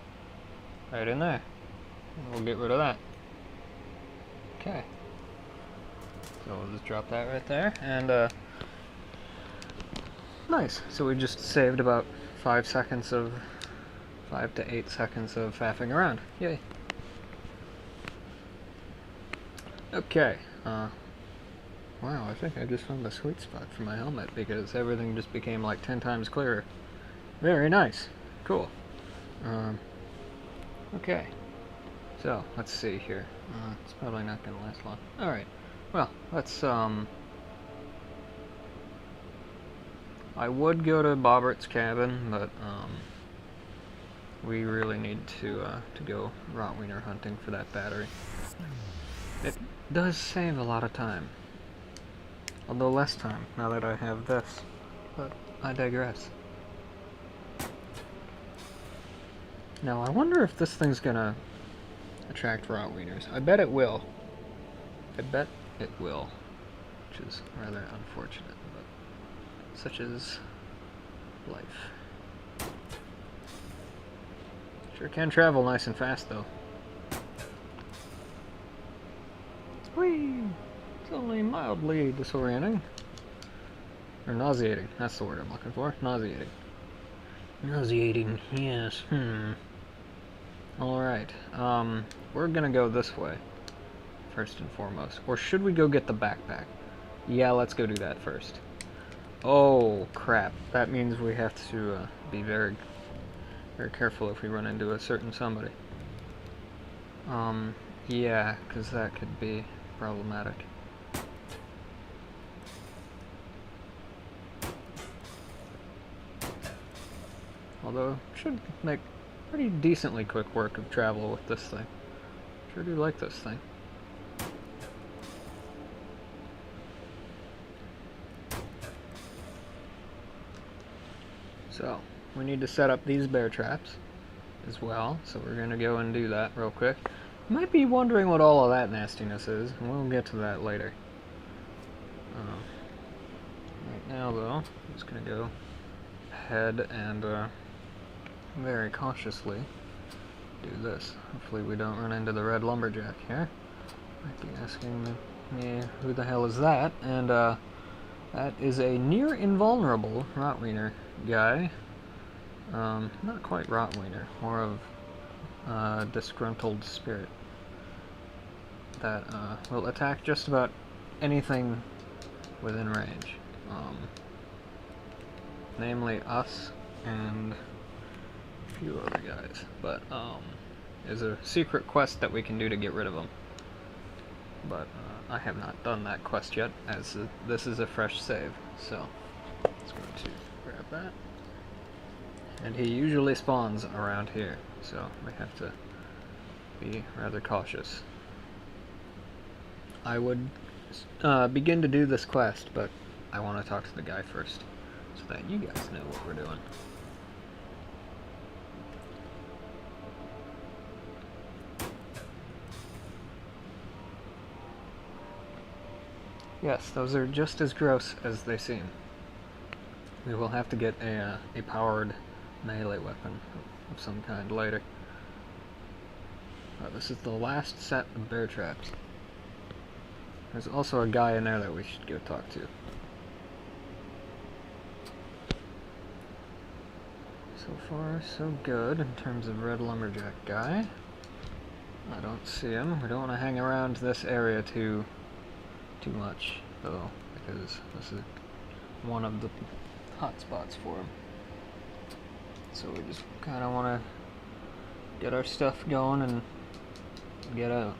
right in there. We'll get rid of that. Okay. So we'll just drop that right there, and nice. So we just saved about 5 to 8 seconds of faffing around. Yay. Okay. Wow, I think I just found the sweet spot for my helmet because everything just became like 10 times clearer. Very nice. Cool. Okay. So, let's see here. It's probably not going to last long. Alright. Well, let's, I would go to Bobbert's cabin, but, we really need to go Rotwiener hunting for that battery. It does save a lot of time. Although less time, now that I have this. But I digress. Now, I wonder if this thing's gonna attract Rotwieners. I bet it will. I bet it will. Which is rather unfortunate, but such is life. Sure can travel nice and fast, though. Whee! It's only mildly disorienting. Or nauseating. That's the word I'm looking for. Nauseating. Nauseating, yes. Alright. We're gonna go this way. First and foremost. Or should we go get the backpack? Yeah, let's go do that first. Oh, crap. That means we have to be very, very careful if we run into a certain somebody. Yeah, because that could be problematic. Although, should make pretty decently quick work of travel with this thing. Sure do like this thing. So, we need to set up these bear traps as well, so we're gonna go and do that real quick. You might be wondering what all of that nastiness is, and we'll get to that later. Right now, though, I'm just gonna go ahead and very cautiously do this. Hopefully we don't run into the red lumberjack here. Might be asking me who the hell is that, and that is a near invulnerable Rotwiener guy. Not quite Rotwiener, more of disgruntled spirit that will attack just about anything within range. Namely us and a few other guys. But there's a secret quest that we can do to get rid of them. But I have not done that quest yet, as this is a fresh save. So let's go to grab that. And he usually spawns around here, so we have to be rather cautious. I would begin to do this quest, but I want to talk to the guy first, so that you guys know what we're doing. Yes, those are just as gross as they seem. We will have to get a powered melee weapon of some kind later. This is the last set of bear traps. There's also a guy in there that we should go talk to. So far, so good in terms of red lumberjack guy. I don't see him. We don't want to hang around this area too much, though, because this is one of the hot spots for him. So we just kind of want to get our stuff going and get out.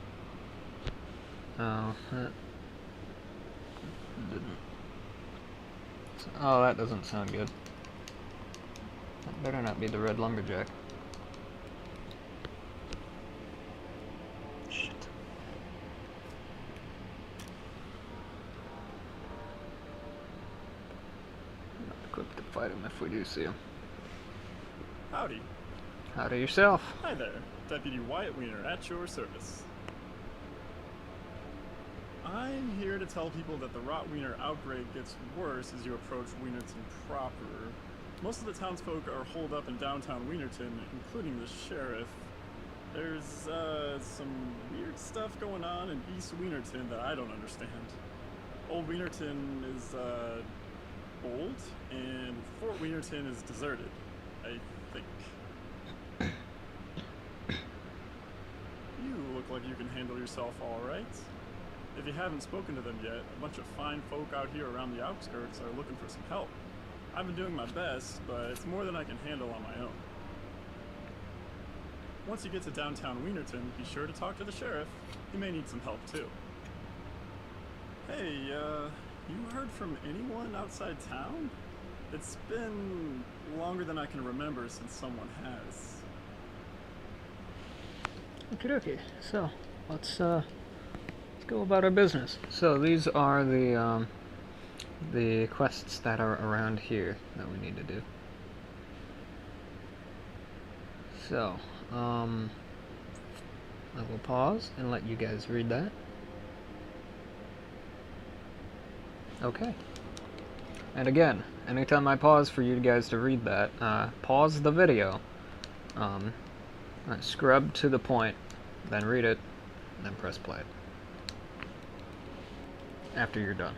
Oh, that didn't. Oh, that doesn't sound good. That better not be the red lumberjack. fight him if we do see him. Howdy. Howdy yourself. Hi there. Deputy Wyatt Wiener at your service. I'm here to tell people that the Rotwiener outbreak gets worse as you approach Wienerton proper. Most of the townsfolk are holed up in downtown Wienerton, including the sheriff. There's some weird stuff going on in East Wienerton that I don't understand. Old Wienerton is old, and Fort Wienerton is deserted, I think. You look like you can handle yourself all right. If you haven't spoken to them yet, a bunch of fine folk out here around the outskirts are looking for some help. I've been doing my best, but it's more than I can handle on my own. Once you get to downtown Wienerton, be sure to talk to the sheriff. He may need some help too. Hey, you heard from anyone outside town? It's been longer than I can remember since someone has. Okie dokie. So, let's go about our business. So these are the quests that are around here that we need to do. So, I will pause and let you guys read that. Okay. And again, anytime I pause for you guys to read that, pause the video, scrub to the point, then read it, and then press play. After you're done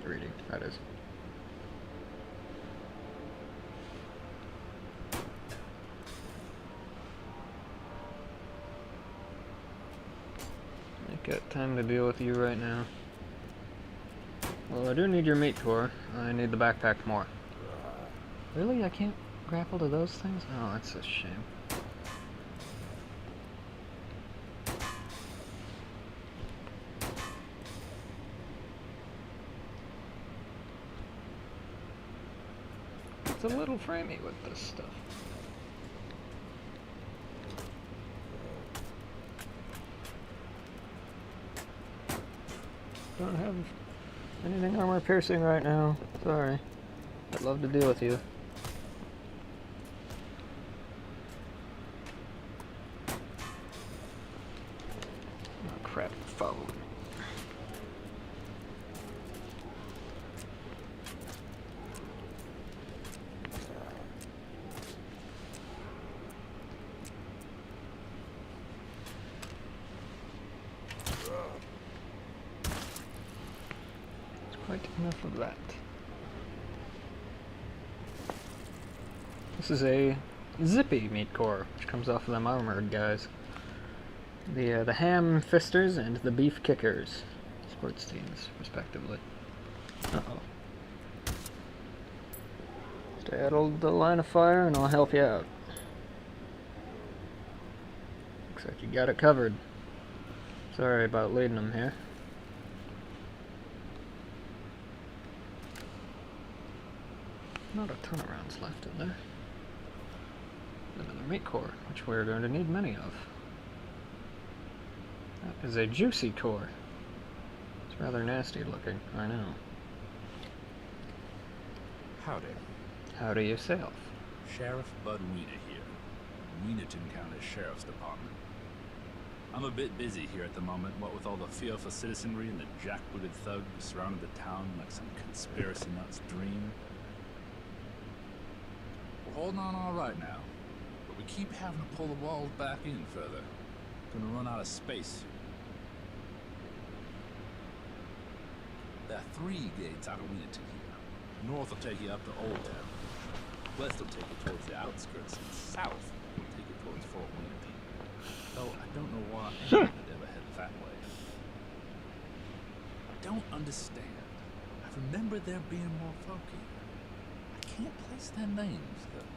reading, that is. I got time to deal with you right now. Well, I do need your meat core. I need the backpack more. Really? I can't grapple to those things? Oh, that's a shame. It's a little framey with this stuff. Don't have anything armor piercing right now. Sorry. I'd love to deal with you. Oh crap, phone. Enough of that. This is a zippy meat core, which comes off of them armored guys. The ham fisters and the beef kickers, sports teams, respectively. Uh-oh. Stay out of the line of fire and I'll help you out. Looks like you got it covered. Sorry about leading them here. Not a ton of rounds left in there. Another meat core, which we're going to need many of. That is a juicy core. It's rather nasty looking, I know. Howdy. Howdy yourself. Sheriff Bud Wiener here, Wienerton County Sheriff's Department. I'm a bit busy here at the moment, what with all the fearful citizenry and the jackbooted thugs surrounding the town like some conspiracy nut's dream. We're holding on all right now, but we keep having to pull the walls back in further. Gonna run out of space. There are 3 gates out of Wienerton here. North will take you up to Old Town. West will take you towards the outskirts, and south will take you towards Fort Wienerton. Though I don't know why anyone would ever head that way. I don't understand. I remember there being more folk here. I can't place their names, though.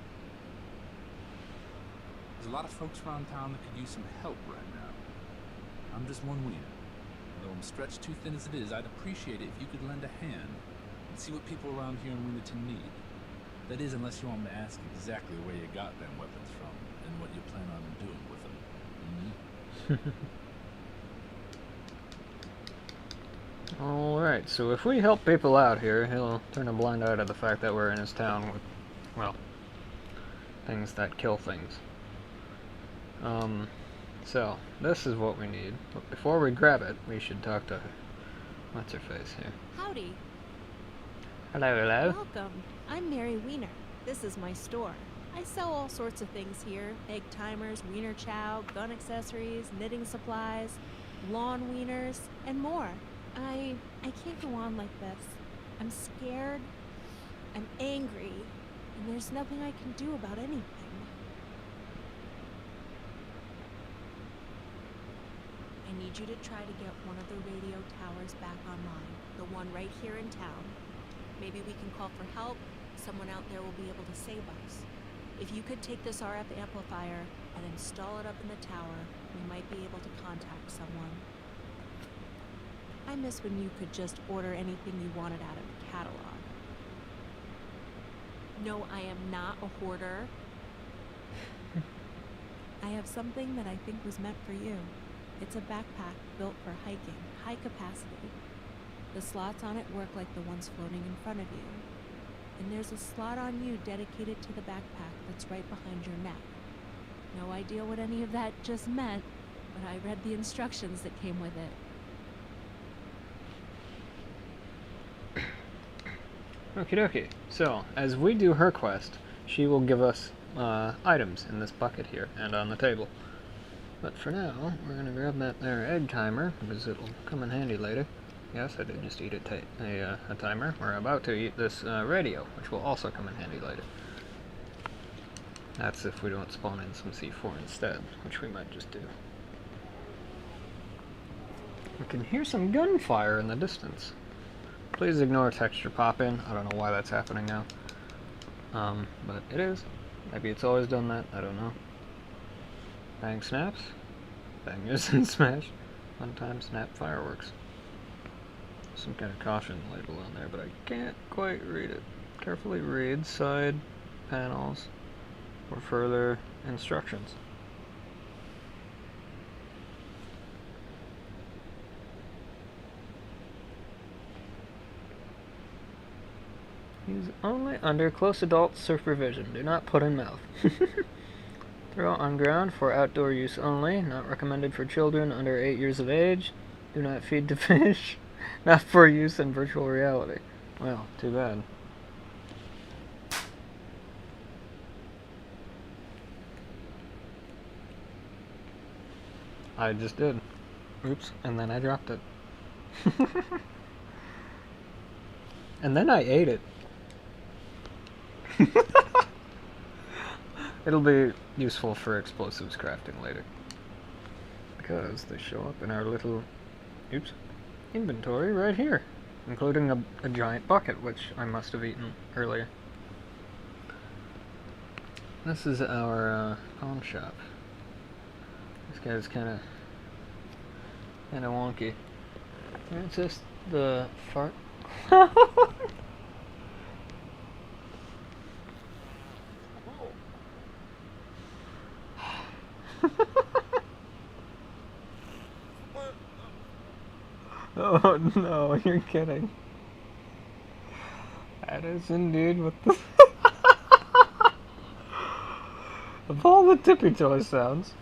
There's a lot of folks around town that could use some help right now. I'm just one wiener. Though I'm stretched too thin as it is, I'd appreciate it if you could lend a hand and see what people around here in Wienerton need. That is, unless you want me to ask exactly where you got them weapons from and what you plan on doing with them. Alright, so if we help people out here, he'll turn a blind eye to the fact that we're in his town with, well, things that kill things. So, this is what we need. But before we grab it, we should talk to what's-her-face here. Howdy. Hello, hello. Welcome. I'm Mary Wiener. This is my store. I sell all sorts of things here. Egg timers, wiener chow, gun accessories, knitting supplies, lawn wieners, and more. I can't go on like this. I'm scared. I'm angry. And there's nothing I can do about anything. I need you to try to get one of the radio towers back online. The one right here in town. Maybe we can call for help. Someone out there will be able to save us. If you could take this RF amplifier and install it up in the tower, we might be able to contact someone. I miss when you could just order anything you wanted out of the catalog. No, I am not a hoarder. I have something that I think was meant for you. It's a backpack built for hiking, high capacity. The slots on it work like the ones floating in front of you. And there's a slot on you dedicated to the backpack that's right behind your neck. No idea what any of that just meant, but I read the instructions that came with it. Okie dokie. So, as we do her quest, she will give us items in this bucket here and on the table. But for now, we're going to grab that there egg timer, because it'll come in handy later. Yes, I did just eat a timer. We're about to eat this radio, which will also come in handy later. That's if we don't spawn in some C4 instead, which we might just do. We can hear some gunfire in the distance. Please ignore texture pop-in. I don't know why that's happening now. But it is. Maybe it's always done that. I don't know. Bang snaps. Bangers and smash. One time snap fireworks. Some kind of caution label on there, but I can't quite read it. Carefully read side panels for further instructions. Use only under close adult supervision. Do not put in mouth. Throw on ground for outdoor use only. Not recommended for children under 8 years of age. Do not feed to fish. Not for use in virtual reality. Well, too bad. I just did. Oops, and then I dropped it. And then I ate it. It'll be useful for explosives crafting later. Because they show up in our little, oops, inventory right here. Including a giant bucket, which I must have eaten earlier. This is our pawn shop. This guy's kinda wonky. It's just the fart. Oh no, you're kidding. That is indeed what the of all the tippy toy sounds.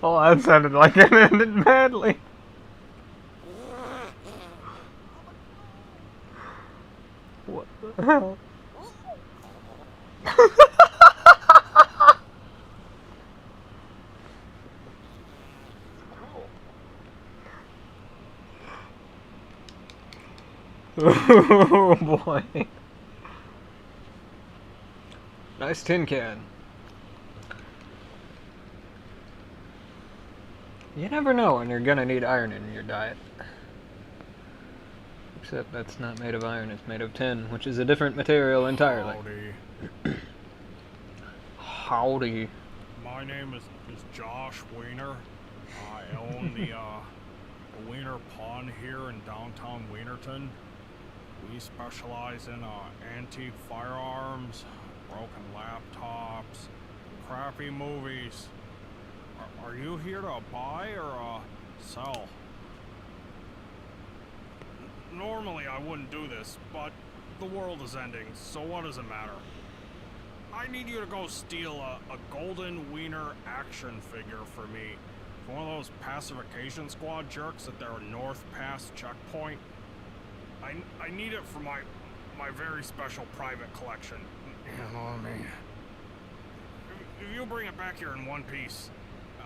Oh, that sounded like it ended badly. What the hell? Oh boy. Nice tin can. You never know when you're gonna need iron in your diet. Except that's not made of iron, it's made of tin, which is a different material entirely. Howdy. Howdy. My name is Josh Wiener. I own the Wiener Pawn here in downtown Wienerton. We specialize in antique firearms, broken laptops, crappy movies. Are you here to buy or sell? Normally I wouldn't do this, but the world is ending, so what does it matter? I need you to go steal a golden wiener action figure for me. For one of those pacification squad jerks at their North Pass checkpoint. I need it for my very special private collection. You know what I mean? If you bring it back here in one piece,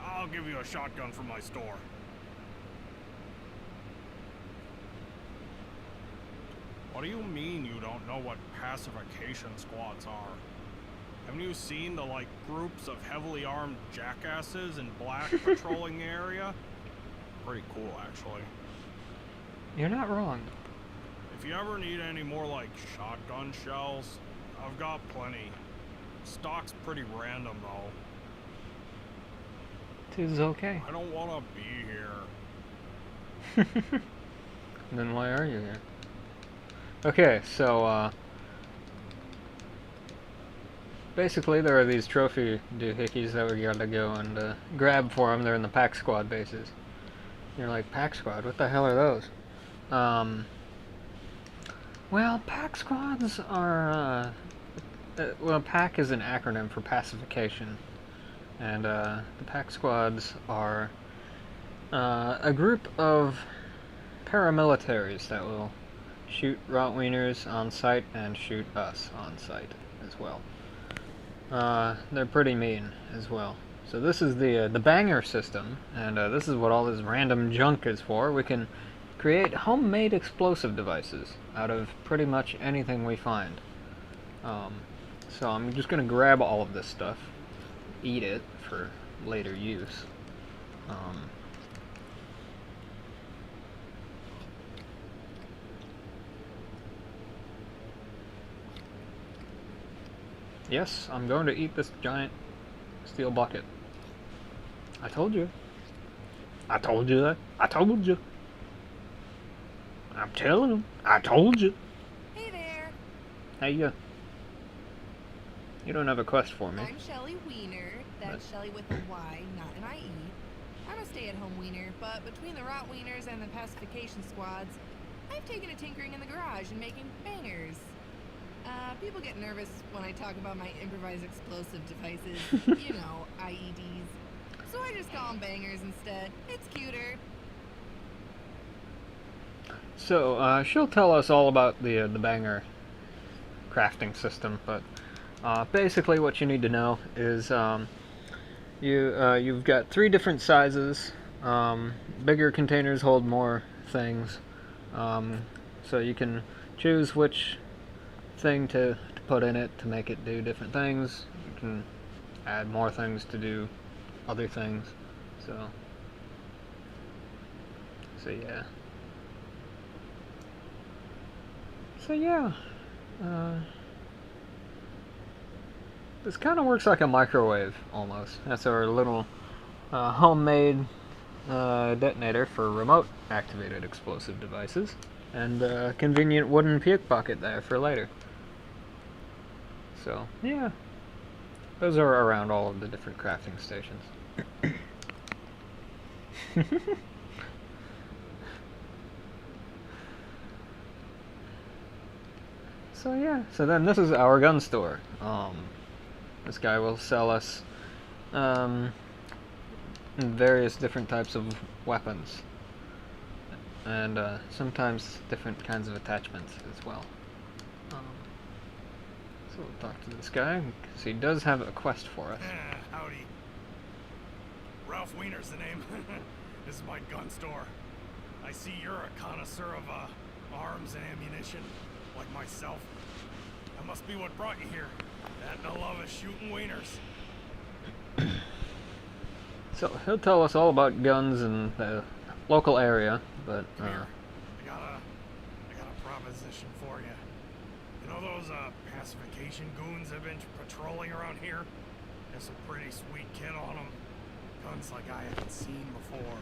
I'll give you a shotgun from my store. What do you mean you don't know what pacification squads are? Haven't you seen the, like, groups of heavily armed jackasses in black patrolling the area? Pretty cool, actually. You're not wrong. If you ever need any more, like, shotgun shells, I've got plenty. Stock's pretty random, though. Tis okay. I don't want to be here. Then why are you here? Okay, so, basically there are these trophy doohickeys that we gotta go and grab for them. They're in the pack squad bases. You're like, pack squad? What the hell are those? Well, pack squads are, well, PAC is an acronym for pacification. And the pack squads are a group of paramilitaries that will shoot Rotwieners on site and shoot us on site as well. They're pretty mean as well. So this is the banger system, and this is what all this random junk is for. We can create homemade explosive devices out of pretty much anything we find. So I'm just gonna grab all of this stuff, eat it for later use. Yes, I'm going to eat this giant steel bucket. I told you. I told you that. I told you. I'm telling him. I told you. Hey there. Hey, you don't have a quest for me. I'm Shelly Wiener. That's Shelly with a Y, not an I-E. I'm a stay-at-home wiener, but between the Rotwieners and the pacification squads, I've taken a tinkering in the garage and making bangers. People get nervous when I talk about my improvised explosive devices, you know, IEDs. So I just call them bangers instead. It's cuter. So, she'll tell us all about the banger crafting system, but basically what you need to know is you've got 3 different sizes. Bigger containers hold more things, so you can choose which thing to put in it to make it do different things. You can add more things to do other things. So yeah. So yeah. This kind of works like a microwave almost. That's our little homemade detonator for remote activated explosive devices, and a convenient wooden puke bucket there for later. So yeah, those are around all of the different crafting stations. So yeah, so then this is our gun store. This guy will sell us various different types of weapons, and sometimes different kinds of attachments as well. So we'll talk to this guy, because he does have a quest for us. Howdy. Ralph Wiener's the name. This is my gun store. I see you're a connoisseur of arms and ammunition, like myself. That must be what brought you here. That and a love of shooting wieners. So he'll tell us all about guns in the local area, but Come here. I got a proposition for you. You know those pacification goons that have been patrolling around here? There's some pretty sweet kit on them. Guns like I haven't seen before.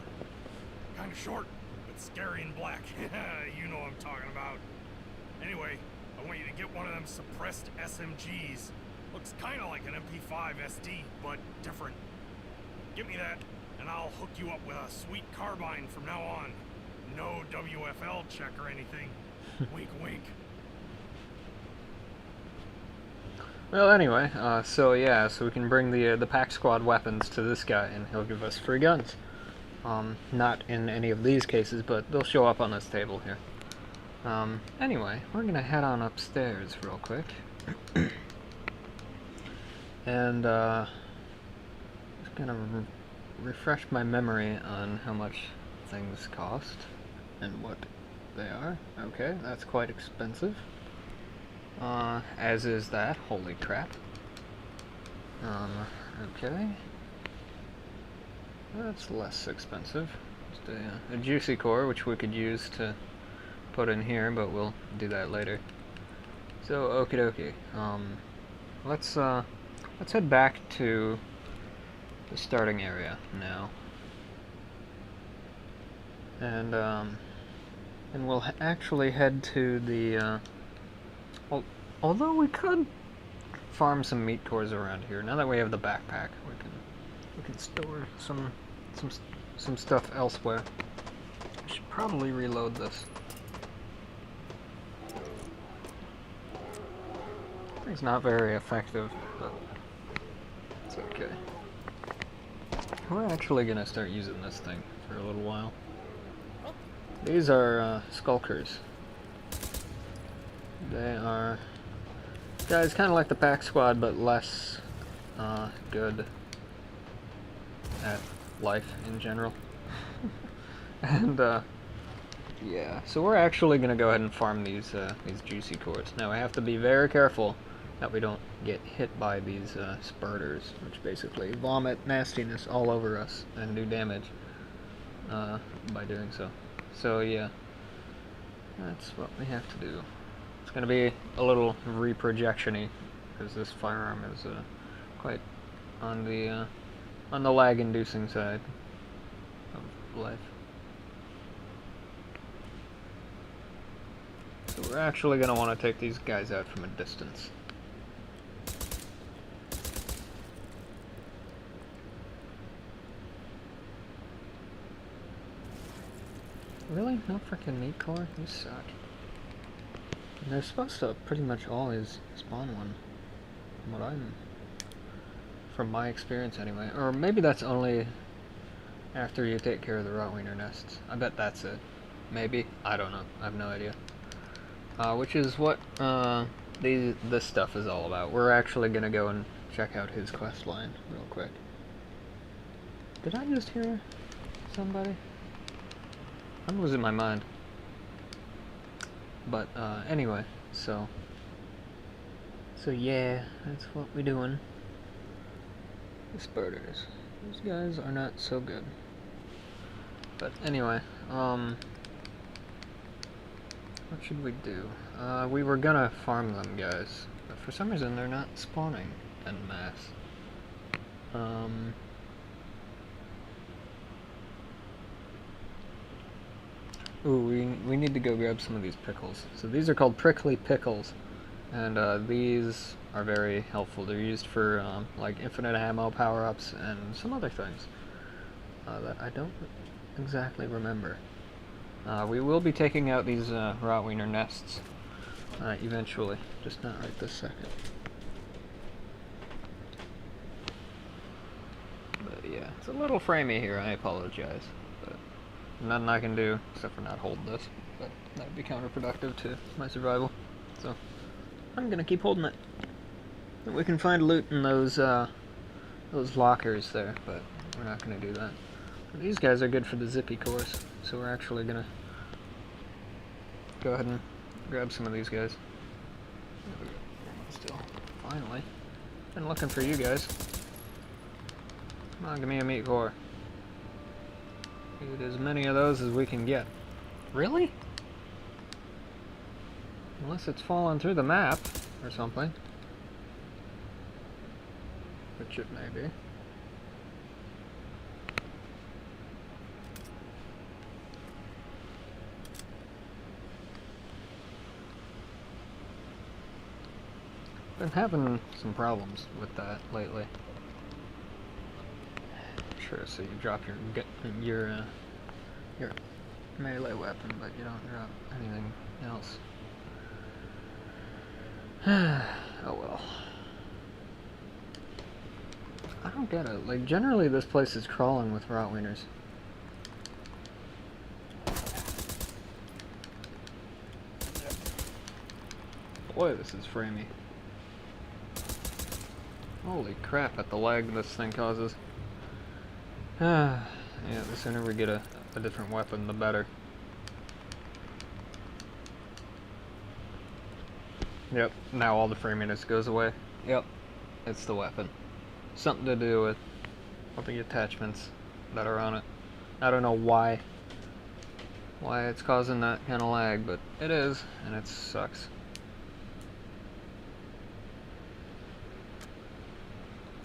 Kinda short, but scary and black. You know what I'm talking about. Anyway, I want you to get one of them suppressed SMGs. Looks kinda like an MP5 SD, but different. Give me that, and I'll hook you up with a sweet carbine from now on. No WFL check or anything. Wink, wink. Well, anyway, so yeah, so we can bring the Pack Squad weapons to this guy, and he'll give us free guns. Not in any of these cases, but they'll show up on this table here. Anyway, we're gonna head on upstairs real quick. And, just gonna refresh my memory on how much things cost and what they are. Okay, that's quite expensive. As is that. Holy crap. Okay. That's less expensive. Just a juicy core, which we could use to put in here, but we'll do that later. So, okie dokie. Let's head back to the starting area now. And we'll actually head to the, although we could farm some meat cores around here. Now that we have the backpack, we can store some stuff elsewhere. I should probably reload this. It's not very effective, but it's okay. We're actually gonna start using this thing for a little while. These are skulkers. They are guys kind of like the Pack Squad, but less good at life in general. And yeah, so we're actually gonna go ahead and farm these juicy cores. Now we have to be very careful that we don't get hit by these spurters, which basically vomit nastiness all over us and do damage by doing so. So yeah, that's what we have to do. It's going to be a little reprojection-y because this firearm is quite on the lag-inducing side of life. So we're actually going to want to take these guys out from a distance. Really? No frickin' meat core? You suck. And they're supposed to pretty much always spawn one. From my experience anyway. Or maybe that's only after you take care of the Rotwiener nests. I bet that's it. Maybe. I don't know. I have no idea. Which is what this stuff is all about. We're actually gonna go and check out his quest line real quick. Did I just hear somebody? I'm losing my mind. But anyway, so yeah, that's what we're doing. The spurters. These guys are not so good. But anyway, what should we do? We were gonna farm them guys, but for some reason they're not spawning en masse. Ooh, we need to go grab some of these pickles. So these are called prickly pickles, and these are very helpful. They're used for like infinite ammo power-ups and some other things that I don't exactly remember. We will be taking out these Rotwiener nests eventually, just not right this second. But yeah, it's a little framey here, I apologize. But nothing I can do except for not hold this, but that would be counterproductive to my survival. So I'm gonna keep holding it. And we can find loot in those lockers there, but we're not gonna do that. These guys are good for the zippy cores, so we're actually gonna go ahead and grab some of these guys. Still, finally. Been looking for you guys. Come on, give me a meat core. Get as many of those as we can get. Really? Unless it's fallen through the map or something. Which it may be. Been having some problems with that lately. Sure, so you drop your melee weapon, but you don't drop anything else. Oh well. I don't get it. Like, generally this place is crawling with Rotwieners. Boy, this is framey. Holy crap at the lag this thing causes. Yeah, the sooner we get a different weapon, the better. Yep, now all the framiness goes away. Yep, it's the weapon. Something to do with all the attachments that are on it. I don't know why it's causing that kind of lag, but it is, and it sucks.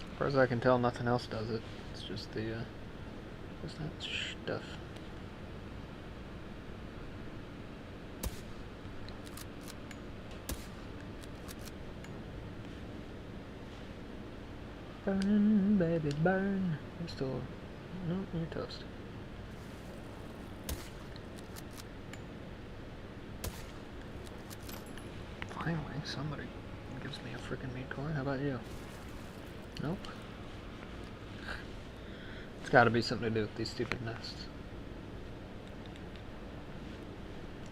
As far as I can tell, nothing else does it. It's just the, what's that stuff? Burn, baby, burn. You're still, no, you're toast. Finally, somebody gives me a freaking meat core. How about you? Nope. It's gotta be something to do with these stupid nests.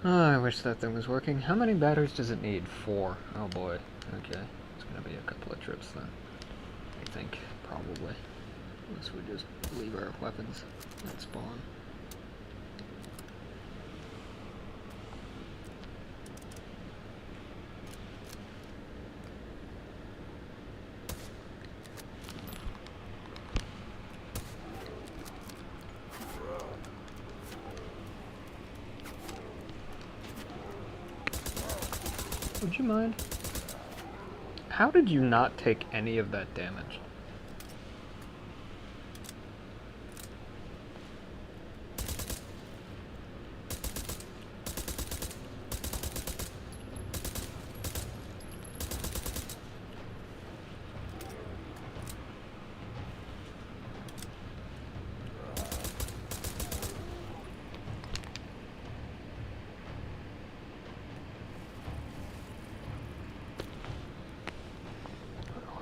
Oh, I wish that thing was working. How many batteries does it need? 4. Oh boy. Okay. It's gonna be a couple of trips then. I think, probably. Unless we just leave our weapons at spawn. Would you mind? How did you not take any of that damage?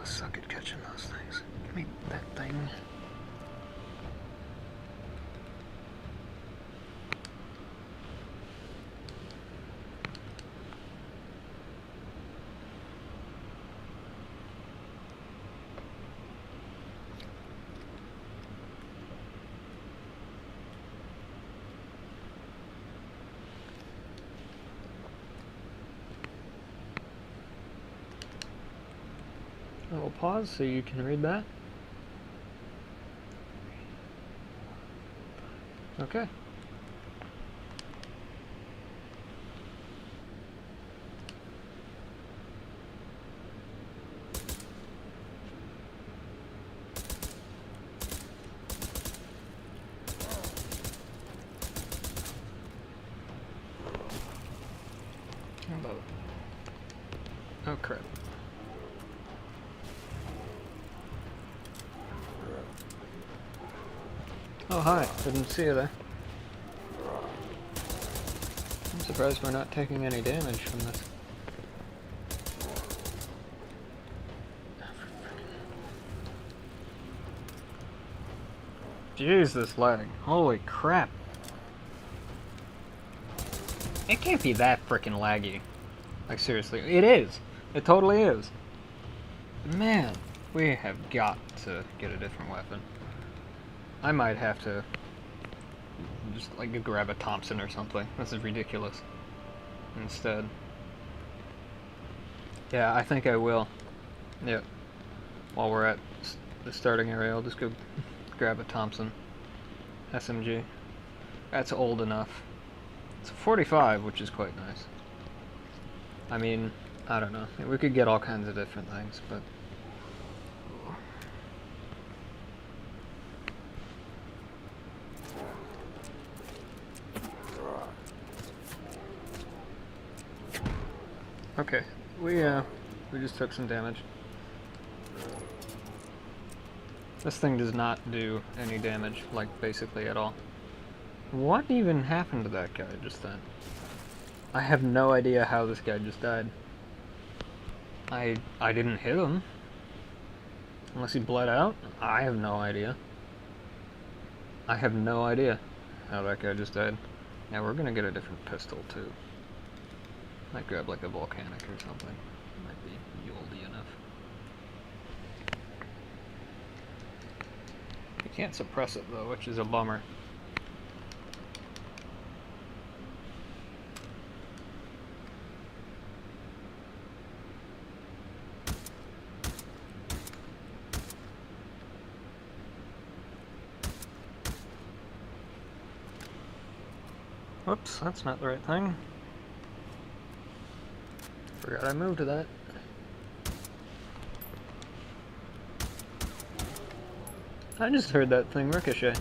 Suck at catching those things. Give me that thing. I will pause so you can read that. Okay. Oh crap. Oh hi, didn't see you there. I'm surprised we're not taking any damage from this. Jeez, this lag. Holy crap. It can't be that frickin' laggy. Like seriously, it is. It totally is. Man, we have got to get a different weapon. I might have to just like grab a Thompson or something. This is ridiculous. Instead. Yeah, I think I will. Yep. While we're at the starting area, I'll just go grab a Thompson SMG. That's old enough. It's a 45, which is quite nice. I mean, I don't know. We could get all kinds of different things, but okay, we We just took some damage. This thing does not do any damage, like, basically at all. What even happened to that guy just then? I have no idea how this guy just died. I didn't hit him. Unless he bled out? I have no idea. I have no idea how that guy just died. Yeah, we're gonna get a different pistol, too. Might grab, like, a volcanic or something. Might be yieldy enough. You can't suppress it, though, which is a bummer. Whoops, that's not the right thing. Forgot I moved to that. I just heard that thing ricochet.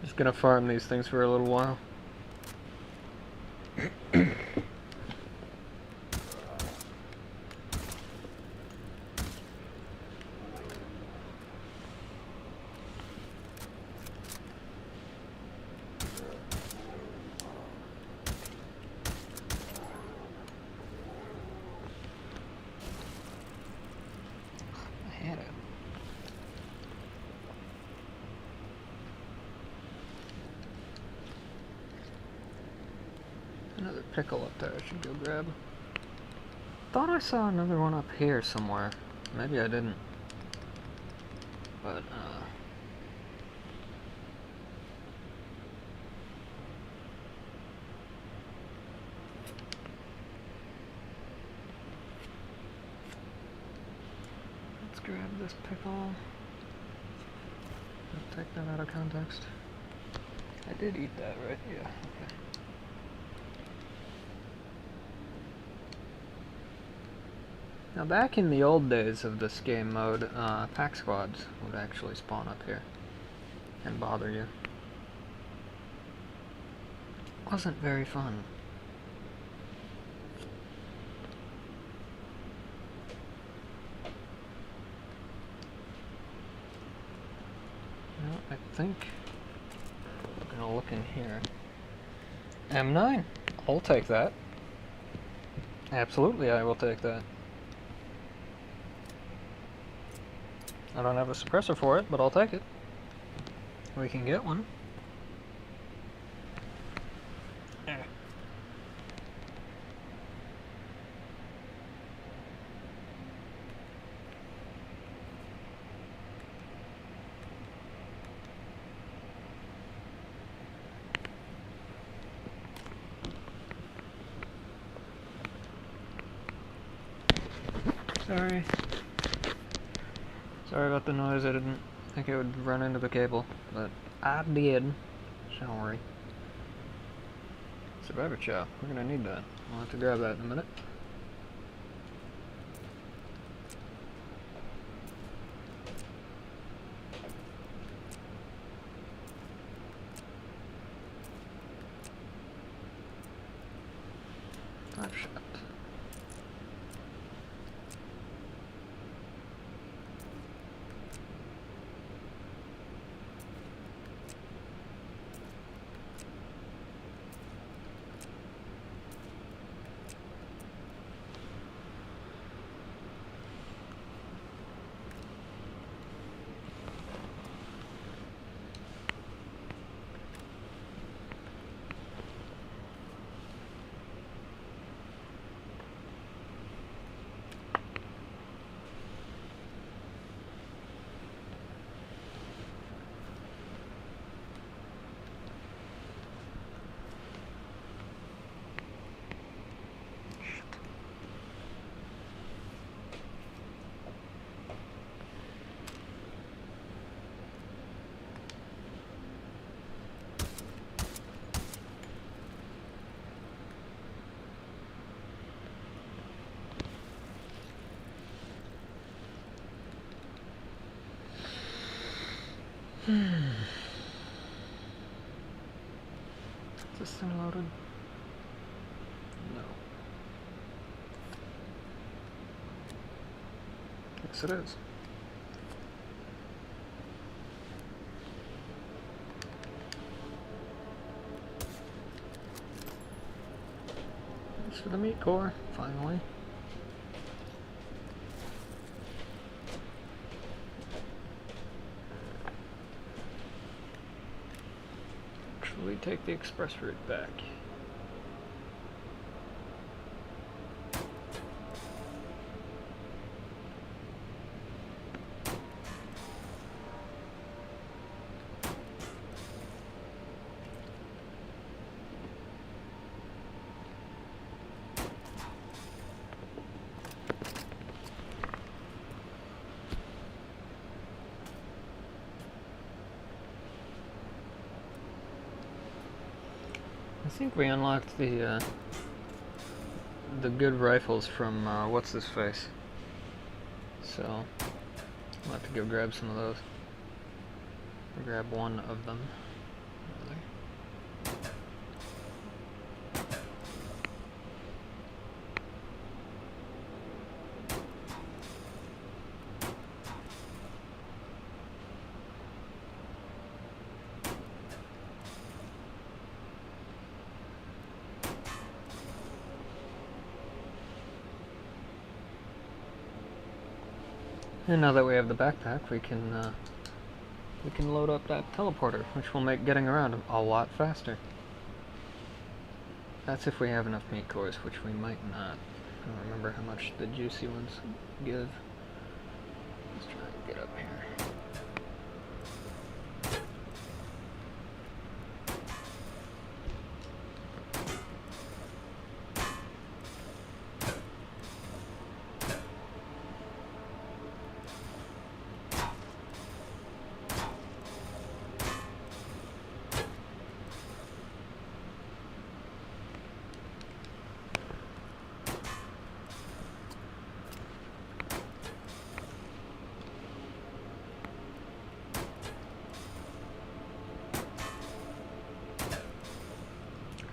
Just gonna farm these things for a little while. I had it. Another pickle up there I should go grab. Thought I saw another one up here somewhere. Maybe I didn't. But, let's grab this pickle. Don't take that out of context. I did eat that, right? Yeah, okay. Now back in the old days of this game mode, pack squads would actually spawn up here and bother you. Wasn't very fun. Well, I think I'm gonna look in here. M9, I'll take that. Absolutely, I will take that. I don't have a suppressor for it, but I'll take it. We can get one. Sorry. Sorry about the noise, I didn't think it would run into the cable, but I did. Don't worry. Survivor chow, we're gonna need that. I'll have to grab that in a minute. Oh shit. this thing loaded? No. Yes, it is. Thanks for the meat core, finally. We take the express route back. I think we unlocked the good rifles from what's his face. So I'll have to go grab some of those. Or grab one of them. And now that we have the backpack, we can load up that teleporter, which will make getting around a lot faster. That's if we have enough meat cores, which we might not. I don't remember how much the juicy ones give. Let's try and get up here.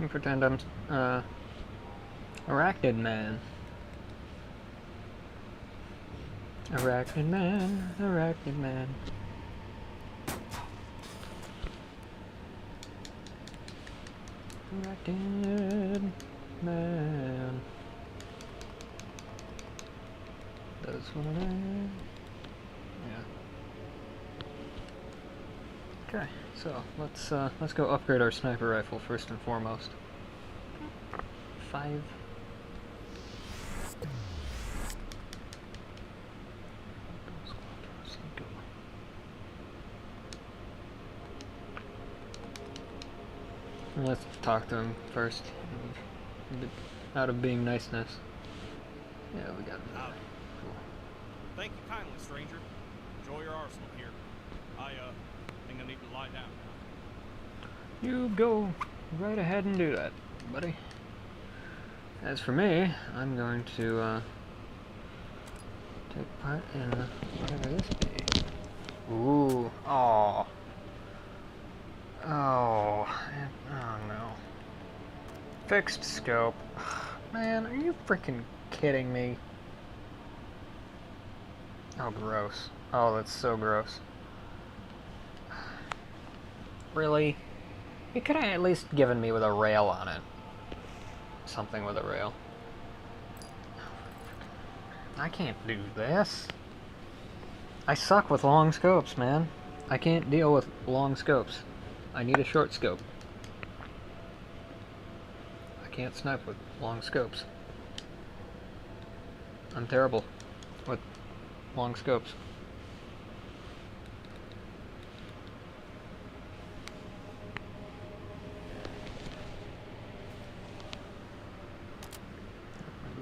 And pretend I'm Arachnid Man. Arachnid Man, Arachnid Man. Arachnid Man. That's what it is. Yeah. Okay, so let's go upgrade our sniper rifle first and foremost. 5. Let's talk to him first, out of being niceness. Yeah, we got it. Cool. Thank you kindly, stranger. Enjoy your arsenal here. I think I need to lie down now. You go right ahead and do that, buddy. As for me, I'm going to take part in whatever this be. Ooh, oh no. Fixed scope. Man, are you freaking kidding me? Oh, gross. Oh, that's so gross. Really? You could have at least given me with a rail on it. Something with a rail. I can't do this. I suck with long scopes, man. I can't deal with long scopes. I need a short scope. I can't snipe with long scopes. I'm terrible with long scopes.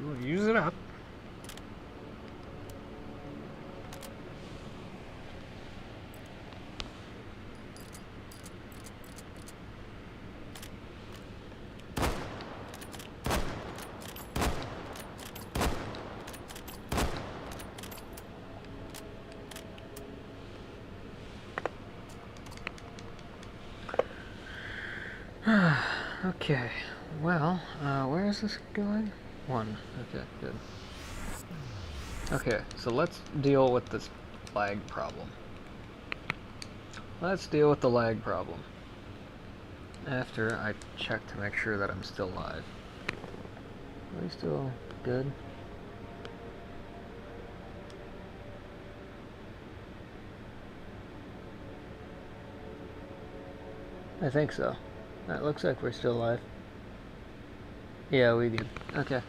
We'll use it up. Okay, well, where is this going? 1. Okay, good. Okay, so let's deal with this lag problem. Let's deal with the lag problem. After I check to make sure that I'm still live. Are we still good? I think so. That looks like we're still live. Yeah, we did. Okay.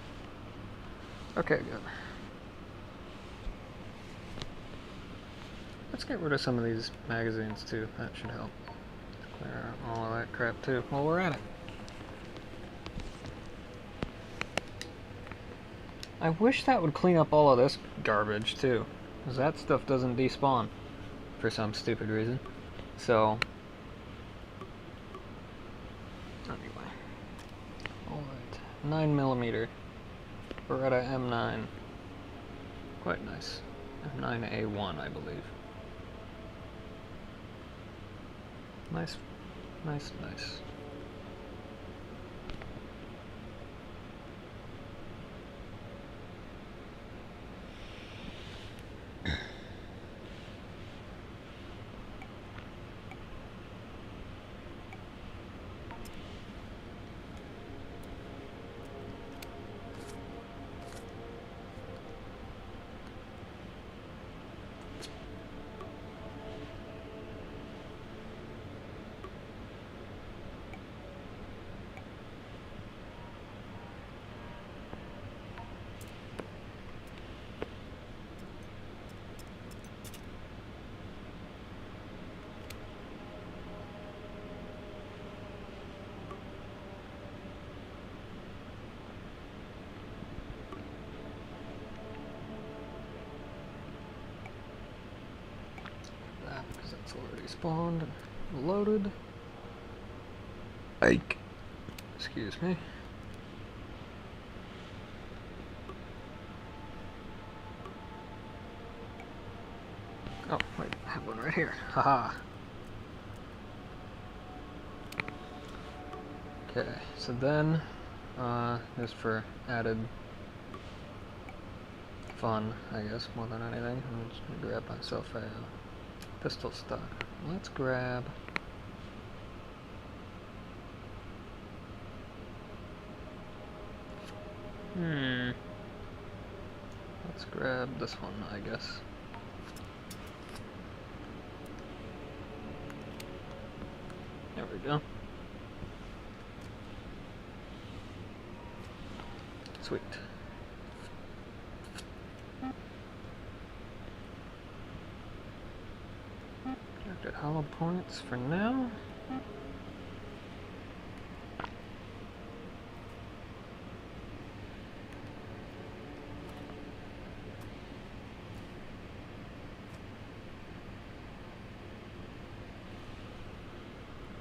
Okay, good. Let's get rid of some of these magazines too. That should help. Clear all of that crap too while we're at it. I wish that would clean up all of this garbage too, because that stuff doesn't despawn for some stupid reason. So, anyway. Alright, 9mm Beretta M9. Quite nice. M9A1, I believe. Nice, nice, nice. Because that's already spawned and loaded. Ike. Excuse me. Oh, wait, I have one right here. Haha. Okay, so then, just for added fun, I guess, more than anything, I'm just gonna grab myself a pistol stock. Let's grab let's grab this one, I guess. There we go. Sweet. Directed hollow points for now.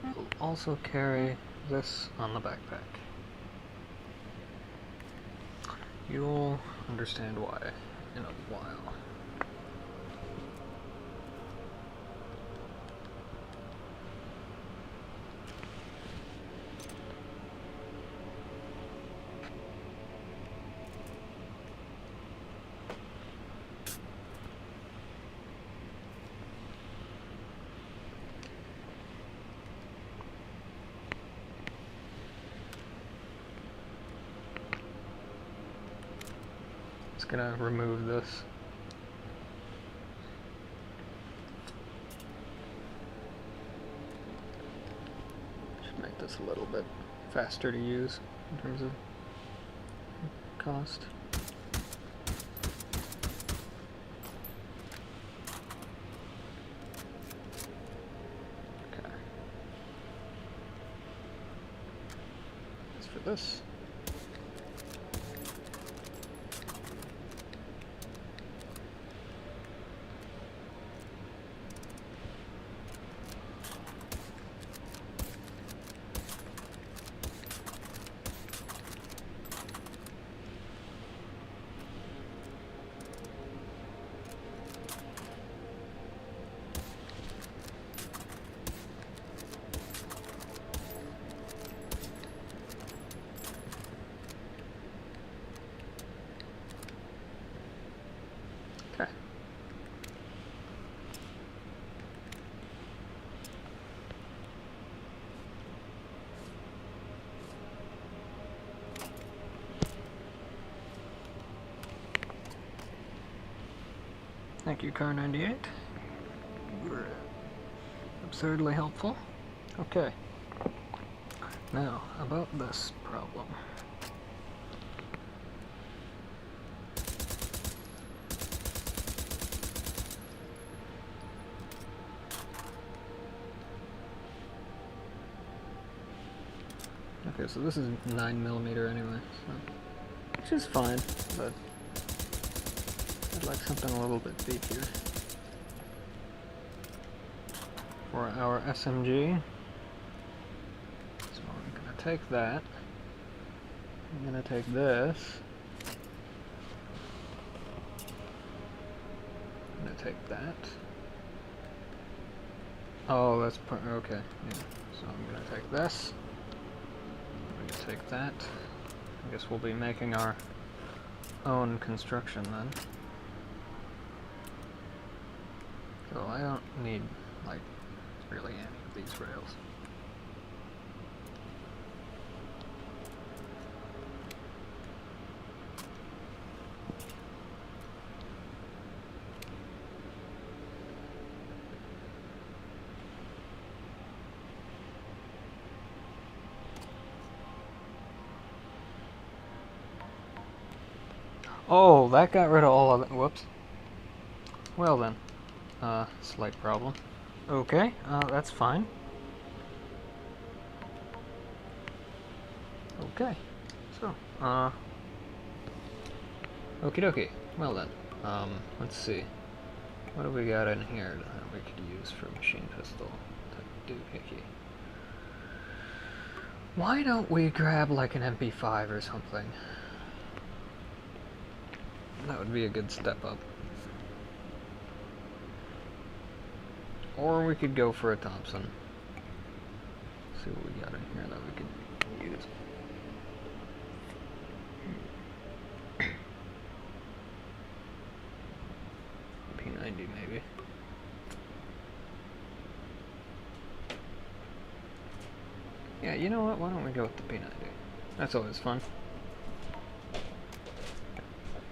We'll also carry this on the backpack. You'll understand why in a while. Gonna remove this. Should make this a little bit faster to use in terms of cost. Okay. As for this. Thank you, Car 98. You were absurdly helpful. Okay. Now, about this problem. Okay, so this is 9mm anyway, so, which is fine, but I'd like something a little bit beefier for our SMG. So I'm gonna take that. I'm gonna take this. I'm gonna take that. Oh, that's okay. Yeah. So I'm gonna take this. I'm gonna take that. I guess we'll be making our own construction then. So I don't need, like, really any of these rails. Oh, that got rid of all of it. Whoops. Well then. Slight problem. Okay, that's fine. Okay. So, okie dokie. Well then. Let's see. What do we got in here that we could use for machine pistol to do hickey? Why don't we grab like an MP5 or something? That would be a good step up. Or we could go for a Thompson. See what we got in here that we could use. P90 maybe. Yeah, you know what? Why don't we go with the P90? That's always fun.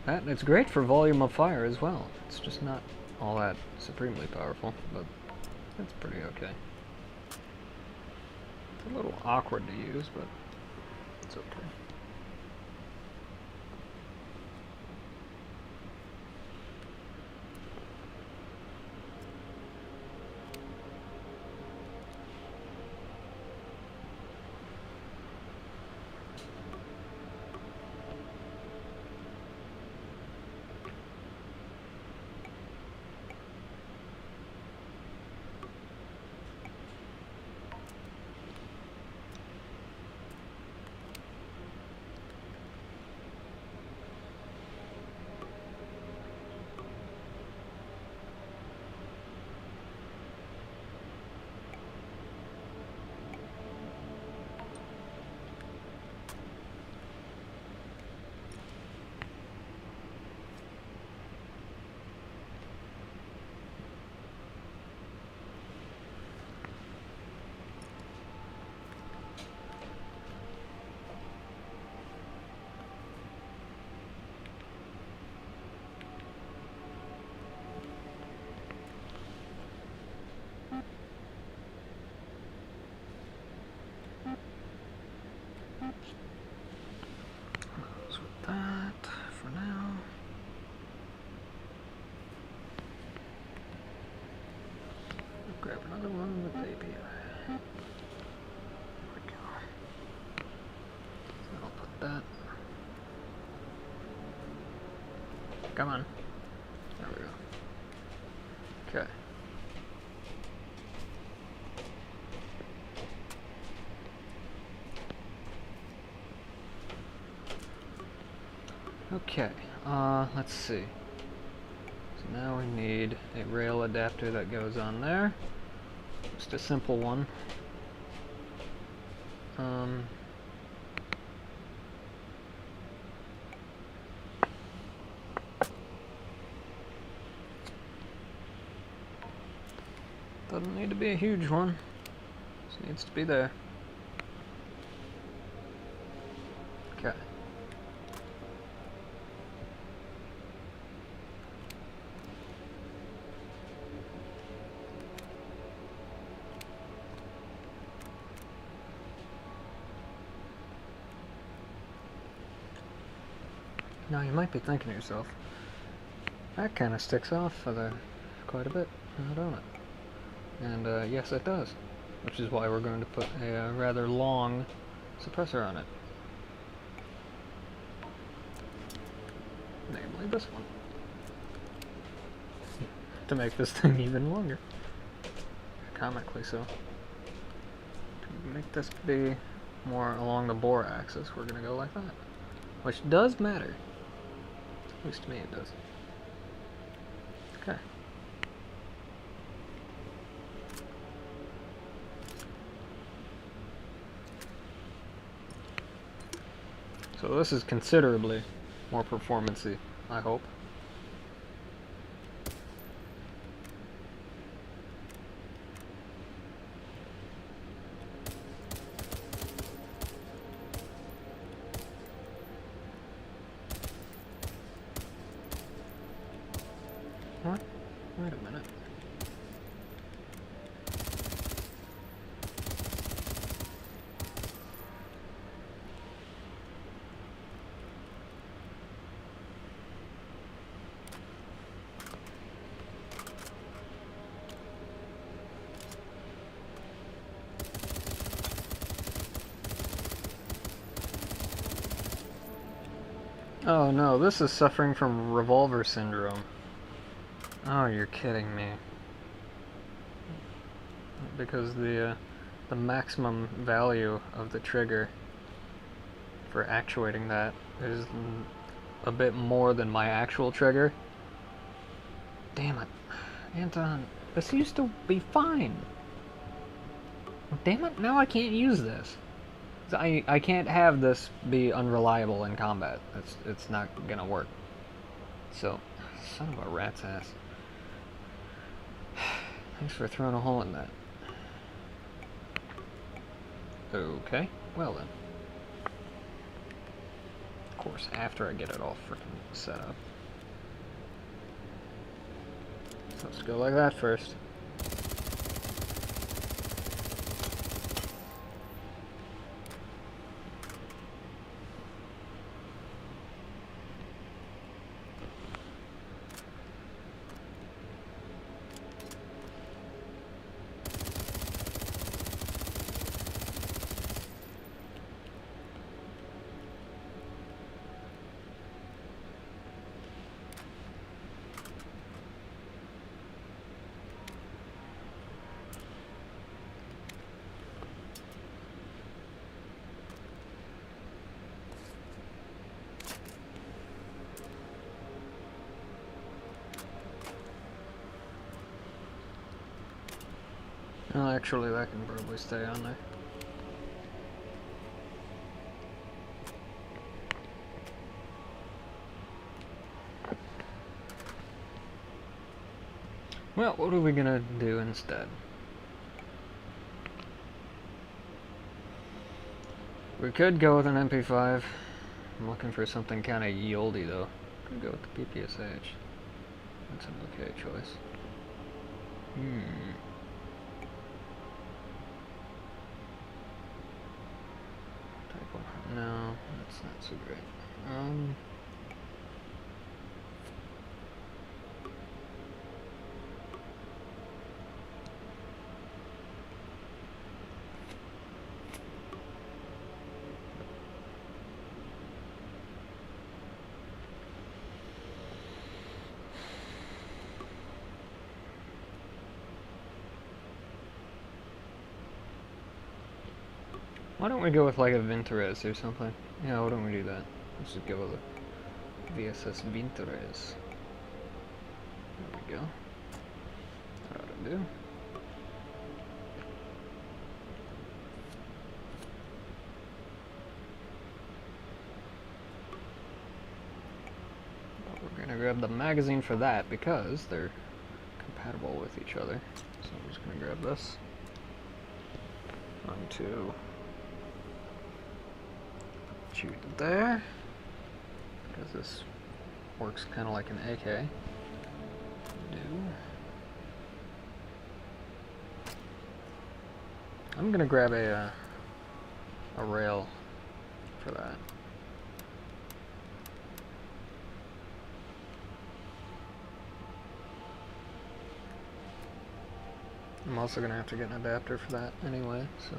It's great for volume of fire as well. It's just not all that supremely powerful, but it's pretty okay. It's a little awkward to use, but it's okay. So with that for now. Grab another one with API. There we go. So I'll put that. Come on. There we go. Okay. Okay, let's see. So now we need a rail adapter that goes on there. Just a simple one. Doesn't need to be a huge one. Just needs to be there. Okay. Now you might be thinking to yourself, that kind of sticks off quite a bit, now don't it? And yes, it does, which is why we're going to put a rather long suppressor on it. Namely this one. To make this thing even longer. Comically so. To make this be more along the bore axis, we're going to go like that. Which does matter. At least to me it does. Okay. So this is considerably more performance-y, I hope. What? Wait a minute. Oh no, this is suffering from revolver syndrome. Oh, you're kidding me. Because the maximum value of the trigger for actuating that is a bit more than my actual trigger. Damn it. Anton, this used to be fine. Damn it, now I can't use this. I can't have this be unreliable in combat. It's not gonna work. So, son of a rat's ass. Thanks for throwing a hole in that. Okay, well then. Of course, after I get it all freaking set up. So let's go like that first. Well, actually, that can probably stay on there. Well, what are we gonna do instead? We could go with an MP5. I'm looking for something kind of yieldy though. Could go with the PPSH. That's an okay choice. No, that's not so great. Why don't we go with like a Vinterez or something? Yeah, why don't we do that? Let's just go with a VSS Vinterez. There we go. That ought to do. But we're gonna grab the magazine for that because they're compatible with each other. So I'm just gonna grab this. 1, 2. Shoot there, because this works kind of like an AK. I'm gonna grab a rail for that. I'm also gonna have to get an adapter for that anyway, so.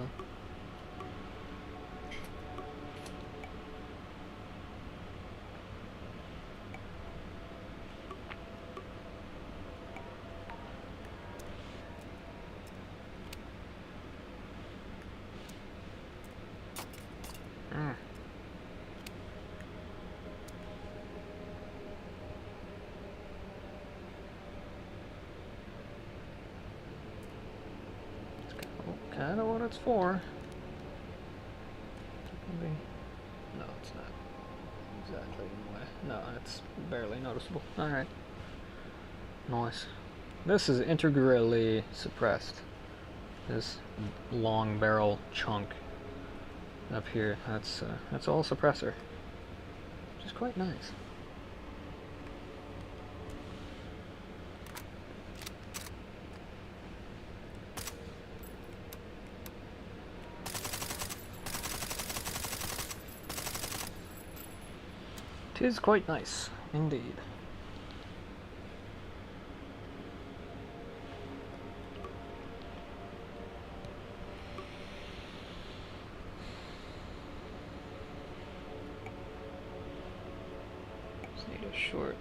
Kind of what it's for. Maybe. No, it's not exactly in the way. No, it's barely noticeable. Alright. Nice. This is integrally suppressed. This long barrel chunk up here, that's all suppressor. Which is quite nice. Tis quite nice, indeed. Just need a short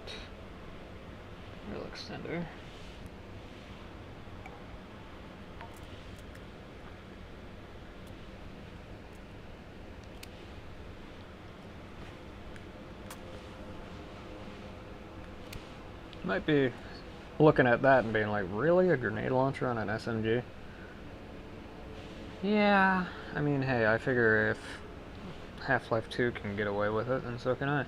rail extender. Might be looking at that and being like, really? A grenade launcher on an SMG? Yeah, I mean, hey, I figure if Half-Life 2 can get away with it, then so can I.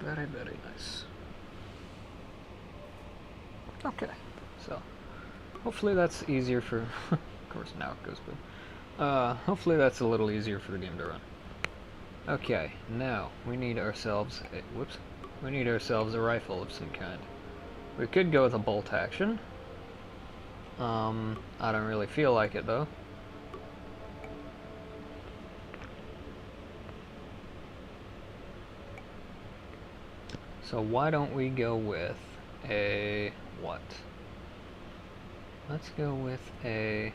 Very, very nice. Okay, so hopefully that's easier for, of course now it goes, but hopefully that's a little easier for the game to run. Okay, now we need ourselves a rifle of some kind. We could go with a bolt action. I don't really feel like it though. So why don't we go with a what? Let's go with a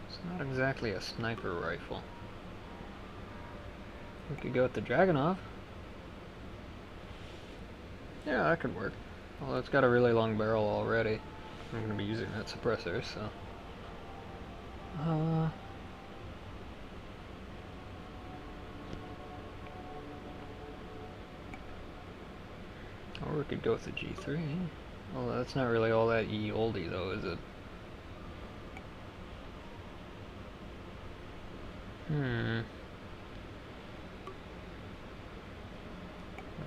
It's not exactly a sniper rifle. We could go with the Dragunov. Yeah, that could work. Although it's got a really long barrel already. I'm going to be using that suppressor, so. Or we could go with the G3. Well, that's not really all that ye-olde though, is it?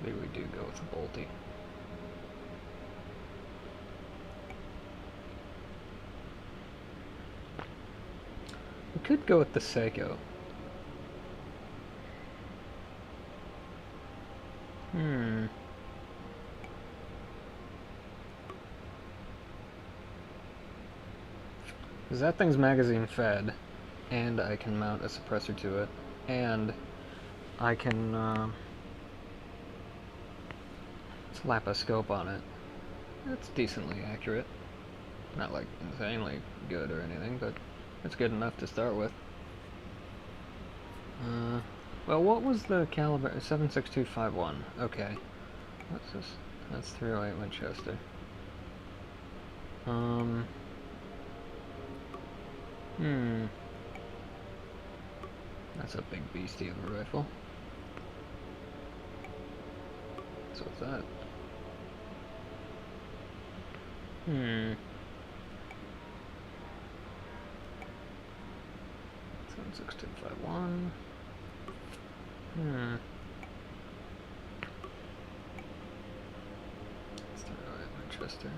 Maybe we do go with the bolty. We could go with the Seiko. Because that thing's magazine fed, and I can mount a suppressor to it, and I can slap a scope on it. It's decently accurate. Not like insanely good or anything, but it's good enough to start with. Well, what was the caliber? 7.6251. Okay. What's this? That's 308 Winchester. That's a big beastie of a rifle. So what's that? 7.6251. Let's throw it Winchester.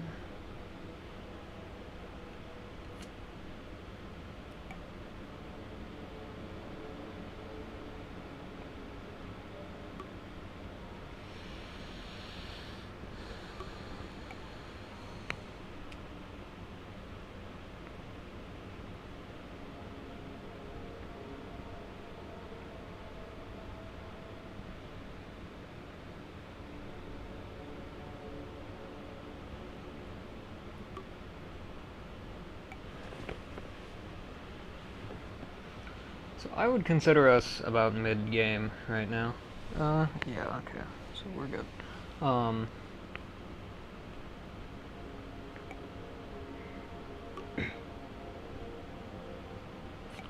So I would consider us about mid-game right now. Yeah, okay. So we're good.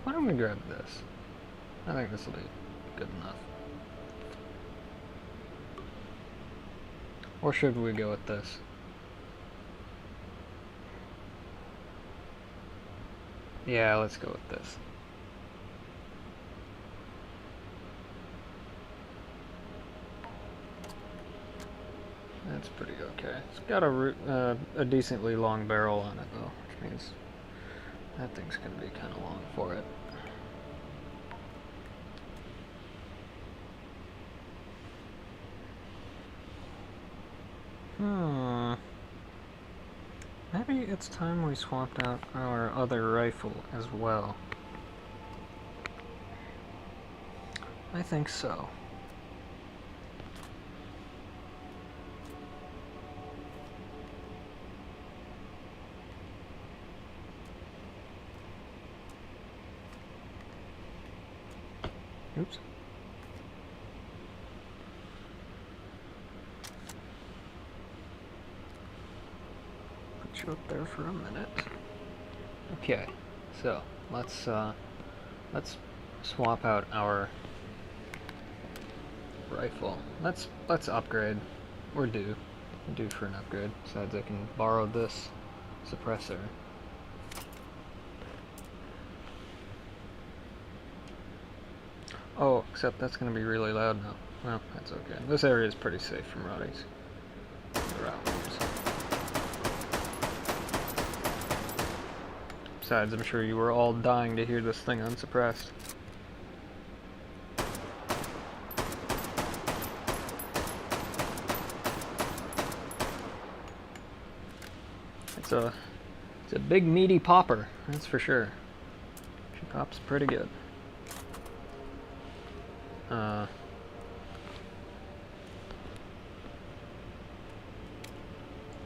Why don't we grab this? I think this will be good enough. Or should we go with this? Yeah, let's go with this. That's pretty okay. It's got a decently long barrel on it though, which means that thing's gonna be kind of long for it. Maybe it's time we swapped out our other rifle as well. I think so. Oops. Put you up there for a minute. Okay, so let's swap out our rifle. Let's upgrade. We're due for an upgrade. Besides, I can borrow this suppressor. Oh, except that's going to be really loud now. Well, that's okay. This area is pretty safe from rowdies. Besides, I'm sure you were all dying to hear this thing unsuppressed. It's a big meaty popper, that's for sure. She pops pretty good. Why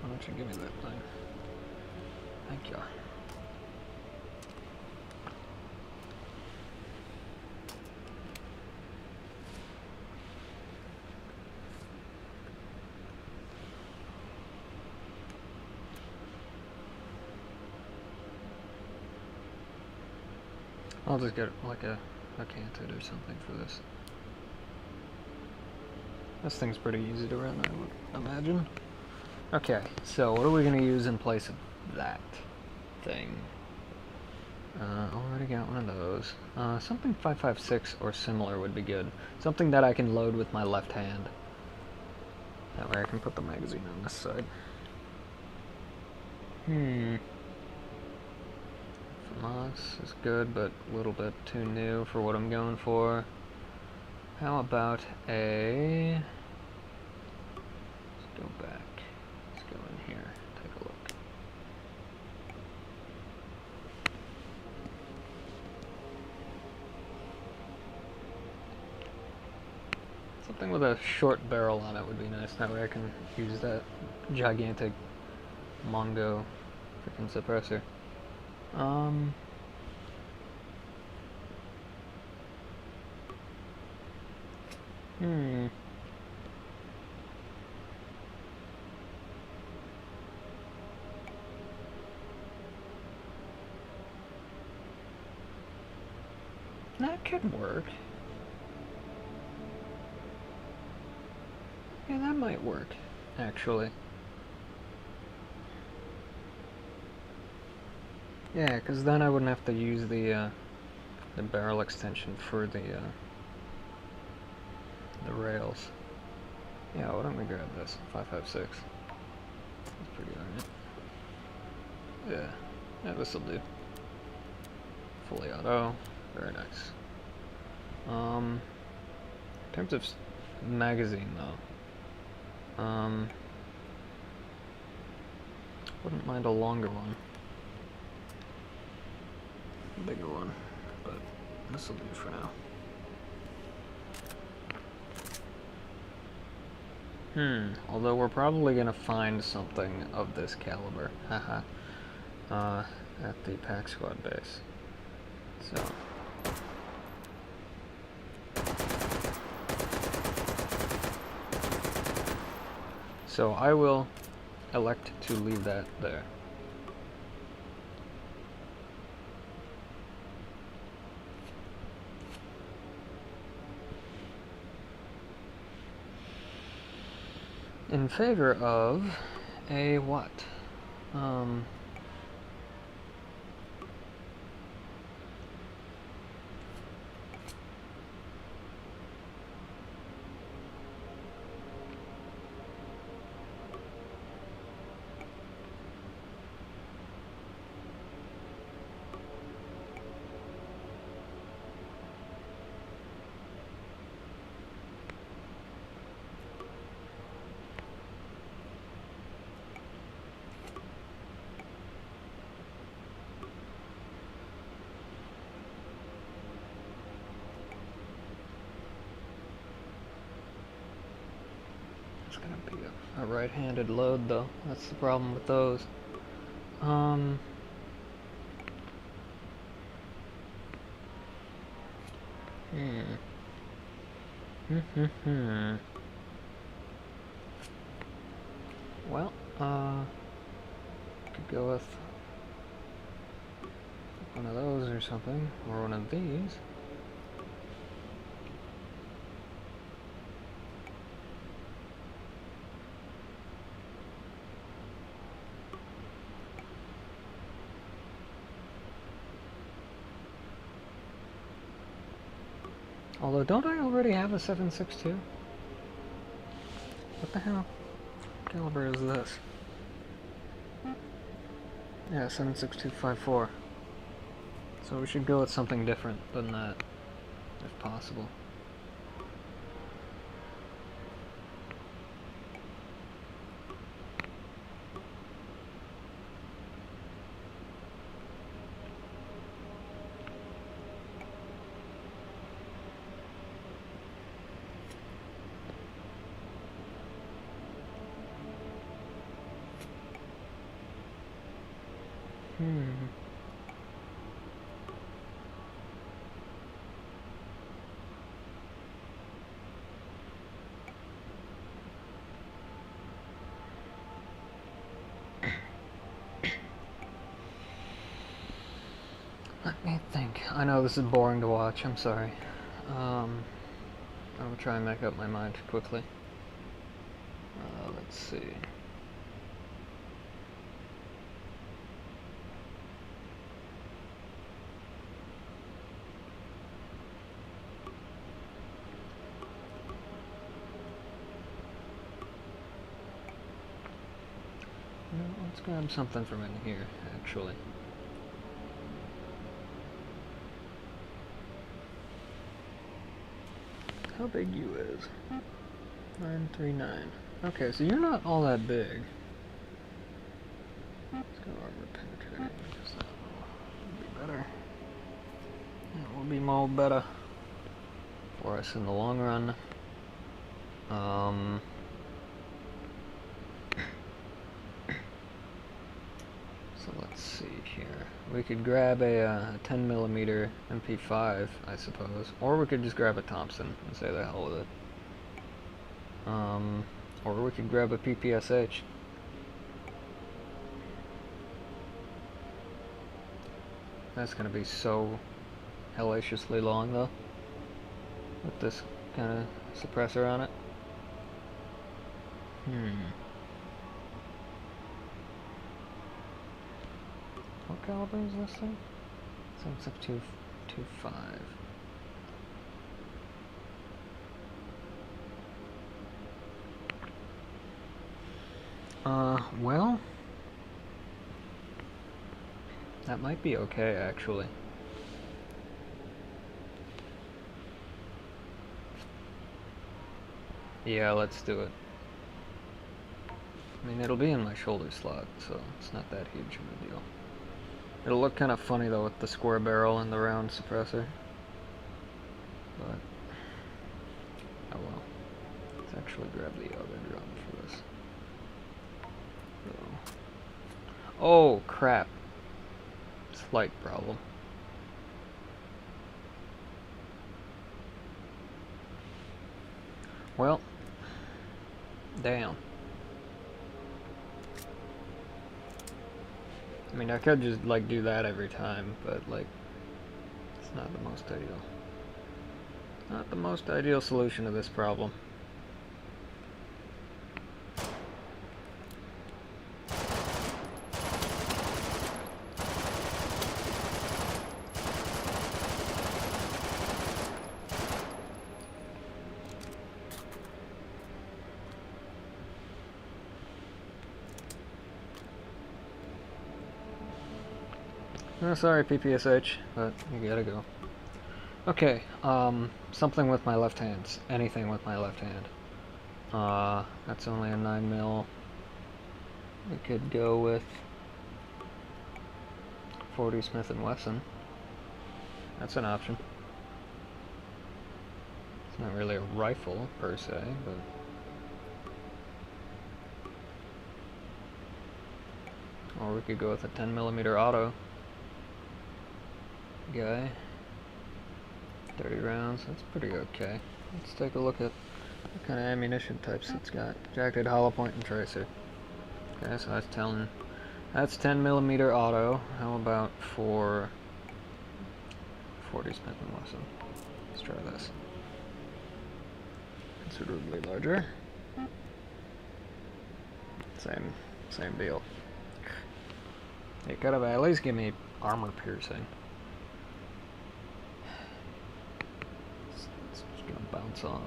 don't you give me that thing? Thank you. I'll just get like a canted or something for this. This thing's pretty easy to run, I would imagine. Okay, so what are we going to use in place of that thing? Already got one of those. Something 5.56 or similar would be good. Something that I can load with my left hand. That way I can put the magazine on this side. FAMAS is good, but a little bit too new for what I'm going for. How about a... Let's go back. Let's go in here. Take a look. Something with a short barrel on it would be nice. That way I can use that gigantic Mongo freaking suppressor. That could work. Yeah, that might work, actually. Yeah, because then I wouldn't have to use the barrel extension for the rails. Yeah, why don't we grab this? 5.56. That's pretty alright. Yeah, this'll do. Fully auto. Very nice. In terms of magazine, though, wouldn't mind a longer one. A bigger one, but this'll do for now. Although we're probably gonna find something of this caliber, haha, at the pack squad base. So, So I will elect to leave that there. In favor of a what? It's gonna be a right-handed load though. That's the problem with those. Well, could go with one of those or something, or one of these. Although, don't I already have a 7.62? What the hell caliber is this? Yeah, 7.6254. So we should go with something different than that, if possible. Let me think. I know this is boring to watch, I'm sorry. I will try and make up my mind quickly. Let's see. Let's grab something from in here, actually. How big you is? 939. Okay, so you're not all that big. Let's go armor penetrating, because that will be better. That will be more better for us in the long run. So let's see here. We could grab a 10mm MP5, I suppose, or we could just grab a Thompson and say the hell with it. Or we could grab a PPSH. That's gonna be so hellaciously long though, with this kind of suppressor on it. What caliber is this thing? 7.6225. Well, that might be okay, actually. Yeah, let's do it. I mean, it'll be in my shoulder slot, so it's not that huge of a deal. It'll look kind of funny, though, with the square barrel and the round suppressor. But, oh well. Let's actually grab the other drum for this. So. Oh, crap. Slight problem. Well, damn. I mean, I could just, like, do that every time, but, like, it's not the most ideal. Not the most ideal solution to this problem. Oh, sorry, PPSH, but you gotta go. Okay, something with my left hand. Anything with my left hand. That's only a 9mm. We could go with 40 Smith & Wesson. That's an option. It's not really a rifle, per se, but... Or we could go with a 10mm auto guy. 30 rounds, that's pretty okay. Let's take a look at what kind of ammunition types it's got. Jacket, hollow point, and tracer. Okay, so that's 10mm auto. How about for 40 Smith & Wesson? Let's try this. Considerably larger. Same deal. You could have at least give me armor piercing. It's just gonna bounce off.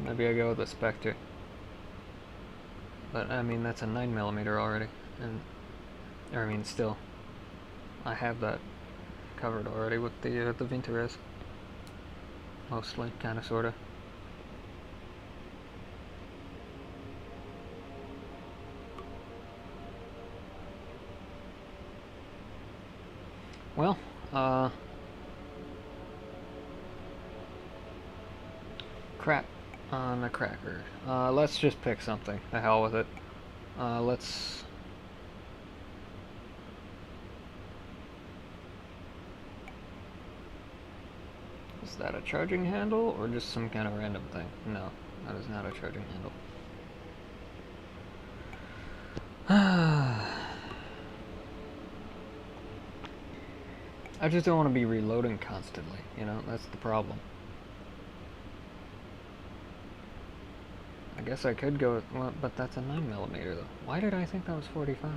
Maybe I go with a Spectre. But I mean that's a 9mm already, and or I mean still, I have that covered already with the Vinterez. Mostly, kinda, sorta. Well, crap on a cracker. Let's just pick something. The hell with it. Let's... Is that a charging handle or just some kind of random thing? No, that is not a charging handle. I just don't want to be reloading constantly, you know, that's the problem. I guess I could go with, well, but that's a 9mm though. Why did I think that was 45?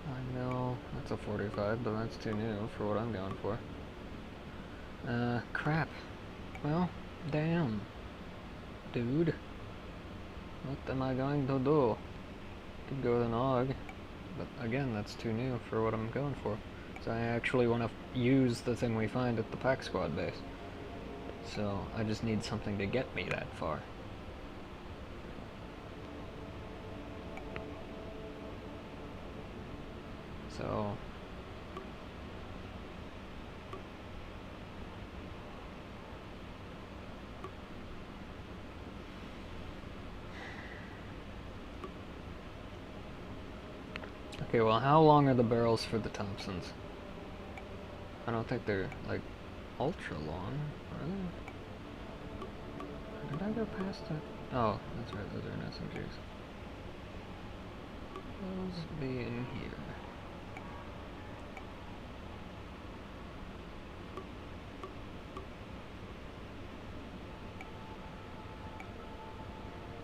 I know, that's a 45, but that's too new for what I'm going for. Crap. Well, damn. Dude. What am I going to do? Could go with an AUG, but again, that's too new for what I'm going for. So I actually want to use the thing we find at the Pack Squad base. So I just need something to get me that far. So... Okay, well, how long are the barrels for the Thompsons? I don't think they're, like, ultra long, are they? Did I go past that? Oh, that's right, those are in SMGs. Those be in here.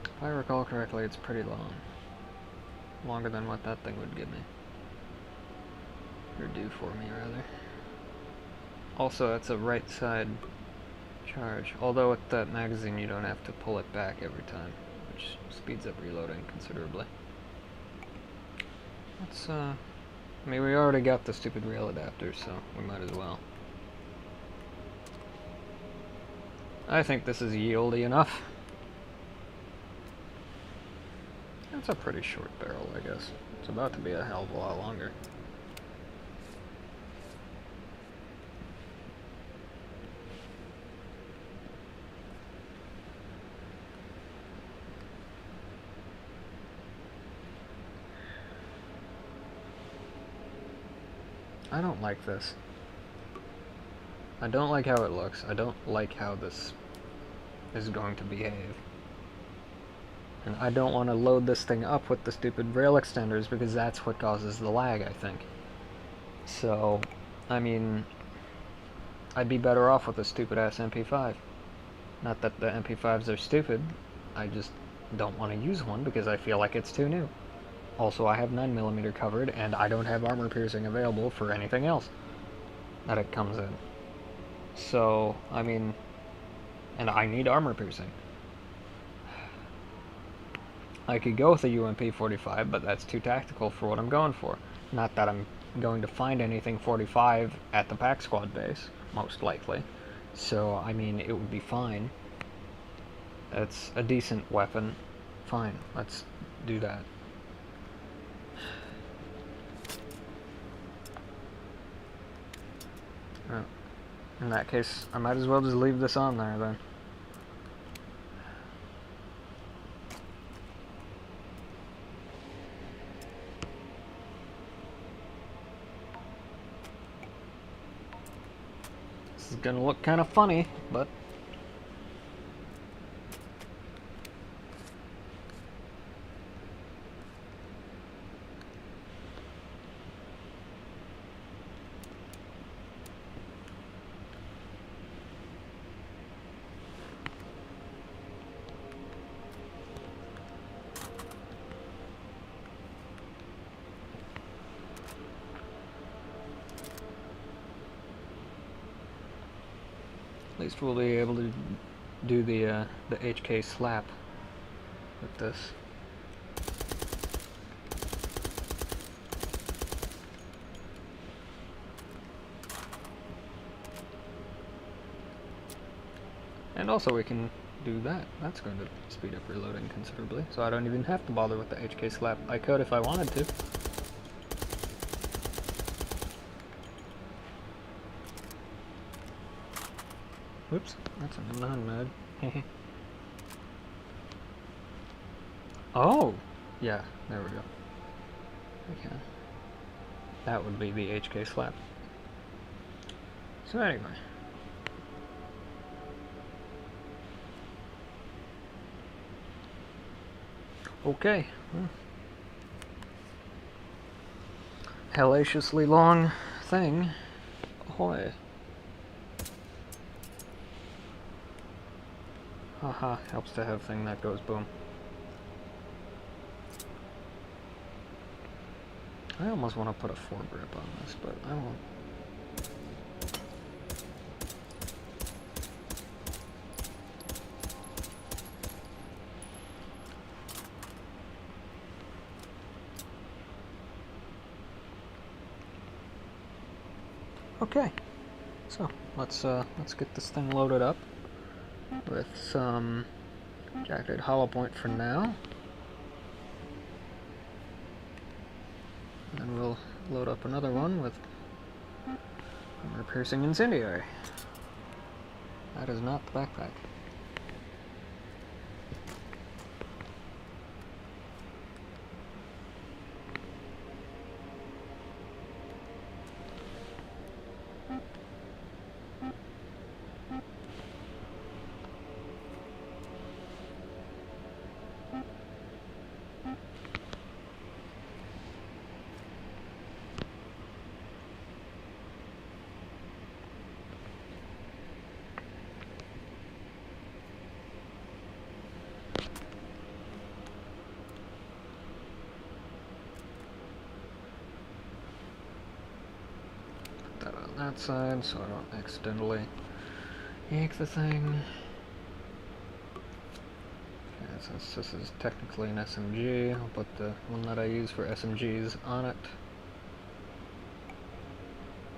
If I recall correctly, it's pretty long. Longer than what that thing would give me. Or do for me, rather. Also, it's a right side charge. Although with that magazine you don't have to pull it back every time, which speeds up reloading considerably. Let's, I mean, we already got the stupid rail adapters, so we might as well. I think this is yieldy enough. It's a pretty short barrel, I guess. It's about to be a hell of a lot longer. I don't like this. I don't like how it looks. I don't like how this is going to behave. And I don't want to load this thing up with the stupid rail extenders because that's what causes the lag, I think. So, I mean, I'd be better off with a stupid-ass MP5. Not that the MP5s are stupid, I just don't want to use one because I feel like it's too new. Also, I have 9mm covered, and I don't have armor piercing available for anything else that it comes in. So, I mean, and I need armor piercing. I could go with a UMP-45, but that's too tactical for what I'm going for. Not that I'm going to find anything 45 at the pack squad base, most likely. So, I mean, it would be fine. It's a decent weapon. Fine, let's do that. In that case, I might as well just leave this on there then. This is gonna look kind of funny, but at least we'll be able to do the HK slap with this. And also we can do that. That's going to speed up reloading considerably, so I don't even have to bother with the HK slap. I could if I wanted to. Whoops, that's a non-mod. Oh! Yeah, there we go. Okay. That would be the HK slap. So anyway. Okay. Hellaciously long thing. Ahoy. Haha, helps to have thing that goes boom. I almost want to put a foregrip on this, but I won't. Okay, so let's get this thing loaded up with some jacketed hollow point for now, and then we'll load up another one with armor piercing incendiary. That is not the backpack. That side so I don't accidentally yank the thing. Okay, since this is technically an SMG, I'll put the one that I use for SMGs on it,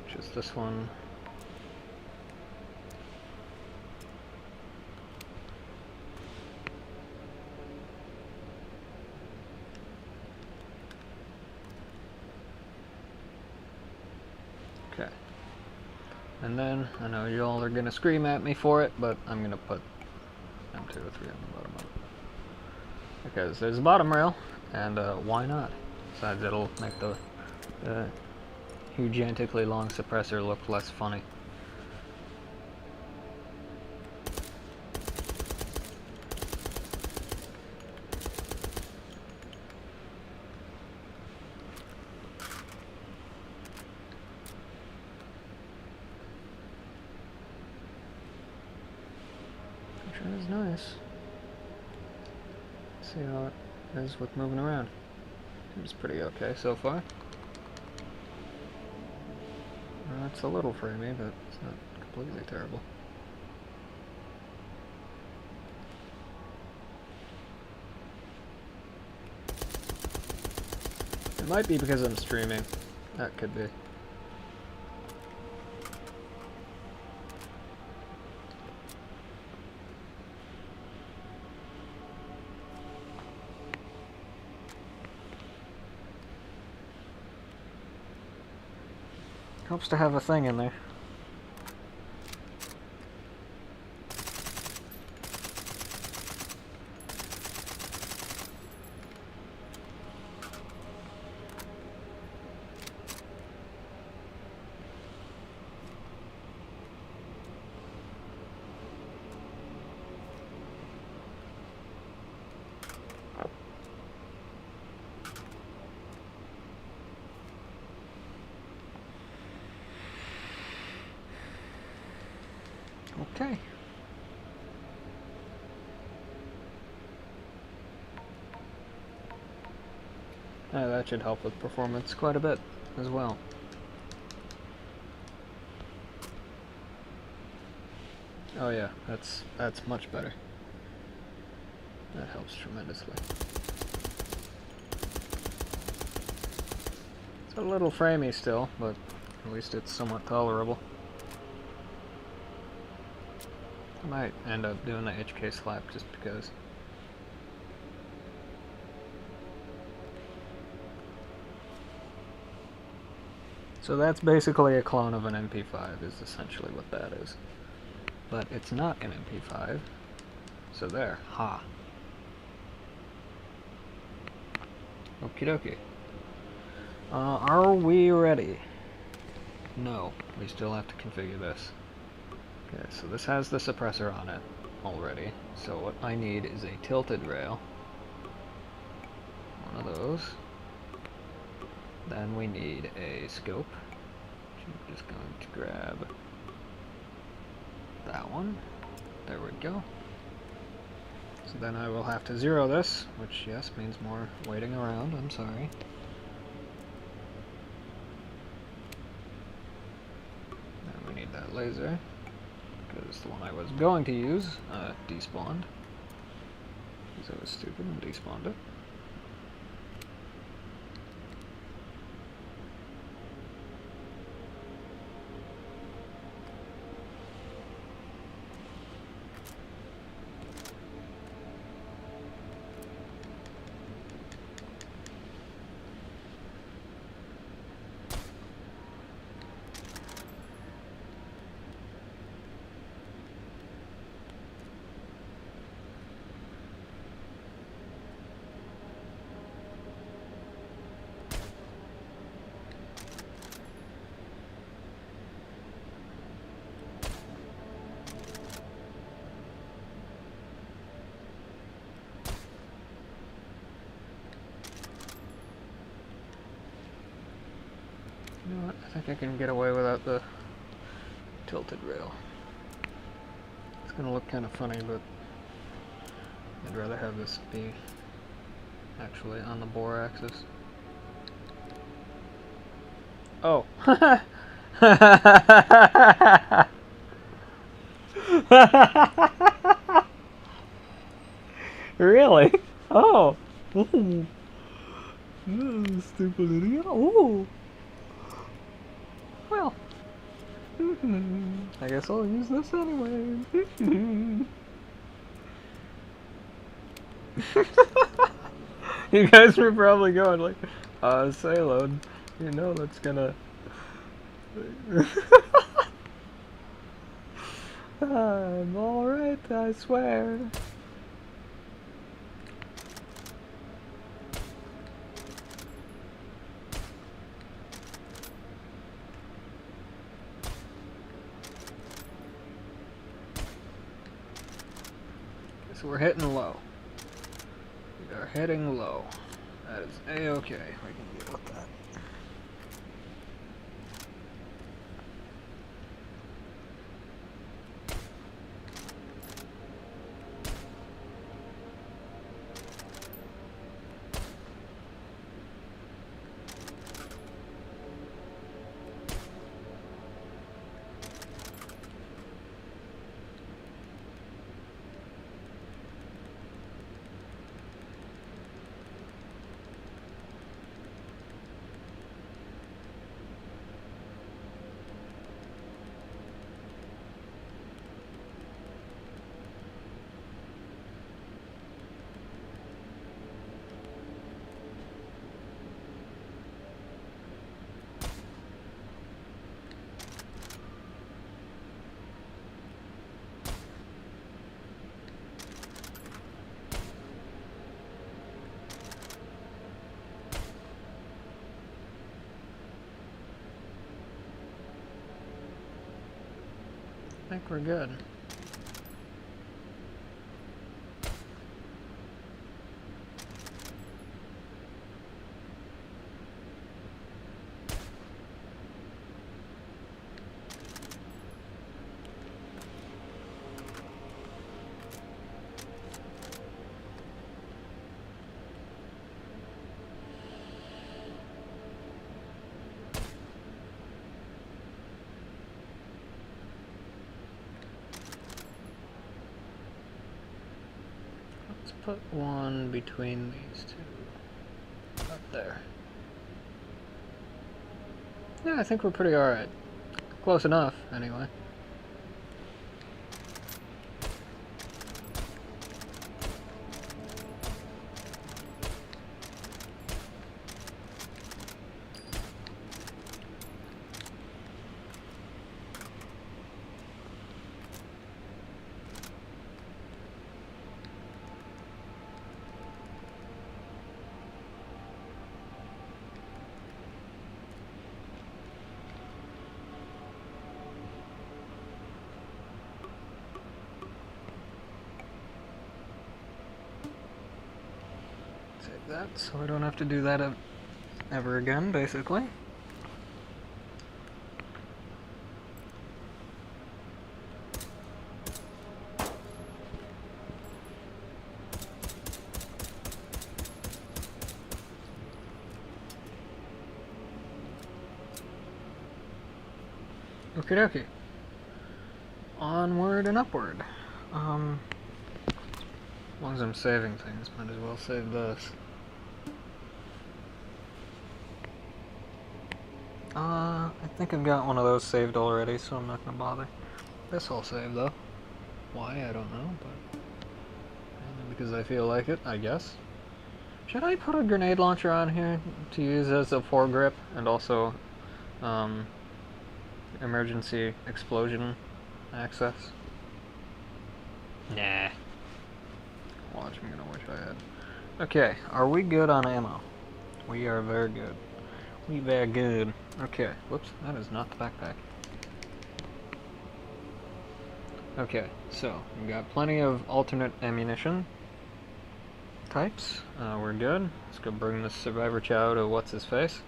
which is this one. Okay. And then, I know you all are going to scream at me for it, but I'm going to put M203 on the bottom of it. Because there's a bottom rail, and why not? Besides, it'll make the gigantically long suppressor look less funny. Which is nice. See how it is with moving around. Seems pretty okay so far. It's a little framey, but it's not completely terrible. It might be because I'm streaming. That could be. Helps to have a thing in there. Okay. That should help with performance quite a bit as well. Oh yeah, that's much better. That helps tremendously. It's a little framey still, but at least it's somewhat tolerable. I might end up doing the HK slap just because. So that's basically a clone of an MP5 is essentially what that is. But it's not an MP5. So there. Ha. Okie dokie. Are we ready? No. We still have to configure this. Okay, so this has the suppressor on it already. So what I need is a tilted rail. One of those. Then we need a scope. Which I'm just going to grab that one. There we go. So then I will have to zero this, which yes means more waiting around, I'm sorry. Then we need that laser. Because the one I was going to use despawned. Because I was stupid and despawned it. You know what? I think I can get away without the tilted rail. It's gonna look kind of funny, but I'd rather have this be actually on the bore axis. Oh. Really? Oh. Ooh. Oh, stupid idiot. Oh. Well. I guess I'll use this anyway. You guys were probably going like, Salon, you know that's gonna... I'm alright, I swear. so we're hitting low. We are hitting low. That is A-okay. We can deal with that. I think we're good. Put one between these two. Up there. Yeah, I think we're pretty alright. Close enough, anyway. That, so I don't have to do that ever again, basically. Okie dokie. Onward and upward. As long as I'm saving things, might as well save this. I think I've got one of those saved already, so I'm not gonna bother. This I'll save though. Why, I don't know, but because I feel like it, I guess. Should I put a grenade launcher on here to use as a foregrip and also emergency explosion access? Nah. Watch, I'm gonna wish I had. Okay, are we good on ammo? We are very good. We very good. Okay, whoops, that is not the backpack. Okay, so we got plenty of alternate ammunition types. We're good. Let's go bring this survivor chow to what's his face.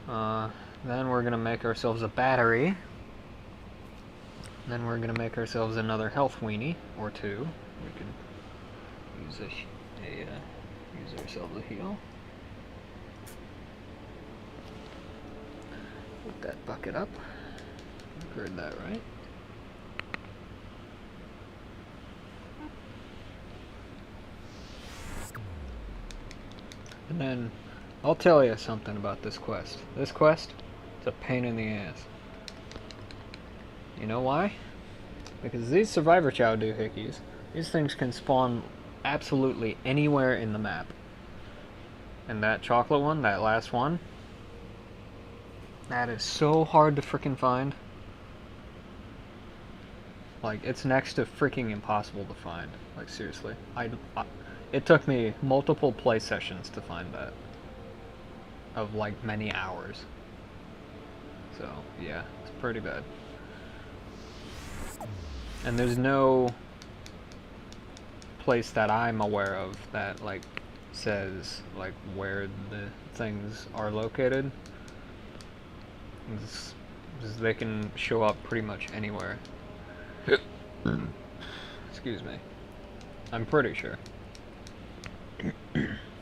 Then we're gonna make ourselves a battery. Then we're gonna make ourselves another health weenie or two. We can use use ourselves a heal. Put that bucket up. I heard that right. And then I'll tell you something about this quest. This quest is a pain in the ass. You know why? Because these survivor chow doohickeys, these things can spawn absolutely anywhere in the map. And that chocolate one, that last one, that is so hard to frickin' find. Like, it's next to freaking impossible to find. Like, seriously. It took me multiple play sessions to find that. Of, like, many hours. So, yeah, it's pretty bad. And there's no place that I'm aware of that like says like where the things are located. Because they can show up pretty much anywhere. Excuse me. I'm pretty sure.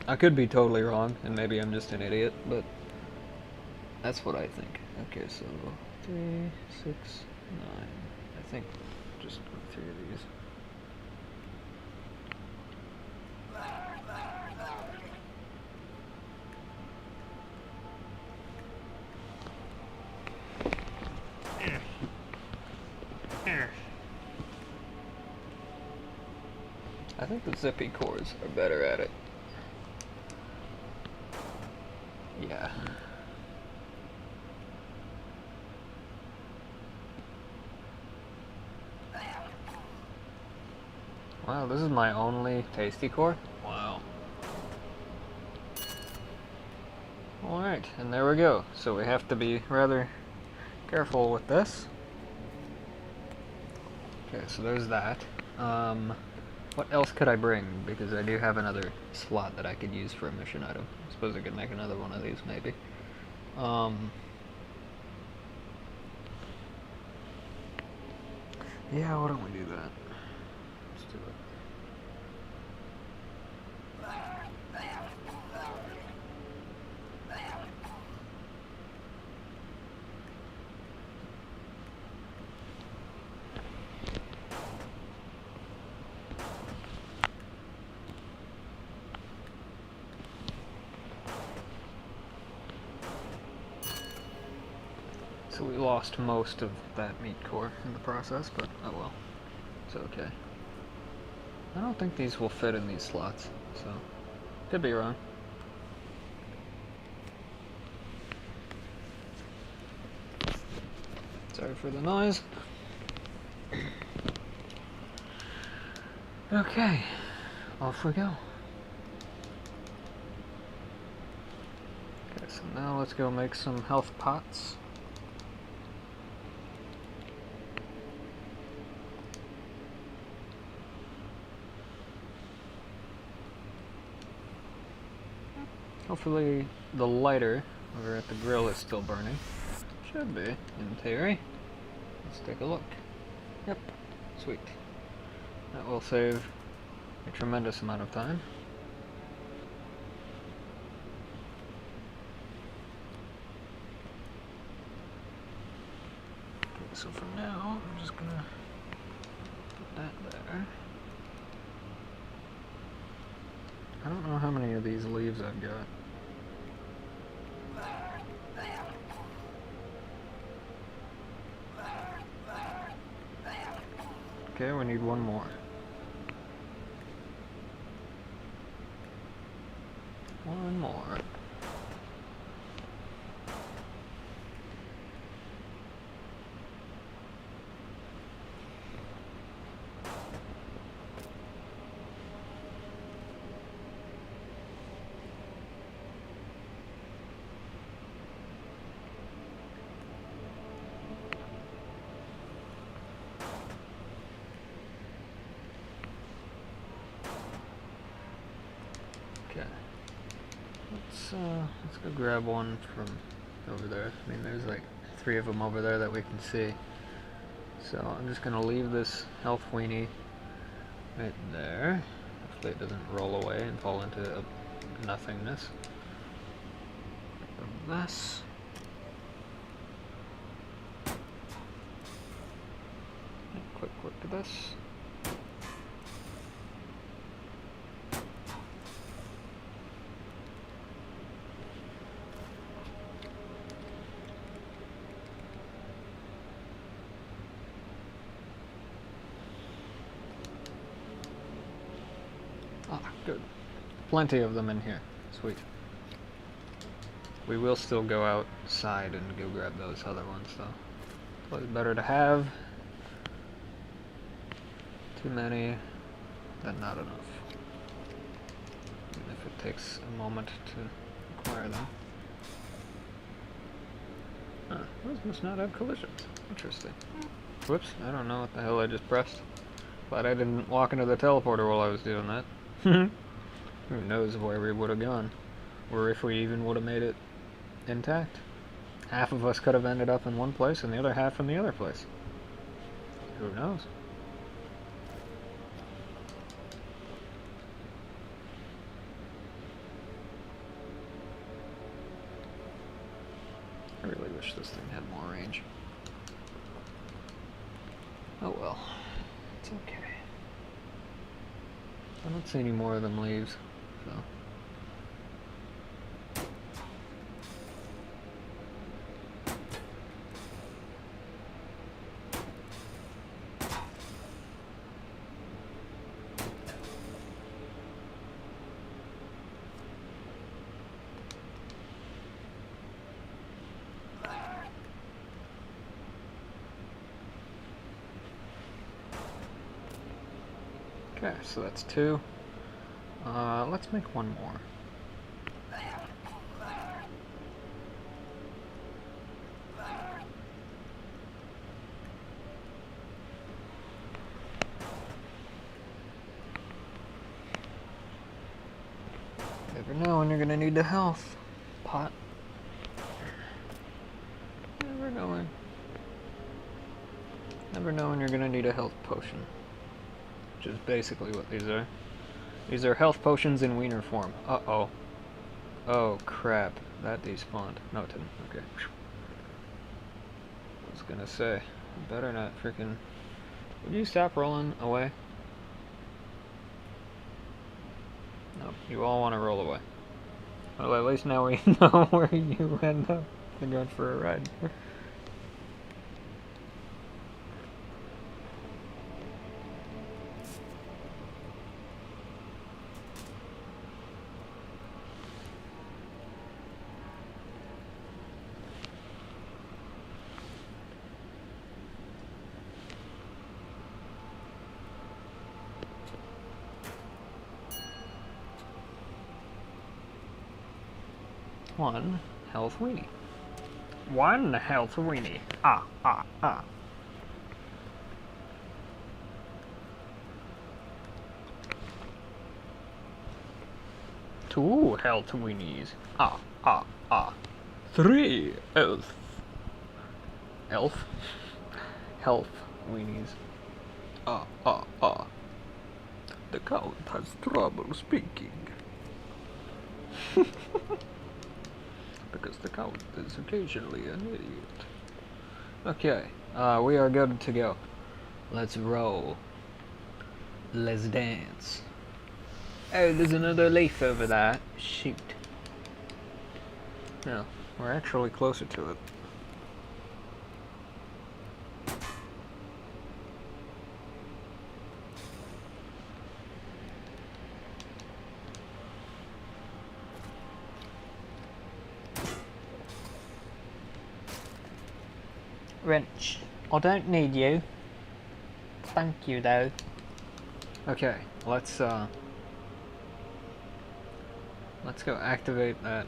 I could be totally wrong, and maybe I'm just an idiot, but that's what I think. Okay, so 3, 6, 9. I think just 3 of these. I think the zippy cores are better at it. Yeah. Wow, this is my only tasty core? Wow. Alright, and there we go. So we have to be rather careful with this. Okay, so there's that. What else could I bring? Because I do have another slot that I could use for a mission item. I suppose I could make another one of these, maybe. Yeah, why don't we do that? Let's do it. So we lost most of that meat core in the process, but oh well. It's okay. I don't think these will fit in these slots, so could be wrong. Sorry for the noise. Okay, off we go. Okay, so now let's go make some health pots. Hopefully the lighter over at the grill is still burning. Should be, in theory. Let's take a look. Yep, sweet. That will save a tremendous amount of time. Okay, so for now, I'm just gonna put that there. I don't know how many of these leaves I've got. Okay, we need one more. One more. Let's go grab one from over there. I mean, there's like 3 of them over there that we can see. So I'm just gonna leave this health weenie right there. Hopefully it doesn't roll away and fall into nothingness. This. Quick look at this. Good. Plenty of them in here. Sweet. We will still go outside and go grab those other ones, though. Always better to have too many than not enough. Even if it takes a moment to acquire them. Those must not have collisions. Interesting. Whoops, I don't know what the hell I just pressed. Glad I didn't walk into the teleporter while I was doing that. Who knows where we would have gone. Or if we even would have made it intact. Half of us could have ended up in one place and the other half in the other place. Who knows? I really wish this thing had more range. Oh well. It's okay. I don't see any more of them leaves, so... Okay, so that's 2. Let's make one more. Never know when you're gonna need the health pot. Never knowing. Never know when you're gonna need a health potion. Which is basically what these are. These are health potions in wiener form. Uh-oh. Oh, crap. That despawned. No, it didn't. Okay. I was gonna say, better not freaking... Would you stop rolling away? No, you all want to roll away. Well, at least now we know where you end up. You're going for a ride. One health weenie. One health weenie. Ah. 2 health weenies. Ah. 3 health. Health weenies. Ah. The count has trouble speaking. Because the count is occasionally an idiot. Okay, we are good to go. Let's roll. Let's dance. Oh, there's another leaf over there. Shoot. No, we're actually closer to it. Wrench. I don't need you. Thank you, though. Okay, let's go activate that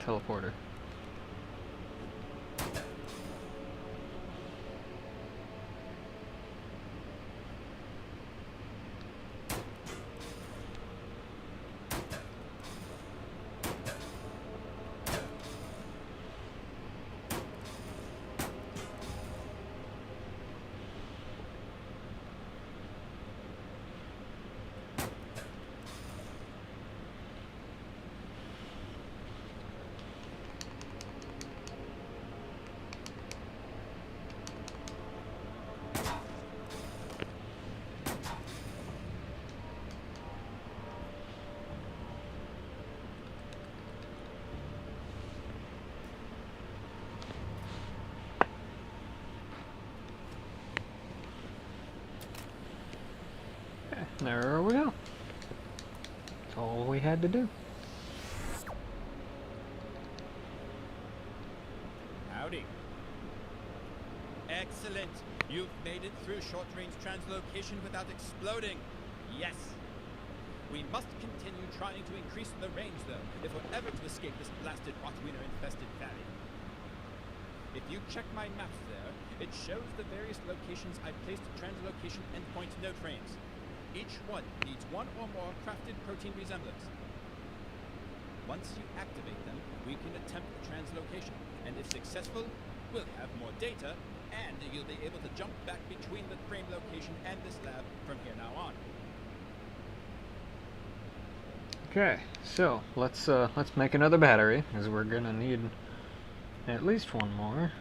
teleporter. There we go. That's all we had to do. Howdy. Excellent. You've made it through short-range translocation without exploding. Yes. We must continue trying to increase the range, though, if we're ever to escape this blasted Hot Wiener-infested valley. If you check my maps there, it shows the various locations I've placed translocation endpoint node frames. Each one needs one or more crafted protein resemblance. Once you activate them, we can attempt translocation, and if successful, we'll have more data, and you'll be able to jump back between the frame location and this lab from here now on. Okay, so let's make another battery, because we're gonna need at least one more.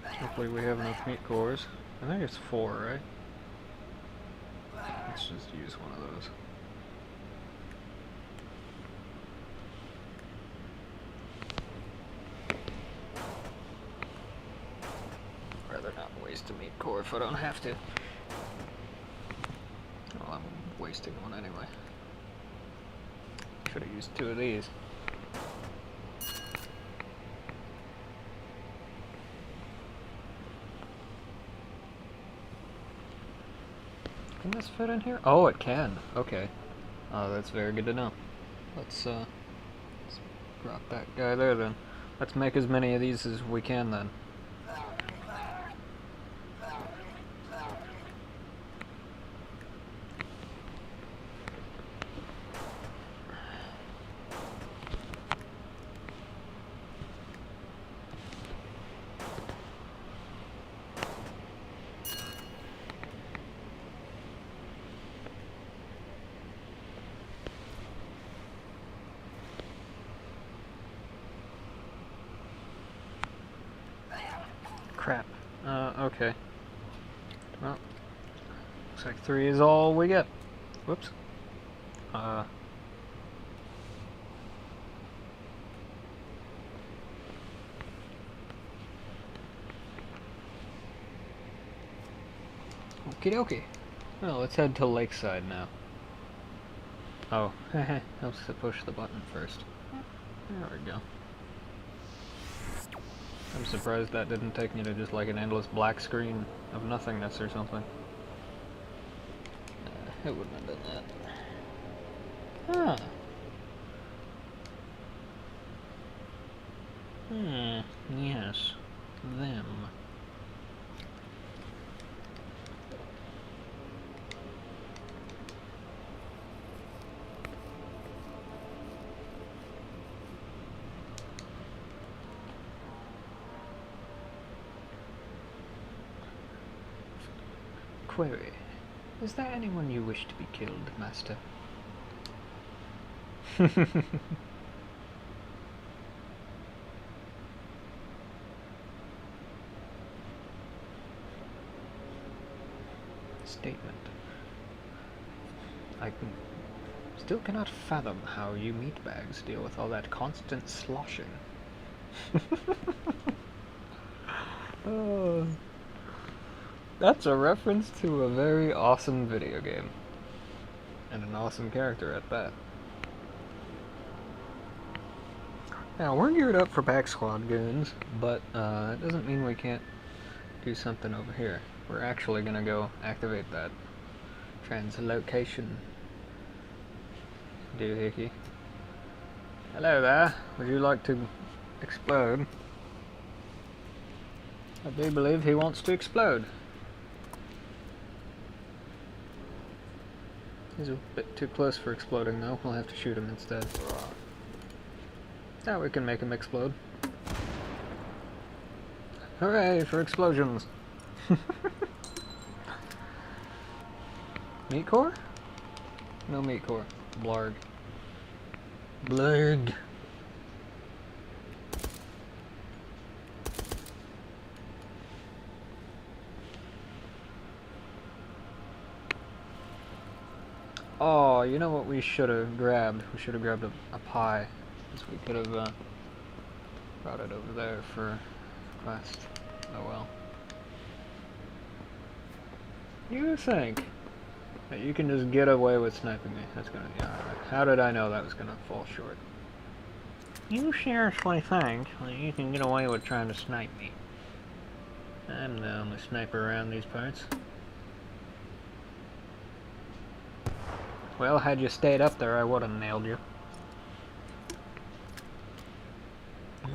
Hopefully we have enough meat cores. I think it's 4, right? Let's just use one of those. Rather not waste a meat core if I don't have to. Well, I'm wasting one anyway. Should have used 2 of these. Can this fit in here? Oh, it can. Okay. That's very good to know. Let's drop that guy there then. Let's make as many of these as we can then. Crap. Okay. Well, looks like 3 is all we get. Whoops. Okie dokie. Well, let's head to Lakeside now. Oh, helps to push the button first. There we go. I'm surprised that didn't take me to just like an endless black screen of nothingness or something. It wouldn't have done that. Huh. Yes. Them. Query. Is there anyone you wish to be killed, Master? Statement. I still cannot fathom how you meatbags deal with all that constant sloshing. Oh. That's a reference to a very awesome video game. And an awesome character at that. Now, we're geared up for back squad goons, but that doesn't mean we can't do something over here. We're actually gonna go activate that translocation doohickey. Hello there. Would you like to explode? I do believe he wants to explode. He's a bit too close for exploding though. We'll have to shoot him instead. Now we can make him explode. Hooray for explosions! Meat core? No meat core. Blarg. Blarg. Oh, you know what we should have grabbed? We should have grabbed a pie. Because we could have brought it over there for quest. Oh well. You think that you can just get away with sniping me? That's gonna, yeah, alright. How did I know that was gonna fall short? You seriously think that you can get away with trying to snipe me? I'm the only sniper around these parts. Well, had you stayed up there, I would have nailed you.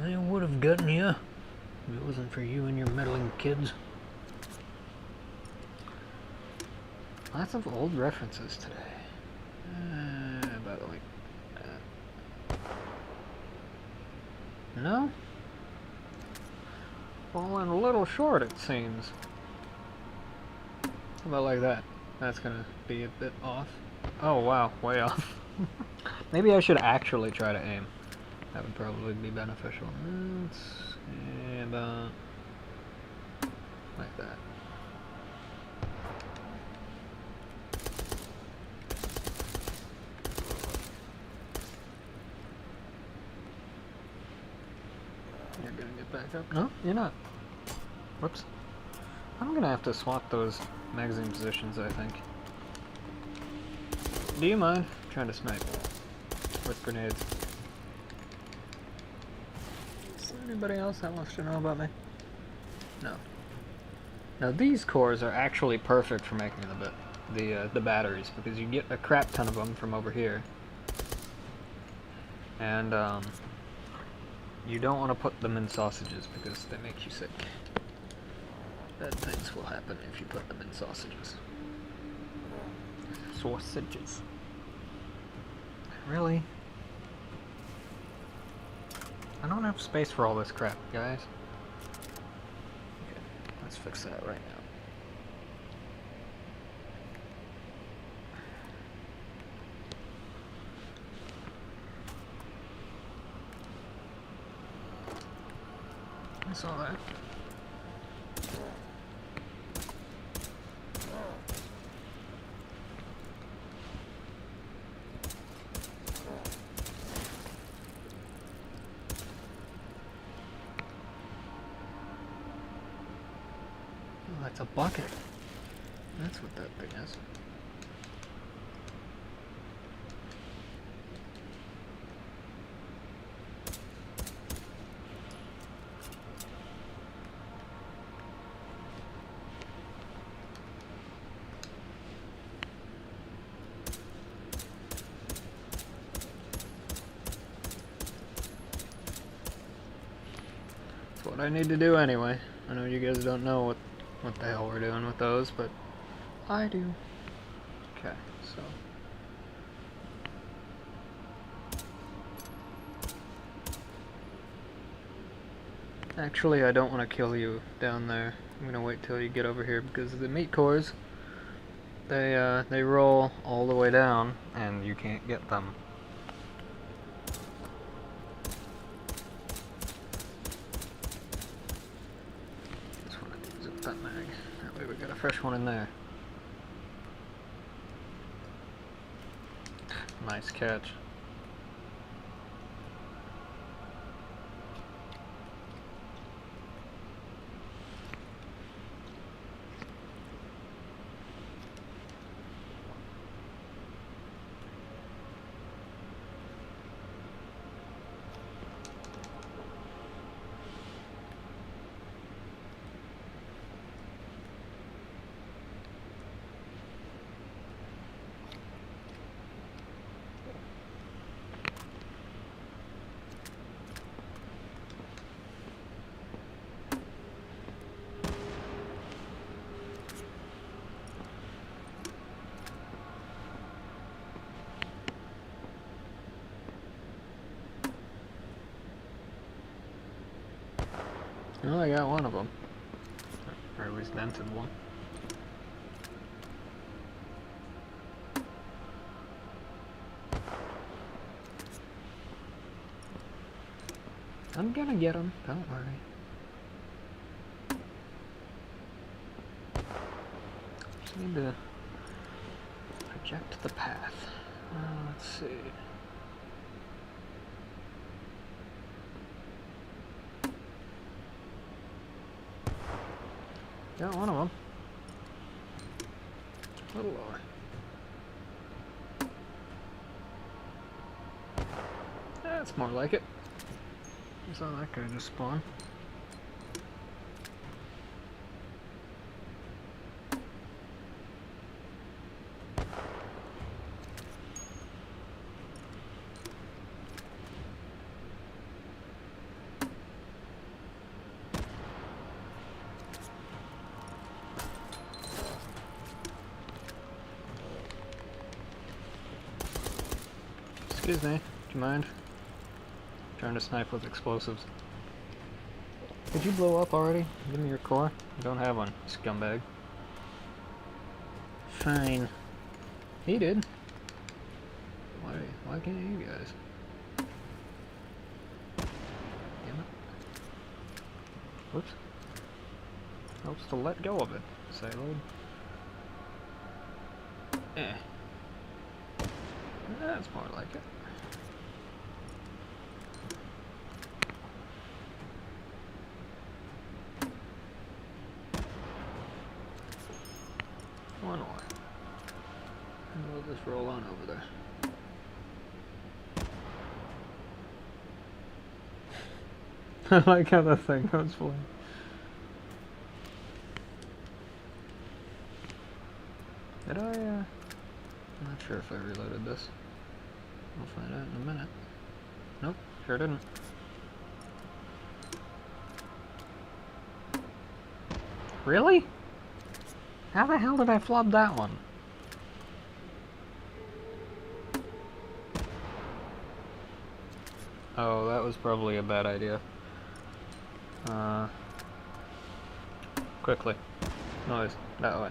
I would have gotten you if it wasn't for you and your meddling kids. Lots of old references today. By the way. No? Falling a little short, it seems. How about like that? That's gonna be a bit off. Oh wow, way off. Maybe I should actually try to aim. That would probably be beneficial. Let's see about like that. You're gonna get back up? No, you're not. Whoops. I'm gonna have to swap those magazine positions, I think. Do you mind? I'm trying to snipe with grenades. Is there anybody else that wants to know about me? No. Now these cores are actually perfect for making the batteries, because you get a crap ton of them from over here. And you don't want to put them in sausages because they make you sick. Bad things will happen if you put them in sausages. Sausages. Really? I don't have space for all this crap, guys. Okay, let's fix that right now. I saw that. Oh, that's a bucket. That's what that thing is. What I need to do anyway. I know you guys don't know what the hell we're doing with those, but I do. Okay, so actually I don't want to kill you down there. I'm gonna wait till you get over here because the meat cores they roll all the way down and you can't get them. That mag. That way we got a fresh one in there. Nice catch. Well, I got one of them. Or at least dented one. I'm gonna get him, don't worry. Just need to project the path. Let's see. Got one of them. A little lower. That's more like it. I saw that guy just spawn. Excuse me, do you mind? I'm trying to snipe with explosives. Did you blow up already? Give me your core. I don't have one, scumbag. Fine. He did. Why can't you guys? Damn it. Whoops. Helps to let go of it, Sayload. Eh. That's more like it. One more. And we'll just roll on over there. I like how that thing goes flying. Did I, I'm not sure if I reloaded this. We'll find out in a minute. Nope, sure didn't. Really? How the hell did I flub that one? Oh, that was probably a bad idea. Quickly. Noise. That way.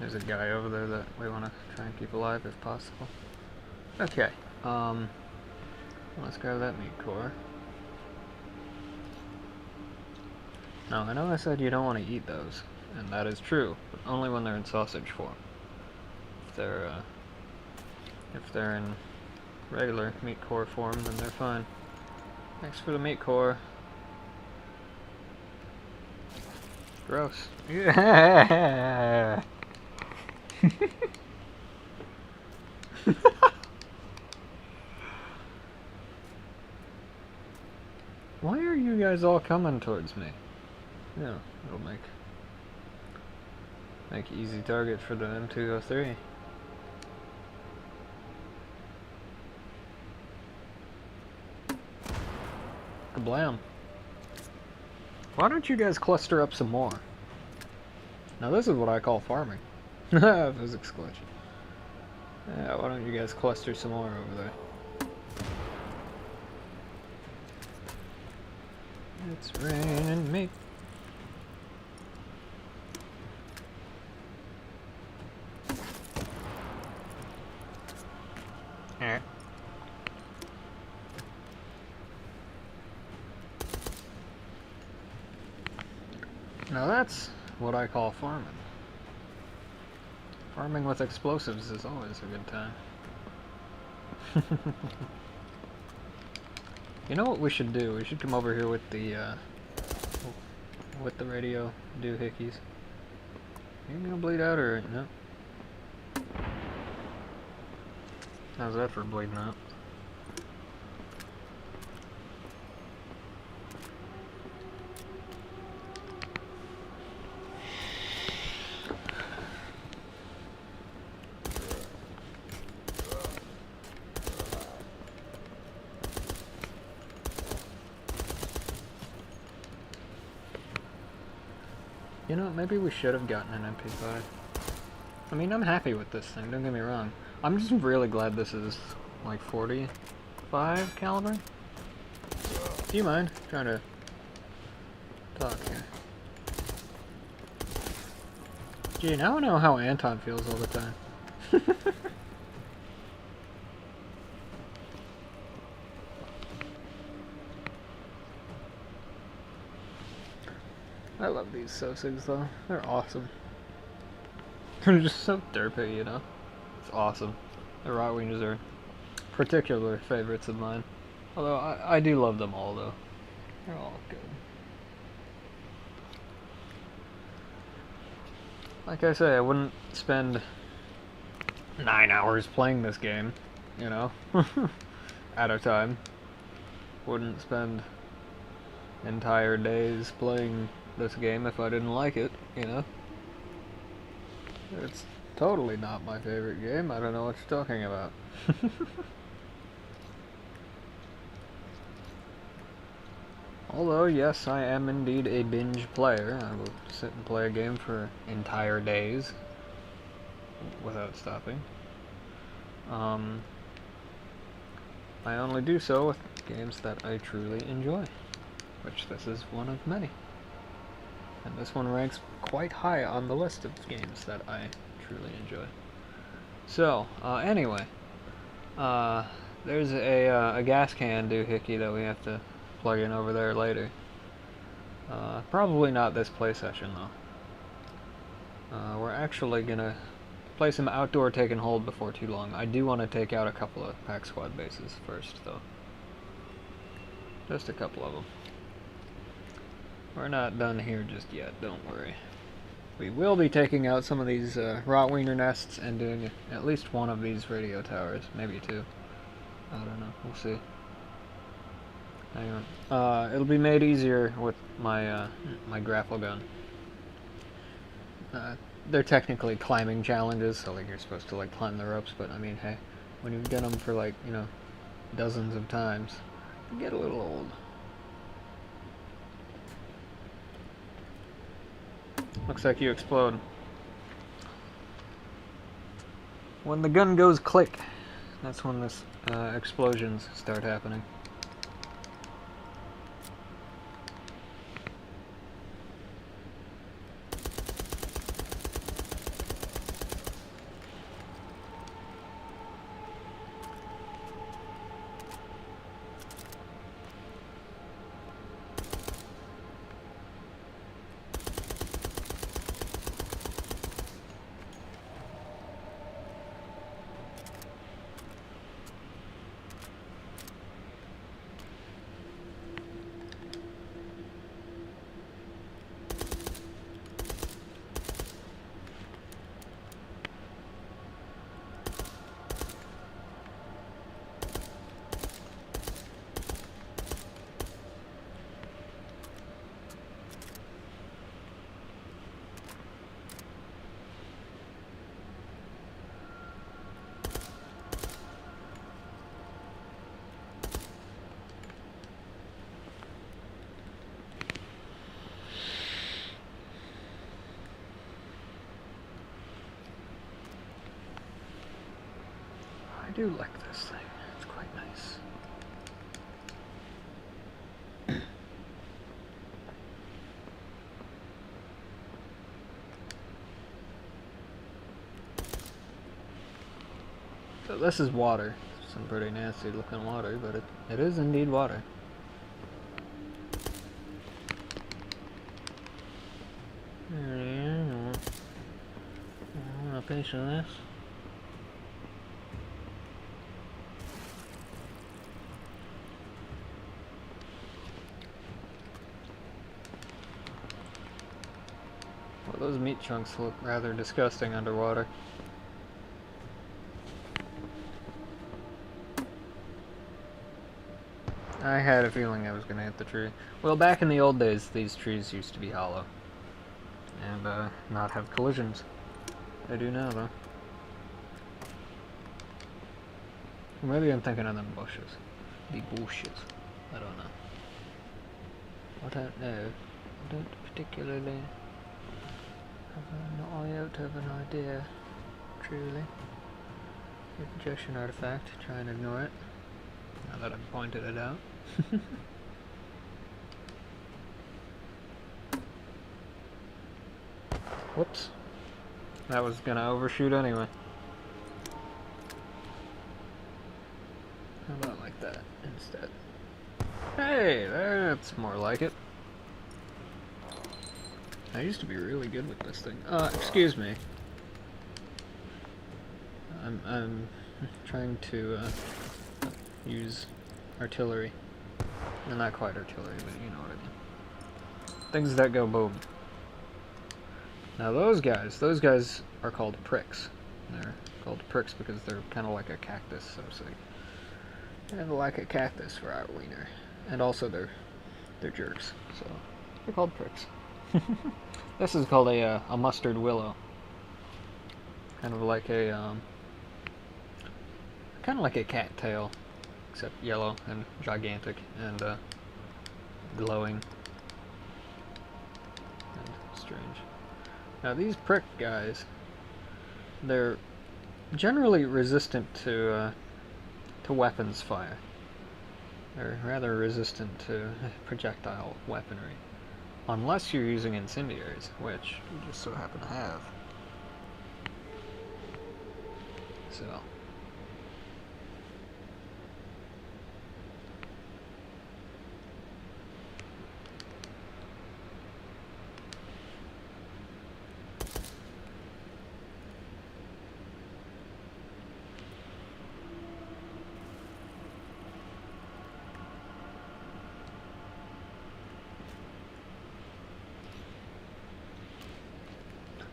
There's a guy over there that we want to try and keep alive if possible. Okay. Let's grab that meat core. Now, I know I said you don't want to eat those, and that is true, but only when they're in sausage form. If they're in regular meat core form, then they're fine. Thanks for the meat core. Gross. Yeah. Why are you guys all coming towards me? Yeah, it'll make easy target for the M203. Kablam. Why don't you guys cluster up some more? Now this is what I call farming. Physics glitch. Yeah, why don't you guys cluster some more over there? It's raining meat. Alright. Now that's what I call farming. Farming with explosives is always a good time. You know what we should do? We should come over here with the radio doohickeys. Are you gonna bleed out or no? How's that for bleeding out? You know, maybe we should have gotten an MP5. I mean, I'm happy with this thing, don't get me wrong. I'm just really glad this is, like, 45 caliber. Do you mind trying to talk here? Gee, now I know how Anton feels all the time. I love these Sosigs though. They're awesome. They're just so derpy, you know? It's awesome. The Rotwieners are particular favorites of mine. Although I do love them all though. They're all good. Like I say, I wouldn't spend 9 hours playing this game, you know? At a time. Wouldn't spend entire days playing this game if I didn't like it, you know? It's totally not my favorite game. I don't know what you're talking about. Although, yes, I am indeed a binge player. I will sit and play a game for entire days. without stopping. I only do so with games that I truly enjoy, which this is one of many. And this one ranks quite high on the list of games that I truly enjoy. So, anyway, there's a gas can doohickey that we have to plug in over there later. Probably not this play session, though. We're actually gonna play some outdoor take and hold before too long. I do want to take out a couple of pack squad bases first, though. Just a couple of them. We're not done here just yet, don't worry. We will be taking out some of these Rotwiener nests and doing at least one of these radio towers, maybe two. I don't know, we'll see. Hang on. It'll be made easier with my my grapple gun. They're technically climbing challenges, so like you're supposed to like climb the ropes, but I mean, hey, when you've done them for like, you know, dozens of times, you get a little old. Looks like you explode. When the gun goes click, that's when this explosions start happening. I do like this thing, it's quite nice. So this is water. Some pretty nasty looking water, but it is indeed water. I want a piece of this. Those meat chunks look rather disgusting underwater. I had a feeling I was going to hit the tree. Well, back in the old days, these trees used to be hollow. And, not have collisions. They do now, though. Maybe I'm thinking of them bushes. The bushes. I don't know. I don't know. I don't particularly have an iota of an idea, truly. Projection artifact, try and ignore it. Now that I've pointed it out. Whoops. That was gonna overshoot anyway. How about like that instead? Hey, that's more like it. I used to be really good with this thing. Excuse me. I'm trying to use artillery. Well, not quite artillery, but you know what I mean. Things that go boom. Now those guys are called pricks. They're called pricks because they're kind of like a cactus, so to say. They're like a cactus for our wiener. And also they're jerks, so they're called pricks. This is called a mustard willow. Kind of like a cattail, except yellow and gigantic and glowing and strange. Now these prick guys, they're generally resistant to weapons fire. They're rather resistant to projectile weaponry. Unless you're using incendiaries, which you just so happen to have. So.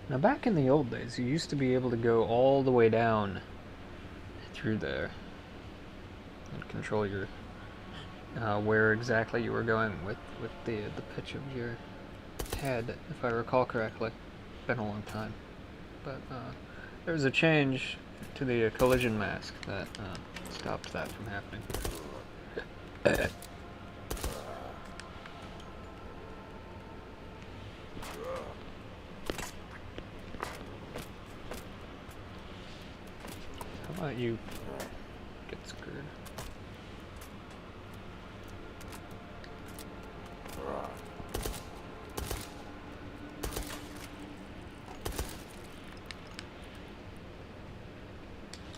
Now back in the old days, you used to be able to go all the way down through there and control your where exactly you were going with the pitch of your head, if I recall correctly. Been a long time, but there was a change to the collision mask that stopped that from happening. How about you get screwed?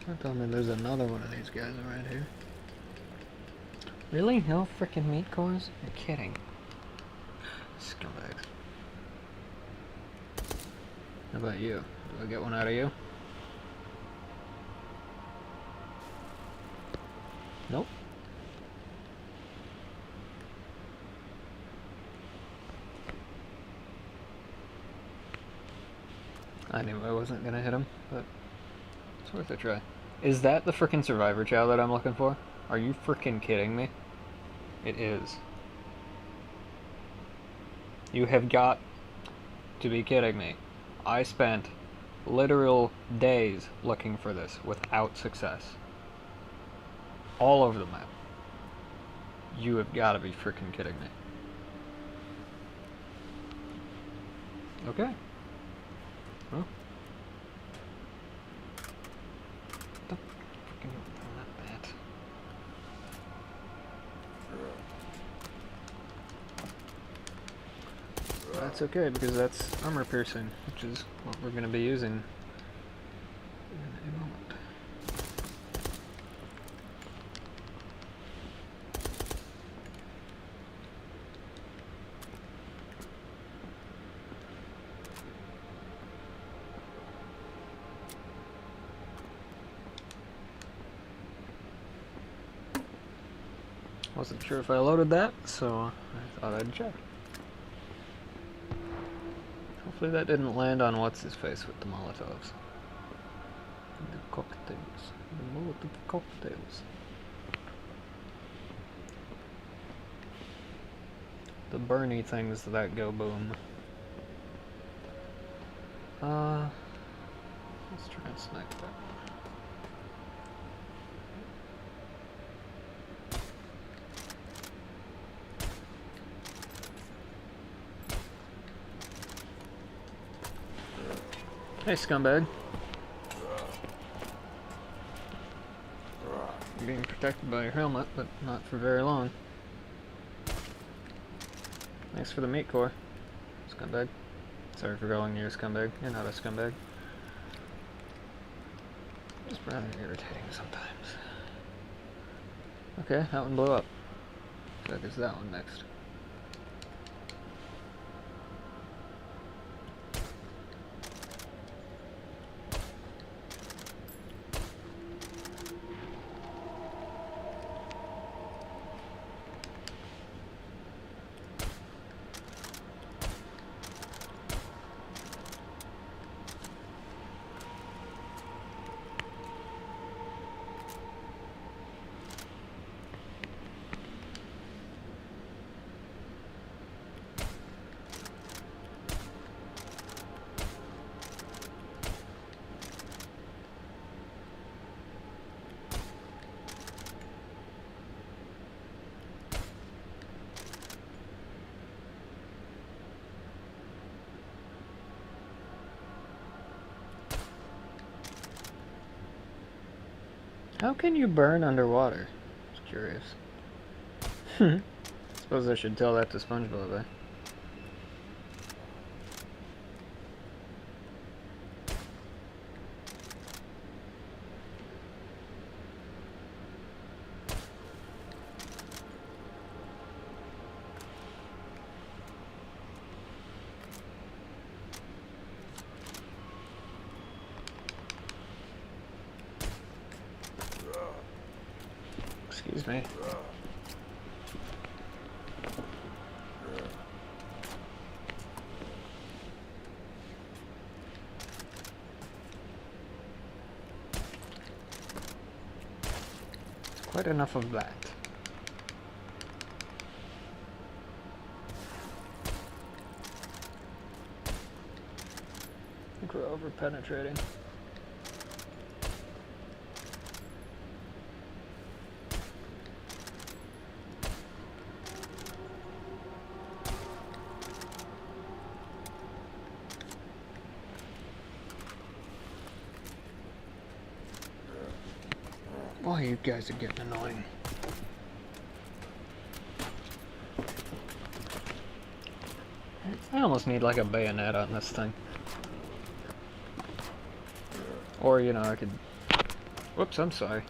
Don't tell me there's another one of these guys around here. Really? No frickin' meat cores? You're kidding. Scumbags. How about you? Do I get one out of you? Nope. I knew I wasn't gonna hit him, but it's worth a try. Is that the frickin' survivor chow that I'm looking for? Are you frickin' kidding me? It is. You have got to be kidding me. I spent literal days looking for this without success. All over the map. You have got to be freaking kidding me. Okay. Well. Don't freaking not that. That's okay because that's armor piercing, which is what we're going to be using in a moment. Wasn't sure if I loaded that, so I thought I'd check. Hopefully that didn't land on what's-his-face with the Molotovs. The cocktails. The Molotov cocktails. The Bernie things that go boom. Let's try and snipe that. Hey, scumbag. You're being protected by your helmet, but not for very long. Thanks for the meat core, scumbag. Sorry for calling you a scumbag. You're not a scumbag. Just rather irritating sometimes. Okay, that one blew up. So I guess that one next. How can you burn underwater? Just curious. Suppose I should tell that to SpongeBob, eh? Excuse me. Quite enough of that. I think we're over penetrating. Boy, you guys are getting annoying. I almost need like a bayonet on this thing. Or, you know, I could... Whoops, I'm sorry.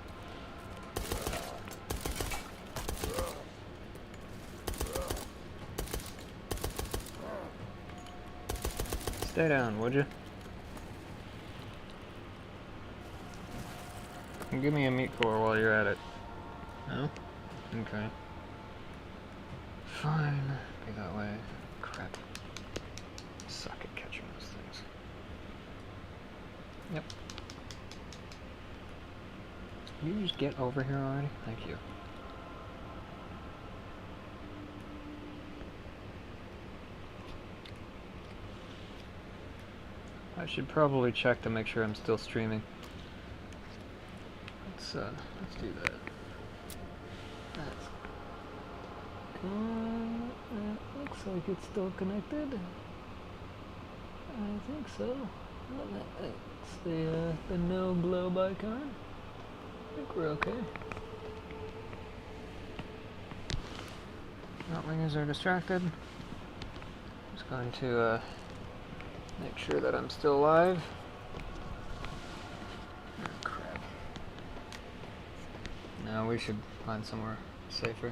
Stay down, would you? And give me a meat core while you're at it. No? Okay. Fine. Be that way. Crap. Suck at catching those things. Yep. Can you just get over here already? Thank you. I should probably check to make sure I'm still streaming. Let's do that. That's good. Looks like it's still connected. I think so. That's the no globe icon. I think we're okay. Outwingers are distracted. Just going to make sure that I'm still alive. No, we should find somewhere safer.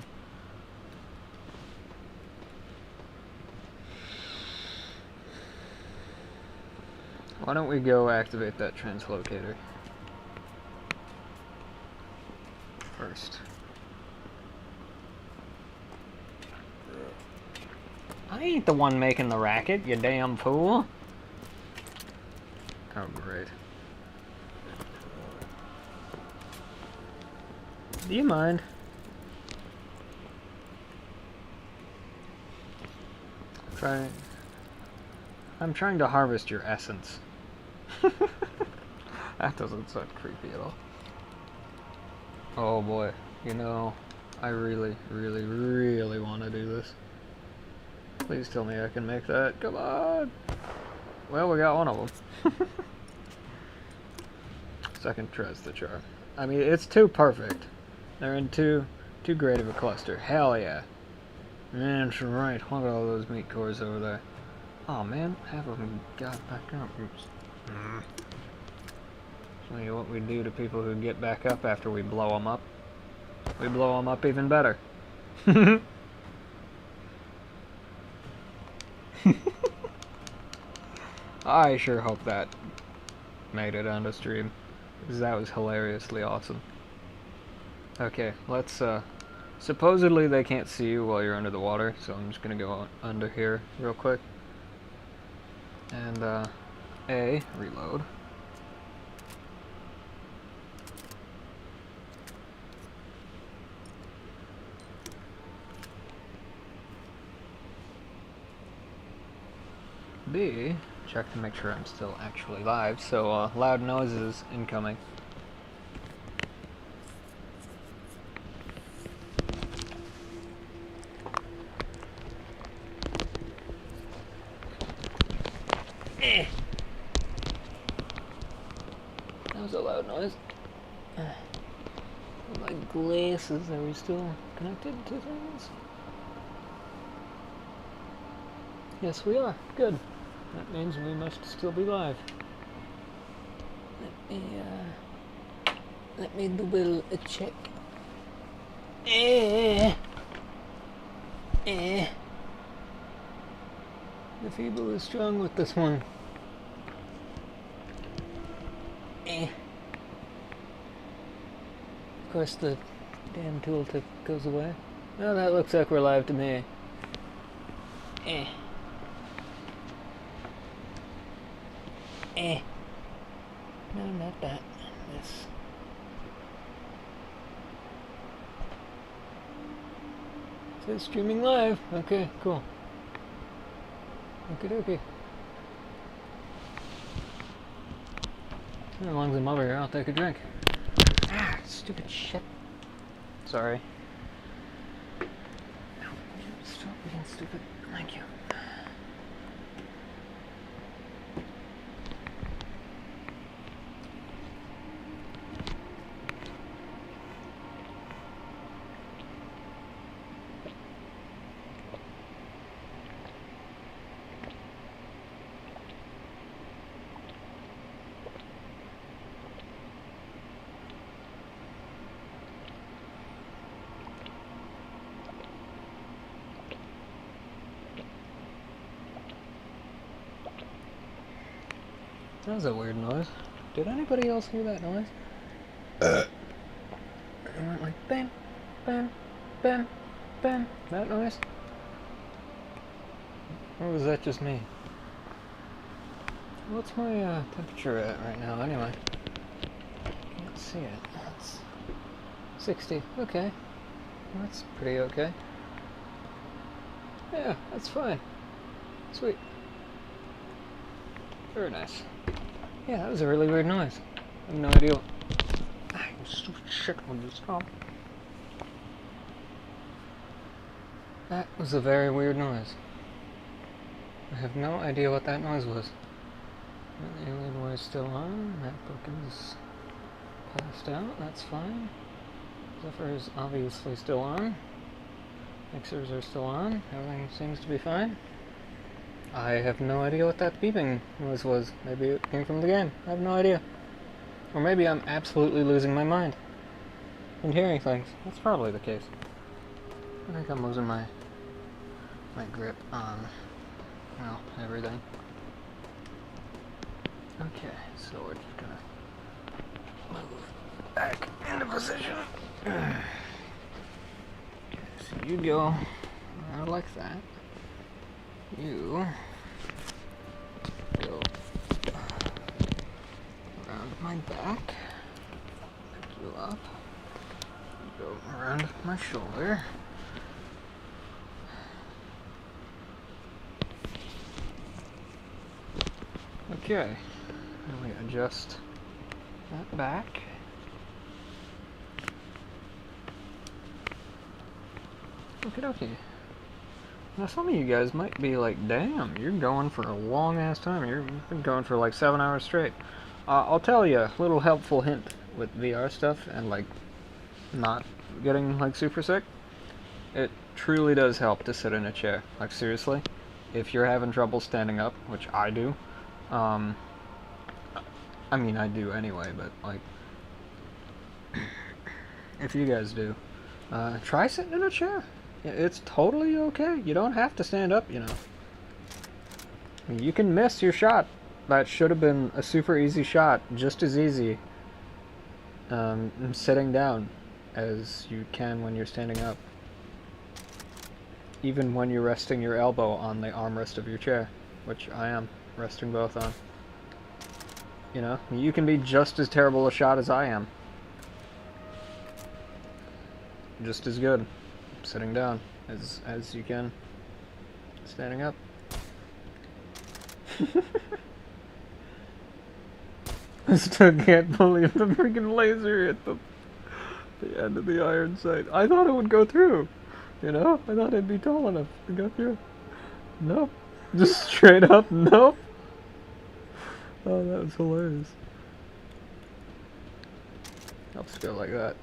Why don't we go activate that translocator first? I ain't the one making the racket, you damn fool. Oh, great. Do you mind? I'm trying to harvest your essence. That doesn't sound creepy at all. Oh boy, you know, I really, really, really want to do this. Please tell me I can make that. Come on! Well, we got one of them. Second tries the charm. I mean, it's too perfect. They're in too great of a cluster. Hell yeah. That's right. Look at all those meat cores over there. Oh man, half of them got back up. Oops. Show you what we do to people who get back up after we blow them up. We blow them up even better. I sure hope that made it onto stream, because that was hilariously awesome. Okay, let's, supposedly they can't see you while you're under the water, so I'm just gonna go under here real quick. And, A, reload. B, check to make sure I'm still actually live, so, loud noises incoming. That was a loud noise. My glasses, are we still connected to things? Yes, we are. Good. That means we must still be live. Let me double check. The feeble is strong with this one. Of course, the damn tooltip goes away. Oh, that looks like we're live to me. No, not that. This. It says streaming live. Okay, cool. Okie dokie. As long as I'm over here, I'll take a drink. Ah, stupid shit. Sorry. No, stop being stupid. Thank you. That was a weird noise. Did anybody else hear that noise? It went like bam, bam, bam, bam. That noise? Or was that just me? What's my temperature at right now anyway? Can't see it. That's 60. Okay. Well, that's pretty okay. Yeah, that's fine. Sweet. Very nice. Yeah, that was a really weird noise. I have no idea what... Ah, you stupid shit, will you stop? That was a very weird noise. I have no idea what that noise was. The alien war is still on. That book is passed out. That's fine. Zephyr is obviously still on. Mixers are still on. Everything seems to be fine. I have no idea what that beeping noise was. Maybe it came from the game. I have no idea. Or maybe I'm absolutely losing my mind and hearing things. That's probably the case. I think I'm losing my grip on, well, everything. Okay, so we're just gonna move back into position. Okay, so you go like that. You go around my back, pick you up, you go around my shoulder. Okay, and we adjust that back. Okie dokie. Now some of you guys might be like, damn, you're going for a long ass time. You've been going for like 7 hours straight. I'll tell you a little helpful hint with VR stuff and like not getting like super sick. It truly does help to sit in a chair. Like seriously, if you're having trouble standing up, which I do, I mean I do anyway, but like if you guys do, try sitting in a chair. It's totally okay. You don't have to stand up, you know. I mean, you can miss your shot. That should have been a super easy shot, just as easy sitting down as you can when you're standing up. Even when you're resting your elbow on the armrest of your chair, which I am resting both on. You know, you can be just as terrible a shot as I am. Just as good sitting down as you can standing up. I still can't believe the freaking laser hit the end of the iron sight. I thought it would go through, you know? I thought it'd be tall enough to go through. Nope. Just straight up, nope. Oh, that was hilarious. Helps go like that.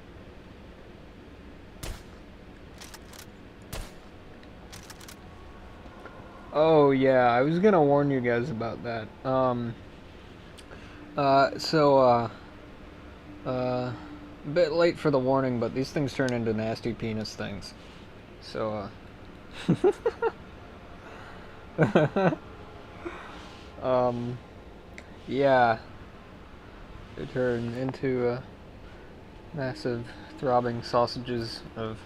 Oh yeah, I was gonna warn you guys about that. A bit late for the warning, but these things turn into nasty penis things. So, yeah, they turn into massive throbbing sausages of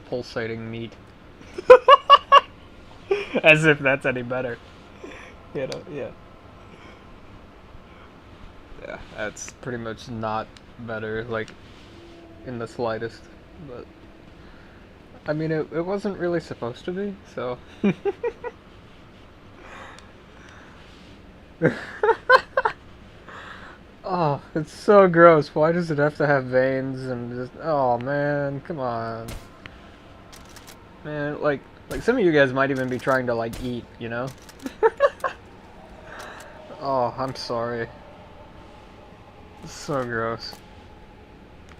pulsating meat. As if that's any better. You know, yeah. Yeah, that's pretty much not better, like, in the slightest, but... I mean, it wasn't really supposed to be, so... Oh, it's so gross. Why does it have to have veins and just... Oh, man, come on. Man, like some of you guys might even be trying to, like, eat, you know? Oh, I'm sorry. It's so gross.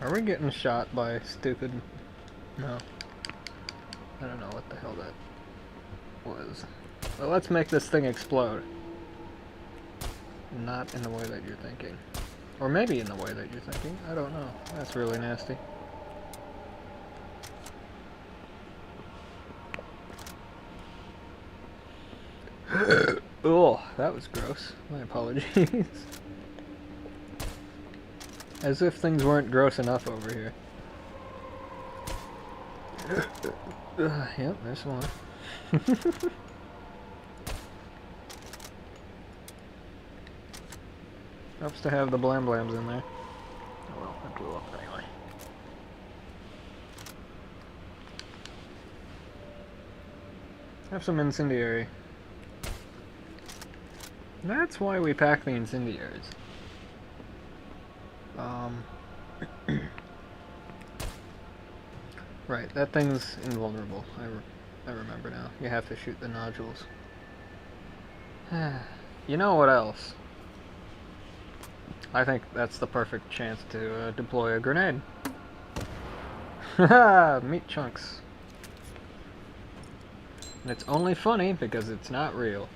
Are we getting shot by stupid... No. I don't know what the hell that was. Well, let's make this thing explode. Not in the way that you're thinking. Or maybe in the way that you're thinking. I don't know. That's really nasty. Oh, that was gross. My apologies. As if things weren't gross enough over here. Yep, there's one. Helps to have the blam blams in there. Oh well, that blew up anyway. Have some incendiary. That's why we pack the incendiaries. Right, that thing's invulnerable. I remember now. You have to shoot the nodules. You know what else? I think that's the perfect chance to deploy a grenade. Haha, meat chunks. And it's only funny because it's not real.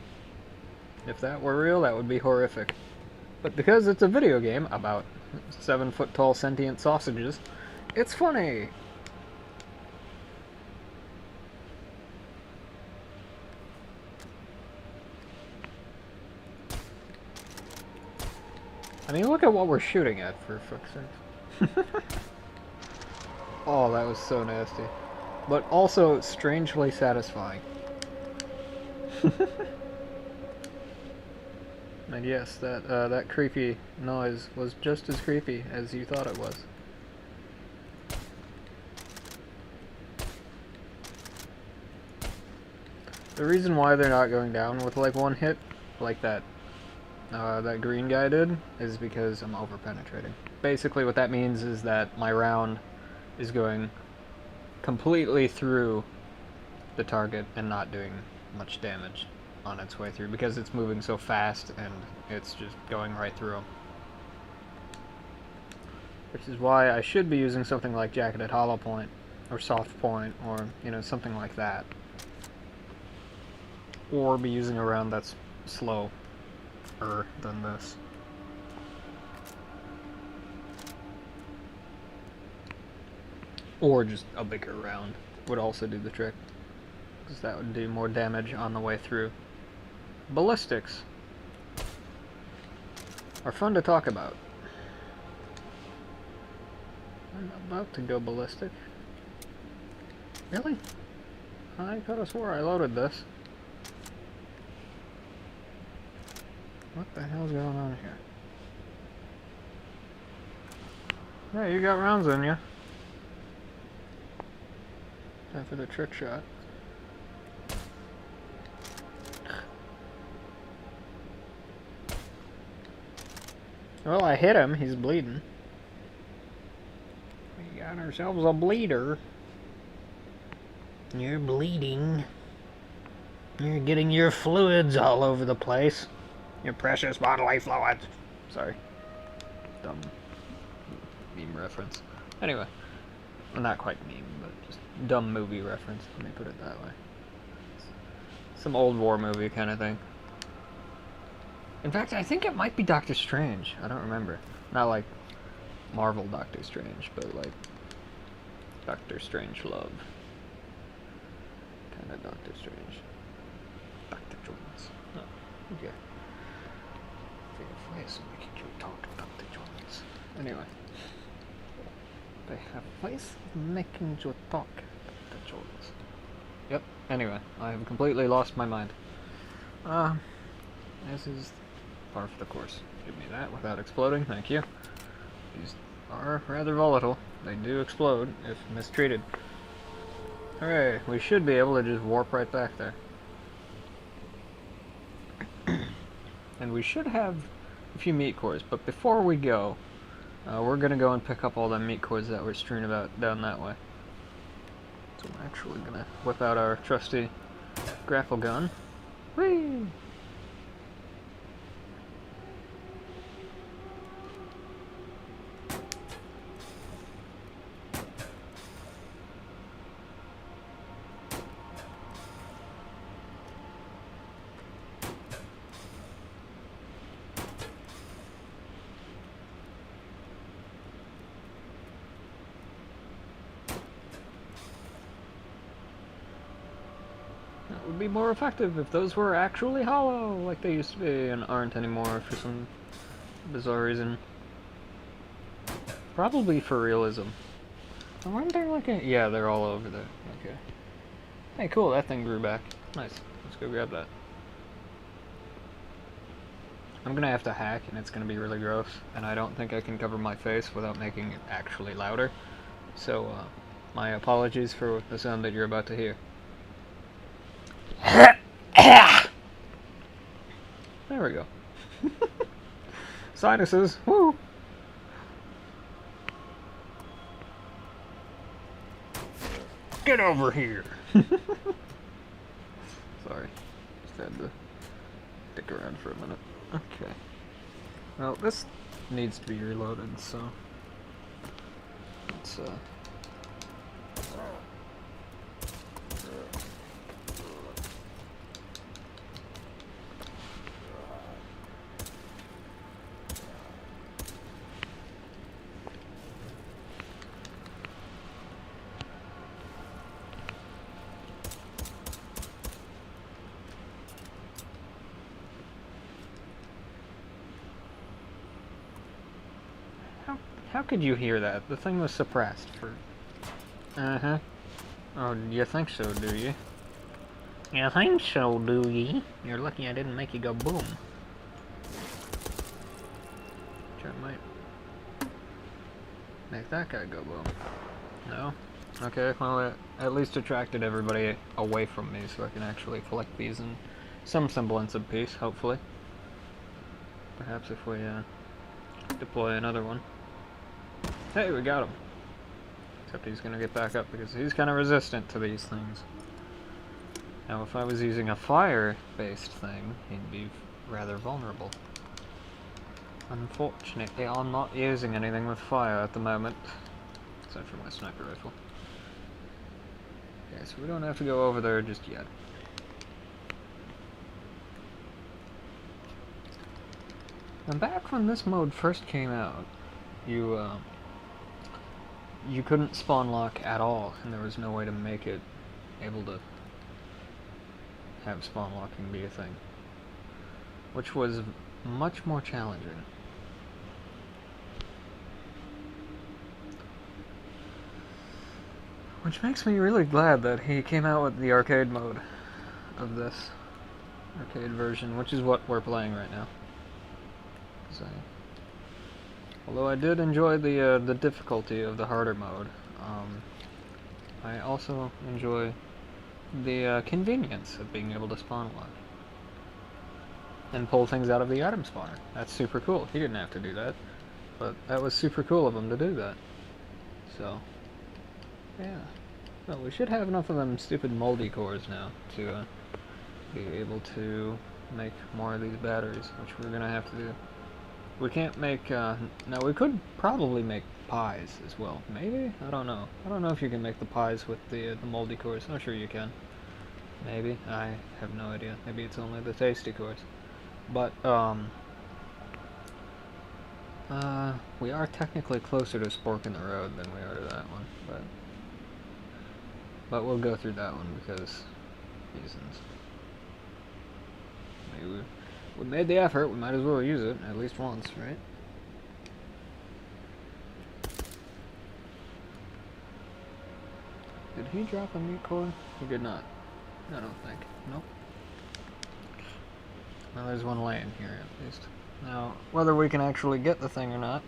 If that were real, that would be horrific. But because it's a video game about 7-foot-tall sentient sausages, it's funny! I mean, look at what we're shooting at, for fuck's sake. Oh, that was so nasty. But also strangely satisfying. And yes, that creepy noise was just as creepy as you thought it was. The reason why they're not going down with like one hit, like that green guy did, is because I'm over-penetrating. Basically what that means is that my round is going completely through the target and not doing much damage on its way through because it's moving so fast and it's just going right through them. Which is why I should be using something like Jacketed Hollow Point or Soft Point or, you know, something like that. Or be using a round that's slower than this. Or just a bigger round would also do the trick, because that would do more damage on the way through. Ballistics are fun to talk about. I'm about to go ballistic. Really? I could have swore I loaded this. What the hell's going on here? Yeah, you got rounds in you. Time for the trick shot. Well, I hit him. He's bleeding. We got ourselves a bleeder. You're bleeding. You're getting your fluids all over the place. Your precious bodily fluids. Sorry. Dumb meme reference. Anyway. Well, not quite meme, but just dumb movie reference. Let me put it that way. Some old war movie kind of thing. In fact, I think it might be Doctor Strange. I don't remember. Not like Marvel Doctor Strange, but like Doctor Strange Love. Kind of Doctor Strange. Dr. Jones. Oh, okay. Your face making you talk, Dr. Jones. Anyway. They have face making you talk, Dr. Jones. Yep, anyway. I have completely lost my mind. This is par for the course. Give me that without exploding, thank you. These are rather volatile. They do explode if mistreated. Hooray, we should be able to just warp right back there. And we should have a few meat cores, but before we go, we're gonna go and pick up all the meat cores that were strewn about down that way. So I'm actually gonna whip out our trusty grapple gun. Whee! Would be more effective if those were actually hollow, like they used to be, and aren't anymore for some bizarre reason. Probably for realism. Aren't there like a... Yeah, they're all over there. Okay. Hey, cool, that thing grew back. Nice. Let's go grab that. I'm gonna have to hack, and it's gonna be really gross, and I don't think I can cover my face without making it actually louder. So, my apologies for the sound that you're about to hear. There we go. Sinuses, woo! Get over here! Sorry, just had to stick around for a minute. Okay. Well, this needs to be reloaded, so let's How could you hear that? The thing was suppressed for... Uh-huh. Oh, you think so, do you? You think so, do ye? You're lucky I didn't make you go boom. Which I might make that guy go boom. No? Okay, well, it at least attracted everybody away from me so I can actually collect these in some semblance of peace, hopefully. Perhaps if we deploy another one. Hey, we got him. Except he's gonna get back up because he's kind of resistant to these things. Now, if I was using a fire-based thing, he'd be rather vulnerable. Unfortunately, I'm not using anything with fire at the moment. Except for my sniper rifle. Okay, so we don't have to go over there just yet. And back when this mode first came out, you couldn't spawn lock at all, and there was no way to make it able to have spawn locking be a thing, which was much more challenging. Which makes me really glad that he came out with the arcade mode of this arcade version, which is what we're playing right now. Although I did enjoy the difficulty of the harder mode, I also enjoy the convenience of being able to spawn lock and pull things out of the item spawner. That's super cool. He didn't have to do that, but that was super cool of him to do that. So, yeah. Well, we should have enough of them stupid moldy cores now to be able to make more of these batteries, which we're gonna have to do. We can't make, now we could probably make pies as well. Maybe? I don't know. I don't know if you can make the pies with the moldy cores. I'm sure you can. Maybe. I have no idea. Maybe it's only the tasty cores. But, we are technically closer to Spork in the Road than we are to that one, but we'll go through that one because reasons. Maybe we made the effort, we might as well use it at least once, right? Did he drop a meat core? He did not. I don't think. Nope. Well, there's one laying here at least. Now, whether we can actually get the thing or not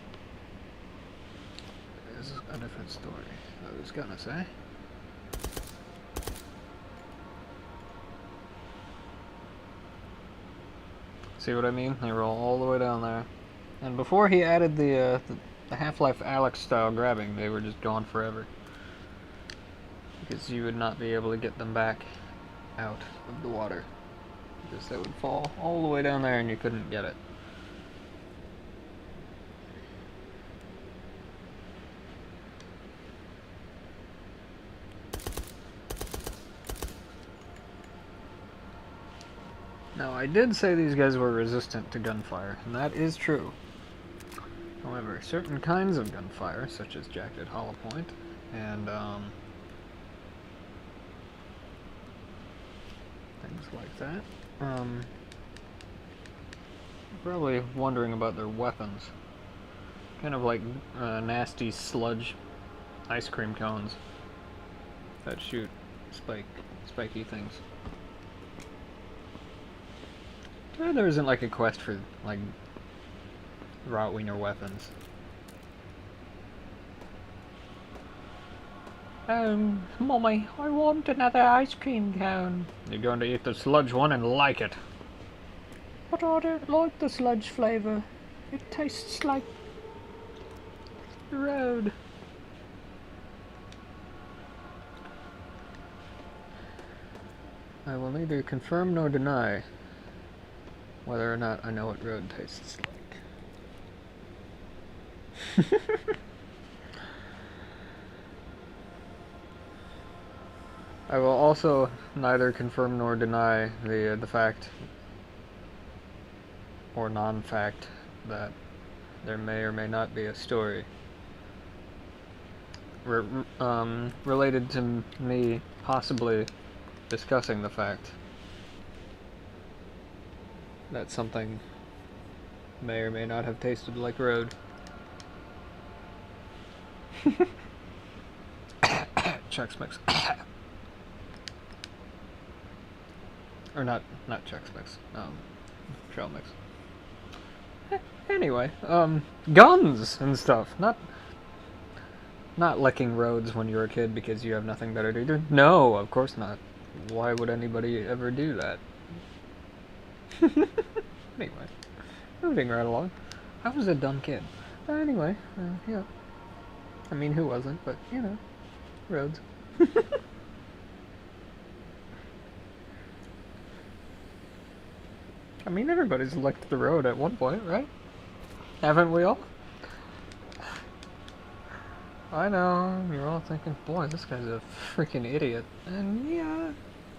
is a different story, I was gonna say. See what I mean? They roll all the way down there. And before he added the Half-Life Alyx style grabbing, they were just gone forever. Because you would not be able to get them back out of the water. Because they would fall all the way down there and you couldn't get it. Now, I did say these guys were resistant to gunfire, and that is true. However, certain kinds of gunfire, such as jagged hollow point, and things like that, probably wondering about their weapons. Kind of like nasty sludge ice cream cones that shoot spiky things. There isn't like a quest for like Rotwiener weapons. Mommy, I want another ice cream cone. You're going to eat the sludge one and like it. But I don't like the sludge flavor. It tastes like the road. I will neither confirm nor deny whether or not I know what road tastes like. I will also neither confirm nor deny the fact or non-fact that there may or may not be a story related to me possibly discussing the fact that something may or may not have tasted like road. Chex Mix. Or not Chex Mix. Trail Mix. Anyway, guns and stuff. Not licking roads when you were a kid because you have nothing better to do. No, of course not. Why would anybody ever do that? Anyway, moving right along. I was a dumb kid. Anyway, yeah. I mean, who wasn't? But, you know, roads. I mean, everybody's licked the road at one point, right? Haven't we all? I know, you're all thinking, boy, this guy's a freaking idiot. And yeah,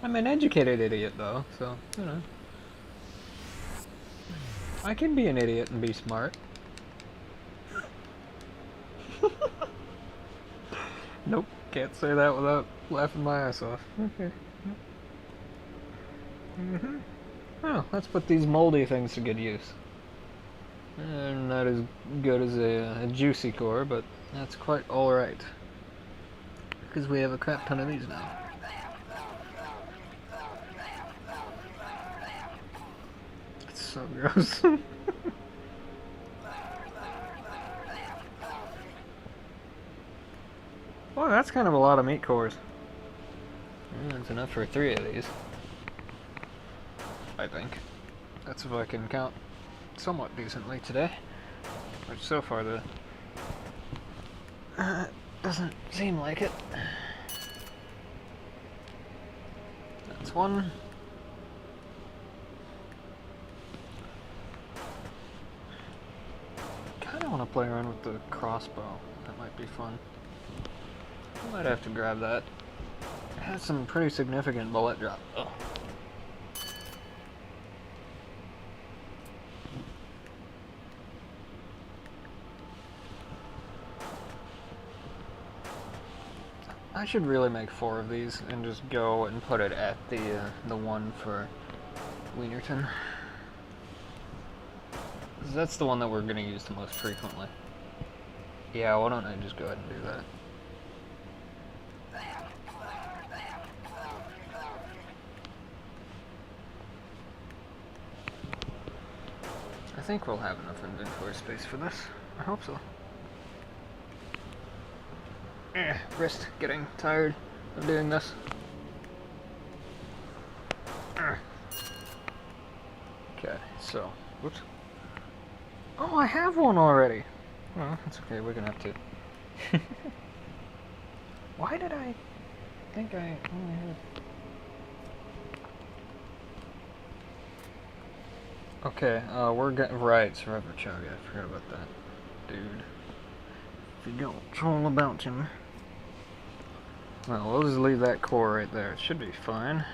I'm an educated idiot though, so, you know. I can be an idiot and be smart. Nope, can't say that without laughing my ass off. Okay. Well, let's put these moldy things to good use. And not as good as a juicy core, but that's quite alright. Because we have a crap ton of these now. It's so gross. Well, that's kind of a lot of meat cores. That's enough for 3 of these. I think. That's if I can count somewhat decently today. Which so far doesn't seem like it. That's one. Kinda wanna play around with the crossbow. That might be fun. I might have to grab that had some pretty significant bullet drop. Ugh. I should really make 4 of these and just go and put it at the one for Wienerton. 'Cause that's the one that we're going to use the most frequently. Yeah, why don't I just go ahead and do that? I think we'll have enough inventory space for this. I hope so. Wrist getting tired of doing this. Okay, so, whoops. Oh, I have one already. Well, that's okay, we're gonna have to. Why did I think I only had... Okay, we're getting... Right, Survivor Chug, I forgot about that. Dude. Forgot all about him. Well, we'll just leave that core right there. It should be fine.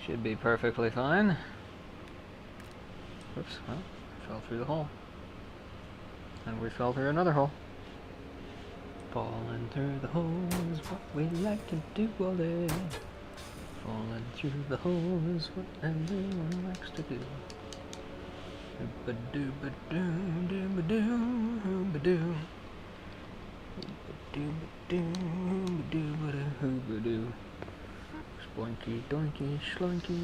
Should be perfectly fine. Oops, well, I fell through the hole. And we fell through another hole. Falling through the hole is what we like to do all day. Falling through the hole is what everyone likes to do. Ba-doo-ba-doo, doo-ba-doo, ba-doo. Ba-doo-ba-doo, Sploinky, doinky, schloinky.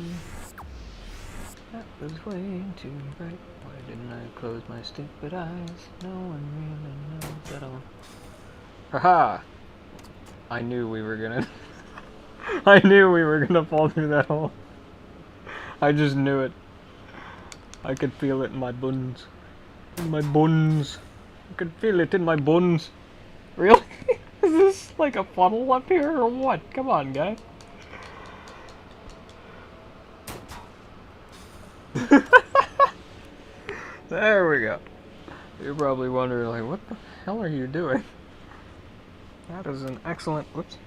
That was way too bright. Why didn't I close my stupid eyes? No one really knows at all. Haha! I knew we were gonna... I knew we were gonna fall through that hole. I just knew it. I could feel it in my buns. In my buns. I could feel it in my buns. Really? Is this like a funnel up here or what? Come on, guys. There we go. You're probably wondering, like, what the hell are you doing? That is an excellent... Whoops.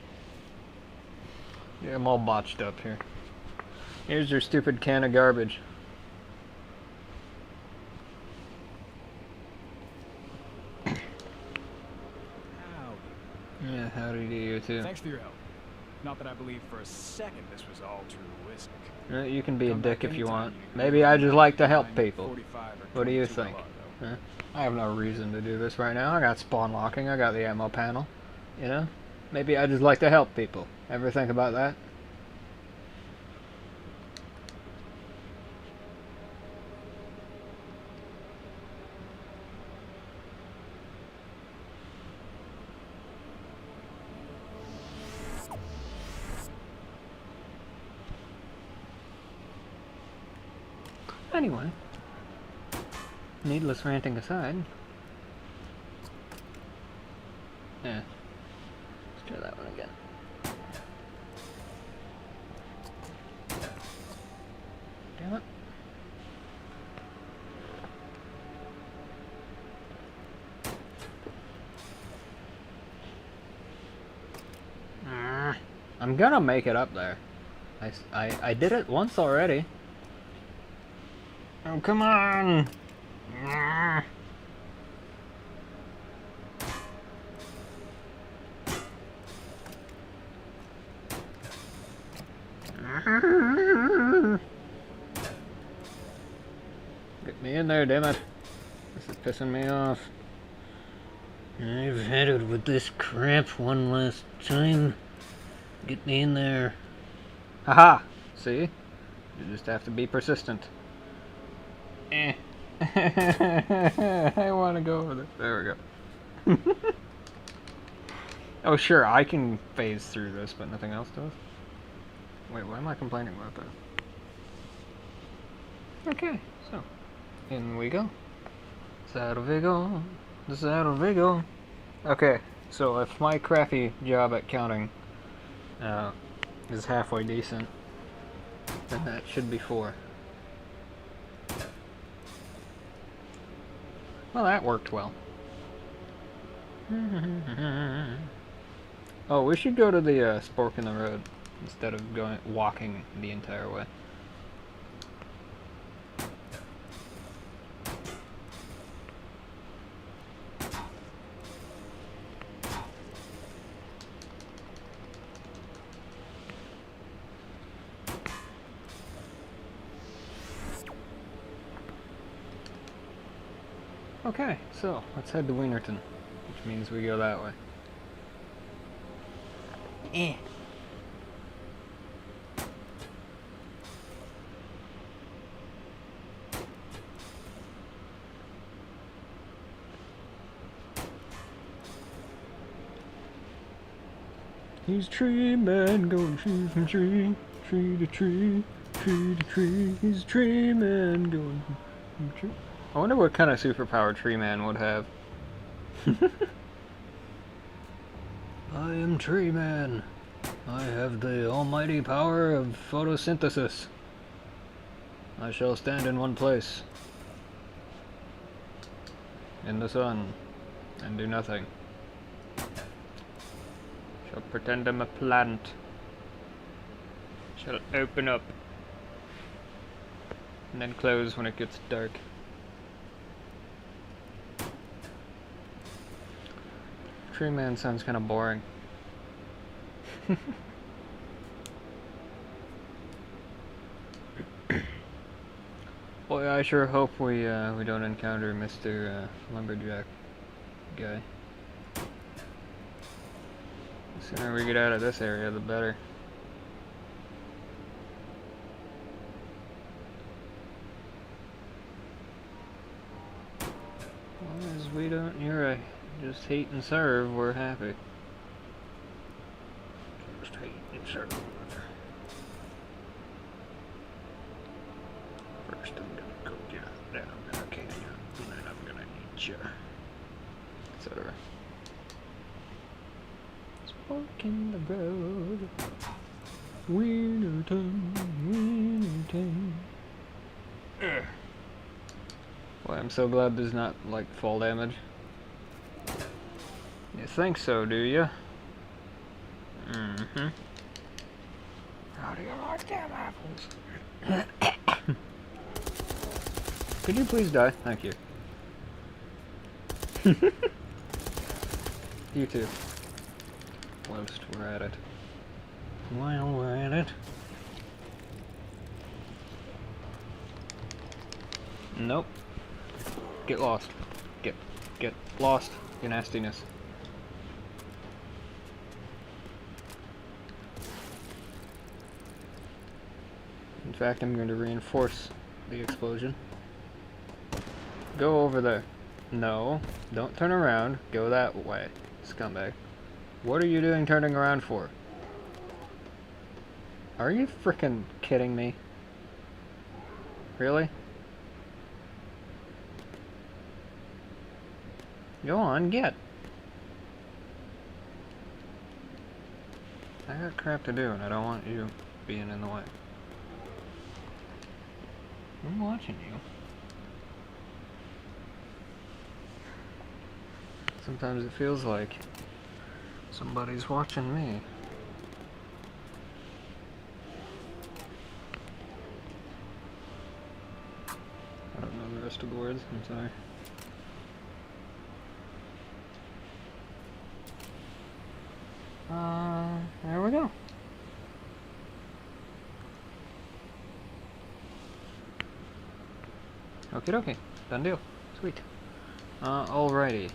Yeah, I'm all botched up here. Here's your stupid can of garbage. Yeah, howdy to you too. Thanks for your help. Not that I believe for a second this was all truistic. You can be a dick if you want. Maybe I just like to help people. What do you think? Huh? I have no reason to do this right now. I got spawn locking, I got the ammo panel. You know? Maybe I just like to help people. Ever think about that? Anyway, needless ranting aside, yeah, let's try that one again. Damn it. I'm gonna make it up there. I did it once already. Oh, come on! Get me in there, damn it. This is pissing me off. I've had it with this crap one last time. Get me in there. Haha! See? You just have to be persistent. I want to go over there. There we go. Oh, sure, I can phase through this, but nothing else does. Wait, why am I complaining about that? Okay, so, in we go. Saddle Vigo. The Saddle Vigo. Okay, so if my crappy job at counting is halfway decent, then that should be 4. Well, that worked well. Oh, we should go to the spork in the road instead of walking the entire way. Okay, so let's head to Wienerton, which means we go that way. He's tree man going tree from tree, tree to tree, tree to tree. He's tree man going from tree. I wonder what kind of superpower Tree Man would have. I am Tree Man. I have the almighty power of photosynthesis. I shall stand in one place, in the sun, and do nothing. Shall pretend I'm a plant. Shall open up, and then close when it gets dark. Tree Man sounds kind of boring. Boy, I sure hope we don't encounter Mr. Lumberjack guy. The sooner we get out of this area, the better. As long as we don't near just hate and serve, we're happy. Just hate and serve. First I'm gonna cook you, then I'm gonna can you, and then I'm gonna eat you, etc. Spork in the road, Wienerton, Wienerton. Boy, I'm so glad there's not, like, fall damage. You think so, do you? Mm-hmm. How do you like them apples? Could you please die? Thank you. You too. Whilst we're at it. While we're at it. Nope. Get lost. Get lost, you nastiness. In fact, I'm going to reinforce the explosion. Go over there. No, don't turn around. Go that way, scumbag. What are you doing turning around for? Are you frickin' kidding me? Really? Go on, get. I got crap to do and I don't want you being in the way. I'm watching you. Sometimes it feels like somebody's watching me. I don't know the rest of the words, I'm sorry. There we go. Okie dokie. Done deal. Sweet. Alrighty.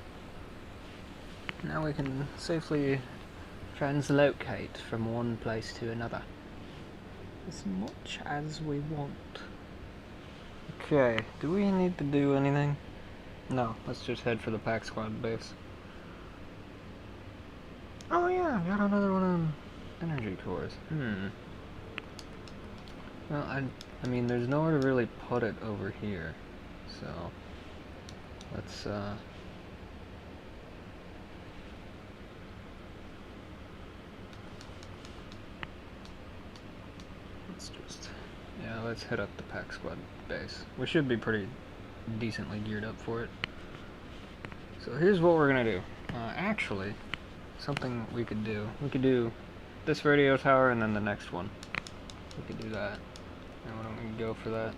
Now we can safely translocate from one place to another. As much as we want. Okay, do we need to do anything? No, let's just head for the Pack Squad base. Oh yeah, got another one of energy cores. Well, I mean, there's nowhere to really put it over here, so let's let's hit up the Pack Squad base. We should be pretty decently geared up for it. So here's what we're gonna do. Actually, something we could do. We could do this radio tower and then the next one. We could do that. And why don't we go for that?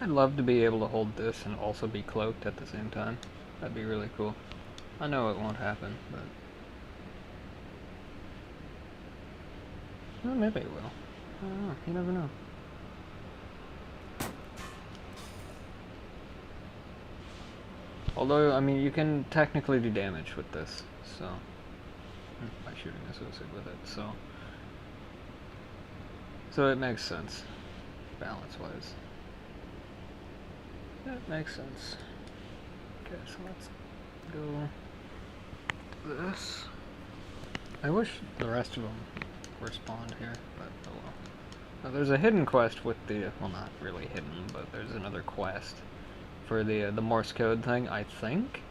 I'd love to be able to hold this and also be cloaked at the same time. That'd be really cool. I know it won't happen, but... well, maybe it will. I don't know. You never know. Although, I mean, you can technically do damage with this, so... by shooting associated with it, so... so it makes sense, balance-wise. That makes sense. Okay, so let's go this. I wish the rest of them were spawned here, but oh well. Now there's a hidden quest with the, well, not really hidden, but there's another quest for the Morse code thing, I think,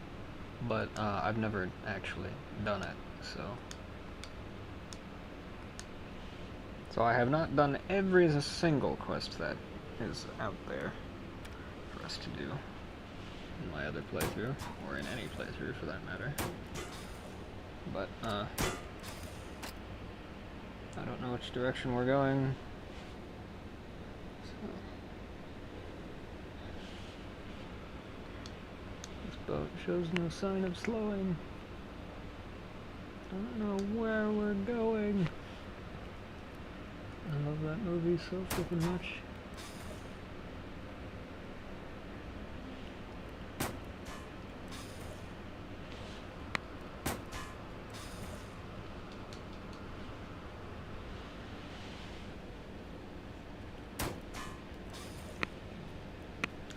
but I've never actually done it, so I have not done every single quest that is out there for us to do in my other playthrough, or in any playthrough for that matter. But I don't know which direction we're going. So. This boat shows no sign of slowing. I don't know where we're going. I love that movie so freaking much.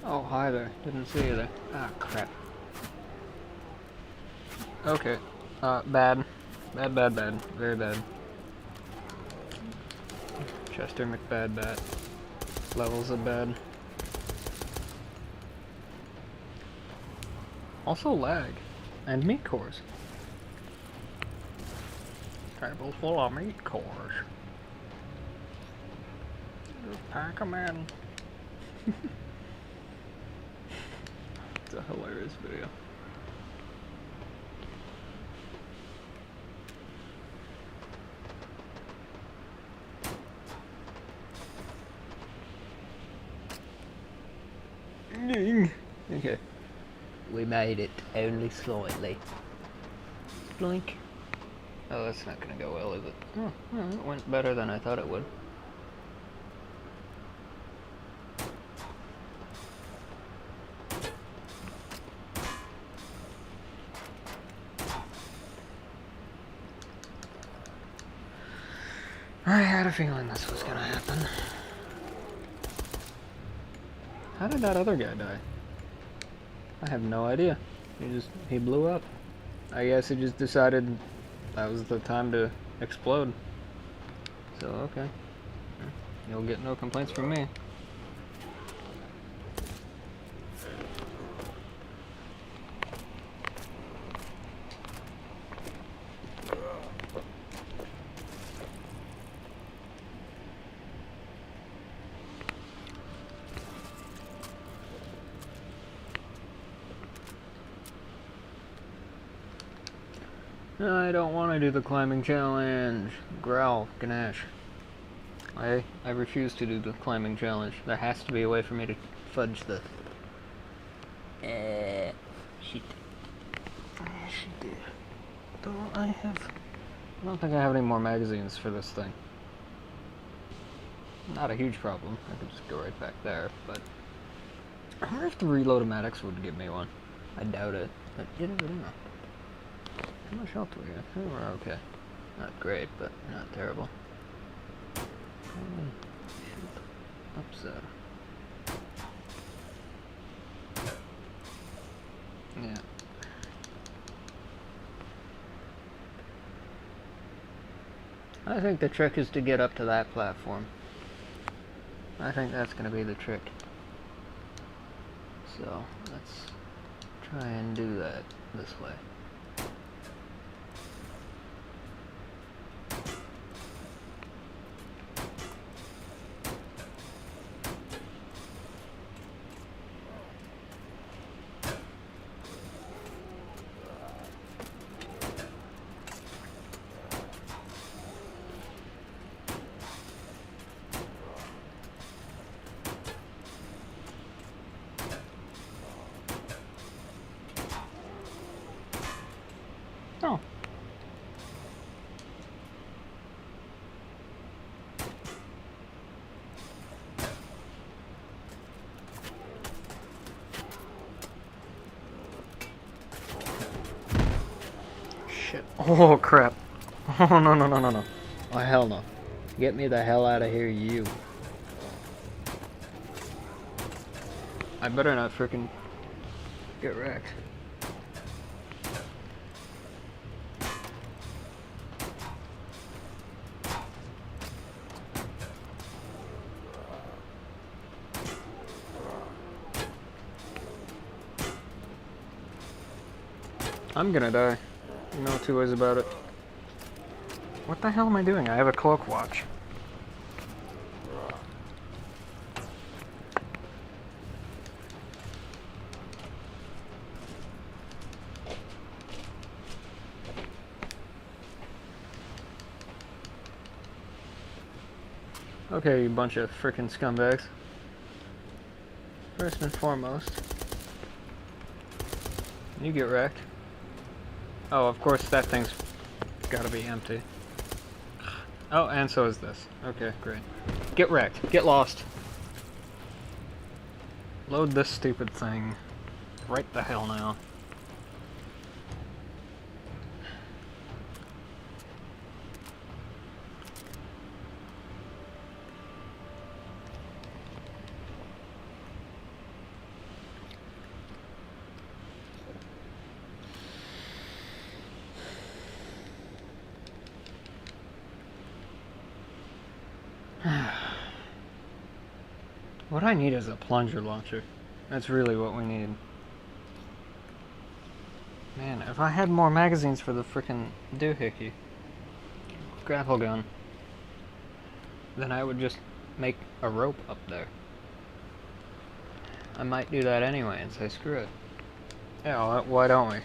Oh, hi there. Didn't see you there. Ah, crap. Okay. Bad. Bad. Very bad. Chester McBad. Levels of bad. Also lag. And meat cores. Table full of meat cores. Just pack 'em in. It's a hilarious video. Okay. We made it, only slightly. Blink. Oh, that's not gonna go well, is it? Oh, well, it went better than I thought it would. I had a feeling this was gonna happen. How did that other guy die? I have no idea. He blew up. I guess he just decided that was the time to explode. So, okay. You'll get no complaints from me. I don't want to do the climbing challenge. Growl, Ganesh. I refuse to do the climbing challenge. There has to be a way for me to fudge this. Shit. I don't think I have any more magazines for this thing. Not a huge problem. I could just go right back there, but I wonder if the reload-o-matics would give me one. I doubt it, but you never know. How much health do we have? Oh, we're okay. Not great, but not terrible. Upset. Yeah. I think the trick is to get up to that platform. I think that's going to be the trick. So, let's try and do that this way. Oh crap. Oh no no no no no. Oh hell no. Get me the hell out of here, you. I better not frickin' get wrecked. I'm gonna die. No two ways about it. What the hell am I doing? I have a cloak watch. Okay, you bunch of frickin' scumbags. First and foremost, you get wrecked. Oh, of course that thing's gotta be empty. Oh, and so is this. Okay, great. Get wrecked. Get lost. Load this stupid thing right the hell now. What I need is a plunger launcher. That's really what we need. Man, if I had more magazines for the frickin' doohickey grapple gun, then I would just make a rope up there. I might do that anyway and say screw it. Yeah, well, why don't we?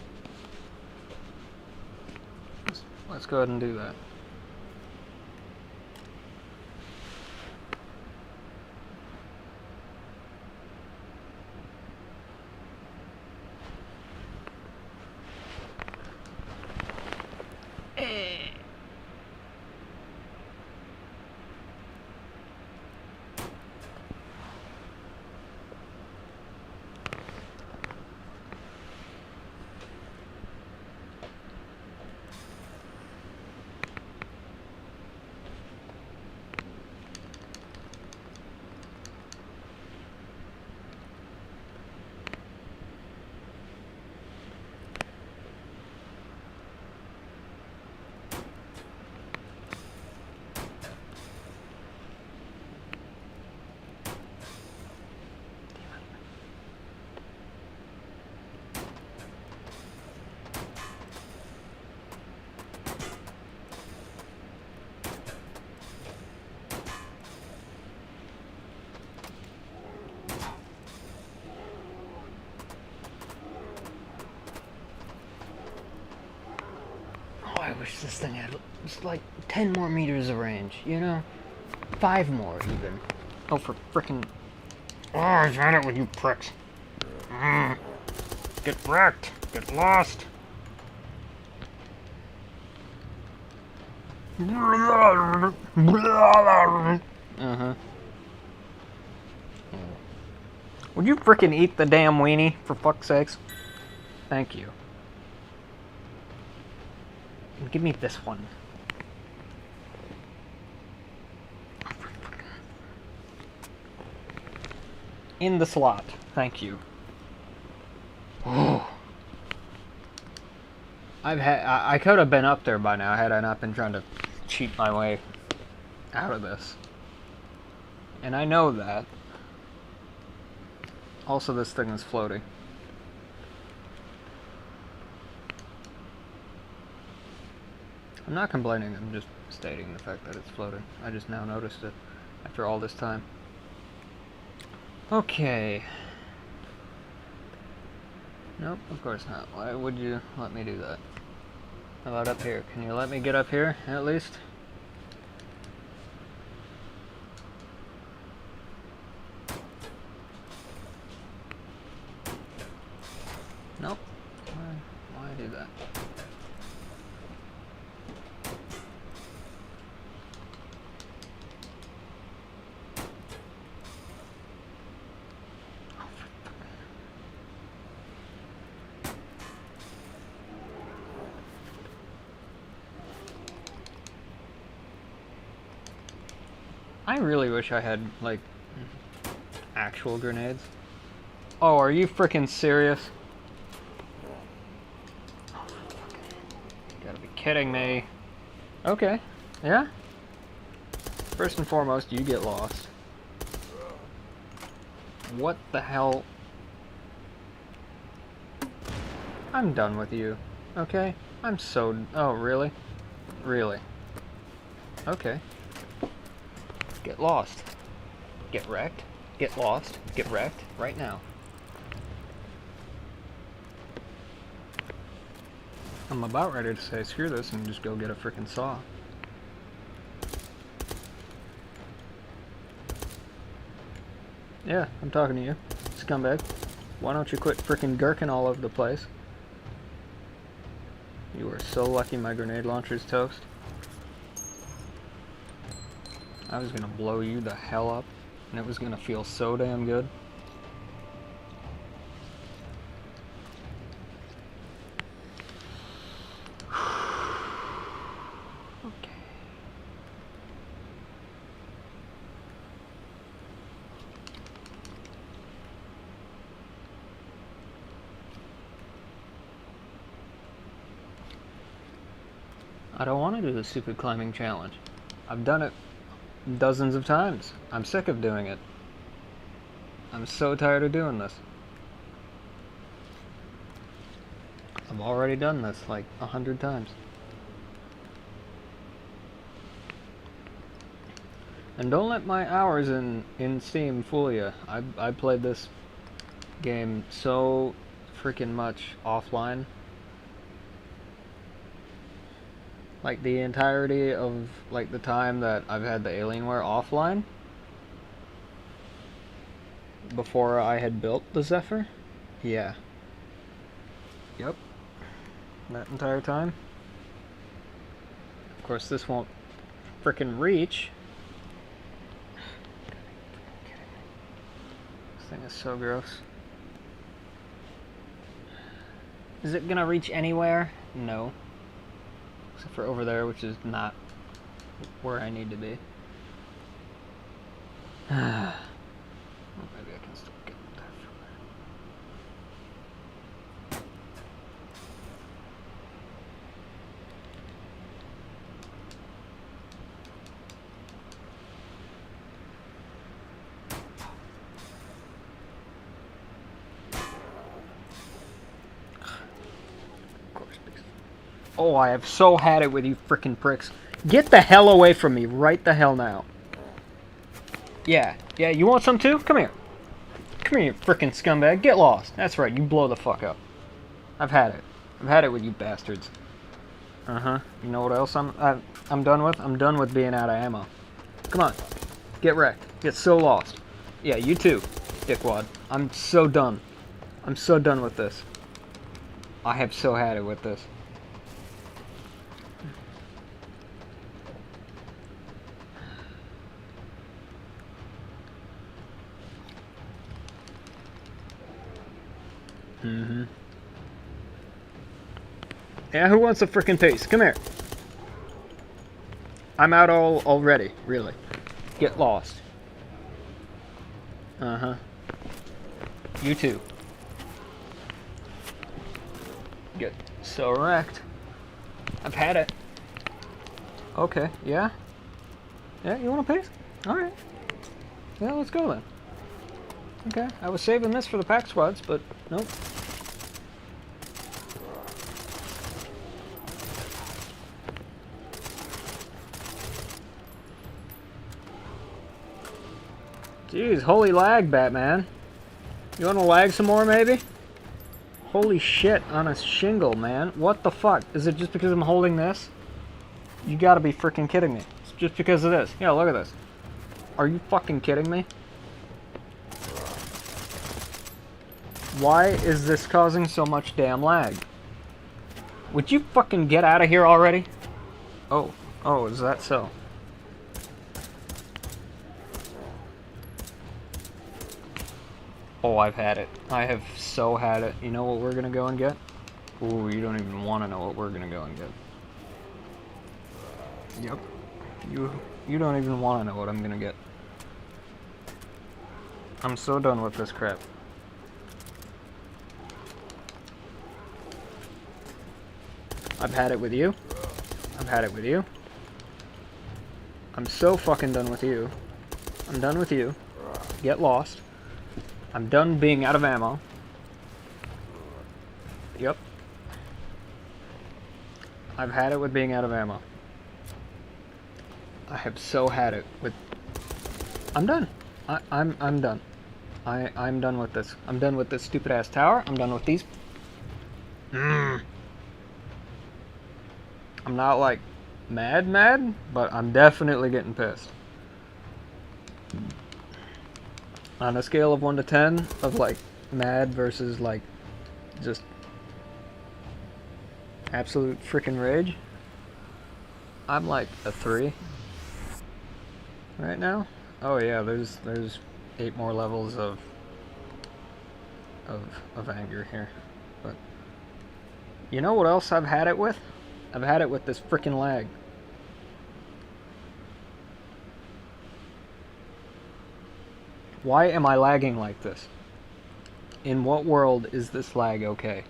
Let's go ahead and do that. I wish this thing had just like 10 more meters of range, you know? 5 more, even. Oh, for frickin'... Oh, I've had it with you pricks. Get wrecked. Get lost. Uh-huh. Would you frickin' eat the damn weenie, for fuck's sakes? Thank you. Give me this one. In the slot. Thank you. Oh. I could have been up there by now had I not been trying to cheat my way out of this. And I know that. Also, this thing is floating. I'm not complaining, I'm just stating the fact that it's floating. I just now noticed it after all this time. Okay. Nope, of course not. Why would you let me do that? How about up here? Can you let me get up here, at least? Nope. Why do that? I really wish I had, like, actual grenades. Oh, are you freaking serious? Oh, you gotta be kidding me. Okay, yeah. First and foremost, you get lost. What the hell? I'm done with you, okay? I'm so... Oh, really? Really? Okay. Get lost. Get wrecked. Get lost. Get wrecked. Right now. I'm about ready to say screw this and just go get a frickin' saw. Yeah, I'm talking to you, scumbag. Why don't you quit frickin' gurking all over the place? You are so lucky my grenade launcher's toast. I was gonna blow you the hell up, and it was gonna feel so damn good. Okay. I don't want to do the stupid climbing challenge. I've done it dozens of times. I'm sick of doing it. I'm so tired of doing this. I've already done this like 100 times. And don't let my hours in Steam fool you. I played this game so freaking much offline. Like the entirety of like the time that I've had the Alienware offline before I had built the Zephyr. Yeah. Yep. That entire time. Of course this won't frickin' reach. This thing is so gross. Is it gonna reach anywhere? No. Except for over there, which is not where I need to be. Well, maybe I can still get there from Oh, I have so had it with you frickin' pricks. Get the hell away from me right the hell now. Yeah, you want some too? Come here. Come here, you frickin' scumbag. Get lost. That's right, you blow the fuck up. I've had it. I've had it with you bastards. Uh-huh. You know what else I'm done with? I'm done with being out of ammo. Come on. Get wrecked. Get so lost. Yeah, you too, dickwad. I'm so done. I'm so done with this. I have so had it with this. Mm-hmm. Yeah, who wants a frickin' piece? Come here. I'm out already, really. Get lost. Uh-huh. You too. Get so wrecked. I've had it. Okay, yeah? Yeah, you want a piece? Alright. Yeah, let's go then. Okay, I was saving this for the pack squads, but nope. Jeez, holy lag, Batman. You wanna lag some more, maybe? Holy shit, on a shingle, man. What the fuck? Is it just because I'm holding this? You gotta be freaking kidding me. It's just because of this. Yeah, look at this. Are you fucking kidding me? Why is this causing so much damn lag? Would you fucking get out of here already? Oh, is that so? Oh, I've had it. I have so had it. You know what we're gonna go and get? Ooh, you don't even want to know what we're gonna go and get. Yep. You You don't even want to know what I'm gonna get. I'm so done with this crap. I've had it with you. I've had it with you. I'm so fucking done with you. I'm done with you. Get lost. I'm done being out of ammo. Yep. I've had it with being out of ammo. I have so had it with... I'm done. I'm done. I'm done with this. I'm done with this stupid ass tower. I'm done with these. I'm not like mad, but I'm definitely getting pissed. On a scale of 1 to 10 of like mad versus like just absolute freaking rage, I'm like a 3 right now. Oh yeah, there's 8 more levels of anger here. But you know what else I've had it with? I've had it with this freaking lag. Why am I lagging like this? In what world is this lag okay?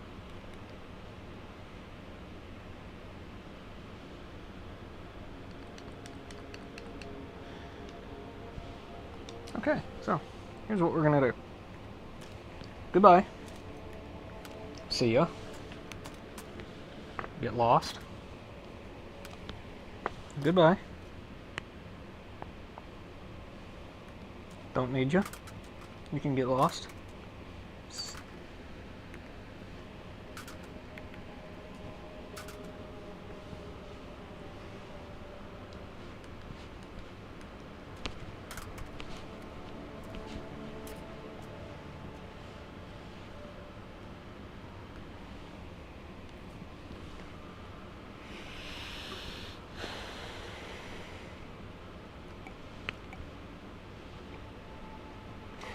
Okay, so here's what we're gonna do. Goodbye. See ya. Get lost. Goodbye. Don't need you. You can get lost.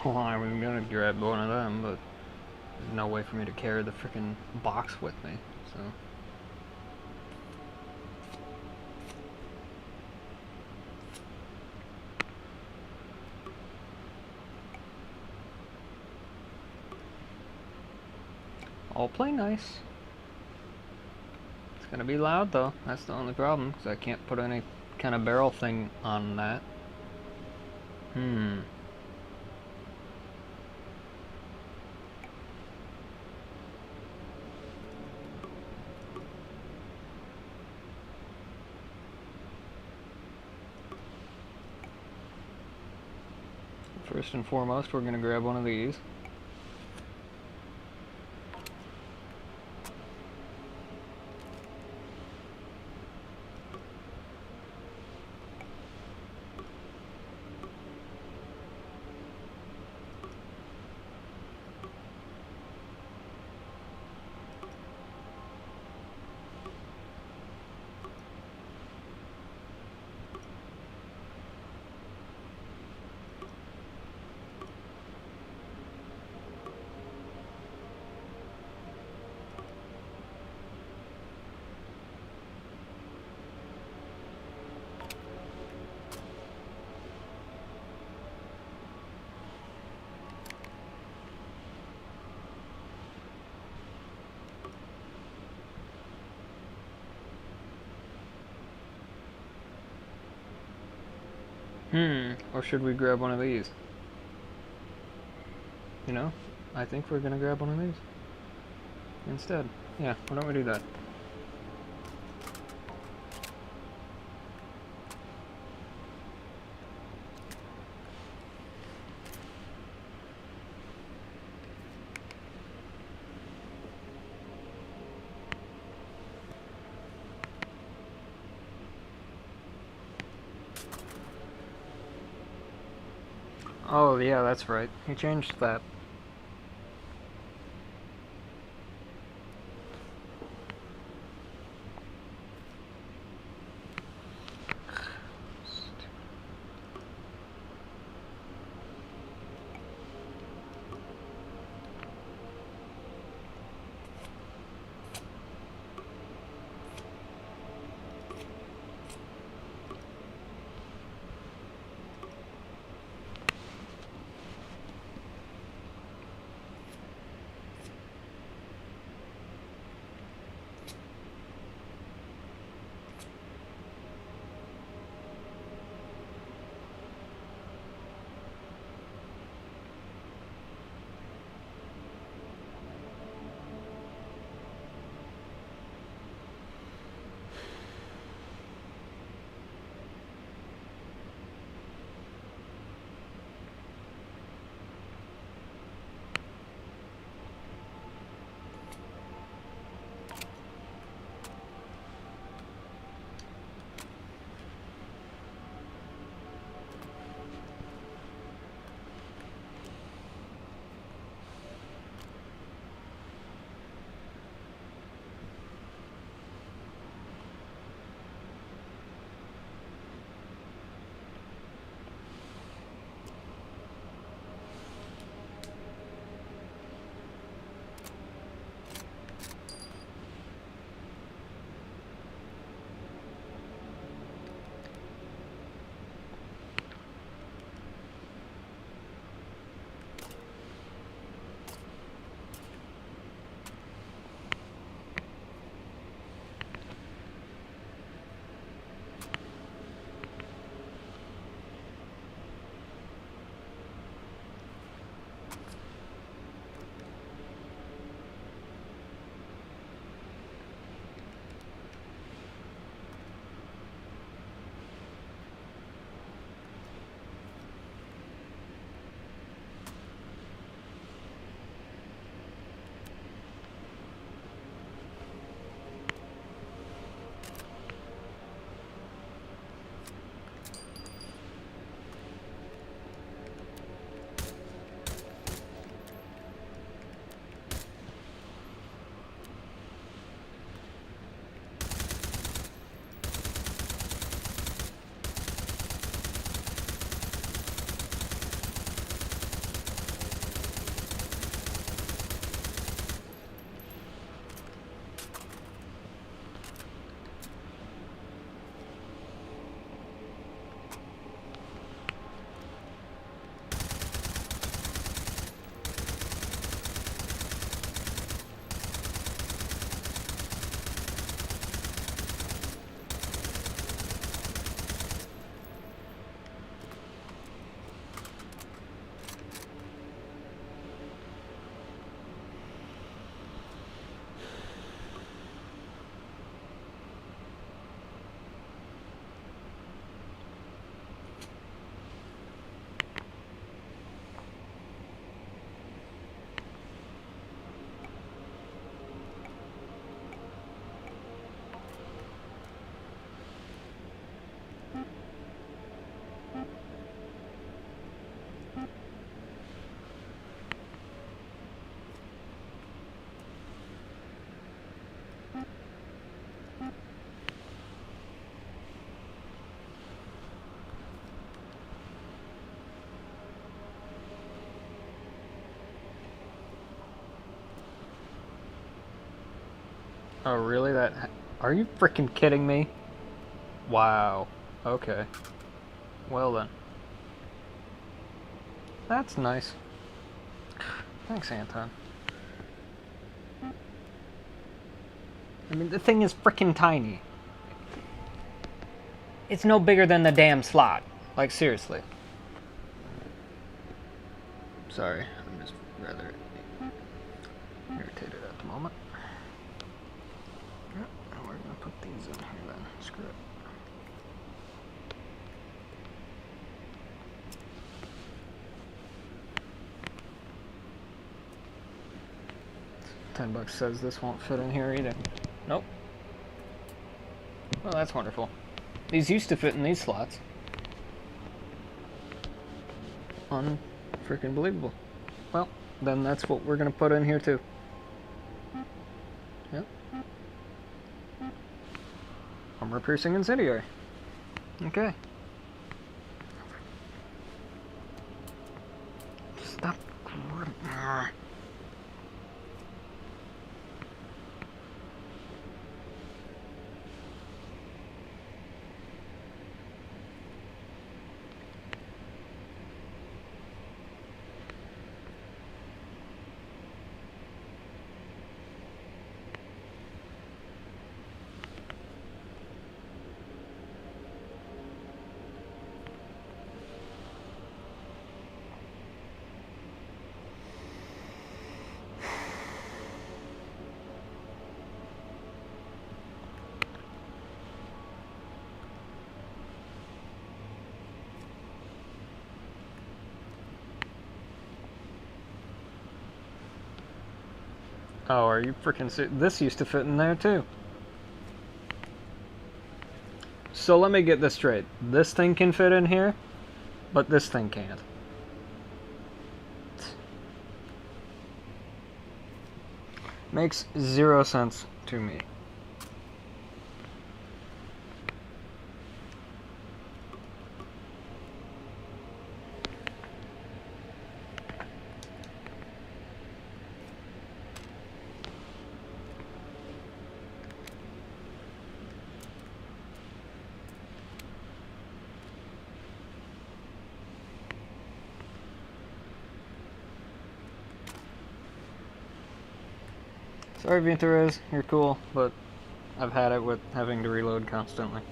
Well, I was gonna grab one of them, but there's no way for me to carry the freaking box with me, so. I'll play nice. It's gonna be loud though, that's the only problem, because I can't put any kind of barrel thing on that. First and foremost, we're going to grab one of these. Or should we grab one of these? You know, I think we're gonna grab one of these instead. Yeah, why don't we do that? Oh yeah, that's right. He changed that. Oh, really? Are you freaking kidding me? Wow. Okay. Well then. That's nice. Thanks, Anton. I mean, the thing is freaking tiny. It's no bigger than the damn slot. Like, seriously. Sorry, I'm just rather irritated at the moment. We're gonna put these in here then. Screw it. $10 says this won't fit in here either. Nope. Well, that's wonderful. These used to fit in these slots. Unfreaking believable. Well, then that's what we're gonna put in here too. Yep. Armor piercing incendiary. Okay. Stop. Oh, are you freaking this used to fit in there too. So let me get this straight. This thing can fit in here, but this thing can't. Makes 0 sense to me. Sorry, Vinterez, you're cool, but I've had it with having to reload constantly.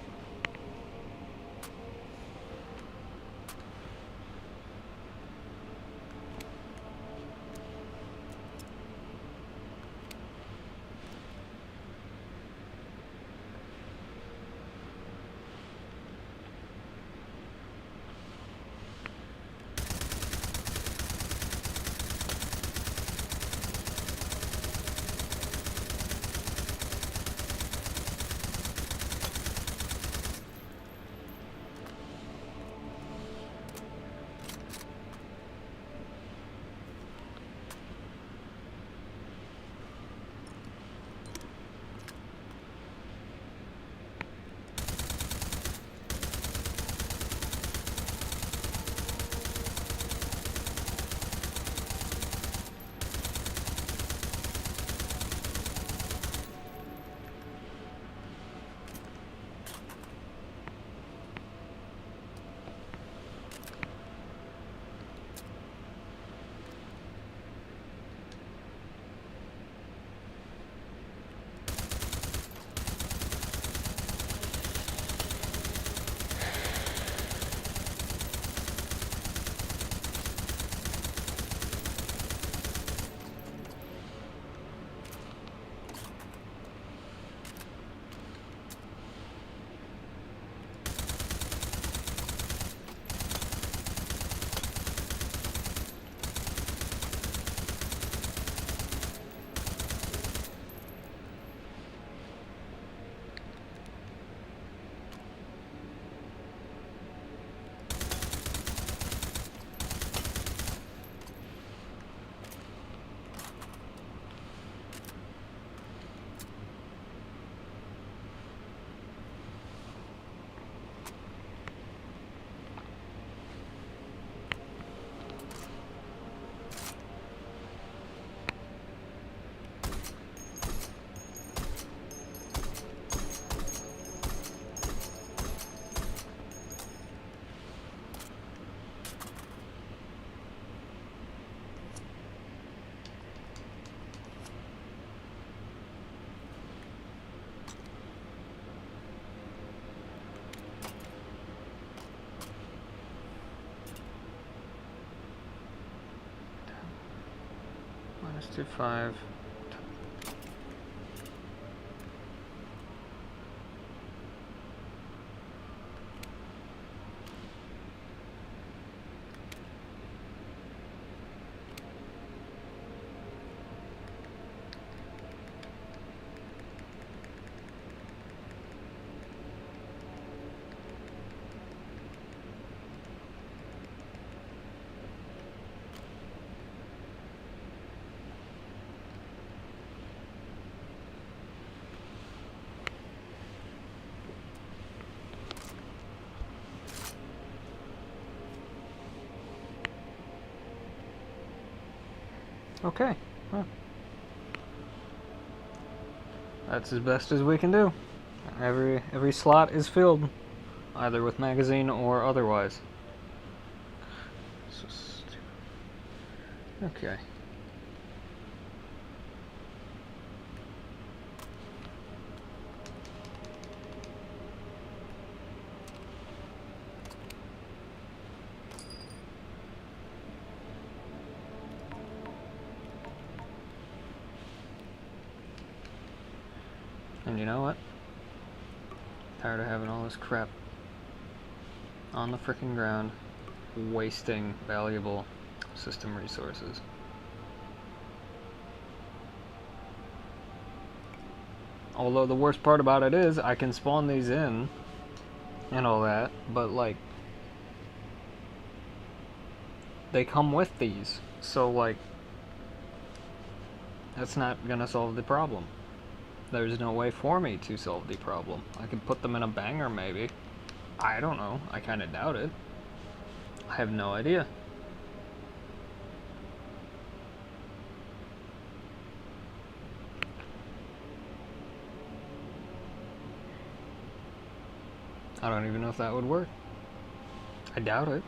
-25. Okay, well, that's as best as we can do. Every slot is filled, either with magazine or otherwise. So stupid. Okay. And you know what? Tired of having all this crap on the frickin' ground, wasting valuable system resources. Although the worst part about it is, I can spawn these in and all that, but like, they come with these, so like, that's not gonna solve the problem. There's no way for me to solve the problem. I can put them in a banger maybe. I don't know. I kinda doubt it. I have no idea. I don't even know if that would work. I doubt it.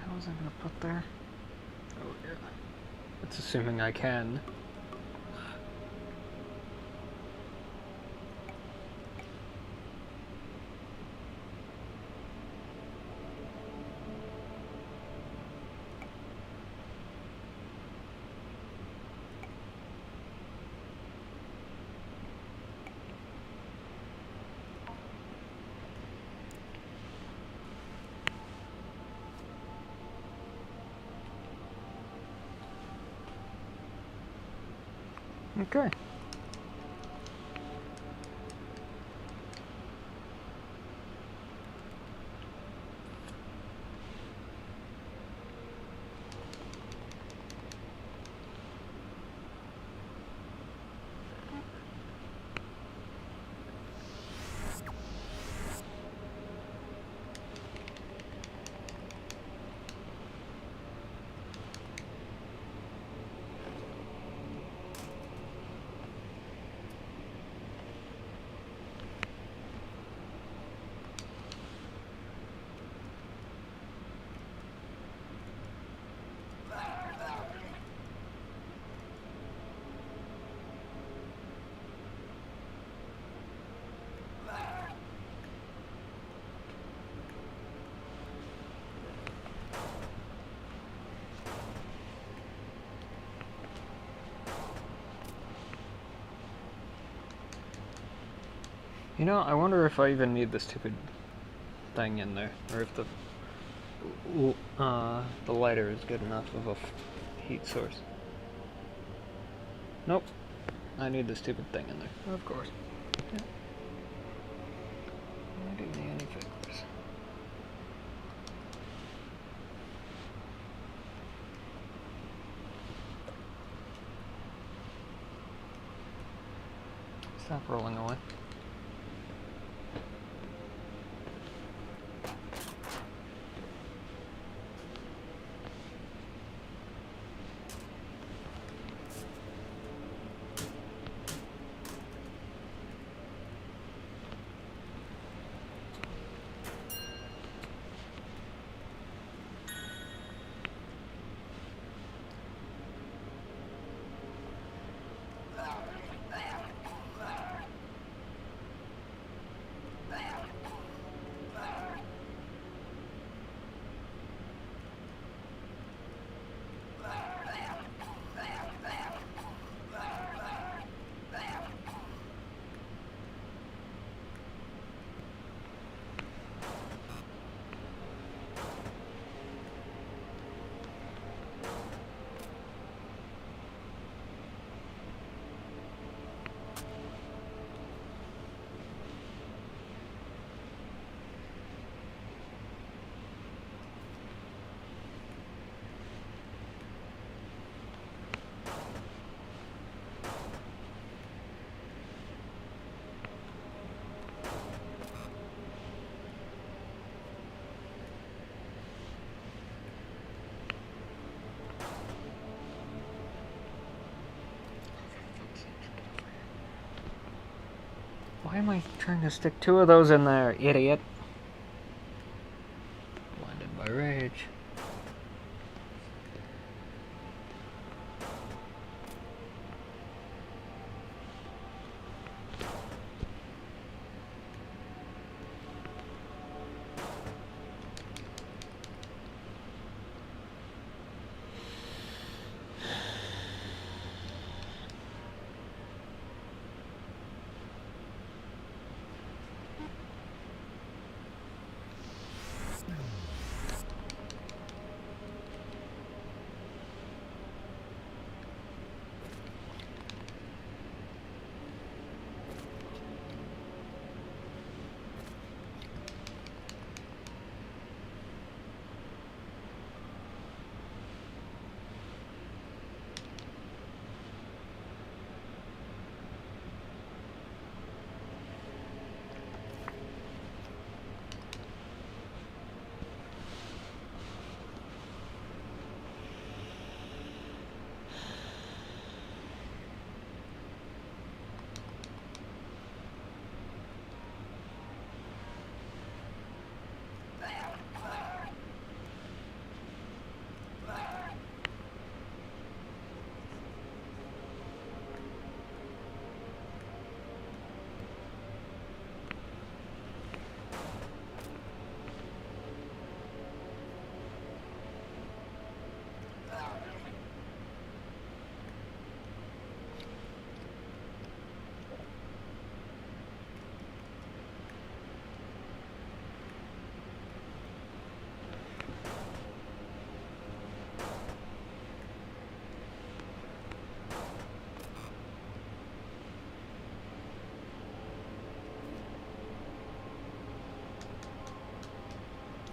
What was I gonna put there? Oh yeah. That's assuming I can. Okay. You know, I wonder if I even need the stupid thing in there, or if the lighter is good enough of a heat source. Nope. I need the stupid thing in there. Of course. Yeah. I do the anti-figures. Stop rolling away. Why am I trying to stick two of those in there, idiot? Blinded by rage.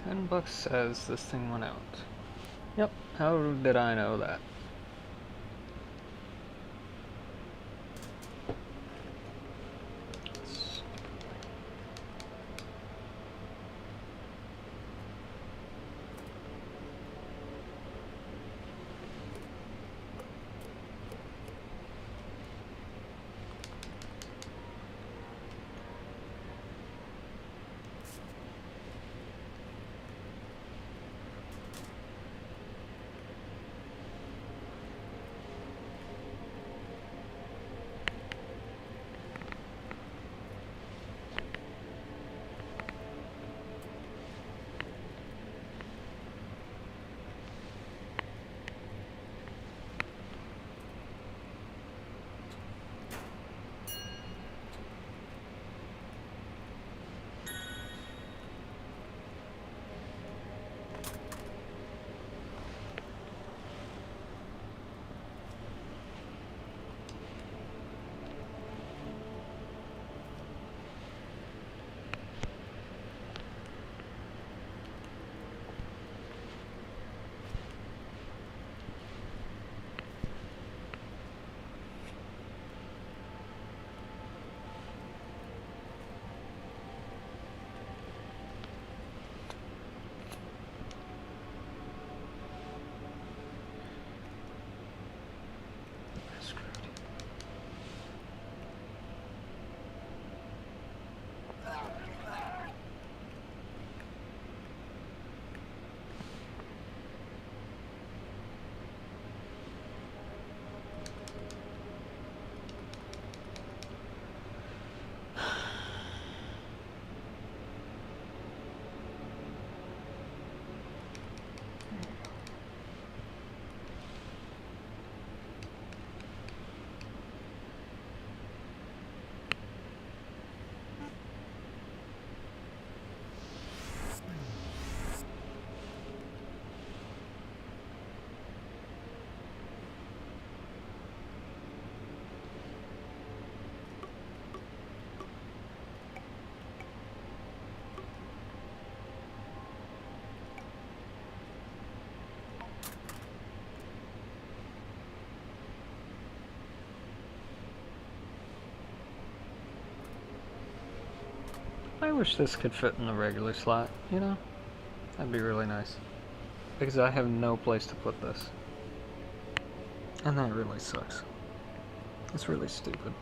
$10 says this thing went out. Yep, how did I know that? I wish this could fit in the regular slot, you know? That'd be really nice. Because I have no place to put this. And that really sucks. It's really stupid.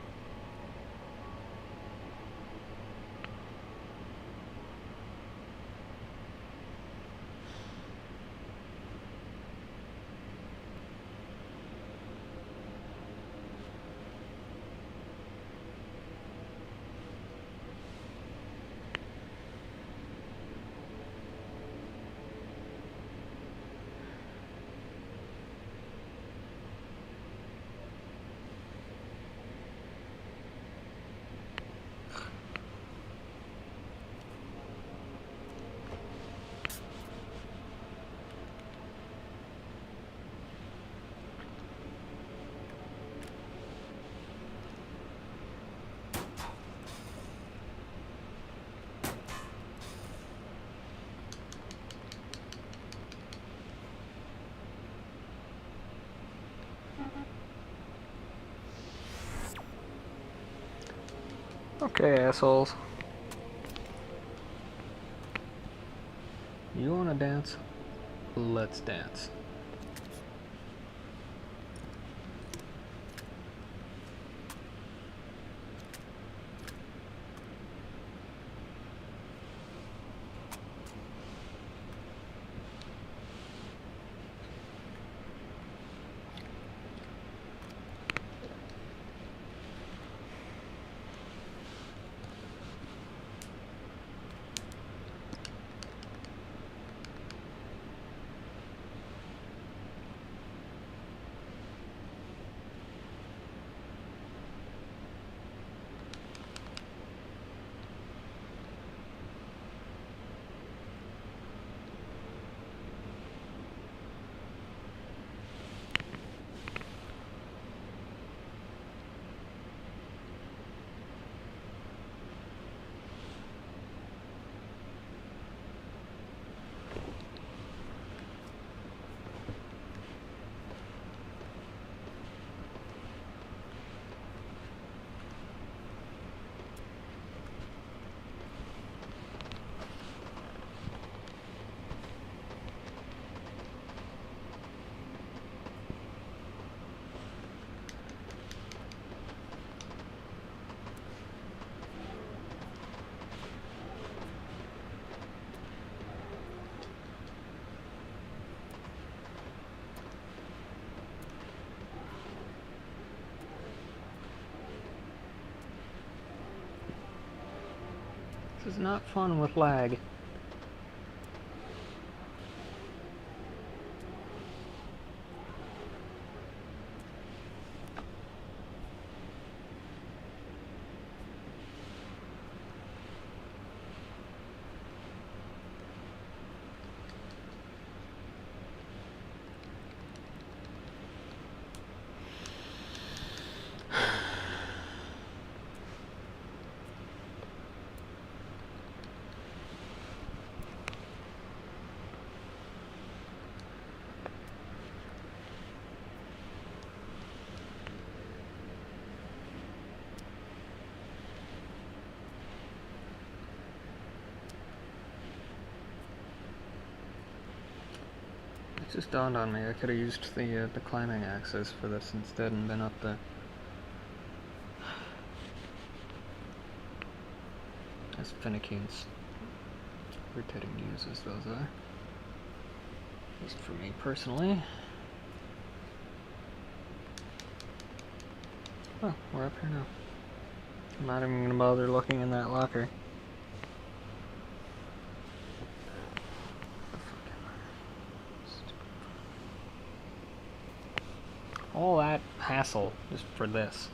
Okay, assholes. You wanna dance? Let's dance. This is not fun with lag. It just dawned on me, I could have used the climbing axis for this instead and been up there. As finicky and rotating news as those are. At least for me personally. Oh, we're up here now. I'm not even gonna bother looking in that locker. All that hassle just for this.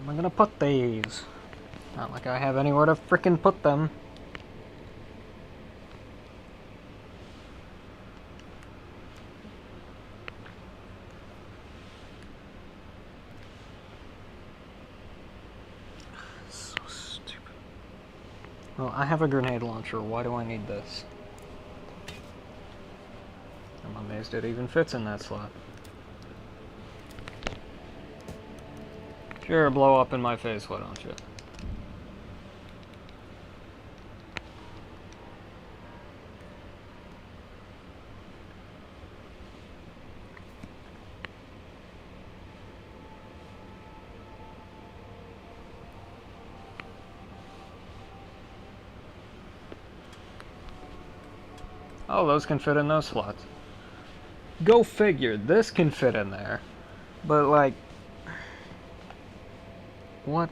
am I gonna put these? Not like I have anywhere to frickin' put them. So stupid. Well, I have a grenade launcher. Why do I need this? I'm amazed it even fits in that slot. Sure, blow up in my face, why don't you? Oh, those can fit in those slots. Go figure, this can fit in there. But, like... what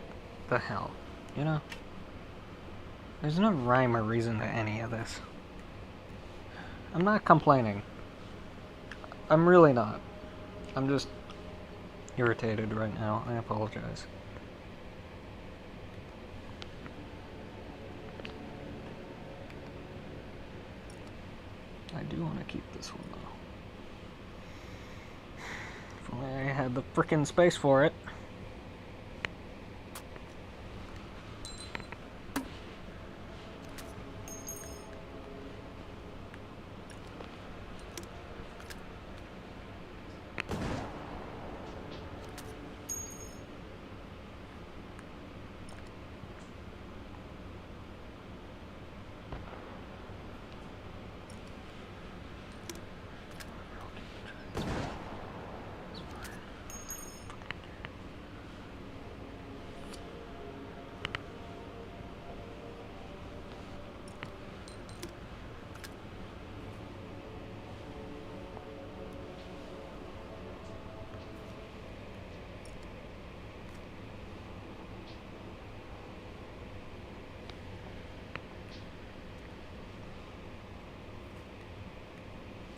the hell? You know? There's no rhyme or reason to any of this. I'm not complaining. I'm really not. I'm just irritated right now. I apologize. I do want to keep this one, though. If only I had the frickin' space for it.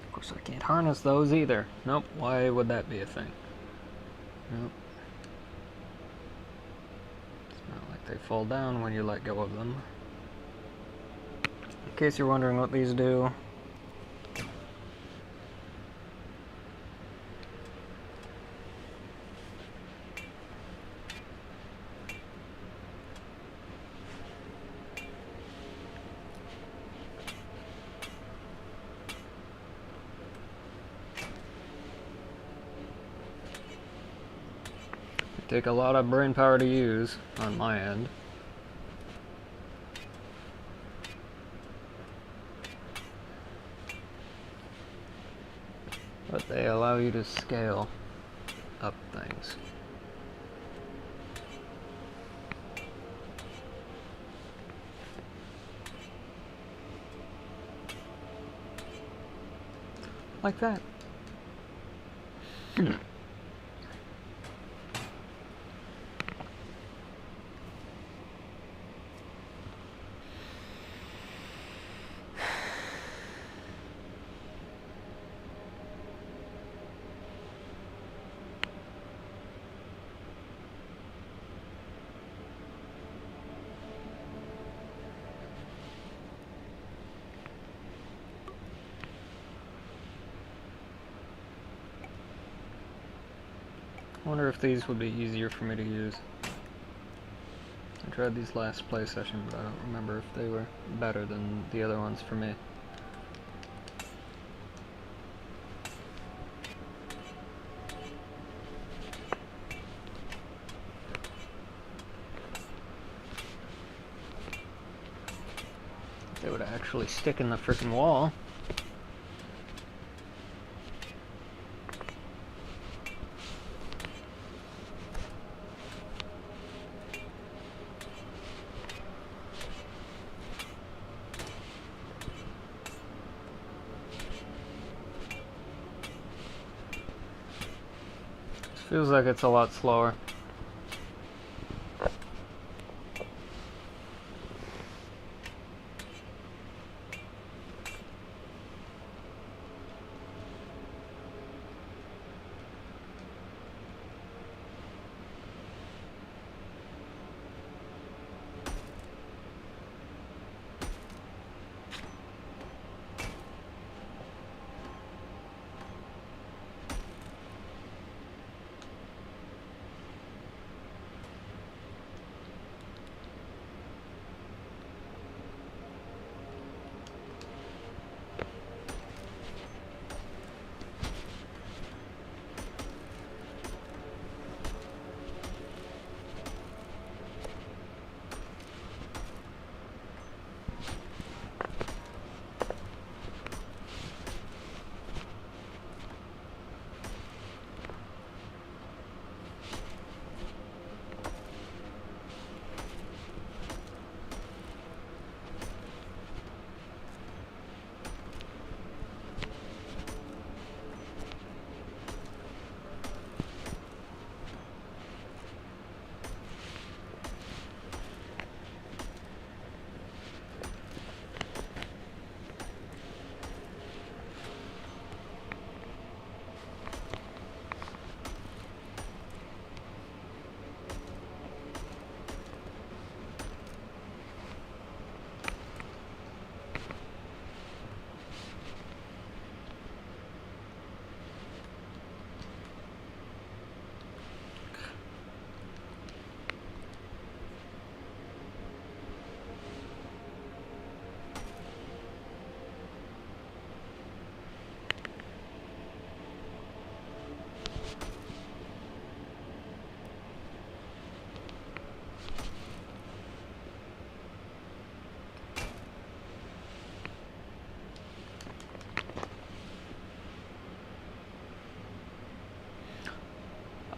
Of course, I can't harness those either. Nope, why would that be a thing? Nope. It's not like they fall down when you let go of them. In case you're wondering what these do. Take a lot of brain power to use on my end. But they allow you to scale up things. Like that. I wonder if these would be easier for me to use. I tried these last play session, but I don't remember if they were better than the other ones for me. If they would actually stick in the frickin' wall. Feels like it's a lot slower.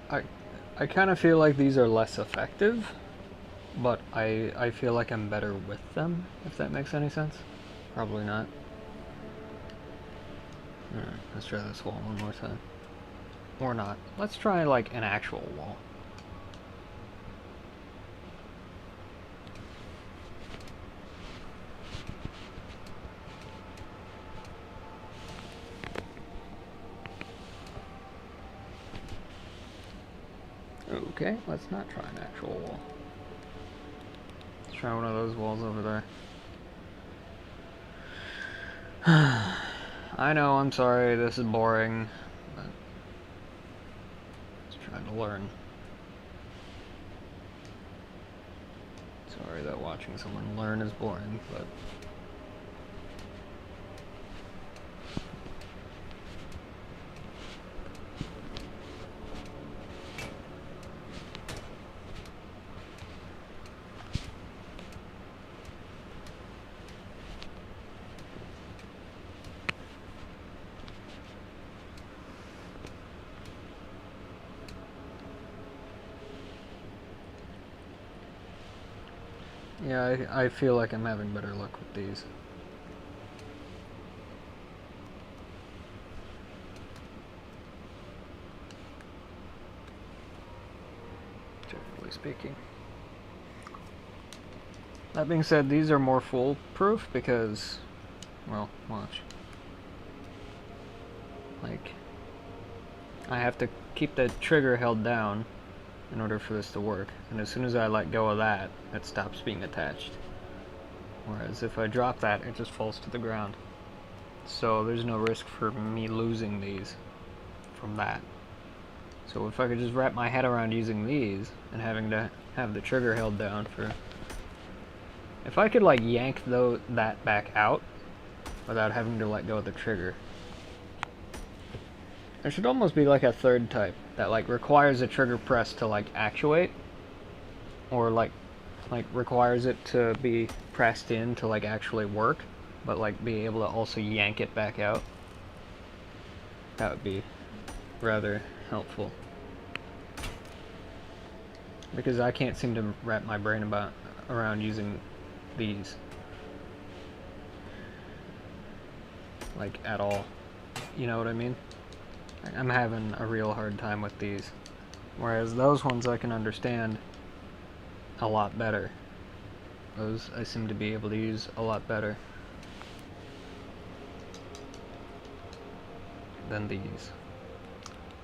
I kind of feel like these are less effective, but I feel like I'm better with them, if that makes any sense. Probably not. Alright, let's try this wall one more time. Or not. Let's try like an actual wall. Okay, let's not try an actual wall. Let's try one of those walls over there. I know, I'm sorry, this is boring, but just trying to learn. Sorry that watching someone learn is boring, but... Yeah, I feel like I'm having better luck with these. Generally speaking. That being said, these are more foolproof because, well, watch. Like, I have to keep the trigger held down in order for this to work, and as soon as I let go of that, it stops being attached. Whereas if I drop that, it just falls to the ground. So there's no risk for me losing these from that. So if I could just wrap my head around using these and having to have the trigger held down for... If I could like yank that back out without having to let go of the trigger. There should almost be like a third type that like requires a trigger press to like actuate, or like requires it to be pressed in to like actually work, but like be able to also yank it back out. That would be rather helpful, because I can't seem to wrap my brain around using these like at all. You know what I mean? I'm having a real hard time with these, whereas those ones I can understand a lot better. Those I seem to be able to use a lot better than these.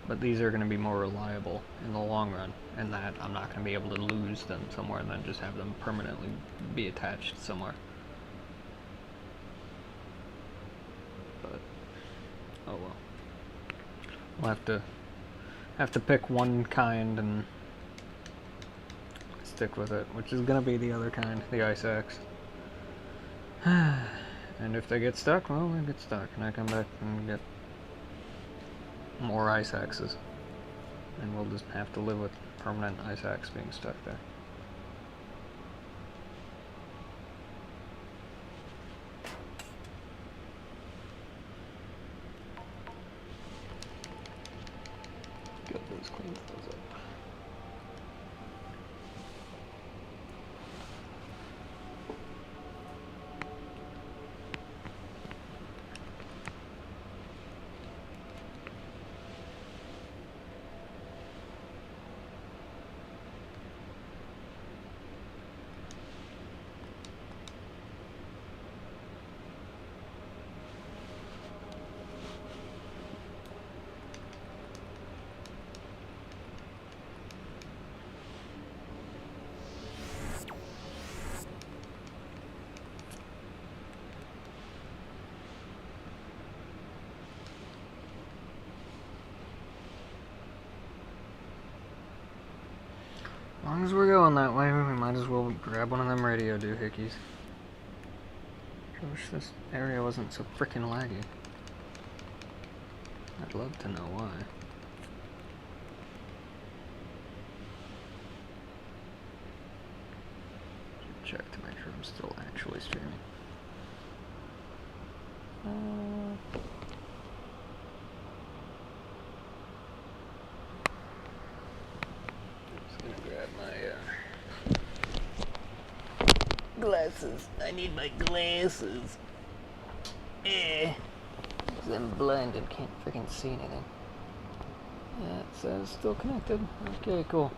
But these are going to be more reliable in the long run, and that I'm not going to be able to lose them somewhere and then just have them permanently be attached somewhere. But, oh well. We'll have to pick one kind and stick with it, which is gonna be the other kind, the ice axe. And if they get stuck, well, they get stuck, and I come back and get more ice axes, and we'll just have to live with permanent ice axe being stuck there. Let's clean those up. As long as we're going that way, we might as well grab one of them radio doohickeys. I wish this area wasn't so frickin' laggy. I'd love to know why. Should check to make sure I'm still actually streaming. glasses. I need my glasses. Because I'm blind and can't freaking see anything. That says still connected. Okay, cool.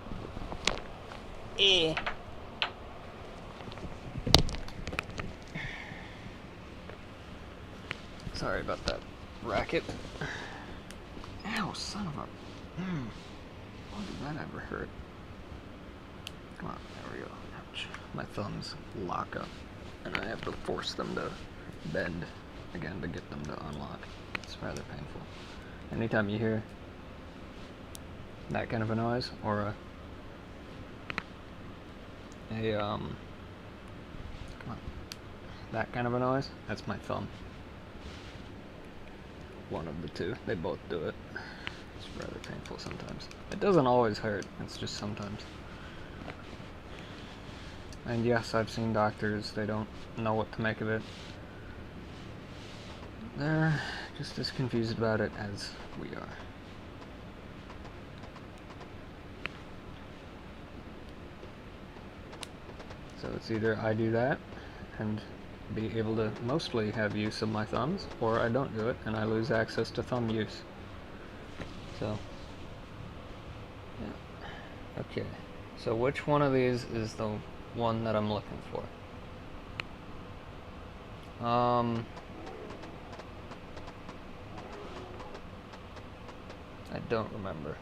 Sorry about that racket. Ow, son of a... What did that ever hurt? Come on, there we go. Ouch. My thumbs lock up, and I have to force them to bend again to get them to unlock. It's rather painful. Anytime you hear that kind of a noise, or come on, that kind of a noise, that's my thumb. One of the two. They both do it. It's rather painful sometimes. It doesn't always hurt, it's just sometimes. And yes, I've seen doctors, they don't know what to make of it. They're just as confused about it as we are. So it's either I do that and be able to mostly have use of my thumbs, or I don't do it and I lose access to thumb use. So, yeah. Okay, so which one of these is the one that I'm looking for? I don't remember.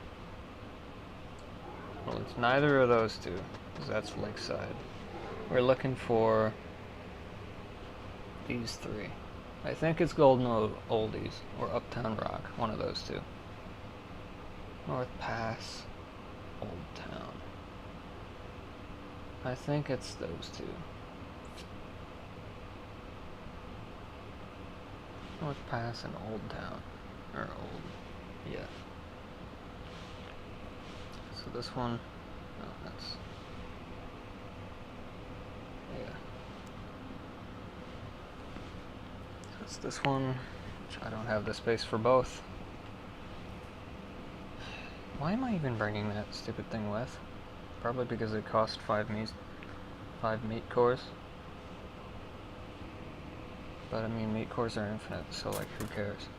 Well, it's neither of those two, because that's Lakeside. We're looking for these three. I think it's Golden Oldies or Uptown Rock, one of those two. North Pass, Old Town. I think it's those two. North Pass and Old Town. Or Old, yeah. So this one, oh, that's, yeah. So it's this one, which I don't have the space for both. Why am I even bringing that stupid thing with? Probably because it cost 5 meat cores. But I mean, meat cores are infinite, so like, who cares?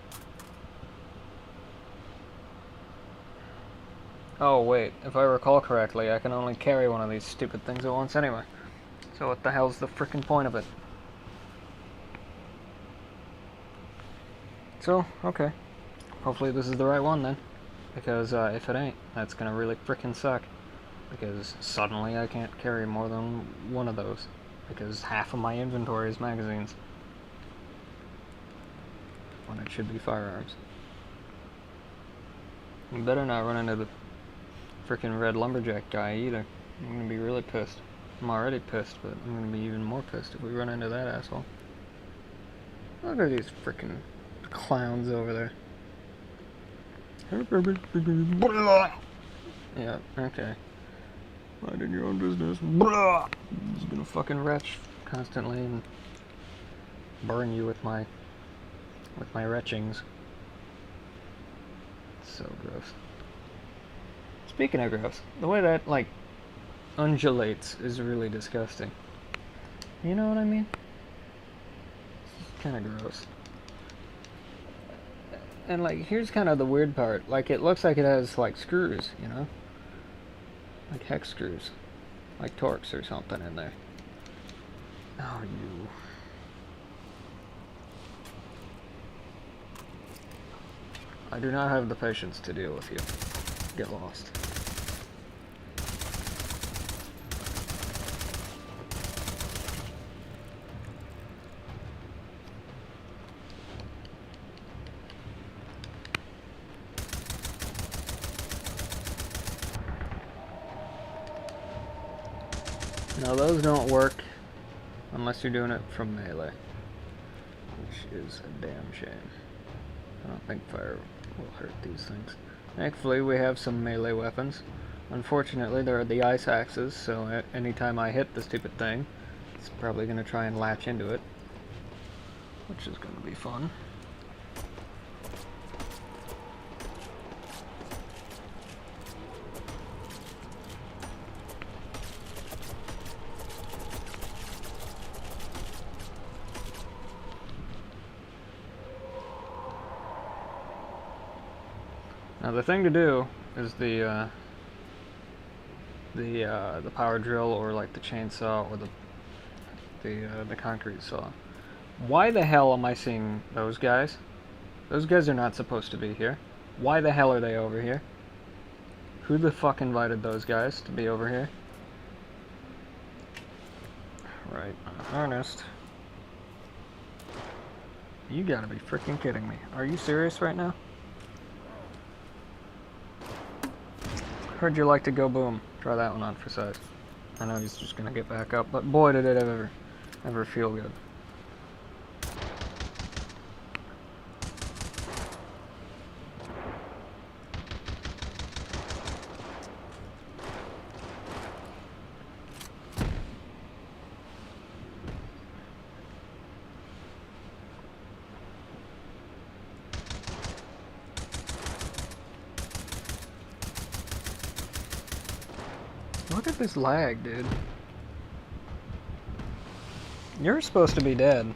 Oh wait, if I recall correctly, I can only carry one of these stupid things at once anyway. So what the hell's the frickin' point of it? So, okay. Hopefully this is the right one then. Because if it ain't, that's gonna really frickin' suck. Because suddenly I can't carry more than one of those. Because half of my inventory is magazines. When it should be firearms. You better not run into the frickin' red lumberjack guy either. I'm gonna be really pissed. I'm already pissed, but I'm gonna be even more pissed if we run into that asshole. Look at these frickin' clowns over there. Yeah, okay. Mind in your own business. He's gonna fucking retch constantly and burn you with my retchings. So gross. Speaking of gross, the way that, like, undulates is really disgusting. You know what I mean? It's kind of gross. And, like, here's kind of the weird part. Like, it looks like it has, like, screws, you know? Like hex screws. Like Torx or something in there. Oh, you... I do not have the patience to deal with you. Get lost. Now those don't work unless you're doing it from melee, which is a damn shame. I don't think fire will hurt these things. Thankfully, we have some melee weapons. Unfortunately, there are the ice axes, so anytime I hit the stupid thing, it's probably going to try and latch into it, which is going to be fun. Now the thing to do is the power drill, or like the chainsaw, or the concrete saw. Why the hell am I seeing those guys? Those guys are not supposed to be here. Why the hell are they over here? Who the fuck invited those guys to be over here? Right, harnessed. You gotta be freaking kidding me. Are you serious right now? Heard you like to go boom. Try that one on for size. I know he's just gonna get back up, but boy did it ever feel good. Look at this lag, dude. You're supposed to be dead.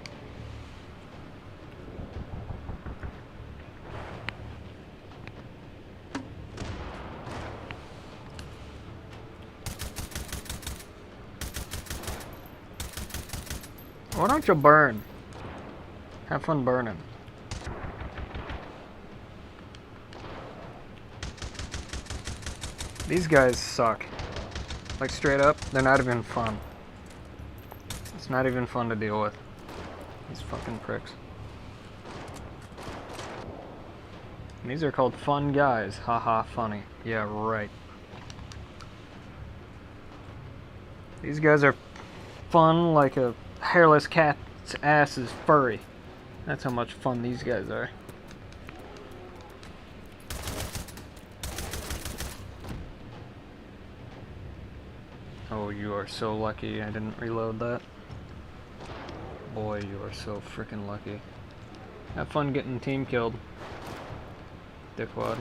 Why don't you burn? Have fun burning. These guys suck. Like, straight up, they're not even fun. It's not even fun to deal with. These fucking pricks. And these are called fun guys. Haha, funny. Yeah, right. These guys are fun like a hairless cat's ass is furry. That's how much fun these guys are. Oh, you are so lucky I didn't reload that. Boy, you are so freaking lucky. Have fun getting team killed, dickwad.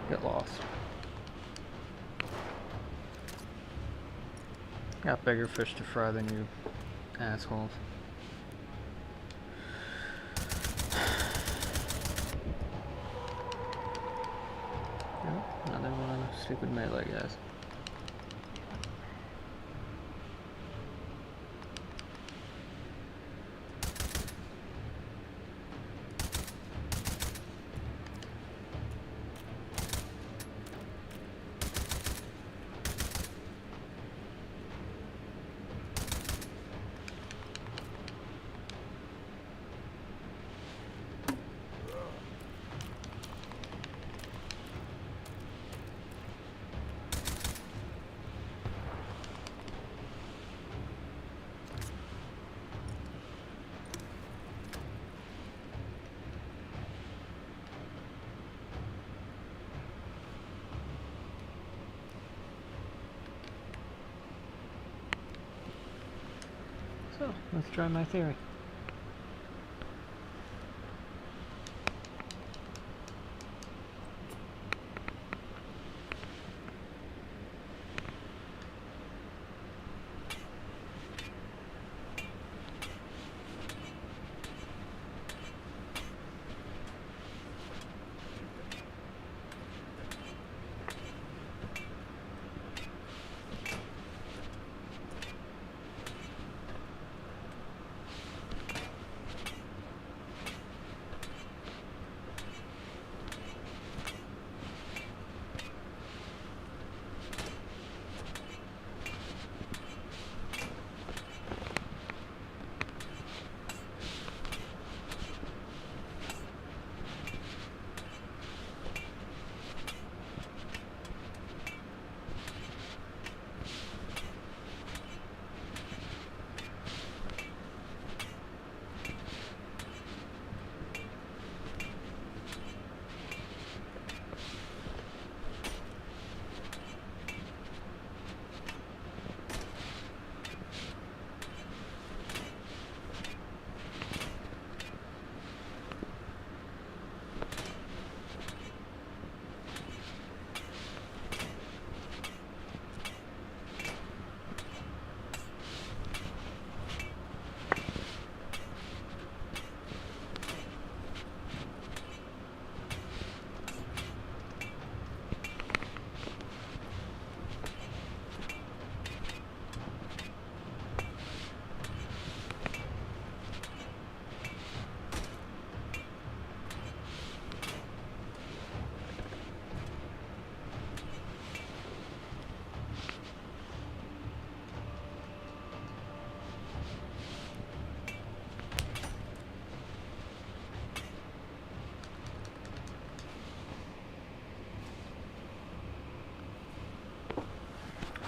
Get lost. Got bigger fish to fry than you assholes. Another one of those stupid melee guys. So, let's try my theory.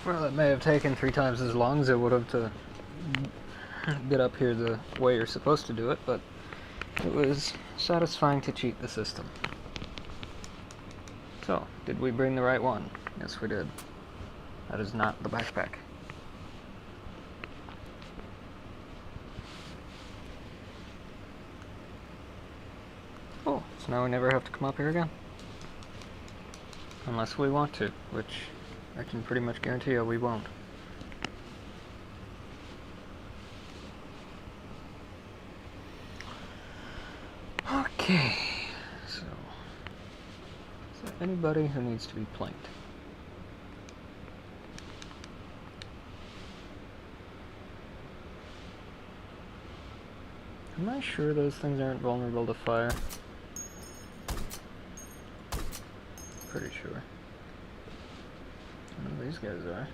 Well, it may have taken 3 times as long as it would have to get up here the way you're supposed to do it, but it was satisfying to cheat the system. So, did we bring the right one? Yes, we did. That is not the backpack. Oh, so now we never have to come up here again. Unless we want to, which I can pretty much guarantee you we won't. Okay, so is there anybody who needs to be planked? Am I sure those things aren't vulnerable to fire? Pretty sure. Oh, these guys are.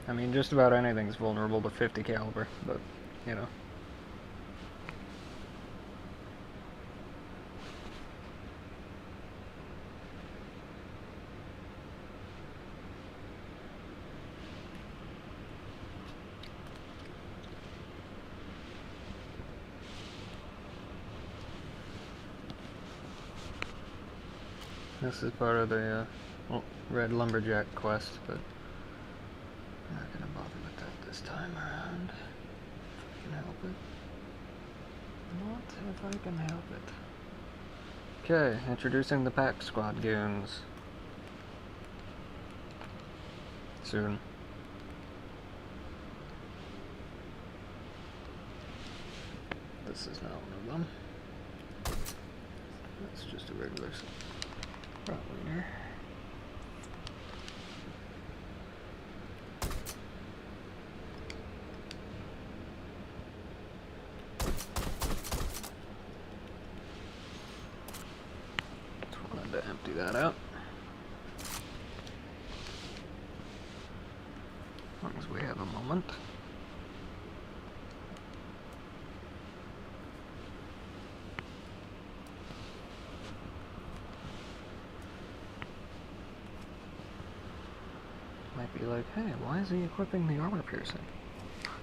I mean, just about anything's vulnerable to 50 caliber, but, you know. This is part of the Red Lumberjack quest, but I'm not gonna bother with that this time around. If I can help it. Not if I can help it. Okay, introducing the Pack Squad goons. Soon. This is not one of them. That's just a regular Rottweiler. Just wanted to empty that out. As long as we have a moment. Might be like, hey, why is he equipping the armor piercing?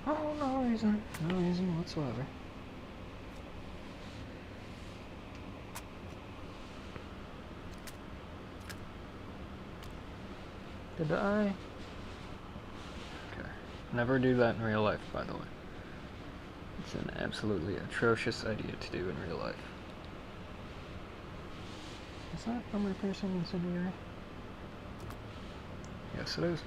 Oh, no reason whatsoever. Did I? Okay. Never do that in real life, by the way. It's an absolutely atrocious idea to do in real life. Is that armor piercing incendiary? Yes, it is.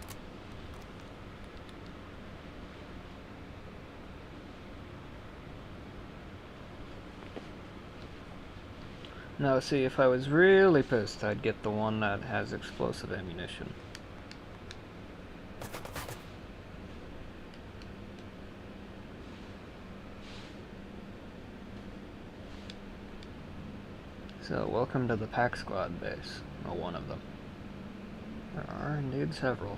Now, see, if I was really pissed, I'd get the one that has explosive ammunition. So, welcome to the Pack Squad base, or one of them. There are indeed several.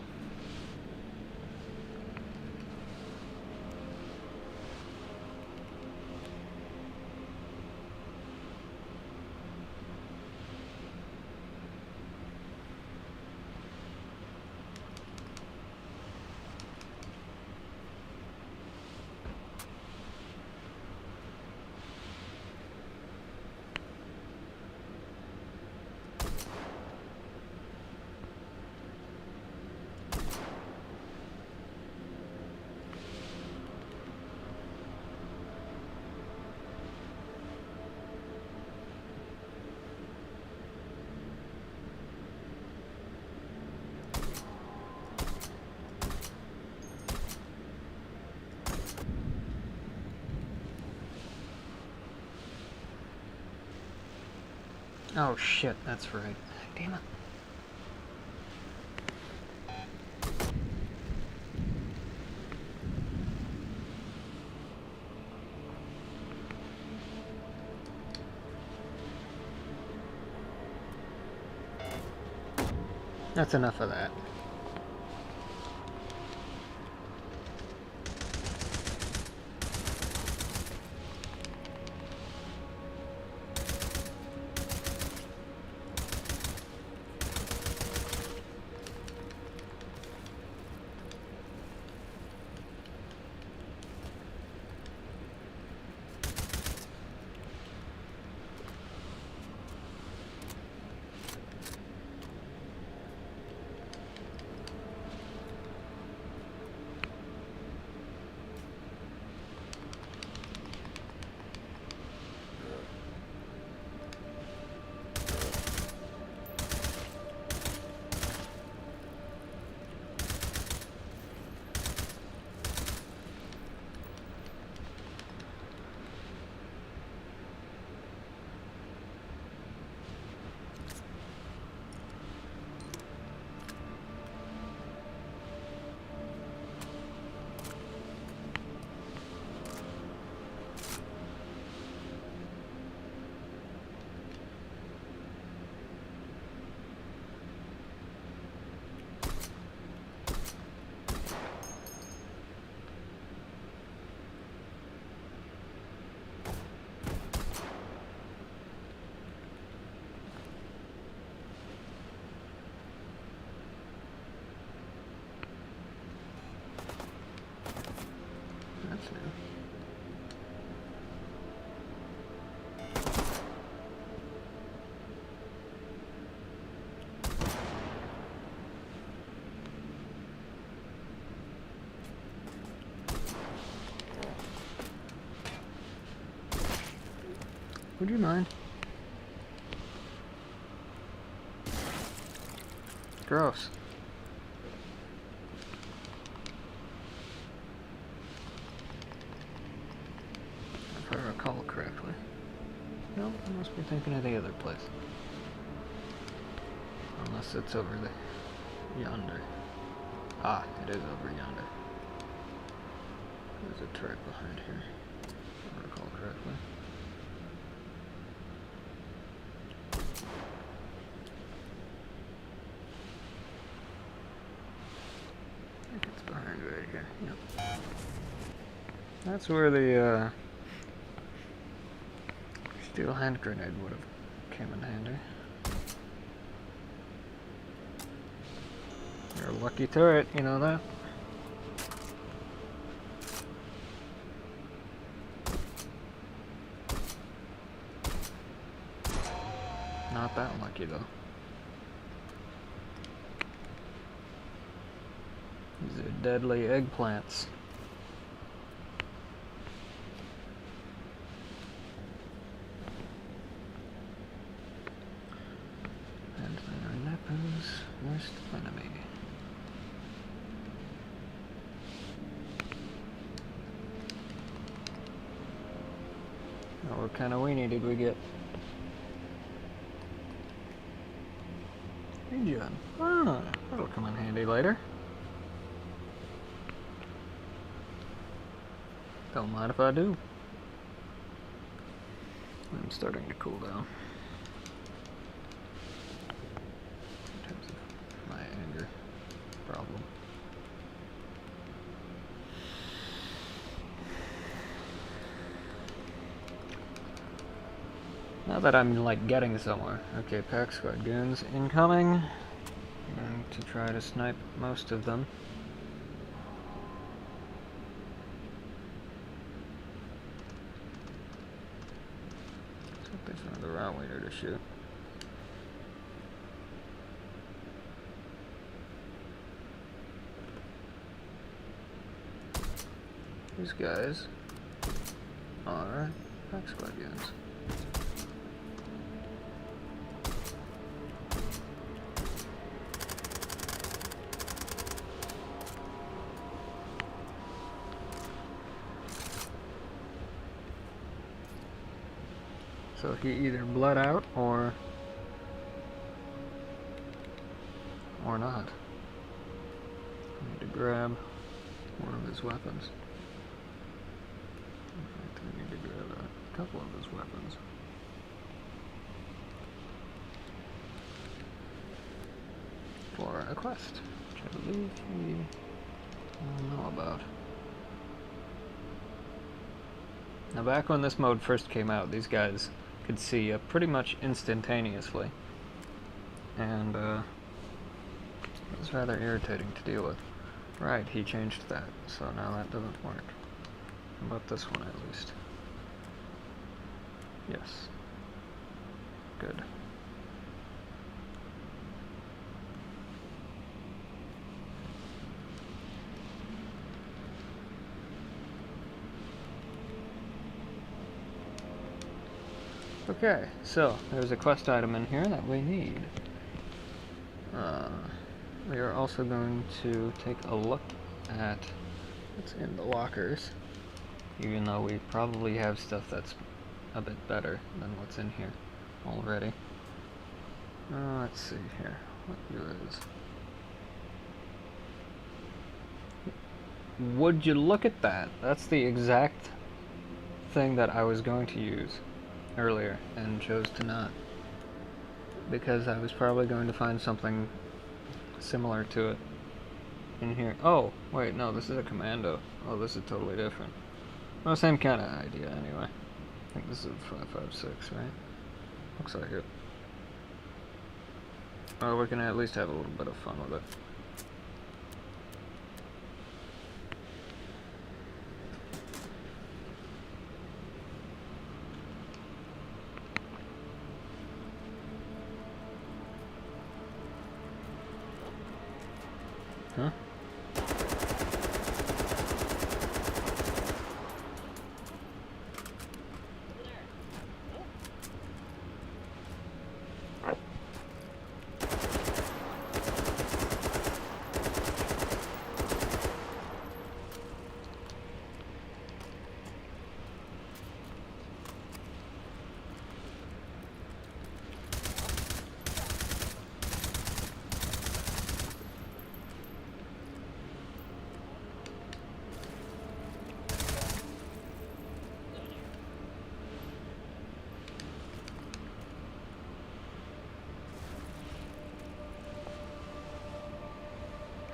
Oh shit, that's right. Damn it. That's enough of that. Would you mind? Gross. If I recall correctly. No, I must be thinking of the other place. Unless it's over there. Yonder. Ah, it is over yonder. There's a turret behind here, if I recall correctly. I think it's behind right here. Yep. That's where the steel hand grenade would have came in handy. You're a lucky turret, you know that? Not that lucky though. These are deadly eggplants. And they are Nepo's worst enemy. Oh, what kind of weenie did we get? Regen. Ah, that'll come in handy later. Don't mind if I do. I'm starting to cool down. In terms of my anger problem. Now that I'm like getting somewhere. Okay, pack squad goons incoming. I'm going to try to snipe most of them. So if they found the route leader to shoot. These guys are pack squad goons. So he either bled out or not. I need to grab one of his weapons. In fact, I need to grab a couple of his weapons. For a quest, which I believe we all know about. Now back when this mode first came out, these guys could see pretty much instantaneously, and it was rather irritating to deal with. Right, he changed that, so now that doesn't work. How about this one at least? Yes. Good. Okay, so there's a quest item in here that we need. We are also going to take a look at what's in the lockers, even though we probably have stuff that's a bit better than what's in here already. Let's see here. What is? Would you look at that? That's the exact thing that I was going to use earlier and chose to not, because I was probably going to find something similar to it in here. Oh, wait, no, this is a commando. Oh, this is totally different. Well, same kind of idea anyway. I think this is a 5.56, right? Looks like it. Well, we're gonna at least have a little bit of fun with it. Huh?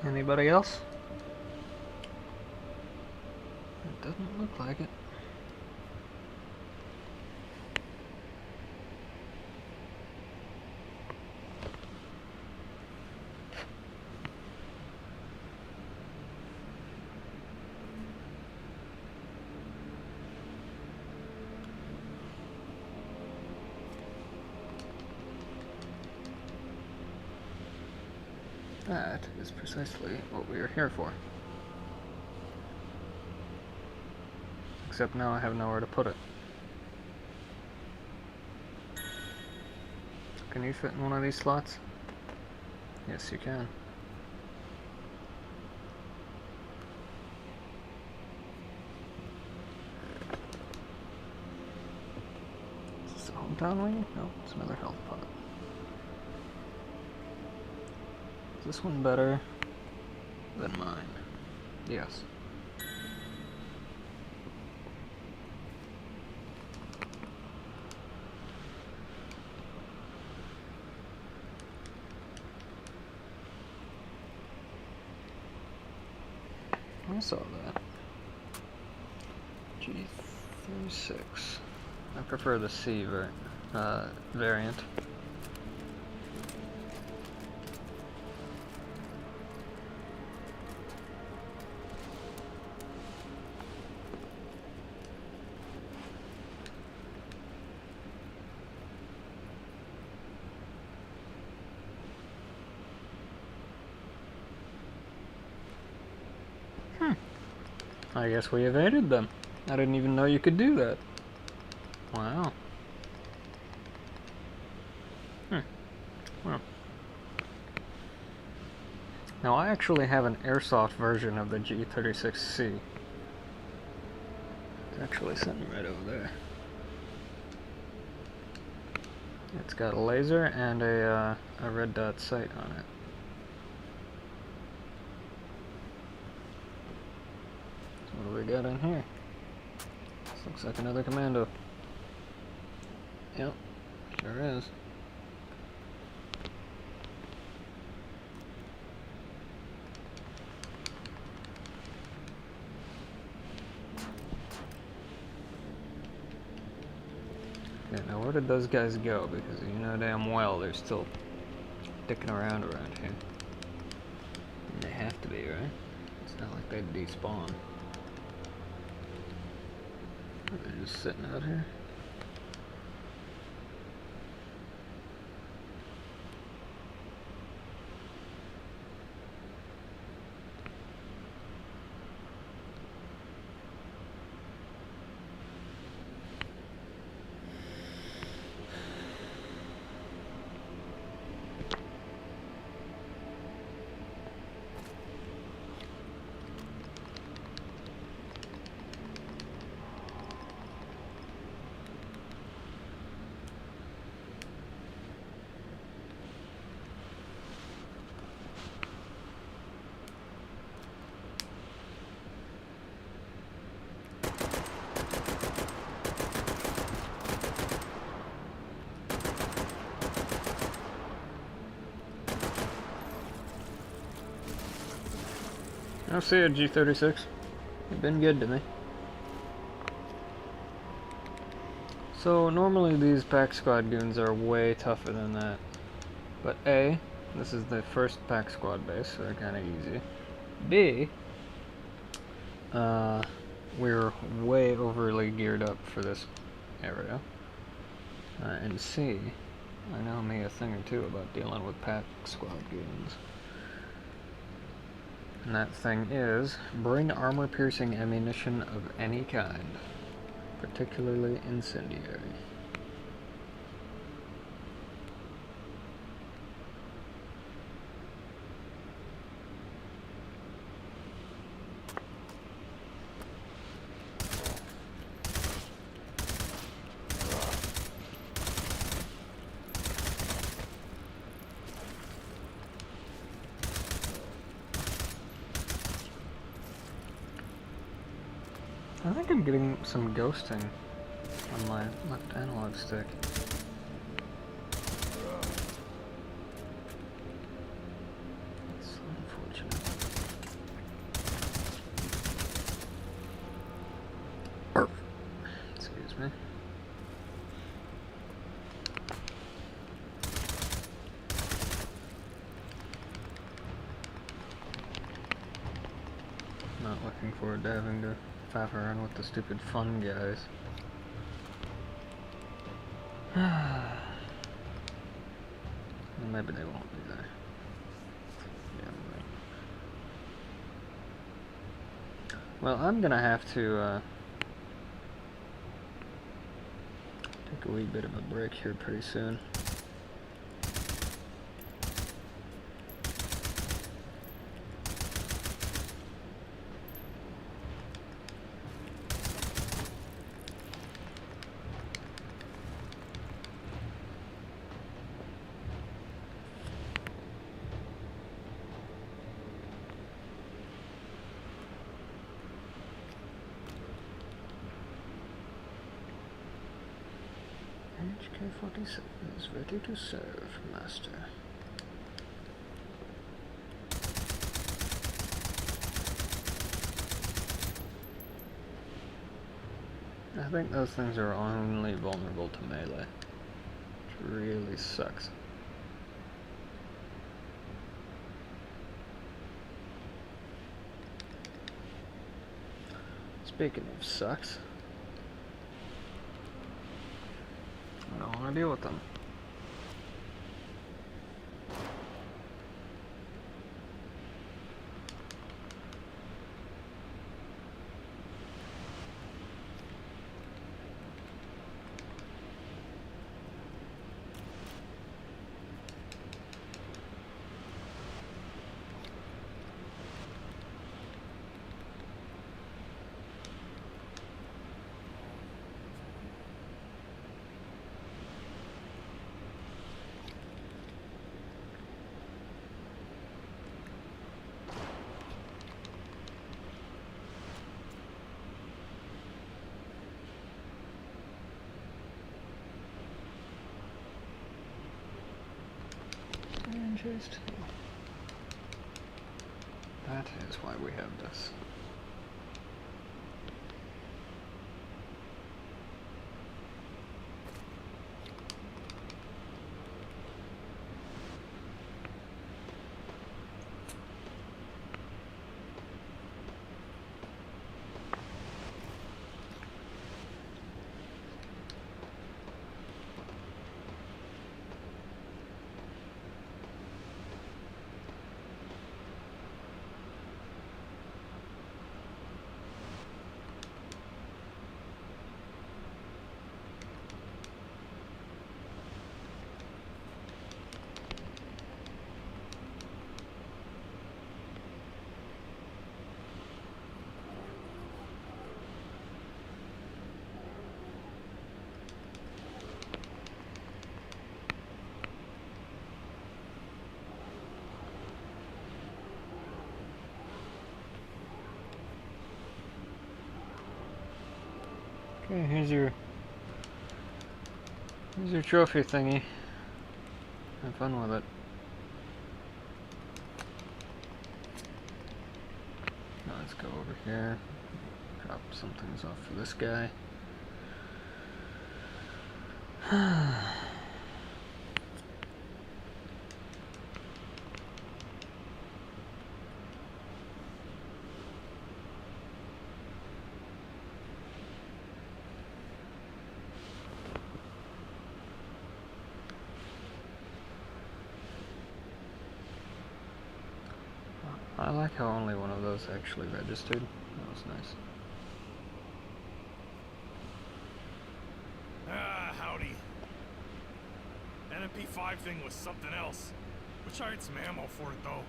Anybody else? It doesn't look like it. That is precisely what we are here for. Except now I have nowhere to put it. Can you fit in one of these slots? Yes, you can. Is this a hometown wing? No, it's another health pod. Is this one better than mine? Yes. I saw that. G36. I prefer the C variant. I guess we evaded them. I didn't even know you could do that. Wow. Well. Now I actually have an airsoft version of the G36C. It's actually sitting right over there. It's got a laser and a red dot sight on it. What do we got in here? This looks like another commando. Yep, sure is. Okay, now where did those guys go? Because you know damn well they're still dicking around here. And they have to be, right? It's not like they'd despawn. They're just sitting out here. I'll see you, G36. You've been good to me. So, normally these pack squad goons are way tougher than that. But A, this is the first pack squad base, so they're kind of easy. B, we're way overly geared up for this area. And C, I know me a thing or two about dealing with pack squad goons. And that thing is, bring armor-piercing ammunition of any kind, particularly incendiary. I think I'm getting some ghosting on my left analog stick. That's unfortunate. Not looking forward to having to faff around with the stupid fun guys. Maybe they won't be there. Yeah, right. Well, I'm gonna have to take a wee bit of a break here pretty soon. HK-47 is ready to serve, Master. I think those things are only vulnerable to melee, which really sucks. Speaking of sucks, I don't want to deal with them. Interesting. That is why we have this. Okay, here's your trophy thingy. Have fun with it. Now let's go over here. Drop some things off for this guy. I like how only one of those actually registered. That was nice. Ah, howdy. NMP5 thing was something else. Wish I had some ammo for it though.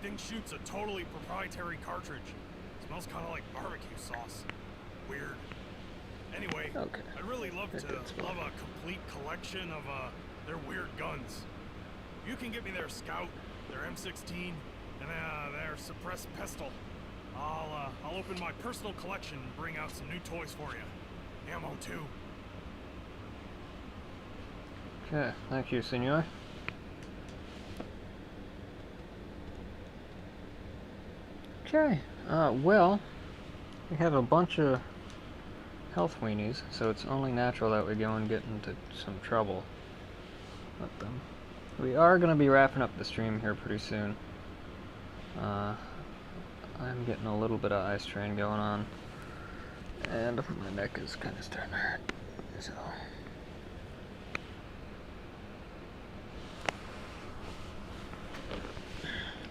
Thing shoots a totally proprietary cartridge. Smells kind of like barbecue sauce. Weird. Anyway, okay. I'd really love a complete collection of their weird guns. You can get me their Scout, their M16, and their suppressed pistol. I'll open my personal collection and bring out some new toys for you. Ammo too. Okay, thank you, senor. Okay, well, we have a bunch of health weenies, so it's only natural that we go and get into some trouble with them. We are going to be wrapping up the stream here pretty soon. I'm getting a little bit of eye strain going on, and my neck is kind of starting to hurt, so.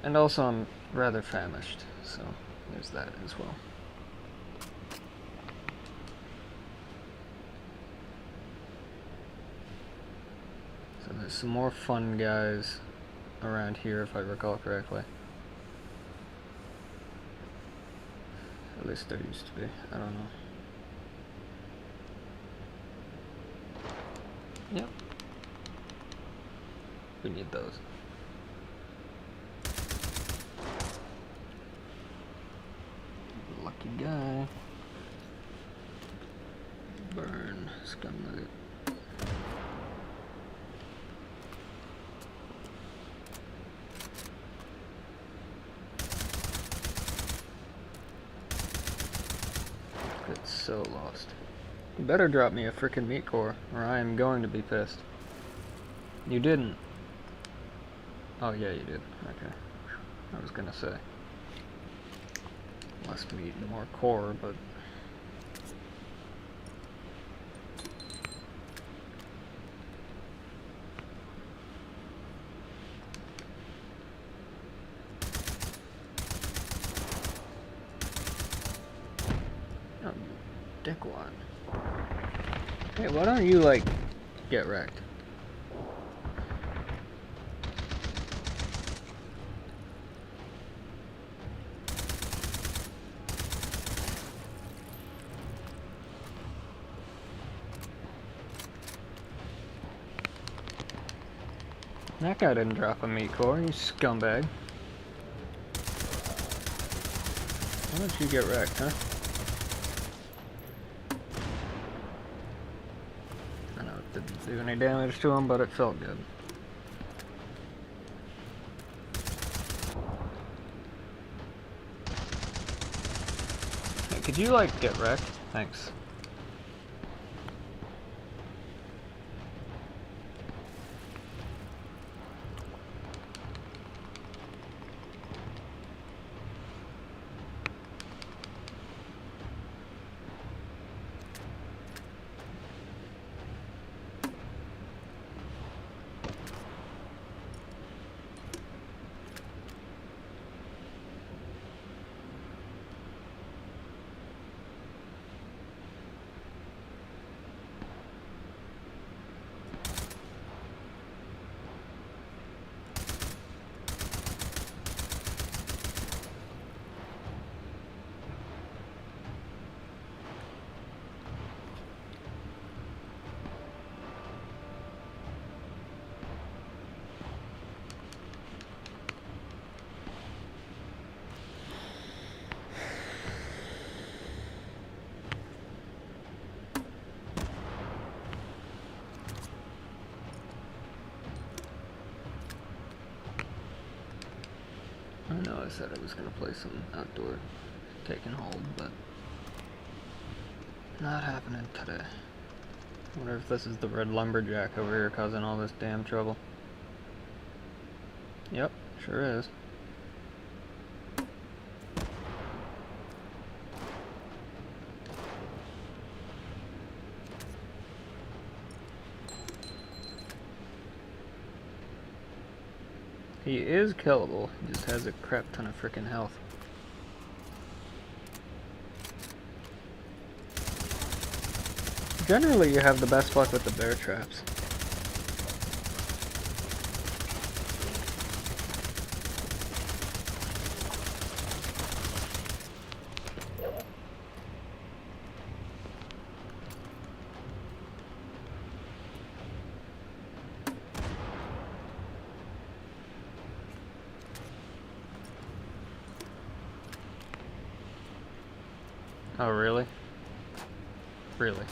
And also I'm rather famished, so there's that as well. So there's some more fun guys around here if I recall correctly. At least there used to be, I don't know. Yep. We need those. Lucky guy. Burn, scum nugget. It's so lost. You better drop me a frickin' meat core, or I am going to be pissed. You didn't. Oh yeah, you did. Okay. I was gonna say. Less meat and more core, but... Oh, you dickwad. Hey, why don't you, like, get wrecked? That guy didn't drop a meat core, you scumbag. Why don't you get wrecked, huh? I know it didn't do any damage to him, but it felt good. Hey, could you, like, get wrecked? Thanks. I know I said I was going to play some outdoor take and hold, but not happening today. I wonder if this is the red lumberjack over here causing all this damn trouble. Yep, sure is. He is killable, he just has a crap ton of freaking health. Generally, you have the best luck with the bear traps. Oh, really? Really?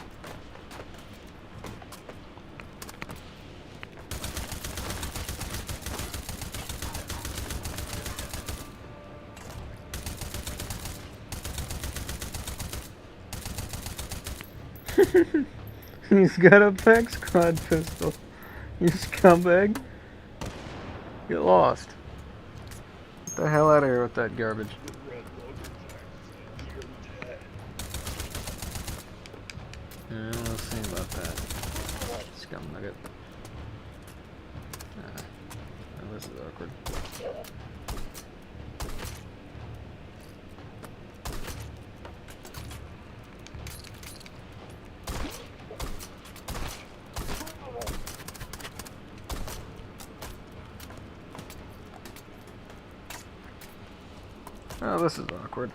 He's got a PEX squad pistol. You scumbag. Get lost. Get the hell out of here with that garbage. The red We'll see about that. Scum nugget. Oh, this is awkward. Oh, this is awkward.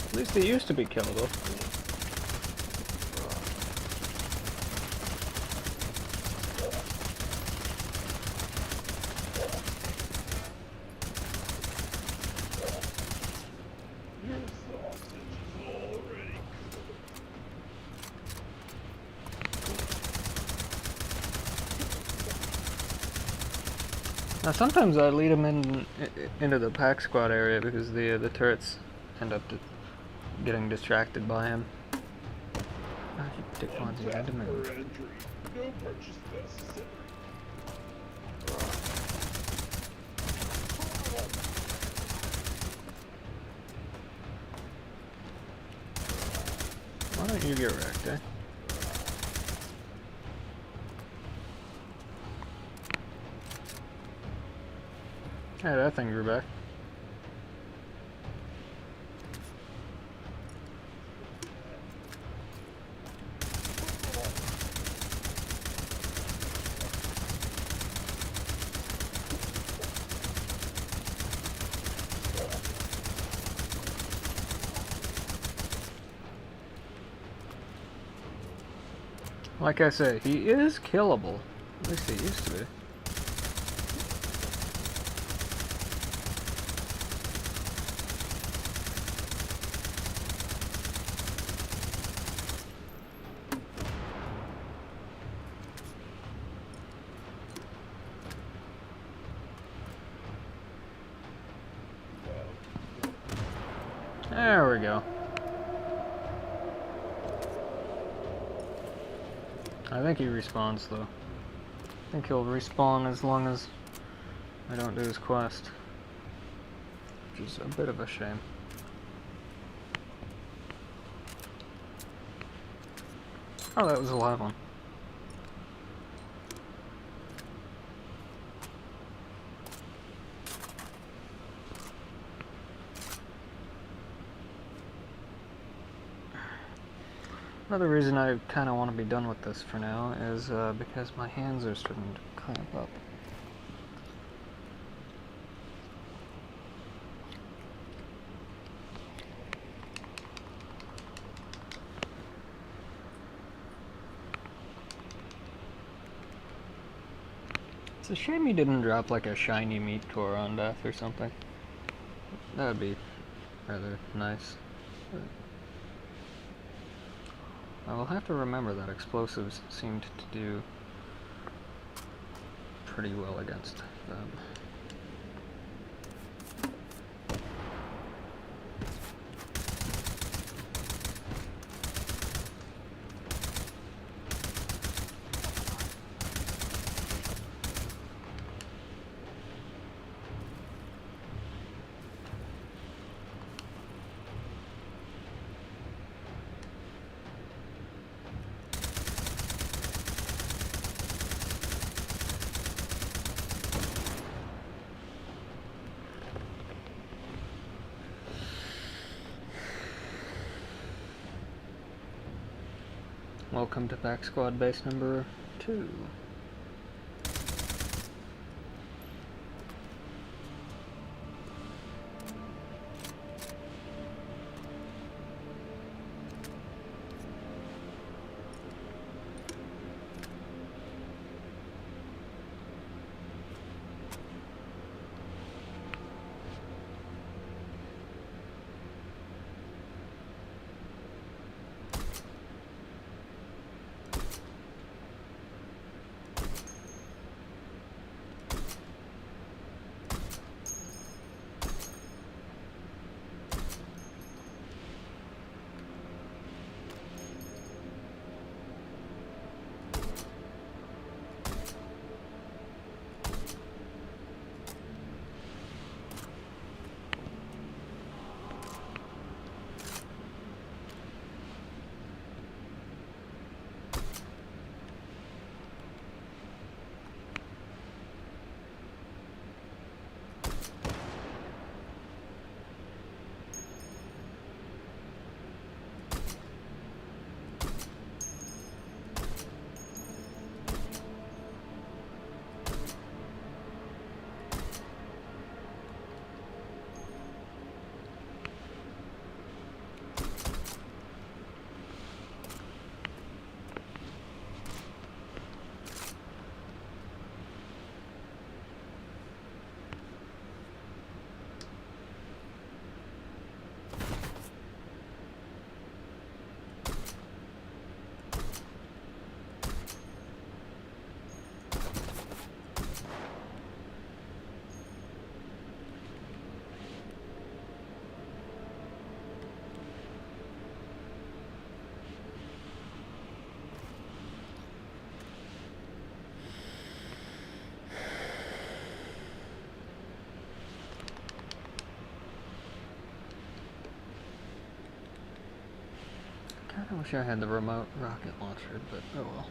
At least they used to be killable. Now sometimes I lead them into the pack squad area because the turrets end up getting distracted by him. Ah, you dickwads, you had to move. No purchase necessary. Why don't you get wrecked, eh? Hey, that thing grew back. Like I say, he is killable. At least he used to be. There we go. I think he respawns though. I think he'll respawn as long as I don't do his quest. Which is a bit of a shame. Oh, that was a live one. Another reason I kind of want to be done with this for now is because my hands are starting to clamp up. It's a shame he didn't drop like a shiny meat core on death or something. That would be rather nice. But I will have to remember that explosives seemed to do pretty well against them. Welcome to Pack Squad base number 2. Wish I had the remote rocket launcher, but oh well.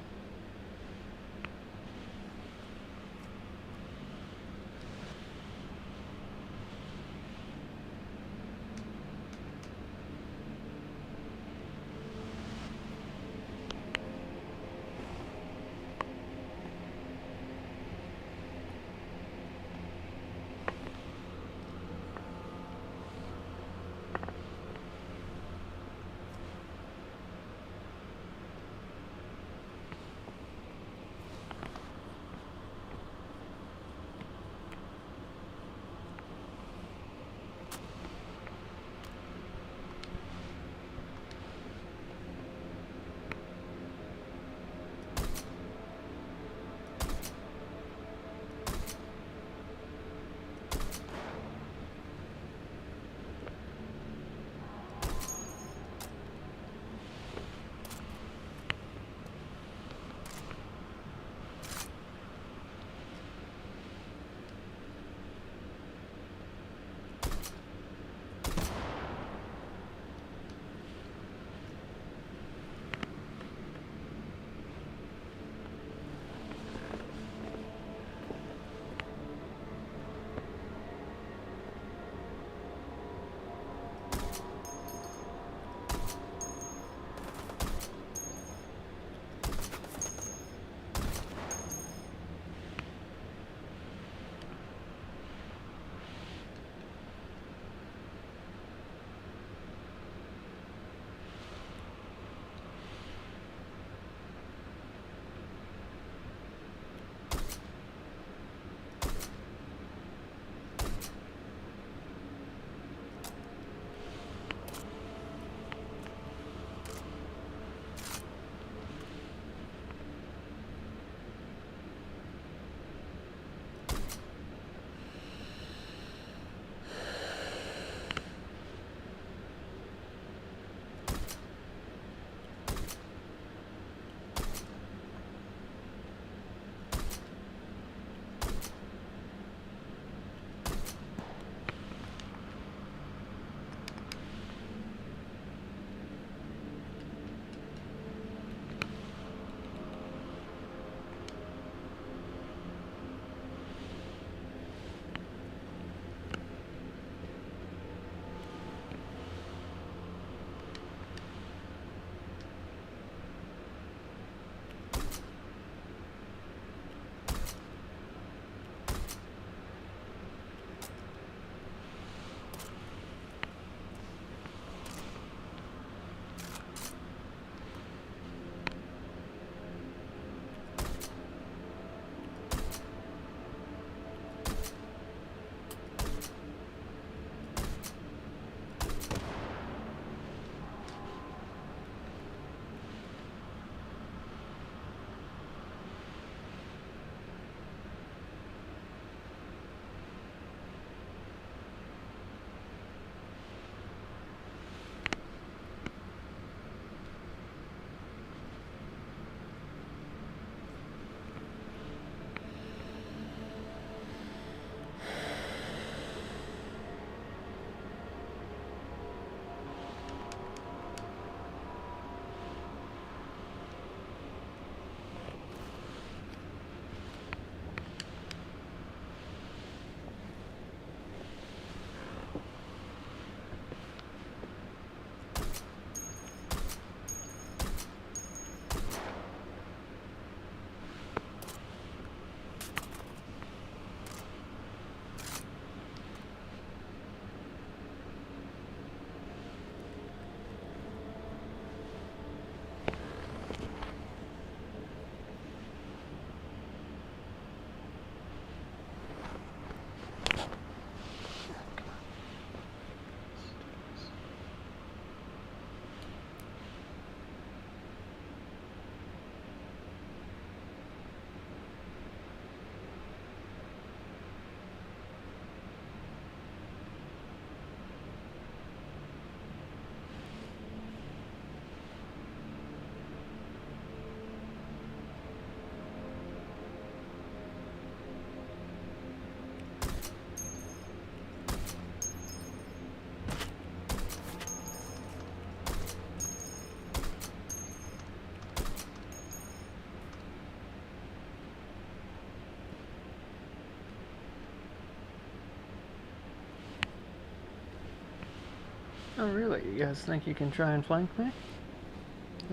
Oh really? You guys think you can try and flank me?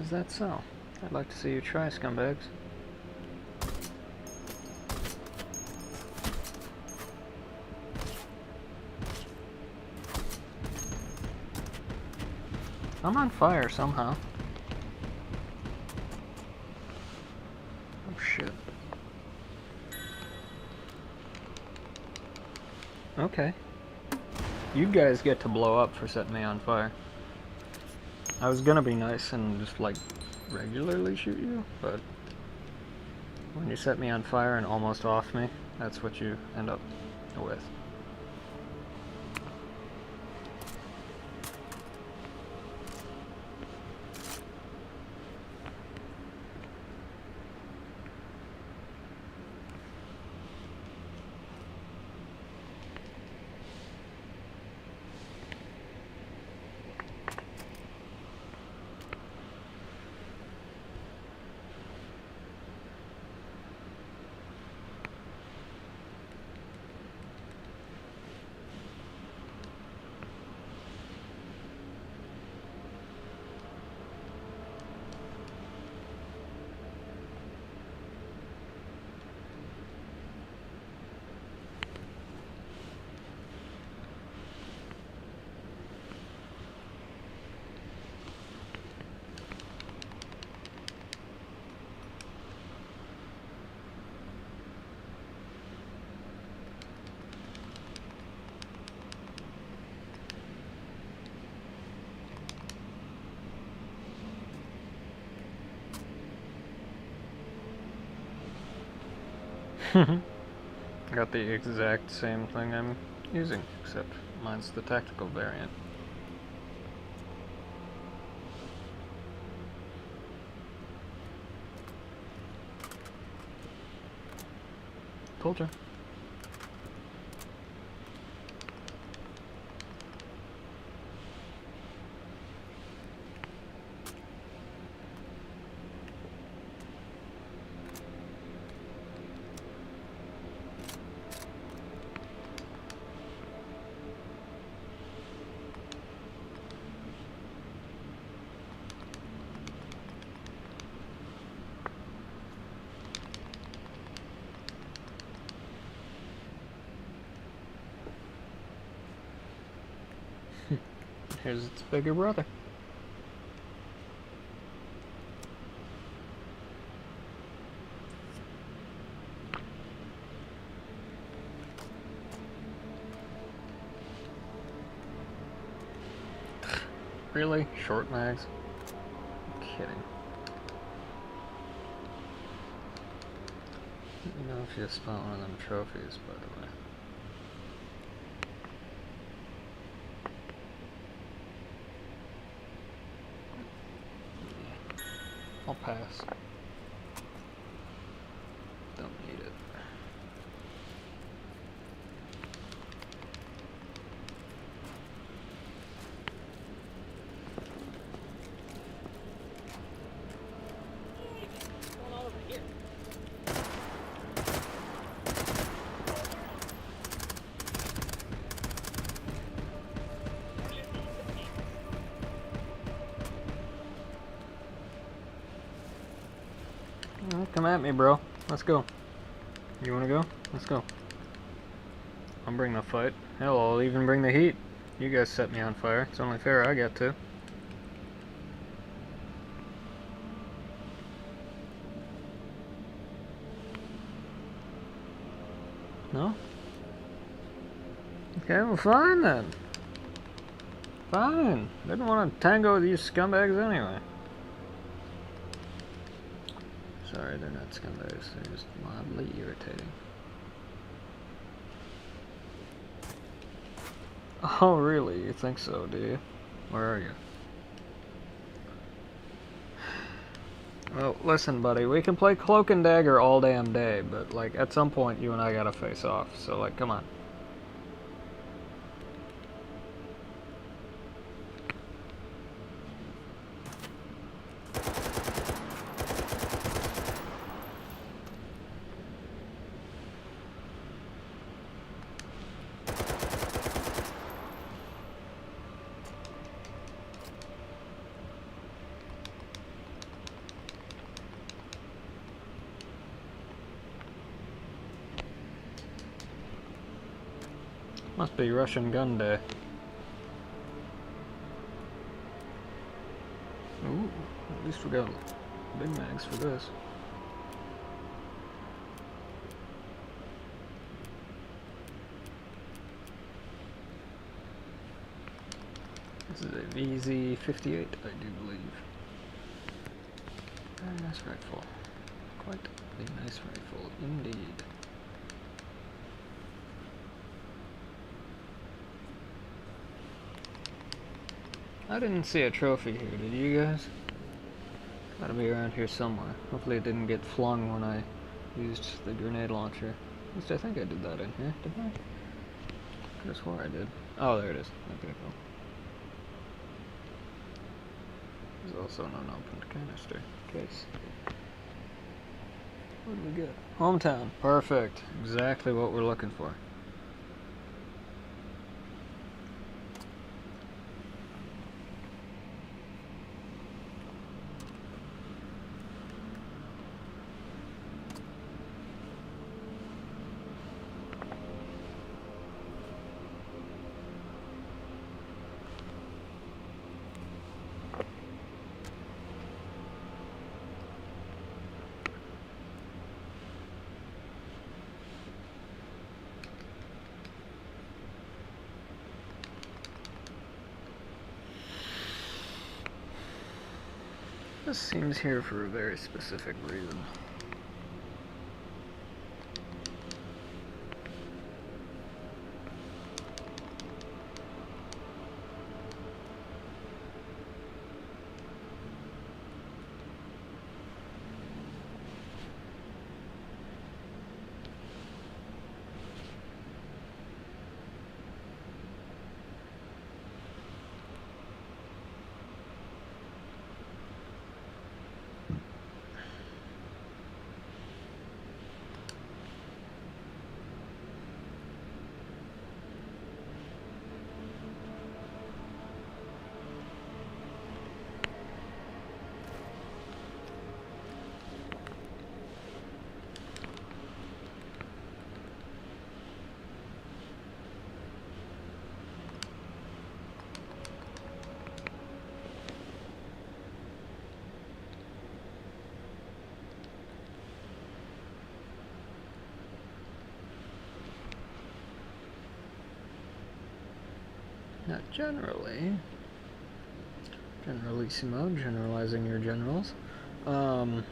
Is that so? I'd like to see you try, scumbags. I'm on fire somehow. Oh shit. Okay. You guys get to blow up for setting me on fire. I was gonna be nice and just like regularly shoot you, but when you set me on fire and almost off me, that's what you end up with. Got the exact same thing I'm using, except mine's the tactical variant. Told you. Here's its bigger brother. Really? Short mags? I'm kidding. Let me know if you spot one of them trophies, by the way. I'll pass. Don't need it. Come at me, bro. Let's go. You wanna go? Let's go. I'll bring the fight. Hell, I'll even bring the heat. You guys set me on fire. It's only fair I get to. No? Okay, well fine then. Fine. Didn't want to tango with you scumbags anyway. Sorry, they're not scumbags, they're just mildly irritating. Oh really? You think so, do you? Where are you? Well, listen buddy, we can play Cloak and Dagger all damn day, but like, at some point you and I gotta face off, so like, come on. Must be Russian gun day. Ooh, at least we got big mags for this. This is a VZ-58, I do believe. Very nice rifle. Quite a nice rifle, indeed. I didn't see a trophy here, did you guys? Gotta be around here somewhere. Hopefully it didn't get flung when I used the grenade launcher. At least I think I did that in here, didn't I? Could have swore I did. Oh, there it is. Okay, cool. There's also an unopened canister case. What do we get? Hometown. Perfect. Exactly what we're looking for. This seems here for a very specific reason. Now generally, generalissimo, generalizing your generals, generally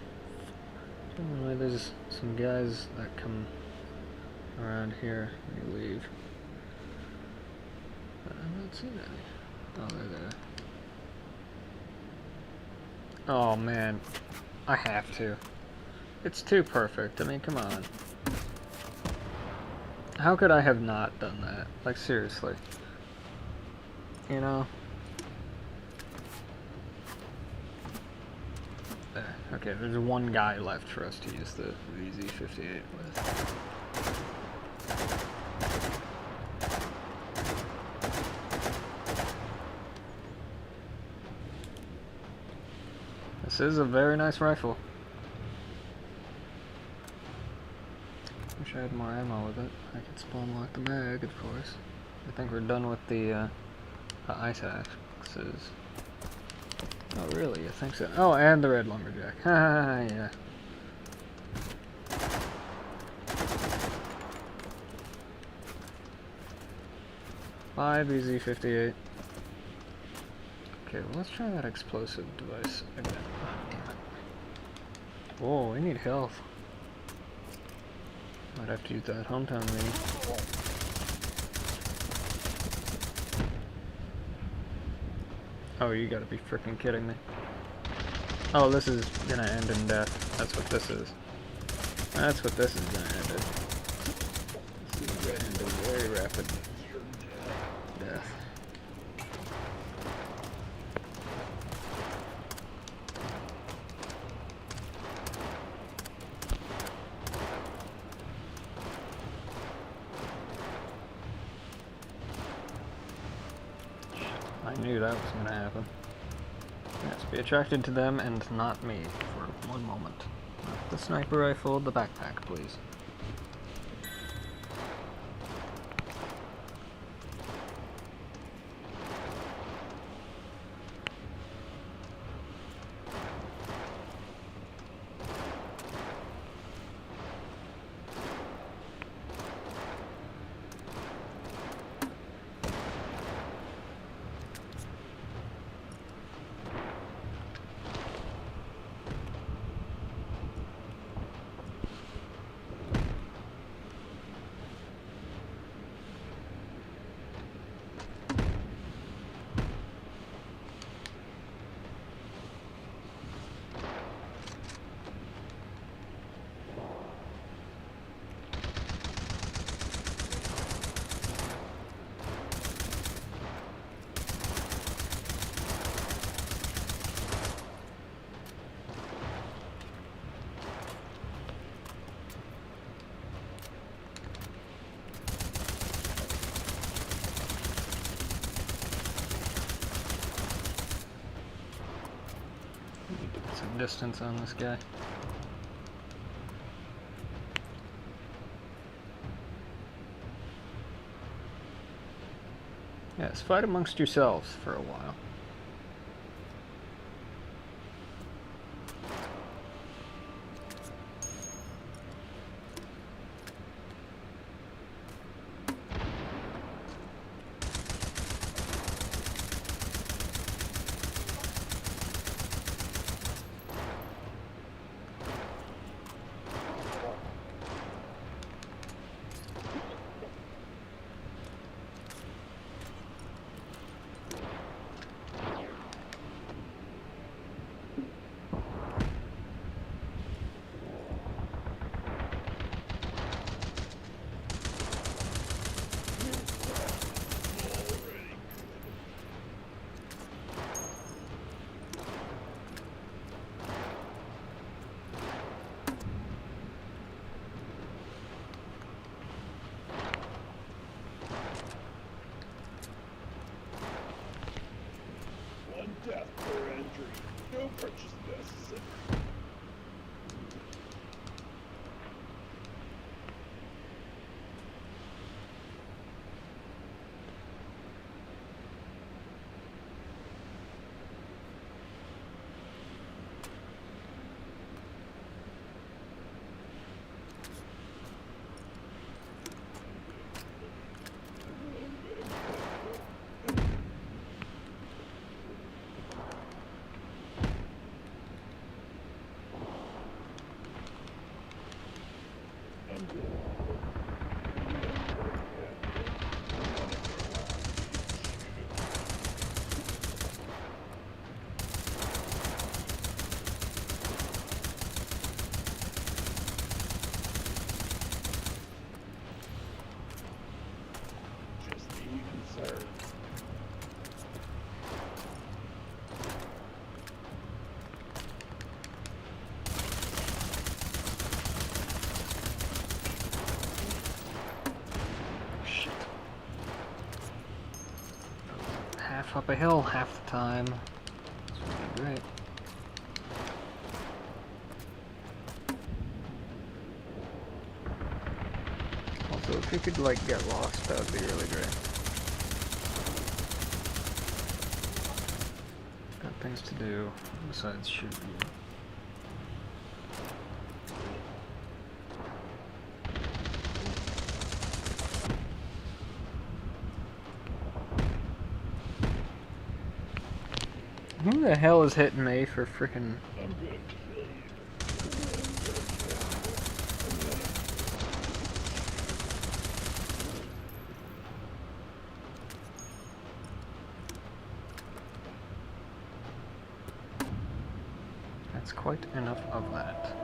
there's some guys that come around here when you leave. But I'm not seeing any. Oh, they're there. Oh man, I have to. It's too perfect. I mean, come on. How could I have not done that? Like, seriously. You know? There. Okay, there's one guy left for us to use the VZ-58 with. This is a very nice rifle. Wish I had more ammo with it. I could spawn lock the mag, of course. I think we're done with the ice axes. Oh, really? I think so. Oh, and the red lumberjack. Haha, yeah. Five VZ-58. Okay, well, let's try that explosive device again. Oh, damn it. Whoa, we need health. Might have to use that hometown mini. Oh, you gotta be freaking kidding me. Oh, this is gonna end in death. That's what this is. That's what this is gonna end in. This is gonna end in very rapid death. I knew that was going to happen. Yes, be attracted to them and not me for one moment. Not the sniper rifle, the backpack, please. some distance on this guy. Yes, fight amongst yourselves for a while. Death per entry. No purchase necessary. Up a hill half the time. This would be great. Also, if you could like get lost, that would be really great. Got things to do besides shoot you. Who the hell is hitting me for frickin'... That's quite enough of that.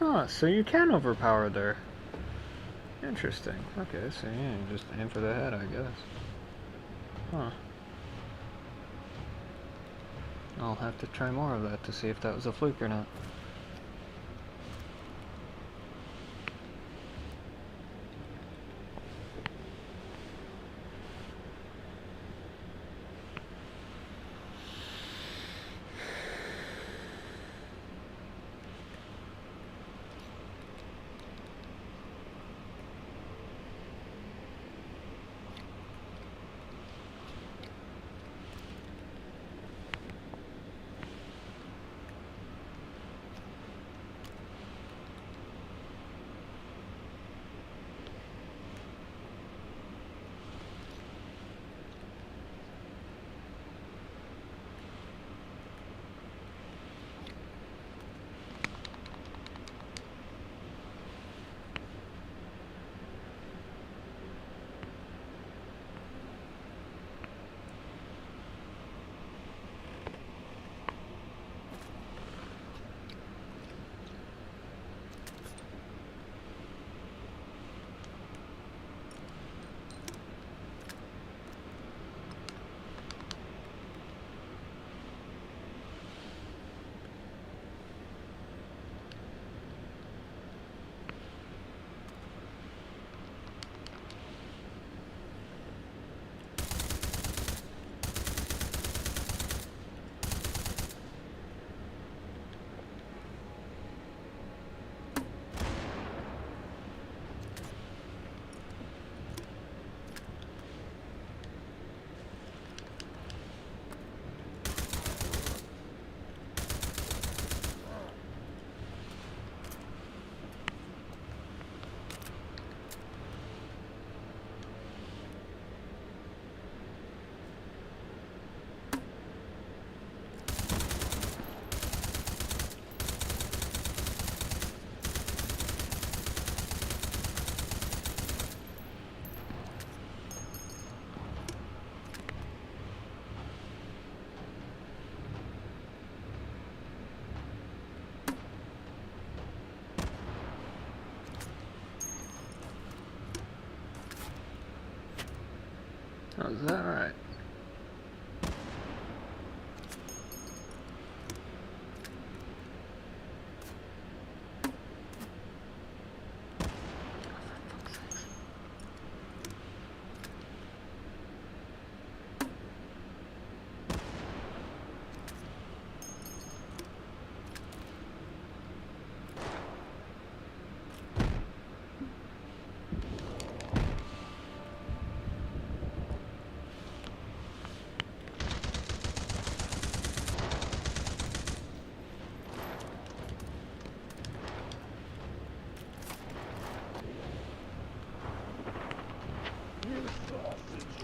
Huh, so you can overpower there. Interesting. Okay, so yeah, you just aim for the head, I guess. Huh. I'll have to try more of that to see if that was a fluke or not. Oh, is that right?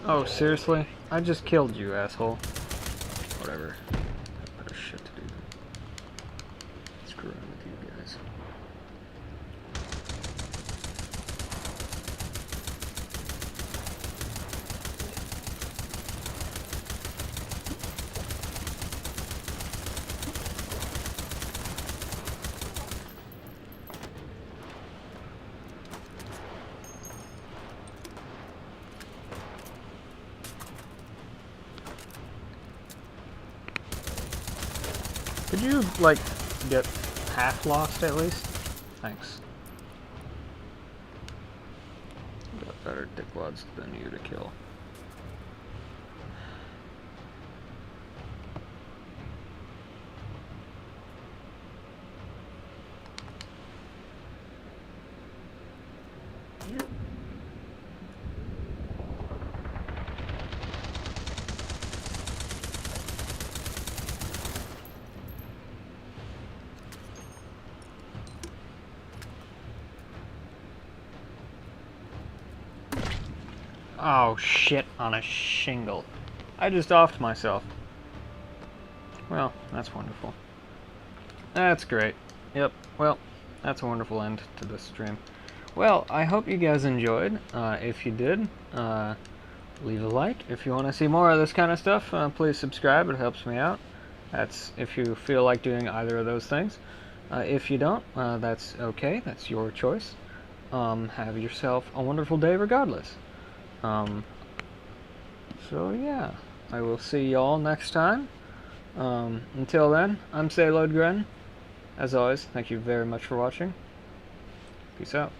Oh, seriously? I just killed you, asshole. Whatever. Got better shit to do. Screw around with you guys. Could you, like, get half lost at least? Thanks. Got better dickwads than you to kill. Oh shit, on a shingle. I just offed myself. Well, that's wonderful. That's great. Yep, well, that's a wonderful end to this stream. Well, I hope you guys enjoyed. If you did, leave a like. If you want to see more of this kind of stuff, please subscribe. It helps me out. That's if you feel like doing either of those things. If you don't, that's okay. That's your choice. Have yourself a wonderful day regardless. So yeah, I will see y'all next time. Until then, I'm Seizure. As always, thank you very much for watching. Peace out.